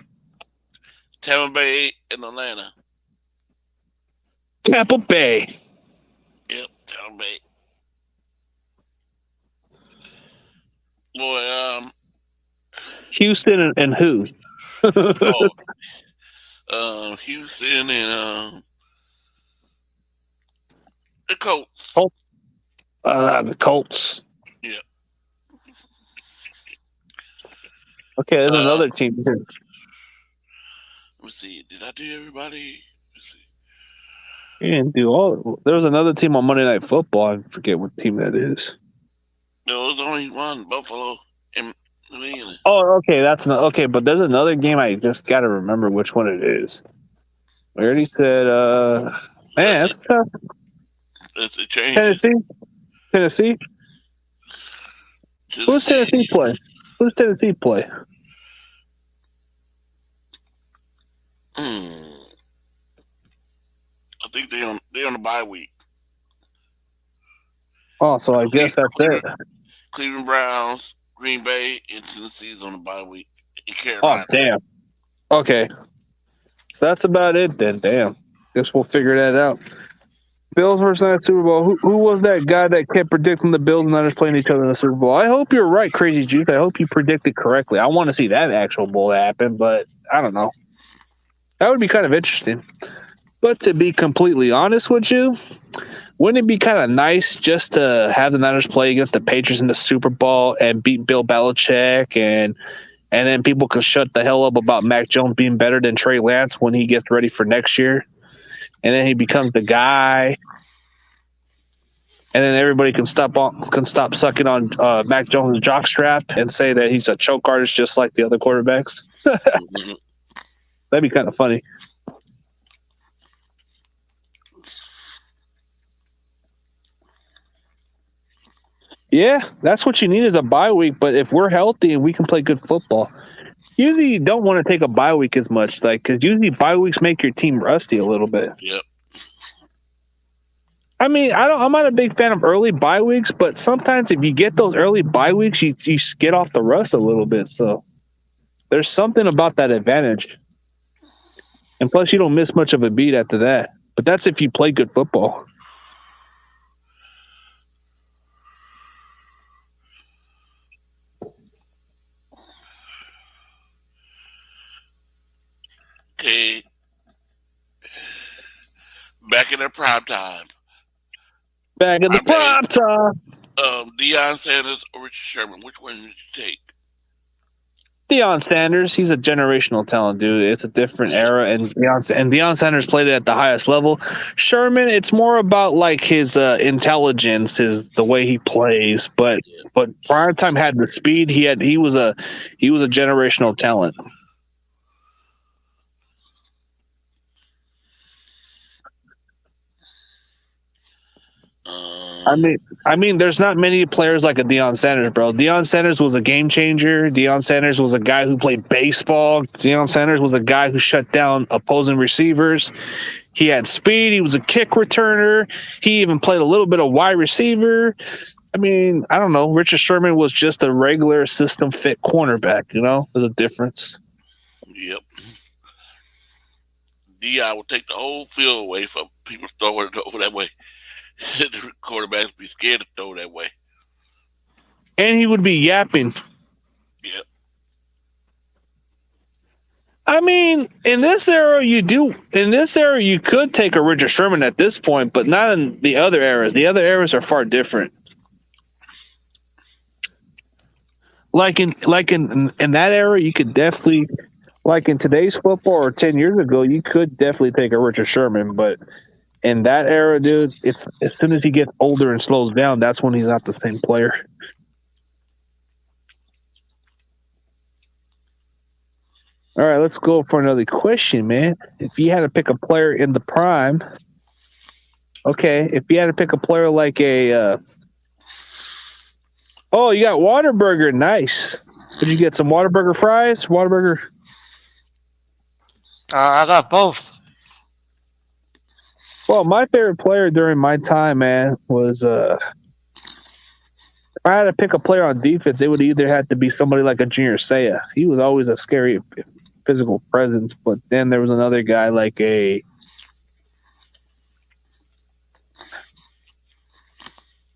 Tampa Bay and Atlanta. Tampa Bay. Yep, Tampa Bay. Boy, Houston and who? Houston and the Colts. The Colts. Yeah. Okay, there's another team here. Let me see. Did I do everybody? You didn't do all. There was another team on Monday Night Football. I forget what team that is. No, there's only one. Buffalo and New England. Oh, okay, that's not okay. But there's another game. I just got to remember which one it is. I already said. Man, that's tough. It's a change. Tennessee. Who's Tennessee play? Who's Tennessee play? I think they on the bye week. Oh, so I guess that's it. Cleveland Browns, Green Bay, and Tennessee's on the bye week. In Oh, Carolina. damn. Okay. So that's about it then. Damn. Guess we'll figure that out. Bills versus Niners Super Bowl. Who was that guy that kept predicting the Bills and Niners playing each other in the Super Bowl? I hope you're right, Crazy Juice. I hope you predicted correctly. I want to see that actual bowl happen, but I don't know. That would be kind of interesting. But to be completely honest with you, wouldn't it be kind of nice just to have the Niners play against the Patriots in the Super Bowl and beat Bill Belichick and then people can shut the hell up about Mac Jones being better than Trey Lance when he gets ready for next year? And then he becomes the guy, and then everybody can stop sucking on Mac Jones' jockstrap and say that he's a choke artist just like the other quarterbacks. That'd be kind of funny. Yeah, that's what you need is a bye week. But if we're healthy and we can play good football, usually you don't want to take a bye week as much, because usually bye weeks make your team rusty a little bit. Yep. I mean, I'm not a big fan of early bye weeks, but sometimes if you get those early bye weeks, you get off the rust a little bit. So there's something about that advantage. And plus, you don't miss much of a beat after that. But that's if you play good football. Okay. Back in their prime time. Back in the prime time. Deion Sanders or Richard Sherman, which one did you take? Deion Sanders, he's a generational talent, dude. It's a different era, and Deion Sanders played it at the highest level. Sherman, it's more about like his intelligence, the way he plays. But Primetime had the speed. He was a generational talent. I mean, there's not many players like a Deion Sanders, bro. Deion Sanders was a game changer. Deion Sanders was a guy who played baseball. Deion Sanders was a guy who shut down opposing receivers. He had speed. He was a kick returner. He even played a little bit of wide receiver. I mean, I don't know. Richard Sherman was just a regular system fit cornerback. You know, there's a difference. Yep. Deion would take the whole field away from people throwing it over that way. The quarterbacks would be scared to throw that way. And he would be yapping. Yep. I mean, in this era, you could take a Richard Sherman at this point, but not in the other eras. The other eras are far different. Like in that era, you could definitely, like in today's football or 10 years ago, you could definitely take a Richard Sherman. But in that era, dude, it's as soon as he gets older and slows down, that's when he's not the same player. All right, let's go for another question, man. If you had to pick a player in the prime, okay, if you had to pick a player like a oh, you got Whataburger. Nice. Did you get some Whataburger fries? Whataburger? I got both. Well, my favorite player during my time, man, was if I had to pick a player on defense, it would either have to be somebody like a Junior Seau. He was always a scary physical presence, but then there was another guy like a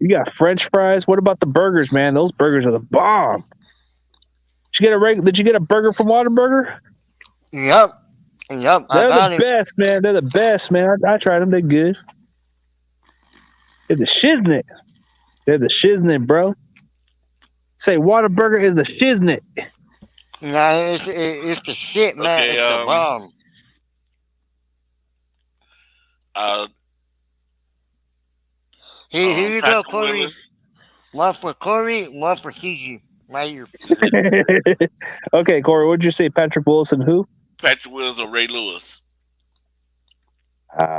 you got French fries. What about the burgers, man? Those burgers are the bomb. Did you get a burger from Whataburger? Yep. They're the best, man. They're the best, man. I tried them. They're good. They're the shiznit. They're the shiznit, bro. Say Whataburger is the shiznit. Nah, it's the shit, man. Okay, it's the bomb. Here you go, Corey. Willis. One for Corey, one for CG. Right here. Okay, Corey, what'd you say? Patrick Willis and who? Patrick Willis or Ray Lewis?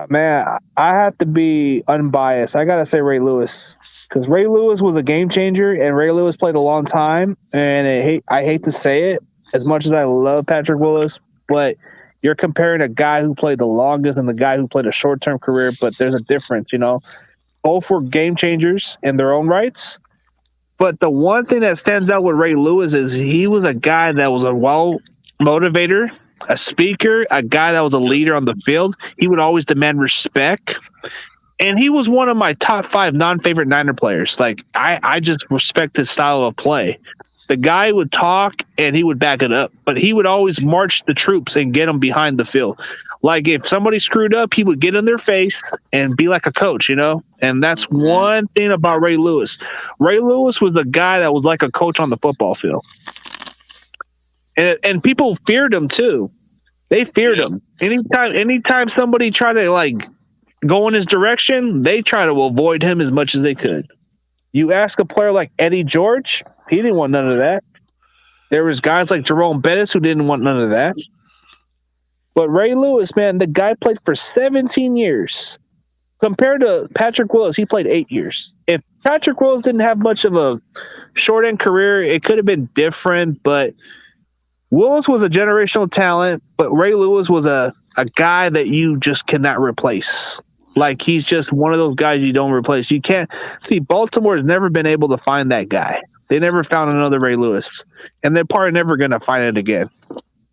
Man, I have to be unbiased. I gotta say Ray Lewis, because Ray Lewis was a game changer, and Ray Lewis played a long time. And I hate to say it, as much as I love Patrick Willis, but you're comparing a guy who played the longest and the guy who played a short-term career. But there's a difference, you know. Both were game changers in their own rights. But the one thing that stands out with Ray Lewis is he was a guy that was a motivator, a speaker, a guy that was a leader on the field. He would always demand respect. And he was one of my top 5 non-favorite Niner players. Like, I just respect his style of play. The guy would talk and he would back it up, but he would always march the troops and get them behind the field. Like, if somebody screwed up, he would get in their face and be like a coach, you know? And that's one thing about Ray Lewis. Ray Lewis was a guy that was like a coach on the football field. And people feared him too. They feared him. Anytime somebody tried to like go in his direction, they try to avoid him as much as they could. You ask a player like Eddie George, he didn't want none of that. There was guys like Jerome Bettis who didn't want none of that. But Ray Lewis, man, the guy played for 17 years. Compared to Patrick Willis, he played 8 years. If Patrick Willis didn't have much of a short-end career, it could have been different, but Willis was a generational talent, but Ray Lewis was a guy that you just cannot replace. Like, he's just one of those guys you don't replace. You can't see. Baltimore has never been able to find that guy. They never found another Ray Lewis, and they're probably never going to find it again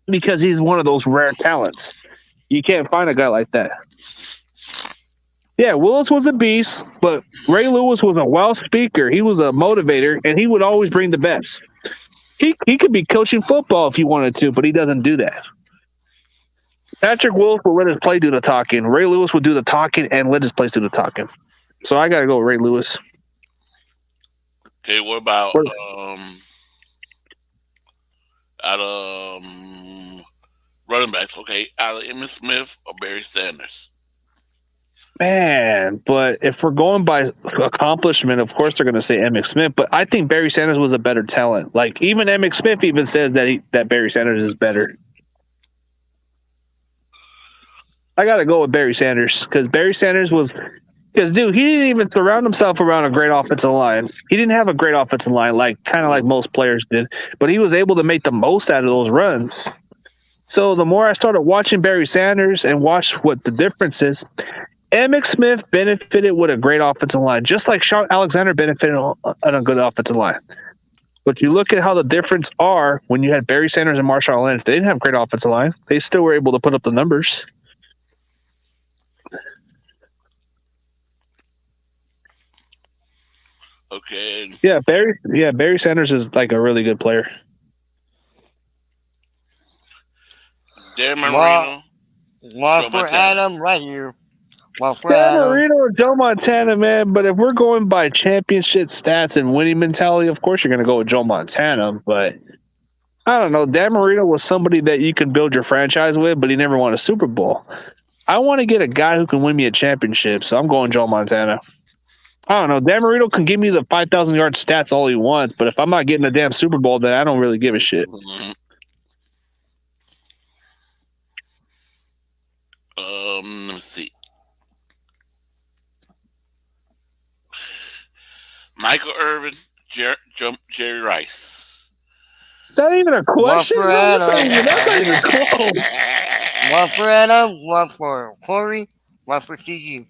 because he's one of those rare talents. You can't find a guy like that. Yeah, Willis was a beast, but Ray Lewis was a wild speaker. He was a motivator, and he would always bring the best. He could be coaching football if he wanted to, but he doesn't do that. Patrick Willis will let his play do the talking. Ray Lewis will do the talking and let his play do the talking. So I got to go with Ray Lewis. Okay, what about running backs? Okay, out of Emmitt Smith or Barry Sanders? Man, but if we're going by accomplishment, of course they're going to say Emmitt Smith. But I think Barry Sanders was a better talent. Like, even Emmitt Smith even says that Barry Sanders is better. I got to go with Barry Sanders because Barry Sanders was Because, dude, he didn't even surround himself around a great offensive line. He didn't have a great offensive line, kind of like most players did. But he was able to make the most out of those runs. So the more I started watching Barry Sanders and watched what the difference is, Emmitt Smith benefited with a great offensive line, just like Sean Alexander benefited on a good offensive line. But you look at how the difference are when you had Barry Sanders and Marshawn Lynch. They didn't have great offensive line. They still were able to put up the numbers. Okay. Yeah, Barry Sanders is like a really good player. Dan Marino. One for Adam right here. One for Dan Adam. Marino or Joe Montana, man. But if we're going by championship stats and winning mentality, of course you're going to go with Joe Montana. But I don't know. Dan Marino was somebody that you could build your franchise with, but he never won a Super Bowl. I want to get a guy who can win me a championship, so I'm going Joe Montana. I don't know. Dan Marino can give me the 5,000-yard stats all he wants, but if I'm not getting a damn Super Bowl, then I don't really give a shit. Let me see. Michael Irvin, Jerry Rice. Is that even a question? One for Adam. That's not even close. One for Adam. One for Corey. One for CG.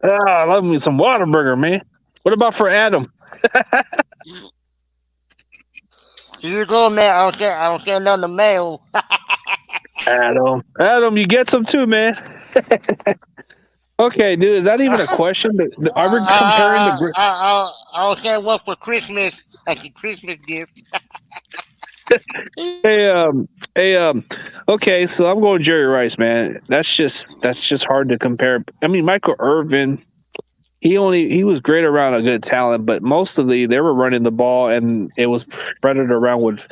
I love me some Whataburger, man. What about for Adam? Here you go, man. I'll send on the mail. Adam, you get some too, man. Okay, dude, is that even a question? Are we comparing the? I'll send one for Christmas as a Christmas gift. Okay, so I'm going Jerry Rice, man. That's just hard to compare. I mean, Michael Irvin, he was great around a good talent, but mostly they were running the ball and it was spreaded around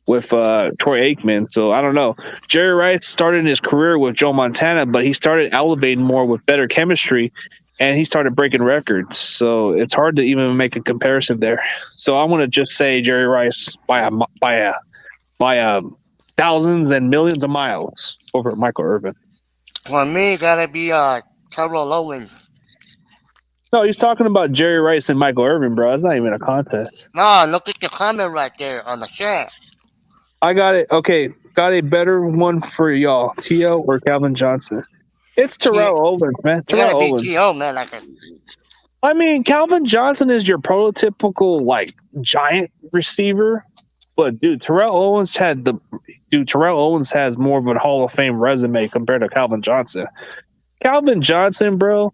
with Troy Aikman. So I don't know. Jerry Rice started his career with Joe Montana, but he started elevating more with better chemistry, and he started breaking records. So it's hard to even make a comparison there. So I want to just say Jerry Rice by thousands and millions of miles over Michael Irvin. For me, gotta be Terrell Owens. No, he's talking about Jerry Rice and Michael Irvin, bro. It's not even a contest. No, look at the comment right there on the chat. I got it. Okay, got a better one for y'all. T.O. or Calvin Johnson? It's Terrell Owens, man. You gotta Terrell be Owens. T.O., man. I mean, Calvin Johnson is your prototypical giant receiver, but Terrell Owens has more of a Hall of Fame resume compared to Calvin Johnson. Calvin Johnson, bro,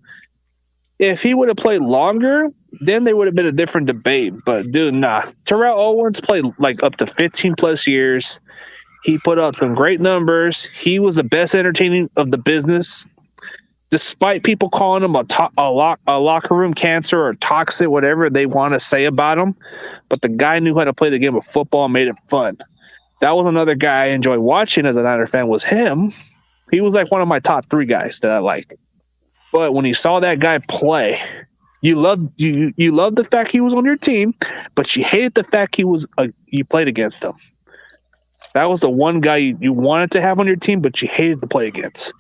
if he would have played longer, then there would have been a different debate. But nah. Terrell Owens played up to 15 plus years. He put up some great numbers. He was the best entertaining of the business. Despite people calling him a locker room cancer or toxic, whatever they want to say about him, but the guy knew how to play the game of football and made it fun. That was another guy I enjoyed watching as a Niner fan was him. He was one of my top 3 guys that I like. But when you saw that guy play, you loved the fact he was on your team, but you hated the fact you played against him. That was the one guy you wanted to have on your team, but you hated to play against.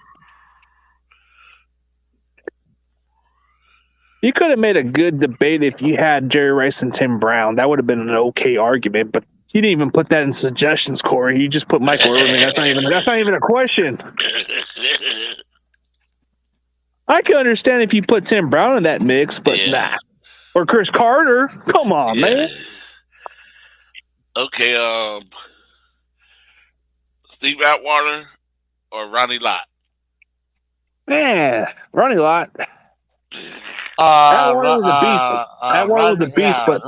You could have made a good debate if you had Jerry Rice and Tim Brown. That would have been an okay argument, but you didn't even put that in suggestions, Corey. You just put Michael Irvin. That's not even a question. I can understand if you put Tim Brown in that mix, but nah. Or Chris Carter. Come on, man. Okay, Steve Atwater or Ronnie Lott? Man, Ronnie Lott. Atwater was a beast. Atwater was a beast, but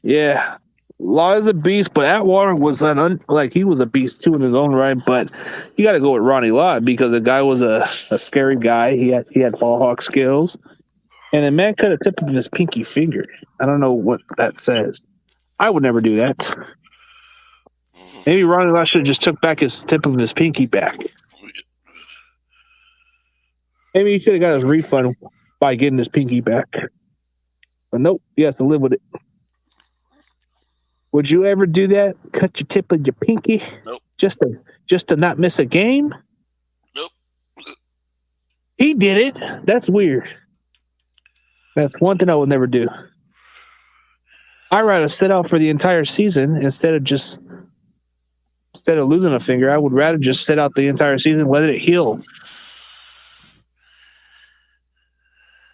yeah, Lott is a beast, but Atwater was he was a beast too in his own right. But you got to go with Ronnie Lott because the guy was a scary guy. He had ball hawk skills, and the man cut a tip of his pinky finger. I don't know what that says. I would never do that. Maybe Ronnie Lott should have just took back his tip of his pinky back. Maybe he should have got his refund by getting his pinky back. But nope, he has to live with it. Would you ever do that? Cut your tip of your pinky? Nope. Just to not miss a game? Nope. He did it. That's weird. That's one thing I would never do. I'd rather sit out for the entire season instead of losing a finger. I would rather just sit out the entire season, let it heal.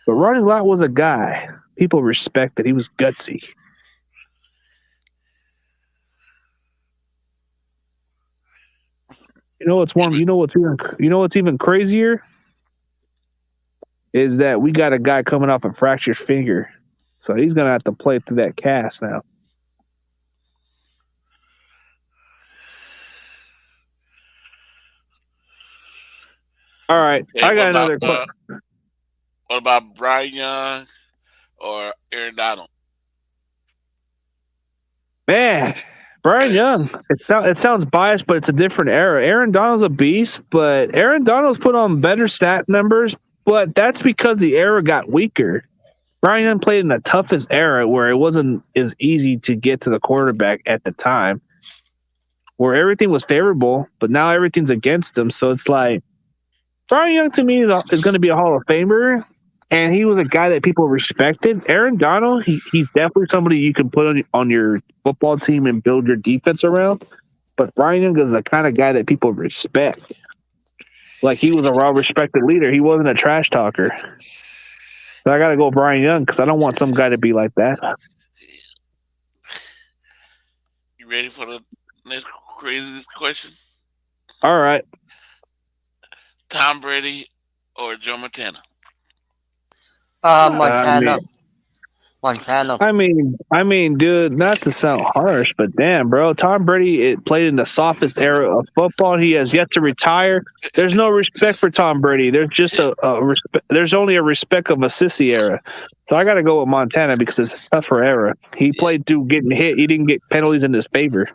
But Ronnie Lott was a guy. People respected. He was gutsy. You know what's warm? You know what's even crazier is that we got a guy coming off a fractured finger, so he's gonna have to play through that cast now. All right, Hey, I got another question. What about Brian Young or Aaron Donald? Man, Brian Young. It sounds biased, but it's a different era. Aaron Donald's a beast, but Aaron Donald's put on better stat numbers, but that's because the era got weaker. Brian Young played in the toughest era where it wasn't as easy to get to the quarterback at the time, where everything was favorable, but now everything's against him. So it's like Brian Young to me is going to be a Hall of Famer, and he was a guy that people respected. Aaron Donald, he's definitely somebody you can put on your football team and build your defense around. But Brian Young is the kind of guy that people respect. Like, he was a well-respected leader. He wasn't a trash talker. So I got to go Brian Young because I don't want some guy to be like that. You ready for the next craziest question? All right. Tom Brady or Joe Montana? Montana. Montana. I mean, dude, not to sound harsh, but damn, bro, Tom Brady played in the softest era of football. He has yet to retire. There's no respect for Tom Brady. There's just there's only a respect of a sissy era. So I got to go with Montana because it's a tougher era. He played through getting hit. He didn't get penalties in his favor.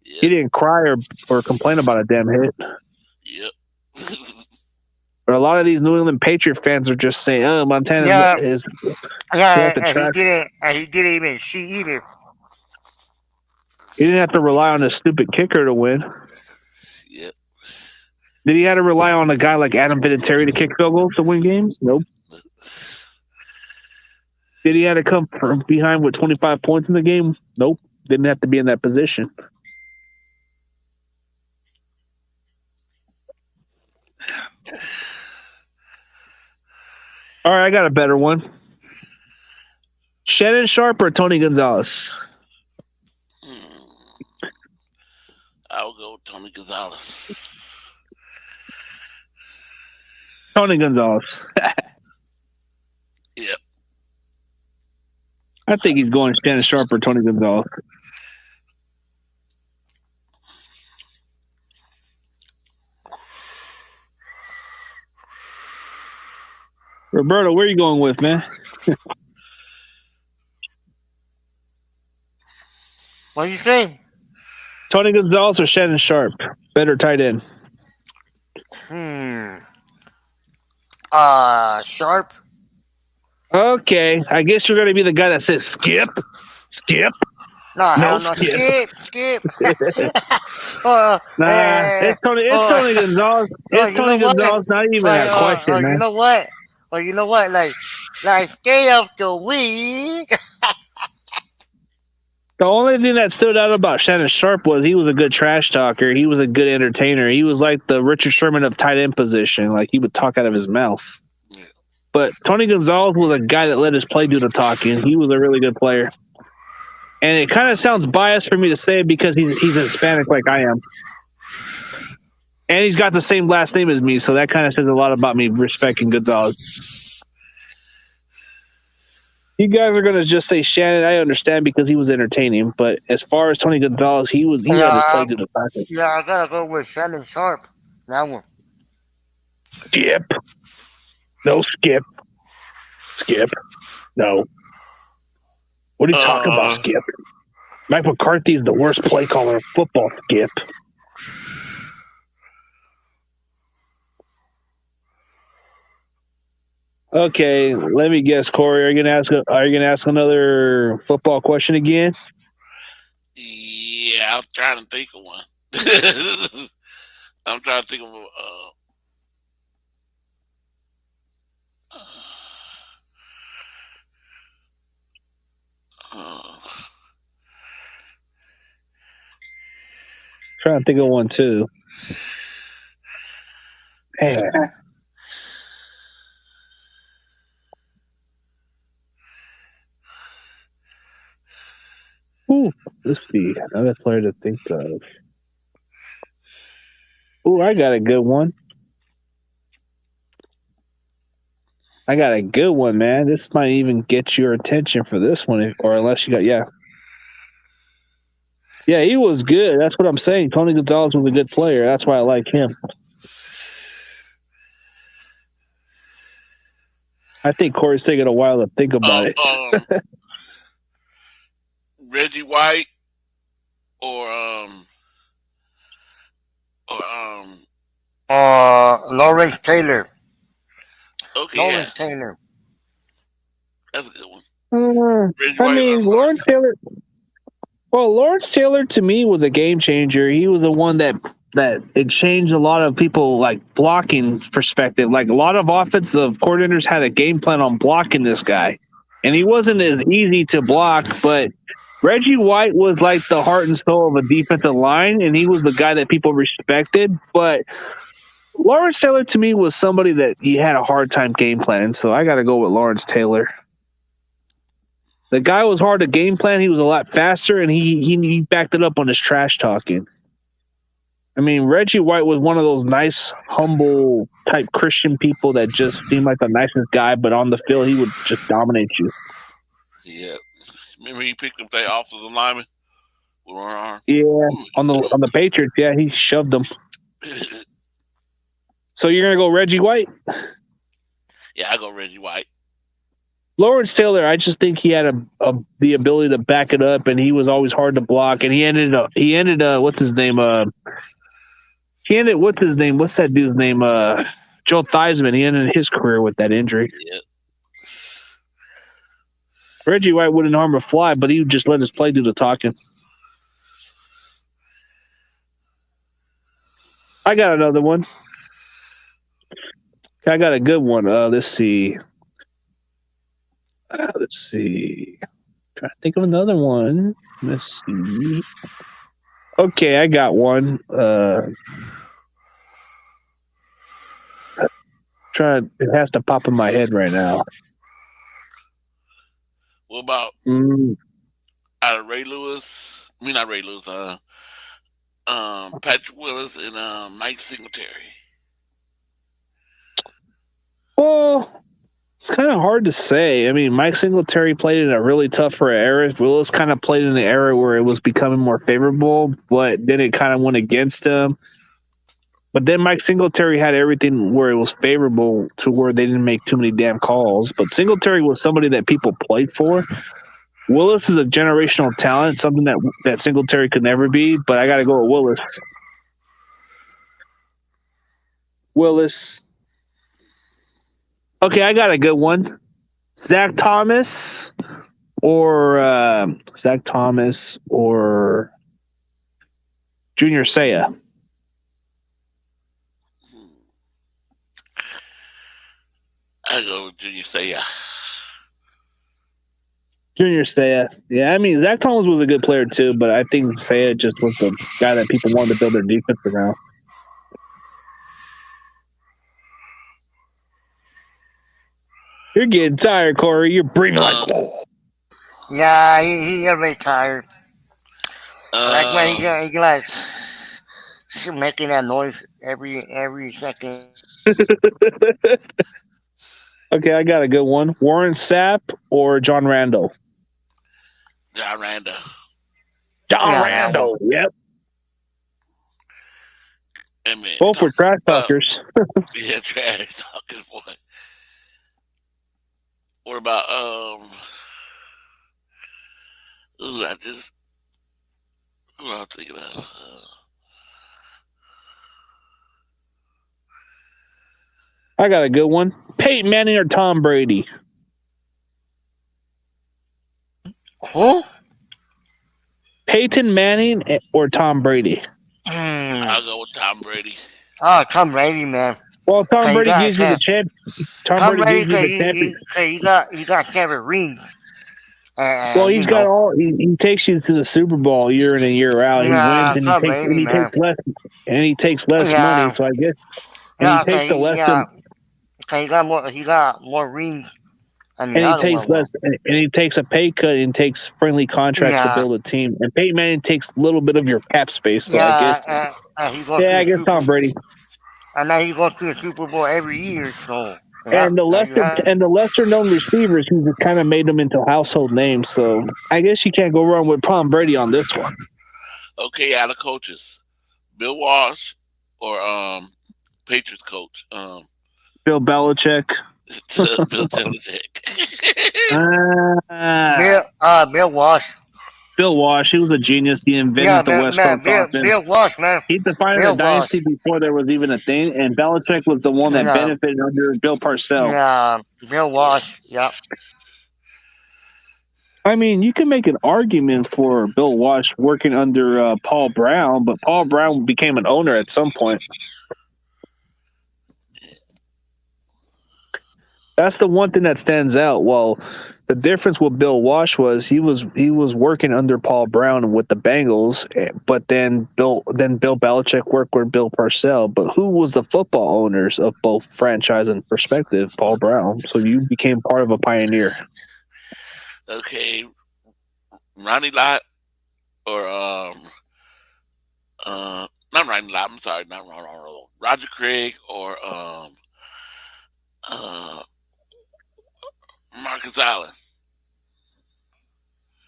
He didn't cry or complain about a damn hit. Yep. But a lot of these New England Patriot fans are just saying, "Oh, Montana is." Yeah, and he didn't even see either. He didn't have to rely on a stupid kicker to win. Yep. Did he have to rely on a guy like Adam Vinatieri to kick field goals to win games? Nope. Did he have to come from behind with 25 points in the game? Nope. Didn't have to be in that position. All right, I got a better one. Shannon Sharpe or Tony Gonzalez? I'll go with Tony Gonzalez. Tony Gonzalez. Yep. I think he's going Shannon Sharpe or Tony Gonzalez. Roberto, where are you going with, man? What do you think? Tony Gonzalez or Shannon Sharpe? Better tight end. Sharpe. Okay, I guess you're going to be the guy that says skip. No, skip. skip. It's Tony Gonzalez. It's Tony Gonzalez. Not even a question, man. You know what? Well, you know what? Like day of the week. The only thing that stood out about Shannon Sharpe was he was a good trash talker. He was a good entertainer. He was like the Richard Sherman of tight end position. Like, he would talk out of his mouth. But Tony Gonzalez was a guy that let his play do the talking. He was a really good player. And it kind of sounds biased for me to say it because he's Hispanic like I am. And he's got the same last name as me, so that kind of says a lot about me respecting Gonzalez. You guys are going to just say Shannon. I understand because he was entertaining. But as far as Tony Gonzalez, he let his play do the talking. Yeah, I got to go with Shannon Sharpe. That one. Skip. No, skip. Skip. No. What are you talking about, Skip? Mike McCarthy is the worst play caller in football, Skip. Okay, let me guess, Corey. Are you gonna ask another football question again? Yeah, I'm trying to think of one. I'm trying to think of Trying to think of one too. Man. Ooh, let's see. Another player to think of. Ooh, I got a good one. I got a good one, man. This might even get your attention for this one, or unless you got, yeah. Yeah, he was good. That's what I'm saying. Tony Gonzalez was a good player. That's why I like him. I think Corey's taking a while to think about it. Reggie White or Lawrence Taylor. Okay, Lawrence Taylor. That's a good one. I mean, Lawrence Taylor. Well, Lawrence Taylor to me was a game changer. He was the one that it changed a lot of people like blocking perspective. Like a lot of offensive coordinators had a game plan on blocking this guy, and he wasn't as easy to block. But Reggie White was like the heart and soul of a defensive line, and he was the guy that people respected. But Lawrence Taylor to me was somebody that he had a hard time game planning. So I got to go with Lawrence Taylor. The guy was hard to game plan. He was a lot faster, and he backed it up on his trash talking. I mean, Reggie White was one of those nice, humble type Christian people that just seemed like the nicest guy, but on the field he would just dominate you. Yeah, remember he picked up that offensive lineman with one arm. Yeah, on the Patriots, yeah, he shoved them. So you're gonna go Reggie White? Yeah, I go Reggie White. Lawrence Taylor, I just think he had the ability to back it up, and he was always hard to block. And he ended what's his name? What's that dude's name? Joe Theismann. He ended his career with that injury. Yeah. Reggie White wouldn't harm a fly, but he would just let his play do the talking. I got another one. I got a good one. Let's see. Trying to think of another one. Let's see. Okay, I got one. It has to pop in my head right now. What about out of Ray Lewis? I mean, not Ray Lewis. Patrick Willis and Mike Singletary. Well, it's kind of hard to say. I mean, Mike Singletary played in a really tough era. Willis kind of played in the era where it was becoming more favorable, but then it kind of went against him. But then Mike Singletary had everything where it was favorable to where they didn't make too many damn calls. But Singletary was somebody that people played for. Willis is a generational talent, something that Singletary could never be, but I got to go with Willis. Willis. Okay, I got a good one. Zach Thomas or Junior Seau. I go with Junior Seau. Junior Seau. Yeah, I mean, Zach Thomas was a good player too, but I think Seau just was the guy that people wanted to build their defense around. You're getting tired, Corey. You're breathing like. Yeah, he got very tired. Like when he like making that noise every second. Okay, I got a good one. Warren Sapp or John Randall? John Randall. Randall. Yep. I mean, both were trash talkers. Yeah, trash talkers, boy. What about who I'm thinking of? I got a good one. Peyton Manning or Tom Brady? Who? Peyton Manning or Tom Brady? I'll go with Tom Brady. Oh, Tom Brady, man. Well, Tom So Brady gives you the champ. Tom Brady gives you the champion. he got 7 rings. Well, he's got all. He takes you to the Super Bowl year in and year out. He wins, and he takes less, money. So I guess, and he takes the less. He got more rings. And he takes less, and he takes a pay cut and takes friendly contracts to build a team. And Peyton Manning takes a little bit of your cap space. So I guess Tom Brady. And now he goes to the Super Bowl every year. So and the lesser known receivers, he just kind of made them into household names. So I guess you can't go wrong with Tom Brady on this one. Okay, out of coaches, Bill Walsh or Patriots coach, Bill Belichick. Bill Belichick. Bill Walsh. Bill Walsh, he was a genius. He invented the West Coast offense. Bill Walsh, man. He defined the dynasty before there was even a thing, and Belichick was the one that benefited under Bill Parcells. Yeah, Bill Walsh, yeah. I mean, you can make an argument for Bill Walsh working under Paul Brown, but Paul Brown became an owner at some point. That's the one thing that stands out. Well, the difference with Bill Walsh was he was working under Paul Brown with the Bengals, but then Bill Belichick worked with Bill Parcells. But who was the football owners of both franchise and perspective? Paul Brown. So you became part of a pioneer. Okay, Ronnie Lott or not Ronnie Lott. I'm sorry, not Roger Craig or Marcus Allen.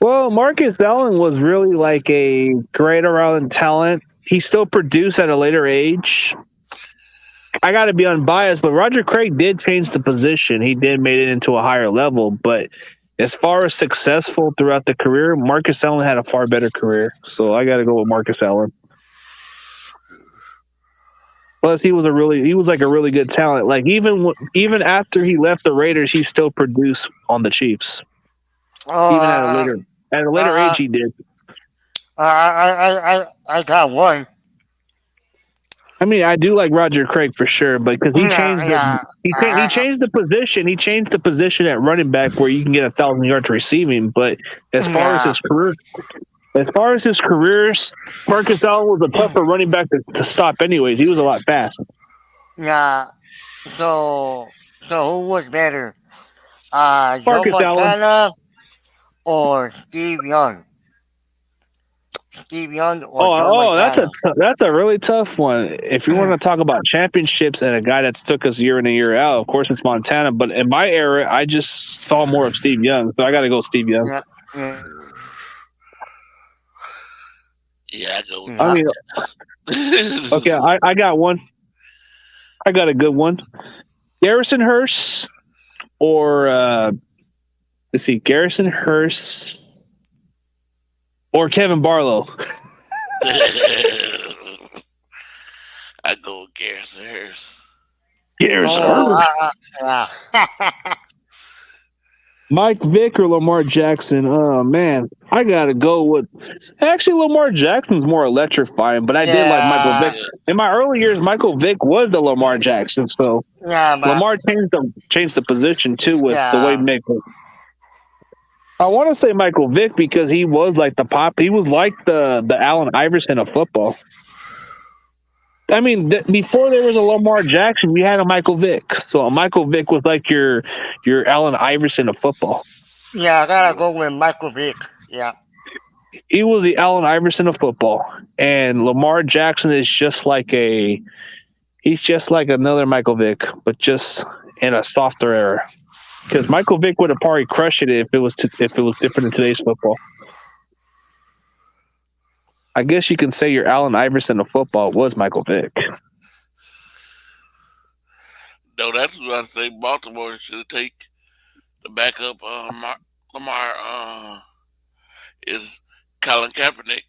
Well, Marcus Allen was really like a great around talent. He still produced at a later age. I got to be unbiased, but Roger Craig did change the position. He did made it into a higher level, but as far as successful throughout the career, Marcus Allen had a far better career. So I got to go with Marcus Allen. Plus, he was like a really good talent. Like even after he left the Raiders, he still produced on the Chiefs. Even at a later age, he did. I got one. I mean, I do like Roger Craig for sure, but because he changed the position. He changed the position at running back where you can get 1,000 yards receiving. But as far as his career, Marcus Allen was a tougher running back to stop. Anyways, he was a lot faster. Yeah. So who was better, Joe Montana Allen or Steve Young? Steve Young or Joe Montana? That's a really tough one. If you want to talk about championships and a guy that's took us year in and year out, of course it's Montana. But in my era, I just saw more of Steve Young, so I got to go Steve Young. Yeah, I go. I mean, okay, I got one. I got a good one. Garrison Hearst or let's see, Garrison Hearst or Kevin Barlow. I go with Garrison Hearst. Mike Vick or Lamar Jackson? Oh man, I gotta go with. Actually, Lamar Jackson's more electrifying, but I did like Michael Vick. In my early years, Michael Vick was the Lamar Jackson, so Lamar changed the position too with the way Michael. I want to say Michael Vick because he was like the pop. He was like the Allen Iverson of football. I mean, before there was a Lamar Jackson, we had a Michael Vick. So Michael Vick was like your Allen Iverson of football. Yeah, I gotta go with Michael Vick. Yeah, he was the Allen Iverson of football, and Lamar Jackson is just like he's just like another Michael Vick, but just in a softer era. Because Michael Vick would have probably crushed it if it was different in today's football. I guess you can say your Allen Iverson of football was Michael Vick. No, that's what I say. Baltimore should take the backup. Lamar is Colin Kaepernick.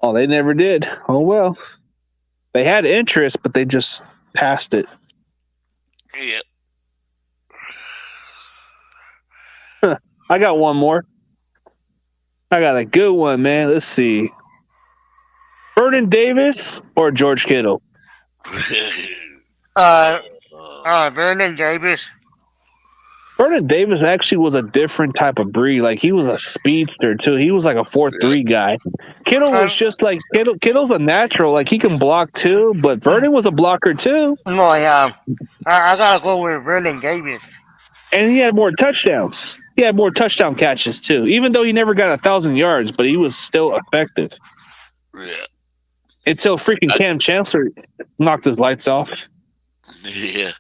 Oh, they never did. Oh well, they had interest, but they just passed it. Yeah. I got one more. I got a good one, man. Let's see. Vernon Davis or George Kittle? Vernon Davis. Vernon Davis actually was a different type of breed. Like, he was a speedster too. He was like a 4.3 guy. Kittle was just like Kittle's a natural. Like, he can block too, but Vernon was a blocker too. No, yeah. I gotta go with Vernon Davis. And he had more touchdowns. He had more touchdown catches too. Even though he never got 1,000 yards, but he was still effective. Yeah. Until freaking Cam Chancellor knocked his lights off. Yeah.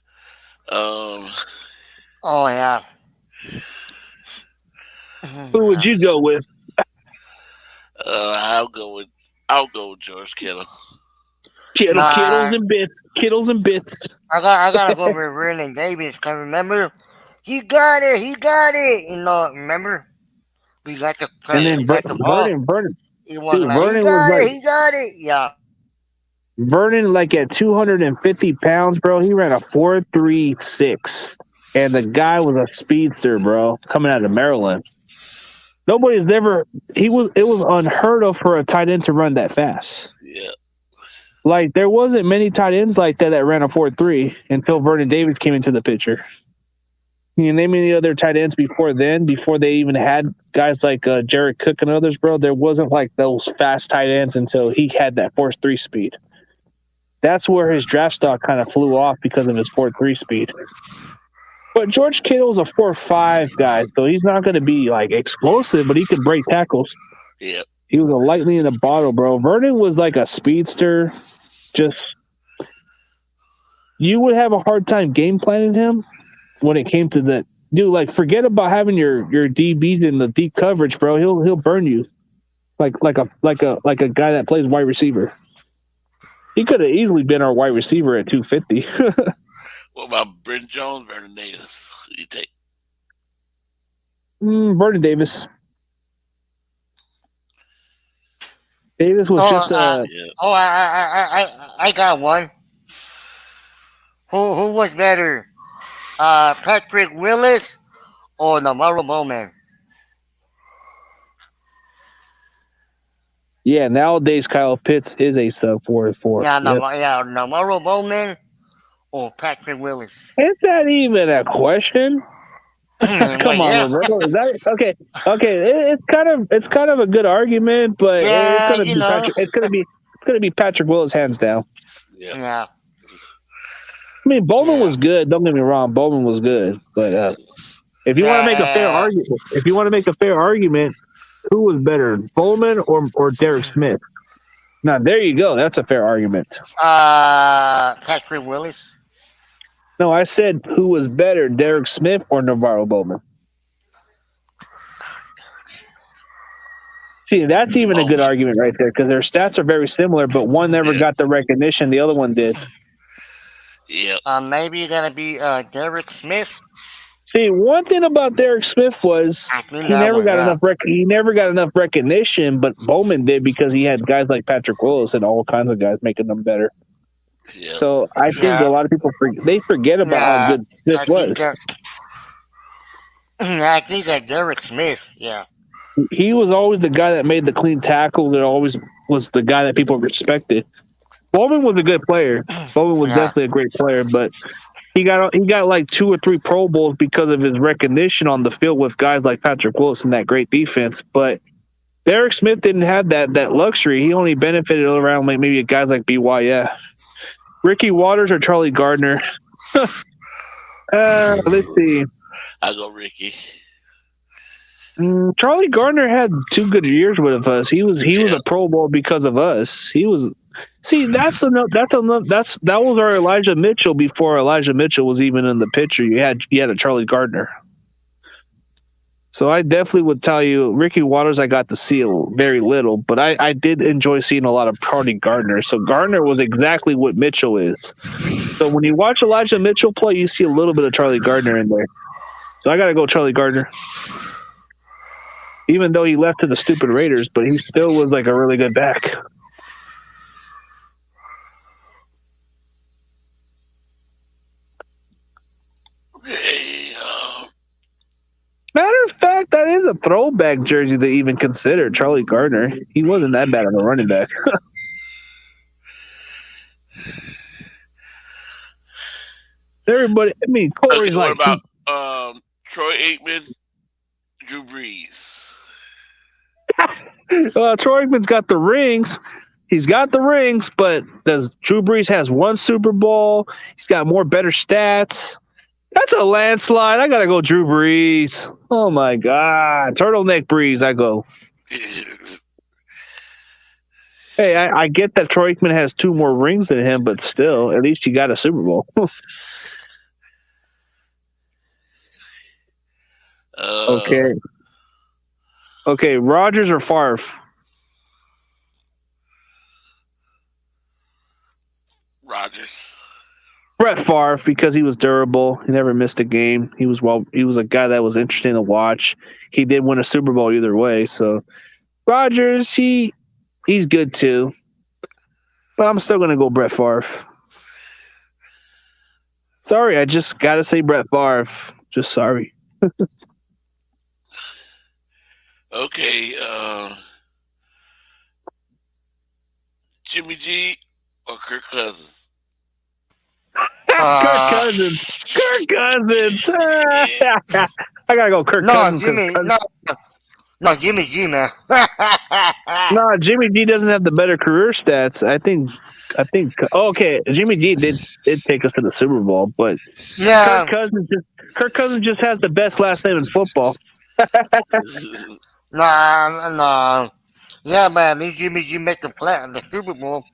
Oh yeah. Who would you go with? I'll go with George Kittle. Kittles and bits. I gotta go with Vernon Davis. Cause remember, he got it. You know, remember, we got the Vernon. He was Dude, like, he got it. Yeah. Vernon, like at 250 pounds, bro, he ran a 4.36, and the guy was a speedster, bro, coming out of Maryland. Nobody's ever. It was unheard of for a tight end to run that fast. Yeah. Like, there wasn't many tight ends like that ran a 4.3 until Vernon Davis came into the picture. You name any other tight ends before then, before they even had guys like Jared Cook and others, bro, there wasn't like those fast tight ends until he had that 4.3 speed. That's where his draft stock kind of flew off because of his 4.3 speed. But George Kittle's a 4.5 guy, so he's not going to be like explosive, but he could break tackles. Yeah. He was a lightning in a bottle, bro. Vernon was like a speedster. Just, you would have a hard time game planning him when it came to the dude. Like, forget about having your DBs in the deep coverage, bro. He'll burn you, like a guy that plays wide receiver. He could have easily been our wide receiver at 250. What about Brent Jones, Vernon Davis? Who you take? Vernon Davis. Davis was just I got one. Who was better, Patrick Willis or Navarro Bowman? Yeah, nowadays Kyle Pitts is a sub 4.4. Yeah, Navarro Bowman or Patrick Willis. Is that even a question? Come on, bro. Is that okay? Okay, it's kind of a good argument, but it's gonna be Patrick Willis hands down. Yeah. I mean, Bowman was good. Don't get me wrong, Bowman was good. But if you want to make a fair argument, who was better, Bowman or Derek Smith? Now there you go. That's a fair argument. Patrick Willis. No, I said who was better, Derek Smith or Navarro Bowman? See, that's even a good argument right there because their stats are very similar, but one never got the recognition the other one did. Yeah. Maybe you're gonna be Derek Smith. See, one thing about Derek Smith was he never got enough recognition, but Bowman did because he had guys like Patrick Willis and all kinds of guys making them better. Yeah. So I think a lot of people forget about how good Smith was. I think that Derek Smith, he was always the guy that made the clean tackles and always was the guy that people respected. Bowman was a good player. Bowman was definitely a great player, but he got like 2 or 3 Pro Bowls because of his recognition on the field with guys like Patrick Willis and that great defense. But Derek Smith didn't have that luxury. He only benefited around like maybe guys like BY. Ricky Waters or Charlie Gardner? Let's see. I go Ricky. Charlie Gardner had 2 good years with us. He was a Pro Bowl because of us. He was. See, that was our Elijah Mitchell before Elijah Mitchell was even in the picture. You had a Charlie Gardner. So I definitely would tell you, Ricky Waters, I got to see very little, but I did enjoy seeing a lot of Charlie Gardner. So Gardner was exactly what Mitchell is. So when you watch Elijah Mitchell play, you see a little bit of Charlie Gardner in there. So I got to go Charlie Gardner. Even though he left to the stupid Raiders, but he still was like a really good back. Matter of fact, that is a throwback jersey to even consider Charlie Gardner. He wasn't that bad of a running back. Everybody, I mean, Corey's Okay, like, what about Troy Aikman, Drew Brees? Troy Aikman's got the rings. He's got the rings, but Drew Brees has one Super Bowl. He's got better stats. That's a landslide. I gotta go Drew Brees. Oh my God, turtleneck Brees. I go. Hey, I get that Troy Aikman has 2 more rings than him, but still, at least he got a Super Bowl. Okay, Rodgers or Favre? Rodgers. Brett Favre, because he was durable. He never missed a game. He was a guy that was interesting to watch. He did win a Super Bowl either way. So Rodgers, he's good too. But I'm still gonna go Brett Favre. Sorry, I just gotta say Brett Favre. Just sorry. Okay, Jimmy G or Kirk Cousins? Kirk Cousins. Kirk Cousins. I gotta go Kirk Cousins. No, Jimmy G now. No, Jimmy G doesn't have the better career stats. I think. Okay, Jimmy G did take us to the Super Bowl, but Yeah. Kirk Cousins just has the best last name in football. Nah. Yeah, man, these Jimmy G make the Super Bowl.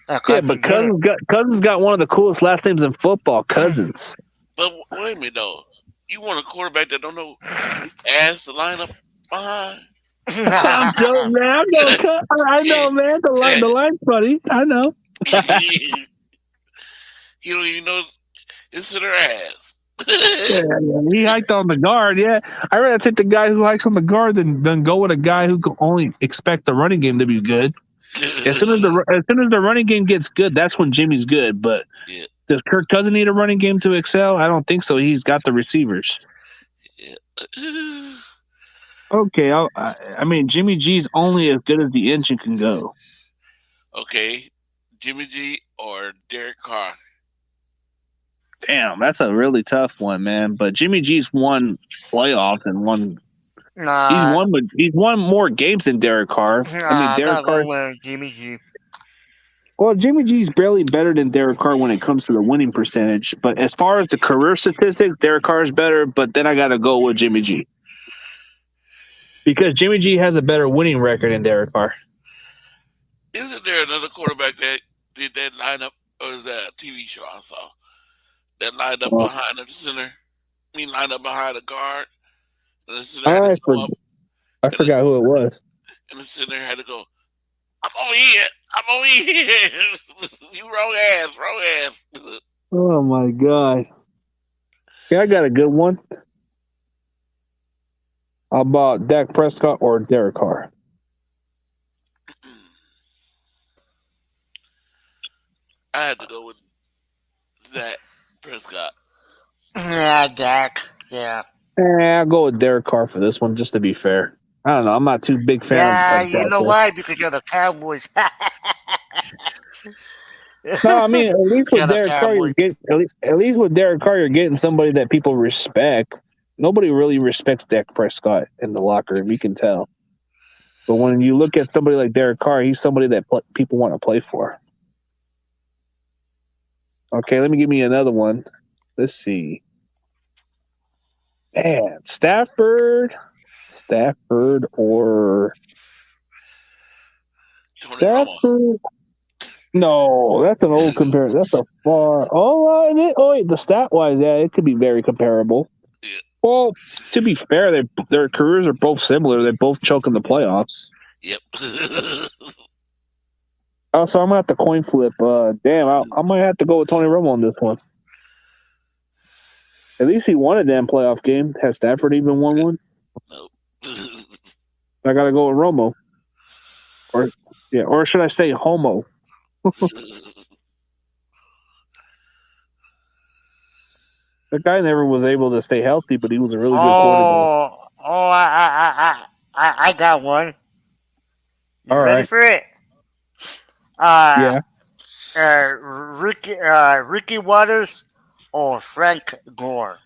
Yeah, but Cousins got one of the coolest last names in football, Cousins. But wait a minute, though. You want a quarterback that don't know ass to line up behind? I'm joking, man. I know, man. The line's funny. I know. He don't even know it's in her ass. Yeah, he hiked on the guard. Yeah, I'd rather take the guy who hikes on the guard than go with a guy who can only expect the running game to be good. As soon as the running game gets good, that's when Jimmy's good. But does Kirk Cousins need a running game to excel? I don't think so. He's got the receivers. Yeah. Okay, I mean Jimmy G's only as good as the engine can go. Okay, Jimmy G or Derek Carr? Damn, that's a really tough one, man. But Jimmy G's won playoffs and won. Nah. He's won more games than Derek Carr. I mean, Derek Carr. Jimmy G. Well, Jimmy G's barely better than Derek Carr when it comes to the winning percentage. But as far as the career statistics, Derek Carr is better. But then I got to go with Jimmy G. Because Jimmy G has a better winning record than Derek Carr. Isn't there another quarterback that did that lineup, or is that a TV show I saw? That lined up behind the center. Lined up behind the guard. And the center had to go up. I forgot who it was. And the center had to go, I'm over here. You wrong ass. Oh, my God. Yeah, I got a good one. How about Dak Prescott or Derek Carr? I had to go with Dak Prescott. Yeah, Dak. Yeah. I'll go with Derek Carr for this one, just to be fair. I don't know. I'm not too big fan of Dak. You know why? Because you're the Cowboys. No, I mean, at least with Derek Carr, you're getting somebody that people respect. Nobody really respects Dak Prescott in the locker room. You can tell. But when you look at somebody like Derek Carr, he's somebody that people want to play for. Okay, let me give me another one. Let's see. Man, Stafford or Stafford. No, that's an old comparison. That's a far. Wait, the stat wise, yeah, it could be very comparable. Well, to be fair, their careers are both similar. They both choke in the playoffs. Yep. So I'm gonna have to coin flip. Damn, I might have to go with Tony Romo on this one. At least he won a damn playoff game. Has Stafford even won one? Nope. I gotta go with Romo. Or should I say Homo? That guy never was able to stay healthy, but he was a really good quarterback. I got one. You All ready right. for it? Yeah. Ricky Waters or Frank Gore?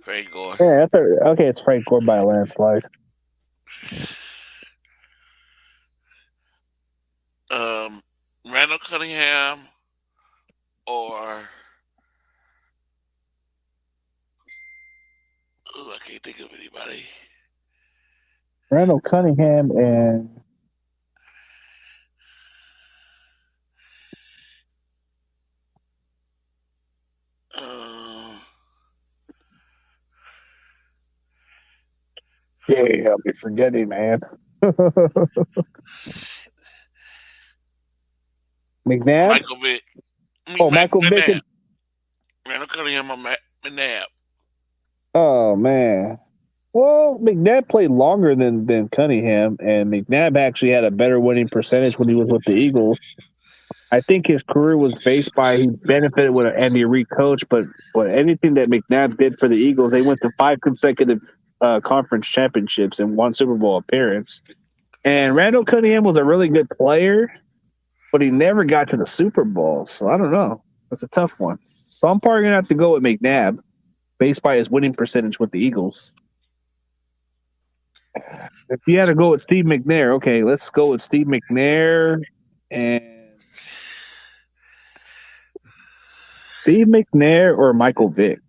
Frank Gore. Yeah, okay. It's Frank Gore by a landslide. Randall Cunningham or I can't think of anybody. Randall Cunningham and I'll be forgetting, man. McNabb? Michael Vick. Michael Vick. McNabb. Randall Cunningham or McNabb. Oh, man. Well, McNabb played longer than Cunningham, and McNabb actually had a better winning percentage when he was with the Eagles. I think his career was based by he benefited with an Andy Reid coach, but anything that McNabb did for the Eagles, they went to 5 consecutive conference championships and 1 Super Bowl appearance. And Randall Cunningham was a really good player, but he never got to the Super Bowl. So I don't know. That's a tough one. So I'm probably going to have to go with McNabb based by his winning percentage with the Eagles. If you had to go with Steve McNair, okay, let's go with Steve McNair and Steve McNair or Michael Vick.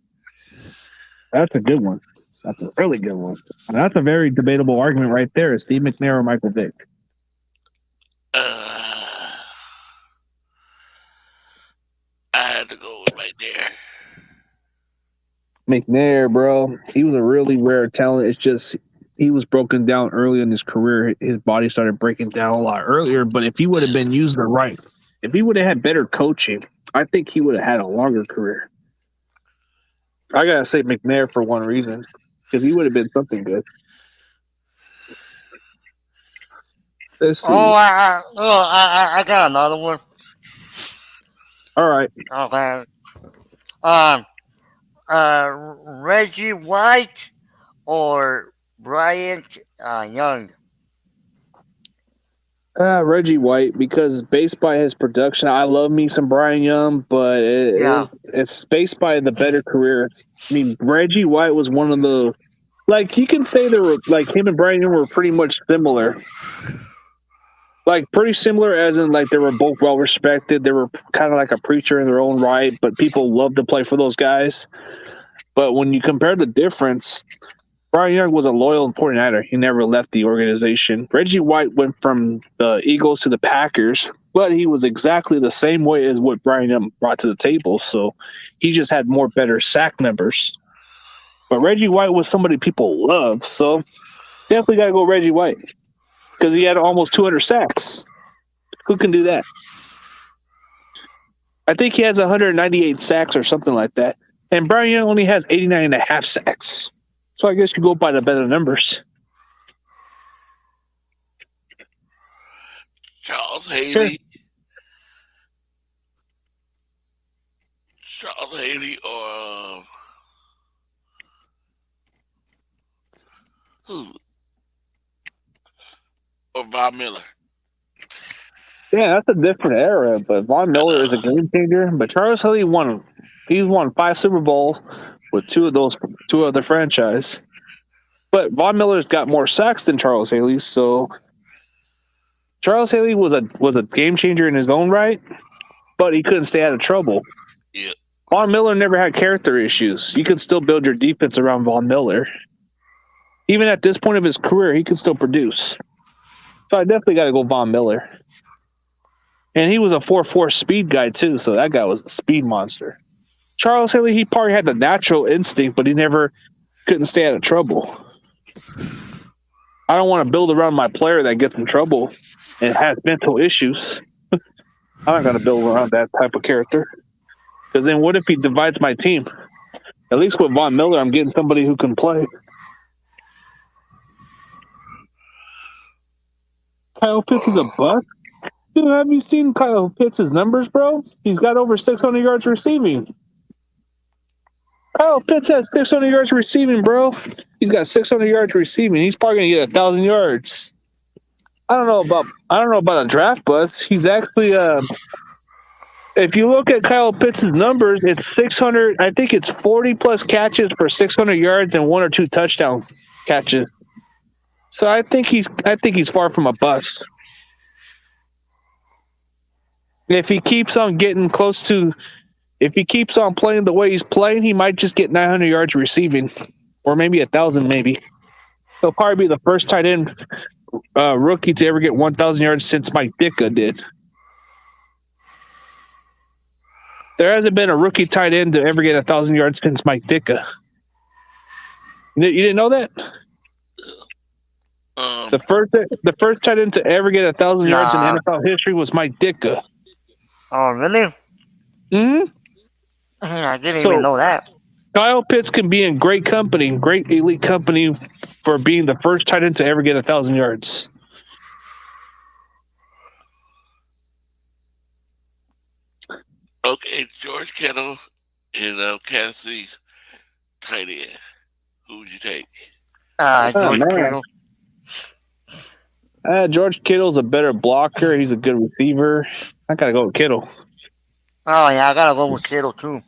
That's a good one. That's a really good one. And that's a very debatable argument right there. Is Steve McNair or Michael Vick? I had to go with McNair. McNair, bro. He was a really rare talent. It's just he was broken down early in his career. His body started breaking down a lot earlier. But if he would have been used the right, if he would have had better coaching, I think he would have had a longer career. I gotta say McNair for one reason, because he would have been something good. Let's see. I got another one. All right. Okay. Reggie White or Bryant Young? Reggie White, because based by his production, I love me some Brian Young, but it's based by the better career. I mean, Reggie White was one of the, like, you can say they were, like, him and Brian Young were pretty much similar. Like, pretty similar as in, like, they were both well respected. They were kind of like a preacher in their own right, but people loved to play for those guys. But when you compare the difference, Brian Young was a loyal 49er. He never left the organization. Reggie White went from the Eagles to the Packers, but he was exactly the same way as what Brian Young brought to the table. So he just had more better sack numbers. But Reggie White was somebody people love. So definitely got to go Reggie White because he had almost 200 sacks. Who can do that? I think he has 198 sacks or something like that. And Brian Young only has 89.5 sacks. So I guess you go by the better numbers. Charles Haley. Sure. Charles Haley or who? Or Von Miller. Yeah, that's a different era, but Von Miller is a game changer. But Charles Haley won 5 Super Bowls with two of the franchise. But Von Miller's got more sacks than Charles Haley, so Charles Haley was a game changer in his own right, but he couldn't stay out of trouble. Yeah. Von Miller never had character issues. You could still build your defense around Von Miller. Even at this point of his career, he could still produce. So I definitely got to go Von Miller. And he was a 4.4 speed guy too, so that guy was a speed monster. Charles Haley, he probably had the natural instinct, but he never couldn't stay out of trouble. I don't want to build around my player that gets in trouble and has mental issues. I'm not going to build around that type of character. Because then what if he divides my team? At least with Von Miller, I'm getting somebody who can play. Kyle Pitts is a bust? Dude, have you seen Kyle Pitts' numbers, bro? He's got over 600 yards receiving. Kyle Pitts has 600 yards receiving, bro. He's got 600 yards receiving. He's probably gonna get 1,000 yards. I don't know about a draft bust. He's actually If you look at Kyle Pitts' numbers, it's 600. I think it's 40 plus catches for 600 yards and 1 or 2 touchdown catches. So I think he's far from a bust. If he keeps on getting close to, if he keeps on playing the way he's playing, he might just get 900 yards receiving, or maybe 1,000. Maybe he'll probably be the first tight end rookie to ever get 1,000 yards since Mike Ditka did. There hasn't been a rookie tight end to ever get 1,000 yards since Mike Ditka. You didn't know that? The first tight end to ever get 1,000 yards in NFL history was Mike Ditka. Oh, really? Hmm. I didn't even know that. Kyle Pitts can be in great company, great elite company, for being the first tight end to ever get 1,000 yards. Okay, George Kittle and Kansas City's tight end. Who would you take? George Kittle. George Kittle's a better blocker. He's a good receiver. I gotta go with Kittle. Oh yeah, I gotta go with Kittle too.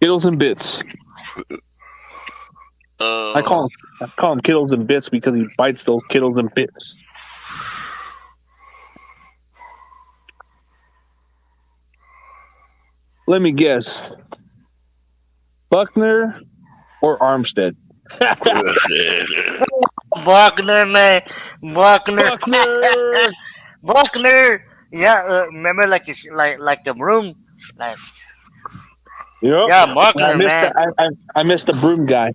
Kittles and bits. I call him Kittles and bits because he bites those Kittles and bits. Let me guess. Buckner or Armstead? Buckner, man. Buckner. Buckner. Yeah, remember like the broom? Like, yep. Yeah, Buckner, man. I missed the broom guy.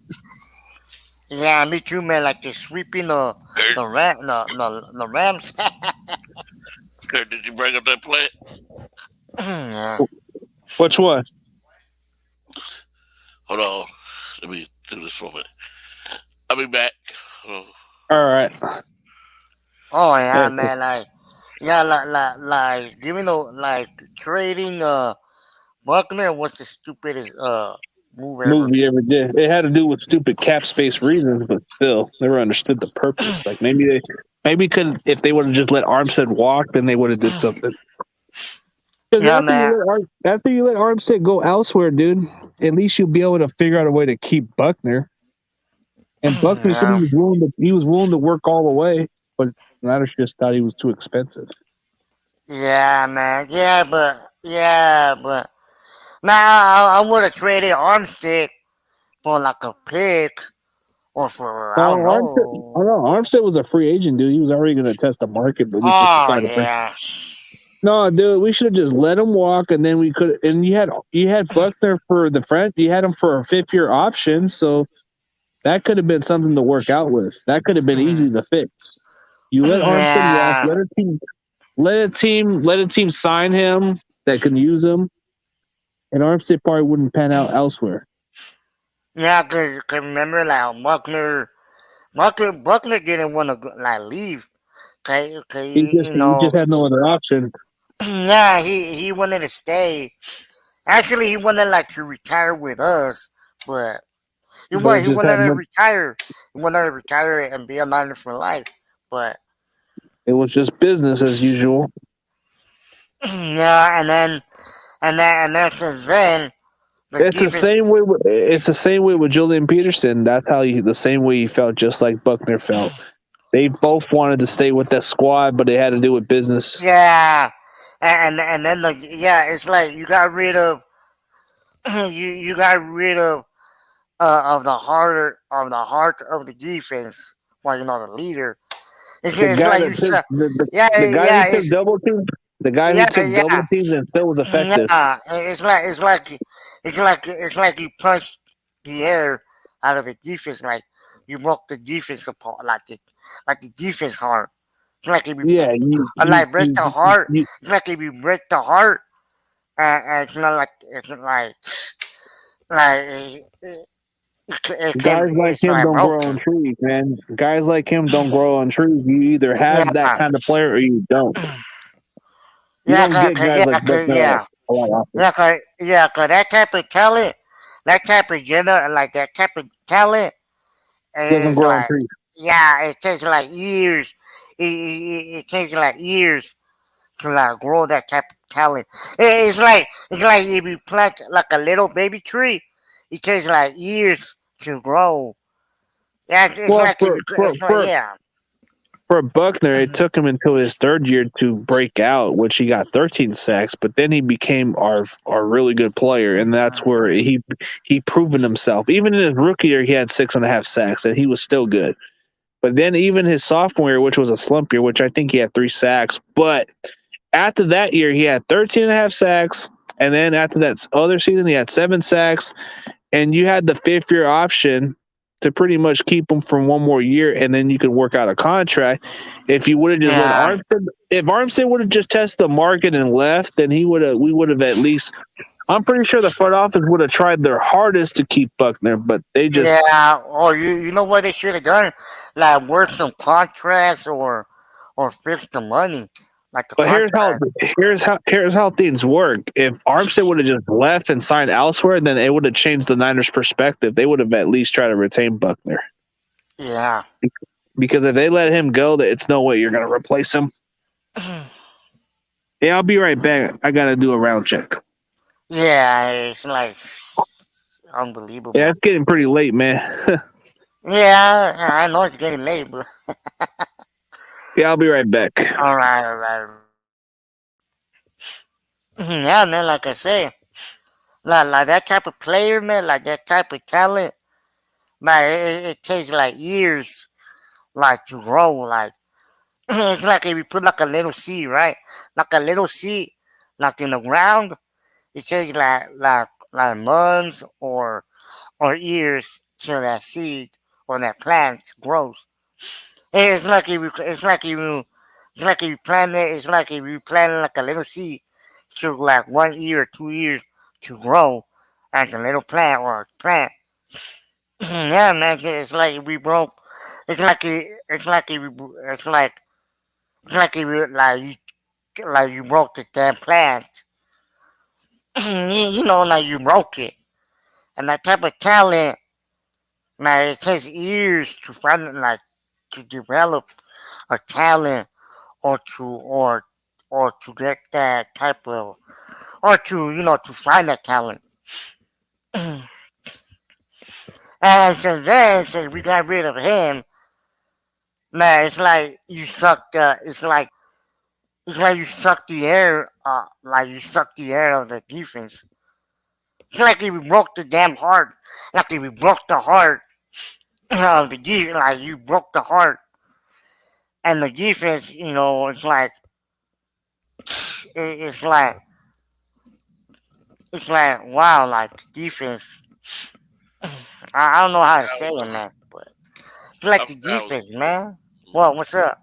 Yeah, me too, man. Like the sweeping the Rams. Did you bring up that play? Yeah. Which one? Hold on. Let me do this for a minute. I'll be back. All right. Oh yeah, man. Like giving trading Buckner was the stupidest movie ever did. It had to do with stupid cap space reasons, but still, never understood the purpose. Like maybe if they would have just let Armstead walk, then they would have did something. Yeah, man. After you let Armstead go elsewhere, dude, at least you'll be able to figure out a way to keep Buckner. And Buckner said he was willing to work all the way, but Niners just thought he was too expensive. Yeah, man. Yeah, but now I would have traded Armstead for like a pick or for I don't know. Armstead was a free agent, dude. He was already going to test the market. But yeah. No, dude, we should have just let him walk, and then we could. And you had Buckner for the front. You had him for a 5th-year option, so that could have been something to work out with. That could have been easy to fix. You let Armstead walk. Let a team sign him that can use him, and Armstead probably wouldn't pan out elsewhere. Yeah, because remember, like Buckner didn't want to leave. He just had no other option. Yeah, he wanted to stay. Actually, he wanted to retire with us, but he wanted to retire. He wanted to retire and be a Niner for life, but it was just business as usual. Yeah, and then since then. It's the same way with Julian Peterson. That's how the same way he felt, just like Buckner felt. They both wanted to stay with that squad, but it had to do with business. Yeah, and then it's like you got rid of you got rid of the heart of the defense. Well, the leader. It's like you said, the guy who took double teams. The guy who took double teams and still was effective. Yeah, it's like you punched the air out of the defense, like you broke the defense apart, like the defense heart. It's like if you break the heart. It's like if you break the heart, and it's not like guys like him don't grow on trees, man. Guys like him don't grow on trees. You either have that kind of player or you don't. Cause that type of talent, that type of talent, doesn't grow on trees. Yeah, it takes like years. It takes like years to like grow that type of talent. It's like if you plant like a little baby tree, it takes like years to grow. Yeah, it's Well, like if you, it's like yeah, for Buckner, it took him until his third year to break out, which he got 13 sacks. But then he became our really good player, and that's where he proven himself. Even in his rookie year, he had 6.5 sacks, and he was still good. But then even his sophomore year, which was a slump year, which I think he had 3 sacks. But after that year, he had 13.5 sacks, and then after that other season, he had 7 sacks, and you had the fifth year option to pretty much keep him for one more year, and then you could work out a contract. If you would have just let yeah, Armstead, if Armstead would have just tested the market and left, then we would have at least. I'm pretty sure the front office would have tried their hardest to keep Buckner, but they just. yeah. Or you know what they should have done? Like work some contracts or fix the money, like the But contracts. here's how things work. If Armstead would have just left and signed elsewhere, then it would have changed the Niners' perspective. They would have at least tried to retain Buckner. Yeah. Because if they let him go, that it's no way you're going to replace him. Yeah, I'll be right back. I got to do a round check. Yeah, it's like unbelievable. Yeah, it's getting pretty late, man. Yeah, I know it's getting late, but Yeah, I'll be right back. all right, all right. Yeah, man, like I say, like that type of player, man, like that type of talent, man, it takes like years, like to grow. Like it's like if you put like a little seed, right? Like a little seed, like in the ground, it takes like months or years till that seed or that plant grows. It's like if you, it's like if you, it's like if you plant it. It's like if you plant like a little seed, it took like 1 year, 2 years to grow like a little plant or a plant. Yeah, man. It's like if we broke. It's like it's like if we, it's like if you, like you broke the damn plant. You know, like you broke it, and that type of talent, man, it takes years to find like to develop a talent or to get that type of or to to find that talent. And since we got rid of him, man, it's like you sucked. It's like you suck the air. Like you suck the air of the defense. It's like if we broke the damn heart. Like if we broke the heart of the defense. Like you broke the heart, and the defense. It's like it's like it's like wow. Like the defense. I don't know how to say it, man, but it's I like the forgot I was. defense, man. What? What's up?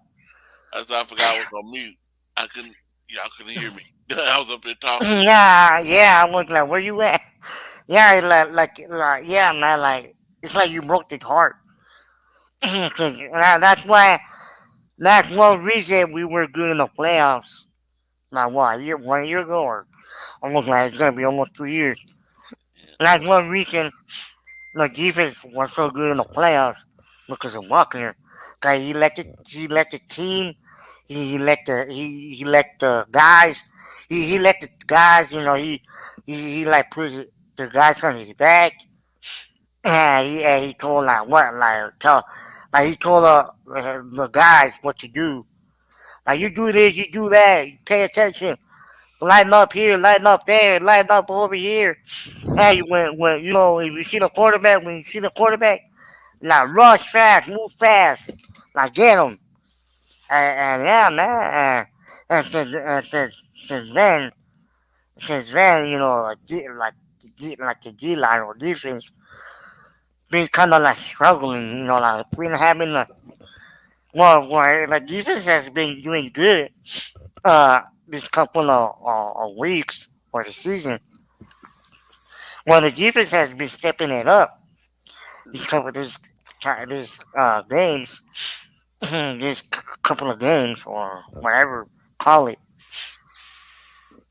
I thought I forgot I was on mute. I couldn't. Y'all couldn't hear me. I was up there talking. Yeah. I was like, where you at? Yeah, yeah, man. Like, it's like you broke the heart. 'Cause, that's why. That's one reason we were good in the playoffs. Like what? 1 year ago, or almost like it's gonna be almost 2 years. That's one reason the defense was so good in the playoffs because of Buckner. Cause he let the team, he let the guys, he let the guys, he like put the guys on his back, and he told like what like he told the guys what to do. Like you do this, you do that, you pay attention. Line up here, line up there, line up over here. Hey, when if you see the quarterback, like rush fast, move fast, like get him. And yeah, man. And since then, like the D line or defense been kind of like struggling. Like been having a well, the defense has been doing good. This couple of weeks or the season. Well, the defense has been stepping it up. This games, this couple of games or whatever call it.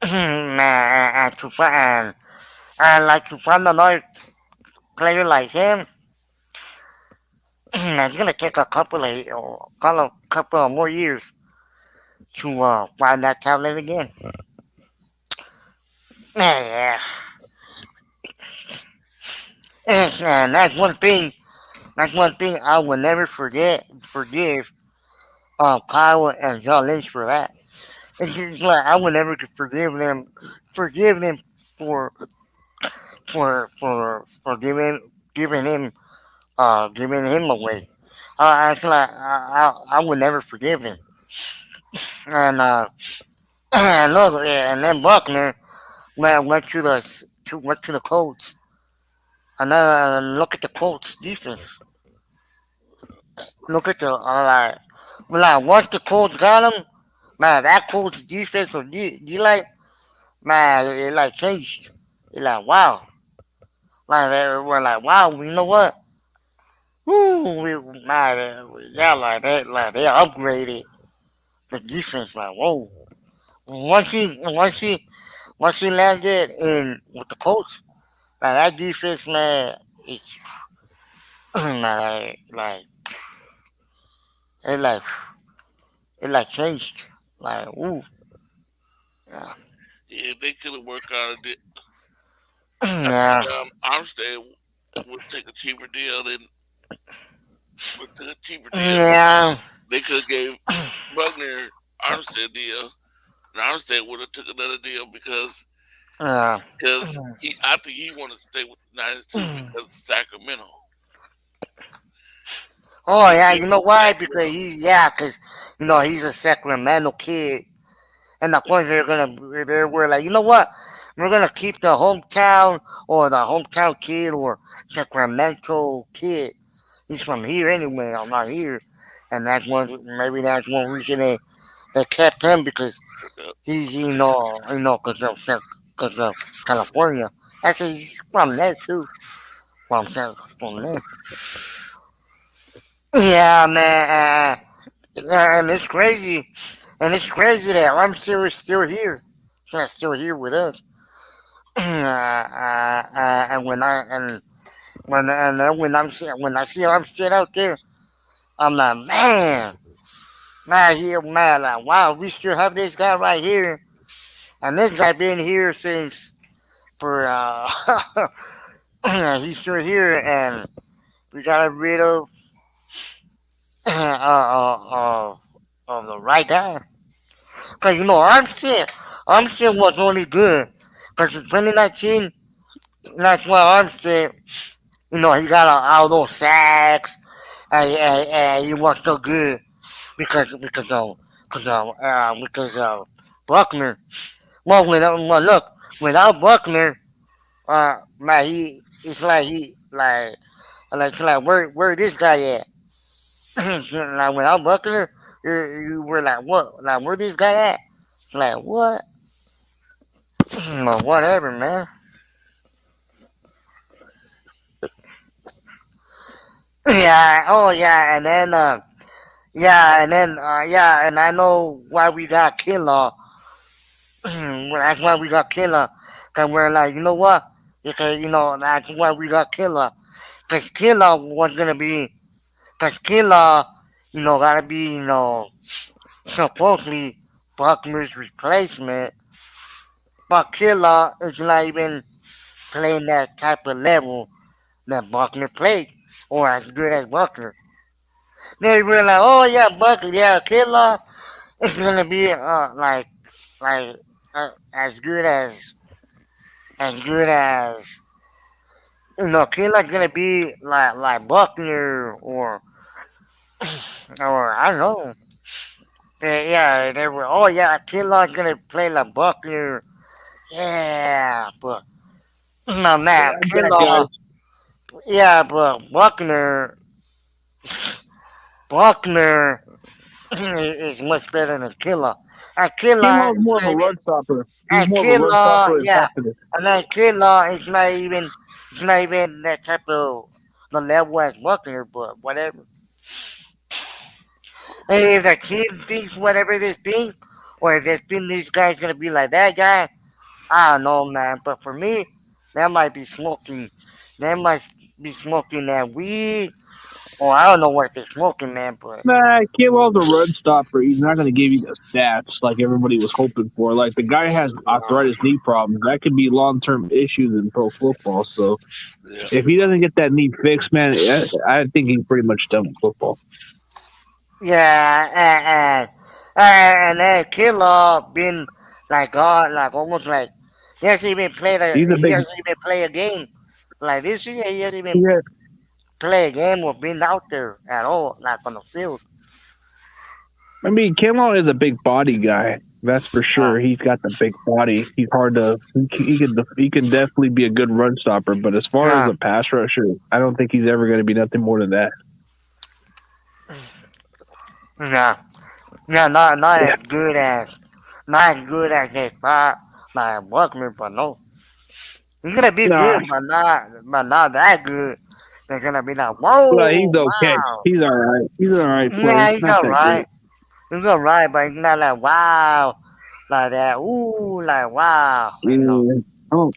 Man, and like to find another player like him, it's gonna take a couple of more years to find that talent again. Yeah, and that's one thing. That's one thing I will never forgive Kyle and John Lynch for that. It's just like I would never forgive them for giving him giving him away. I feel like I would never forgive him. And and look, and then Buckner went to the Colts. And then look at the Colts defense. Look at the once the Colts got him, man, that Colts defense was like, man, it like changed. It like wow, like we're like wow, you know what? Ooh, man, yeah, like they upgraded the defense. Like whoa, once he landed in with the Colts, man, that defense, man, it's like it like it like changed. Like ooh, yeah, Yeah, they could have worked out a bit. yeah, Armstead would take a cheaper deal than would take a cheaper deal. yeah, They could have gave Buckner Armstead deal, and Armstead would have took another deal because yeah. I think he wanted to stay with the Niners too because of Sacramento. Oh yeah, you know why? Because because he's a Sacramento kid, and the point they were like, you know what? We're gonna keep the hometown kid or Sacramento kid. He's from here anyway. I'm not here, and maybe that's one reason they kept him because he's because of California. Actually, he's from there too. From there. Yeah, man. And it's crazy. And it's crazy that Armstead is still here. He's still here with us. And when I see Armstead out there, I'm like, man, like wow, we still have this guy right here, and this guy been here since for he's still here, and we got rid of the right guy. Cause Armstead was only good. Cause in 2019, that's why Armstead, he got all those sacks, and he was so good because of Buckner. Look, without Buckner, man, it's like where this guy at? Like without Buckner, you were like what? Like where this guy at? Like what? Whatever, man. Yeah. Oh yeah. And then and I know why we got Kinlaw. That's why we got Kinlaw. Cause we're like, you know what? Because that's why we got Kinlaw. Cause Kinlaw was gonna be. Cause Kinlaw, gotta be, supposedly Buckner's replacement. But Kinlaw is not even playing that type of level that Buckner played, or as good as Buckner. They were like, oh yeah, Buckner, yeah, Kinlaw is gonna be like as good as Kinlaw's gonna be like Buckner or I don't know. Yeah, they were. Oh yeah, Kinlaw's gonna play like Buckner. Yeah, but no man, Kinlaw. Yeah, but Buckner is much better than Kinlaw. And Kinlaw Kinlaw's more of a run stopper. He's and more of a run stopper yeah, after this. and then Kinlaw is not even that type of the level as Buckner, but whatever. Hey, if the team thinks whatever they think, or if they think this guy's gonna be like that guy, I don't know, man. But for me, they might be smoking. They might be smoking that weed, Well, I don't know what they're smoking, man, but Nah, Kimmel's a run stopper. He's not going to give you the stats like everybody was hoping for. Like, the guy has arthritis knee problems. That could be long-term issues in pro football. So, if he doesn't get that knee fixed, man, I think he's pretty much done with football. yeah, and then Killer been like God, like almost like he hasn't even played a game. Like this year, he hasn't even play a game or been out there at all, like on the field. I mean, Kimmel is a big body guy. That's for sure. He's got the big body. He's hard to. He can definitely be a good run stopper. But as far as a pass rusher, I don't think he's ever going to be nothing more than that. Not as good as his like Buckner, but no. He's gonna be good, but not that good. They're gonna be like, whoa. Well, he's okay. Wow. He's all right. He's all right. Yeah, he's all right. He's all right, but he's not like wow, like that. Ooh, like wow. You know? I'm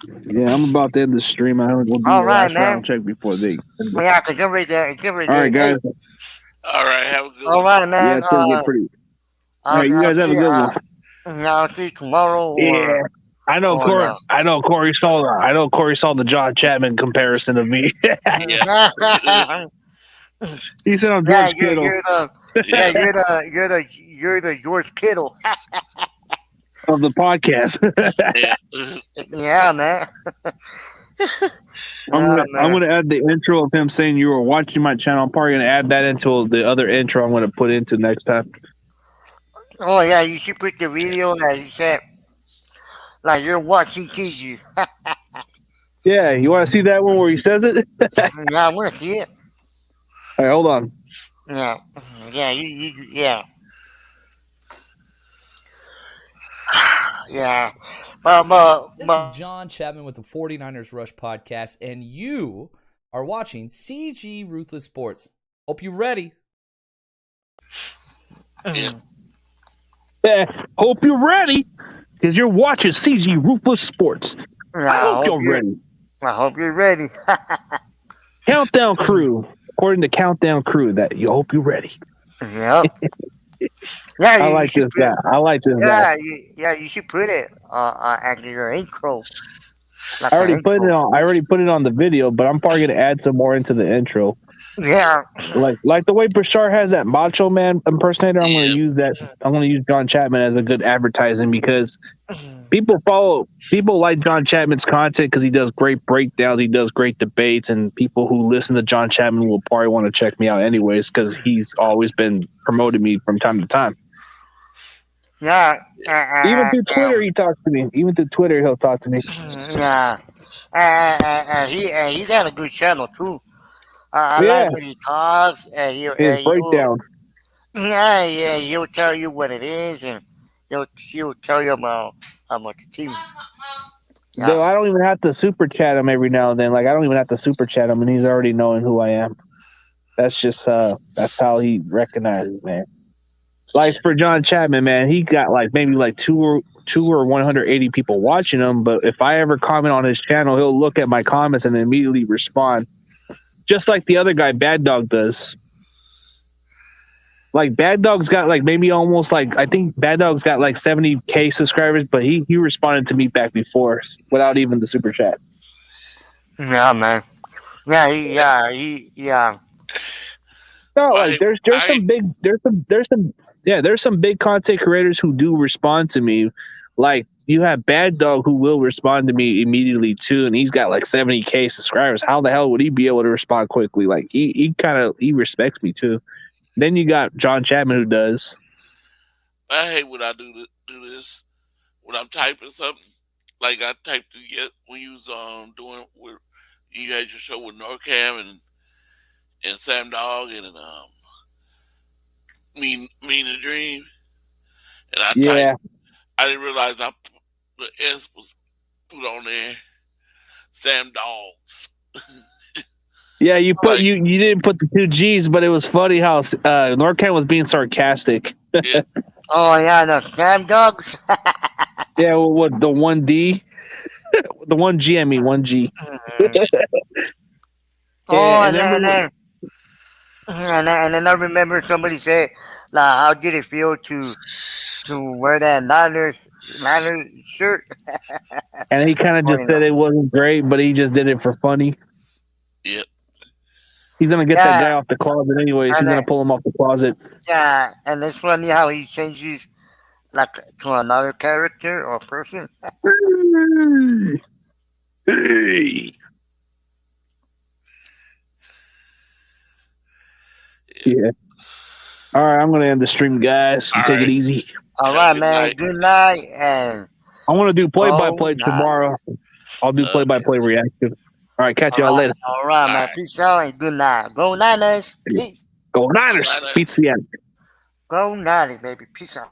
about to end the stream. I don't do all right, man. Check before they. Yeah, cause you're right there. All right, guys. All right, have a good one. All right, man. Yeah, pretty. All right, you guys have a good one. I'll see you tomorrow. Yeah. I know Corey. No. I know Corey saw the John Chapman comparison of me. He said I'm George Kittle. You're the George Kittle of the podcast. Yeah, man. I'm gonna add the intro of him saying you were watching my channel. I'm probably gonna add that into the other intro I'm gonna put into next time. Oh yeah, you should put the video that he said. Like you're watching TG. Yeah, you want to see that one where he says it? Yeah, I want to see it. All right, hold on. Yeah, yeah. Yeah. This is John Chapman with the 49ers Rush Podcast, and you are watching CG Ruthless Sports. Hope you're ready. Yeah, hope you're ready. Because you're watching CG Ruthless Sports. I hope you're ready. I hope you're ready. Countdown Crew. According to Countdown Crew, that you hope you're ready. Yep. Yeah, I like this guy. Yeah, you should put it after your intro. Like I already put it on the video, but I'm probably gonna add some more into the intro. Yeah. Like the way Bashar has that Macho Man impersonator, I'm gonna use that. I'm gonna use John Chapman as a good advertising because people like John Chapman's content because he does great breakdowns, he does great debates, and people who listen to John Chapman will probably want to check me out anyways because he's always been promoting me from time to time. Yeah. Even through Twitter, he talks to me. Even through Twitter, he'll talk to me. Yeah. He got a good channel too. I like when he talks and his breakdown. Yeah, he'll tell you what it is and he'll tell you about the team. Yeah. Though I don't even have to super chat him every now and then. Like I don't even have to super chat him, and he's already knowing who I am. That's just that's how he recognizes, man. Like for John Chapman, man, he got maybe two or 180 people watching him. But if I ever comment on his channel, he'll look at my comments and immediately respond. Just like the other guy, Bad Dog, does. Like Bad Dog's got maybe almost I think Bad Dog's got 70K subscribers, but he responded to me back before without even the super chat. Yeah, man. Yeah. No, there's some big content creators who do respond to me. Like you have Bad Dog who will respond to me immediately too, and he's got 70K subscribers. How the hell would he be able to respond quickly? Like he respects me too. Then you got John Chapman who does. I hate when I do this when I'm typing something. Like I typed it when you was doing with you had your show with Norcam and Sam Dog and Mean the Dream, and I typed. I didn't realize the S was put on there. Sam Dogs. Yeah, you didn't put the 2 G's, but it was funny how Norcam was being sarcastic. Yeah. Oh yeah, the Sam Dogs. Yeah, what the 1D, the 1G? I mean 1G. Oh, and then And then I remember somebody said, like, how did it feel to wear that Niners shirt? And he kind of just said it wasn't great, but he just did it for funny. Yep. He's gonna get that guy off the closet anyways. He's gonna pull him off the closet. Yeah, and it's funny how he changes like to another character or person. Hey. Yeah. All right, I'm gonna end the stream, guys. Take it easy. All right, man. Good night, and I want to do play-by-play tomorrow. I'll do play-by-play reaction. All right, catch y'all later. all right, man. Peace out and good night. Go Niners. Peace. Go Niners. Peace out. Go Niners, baby. Peace out.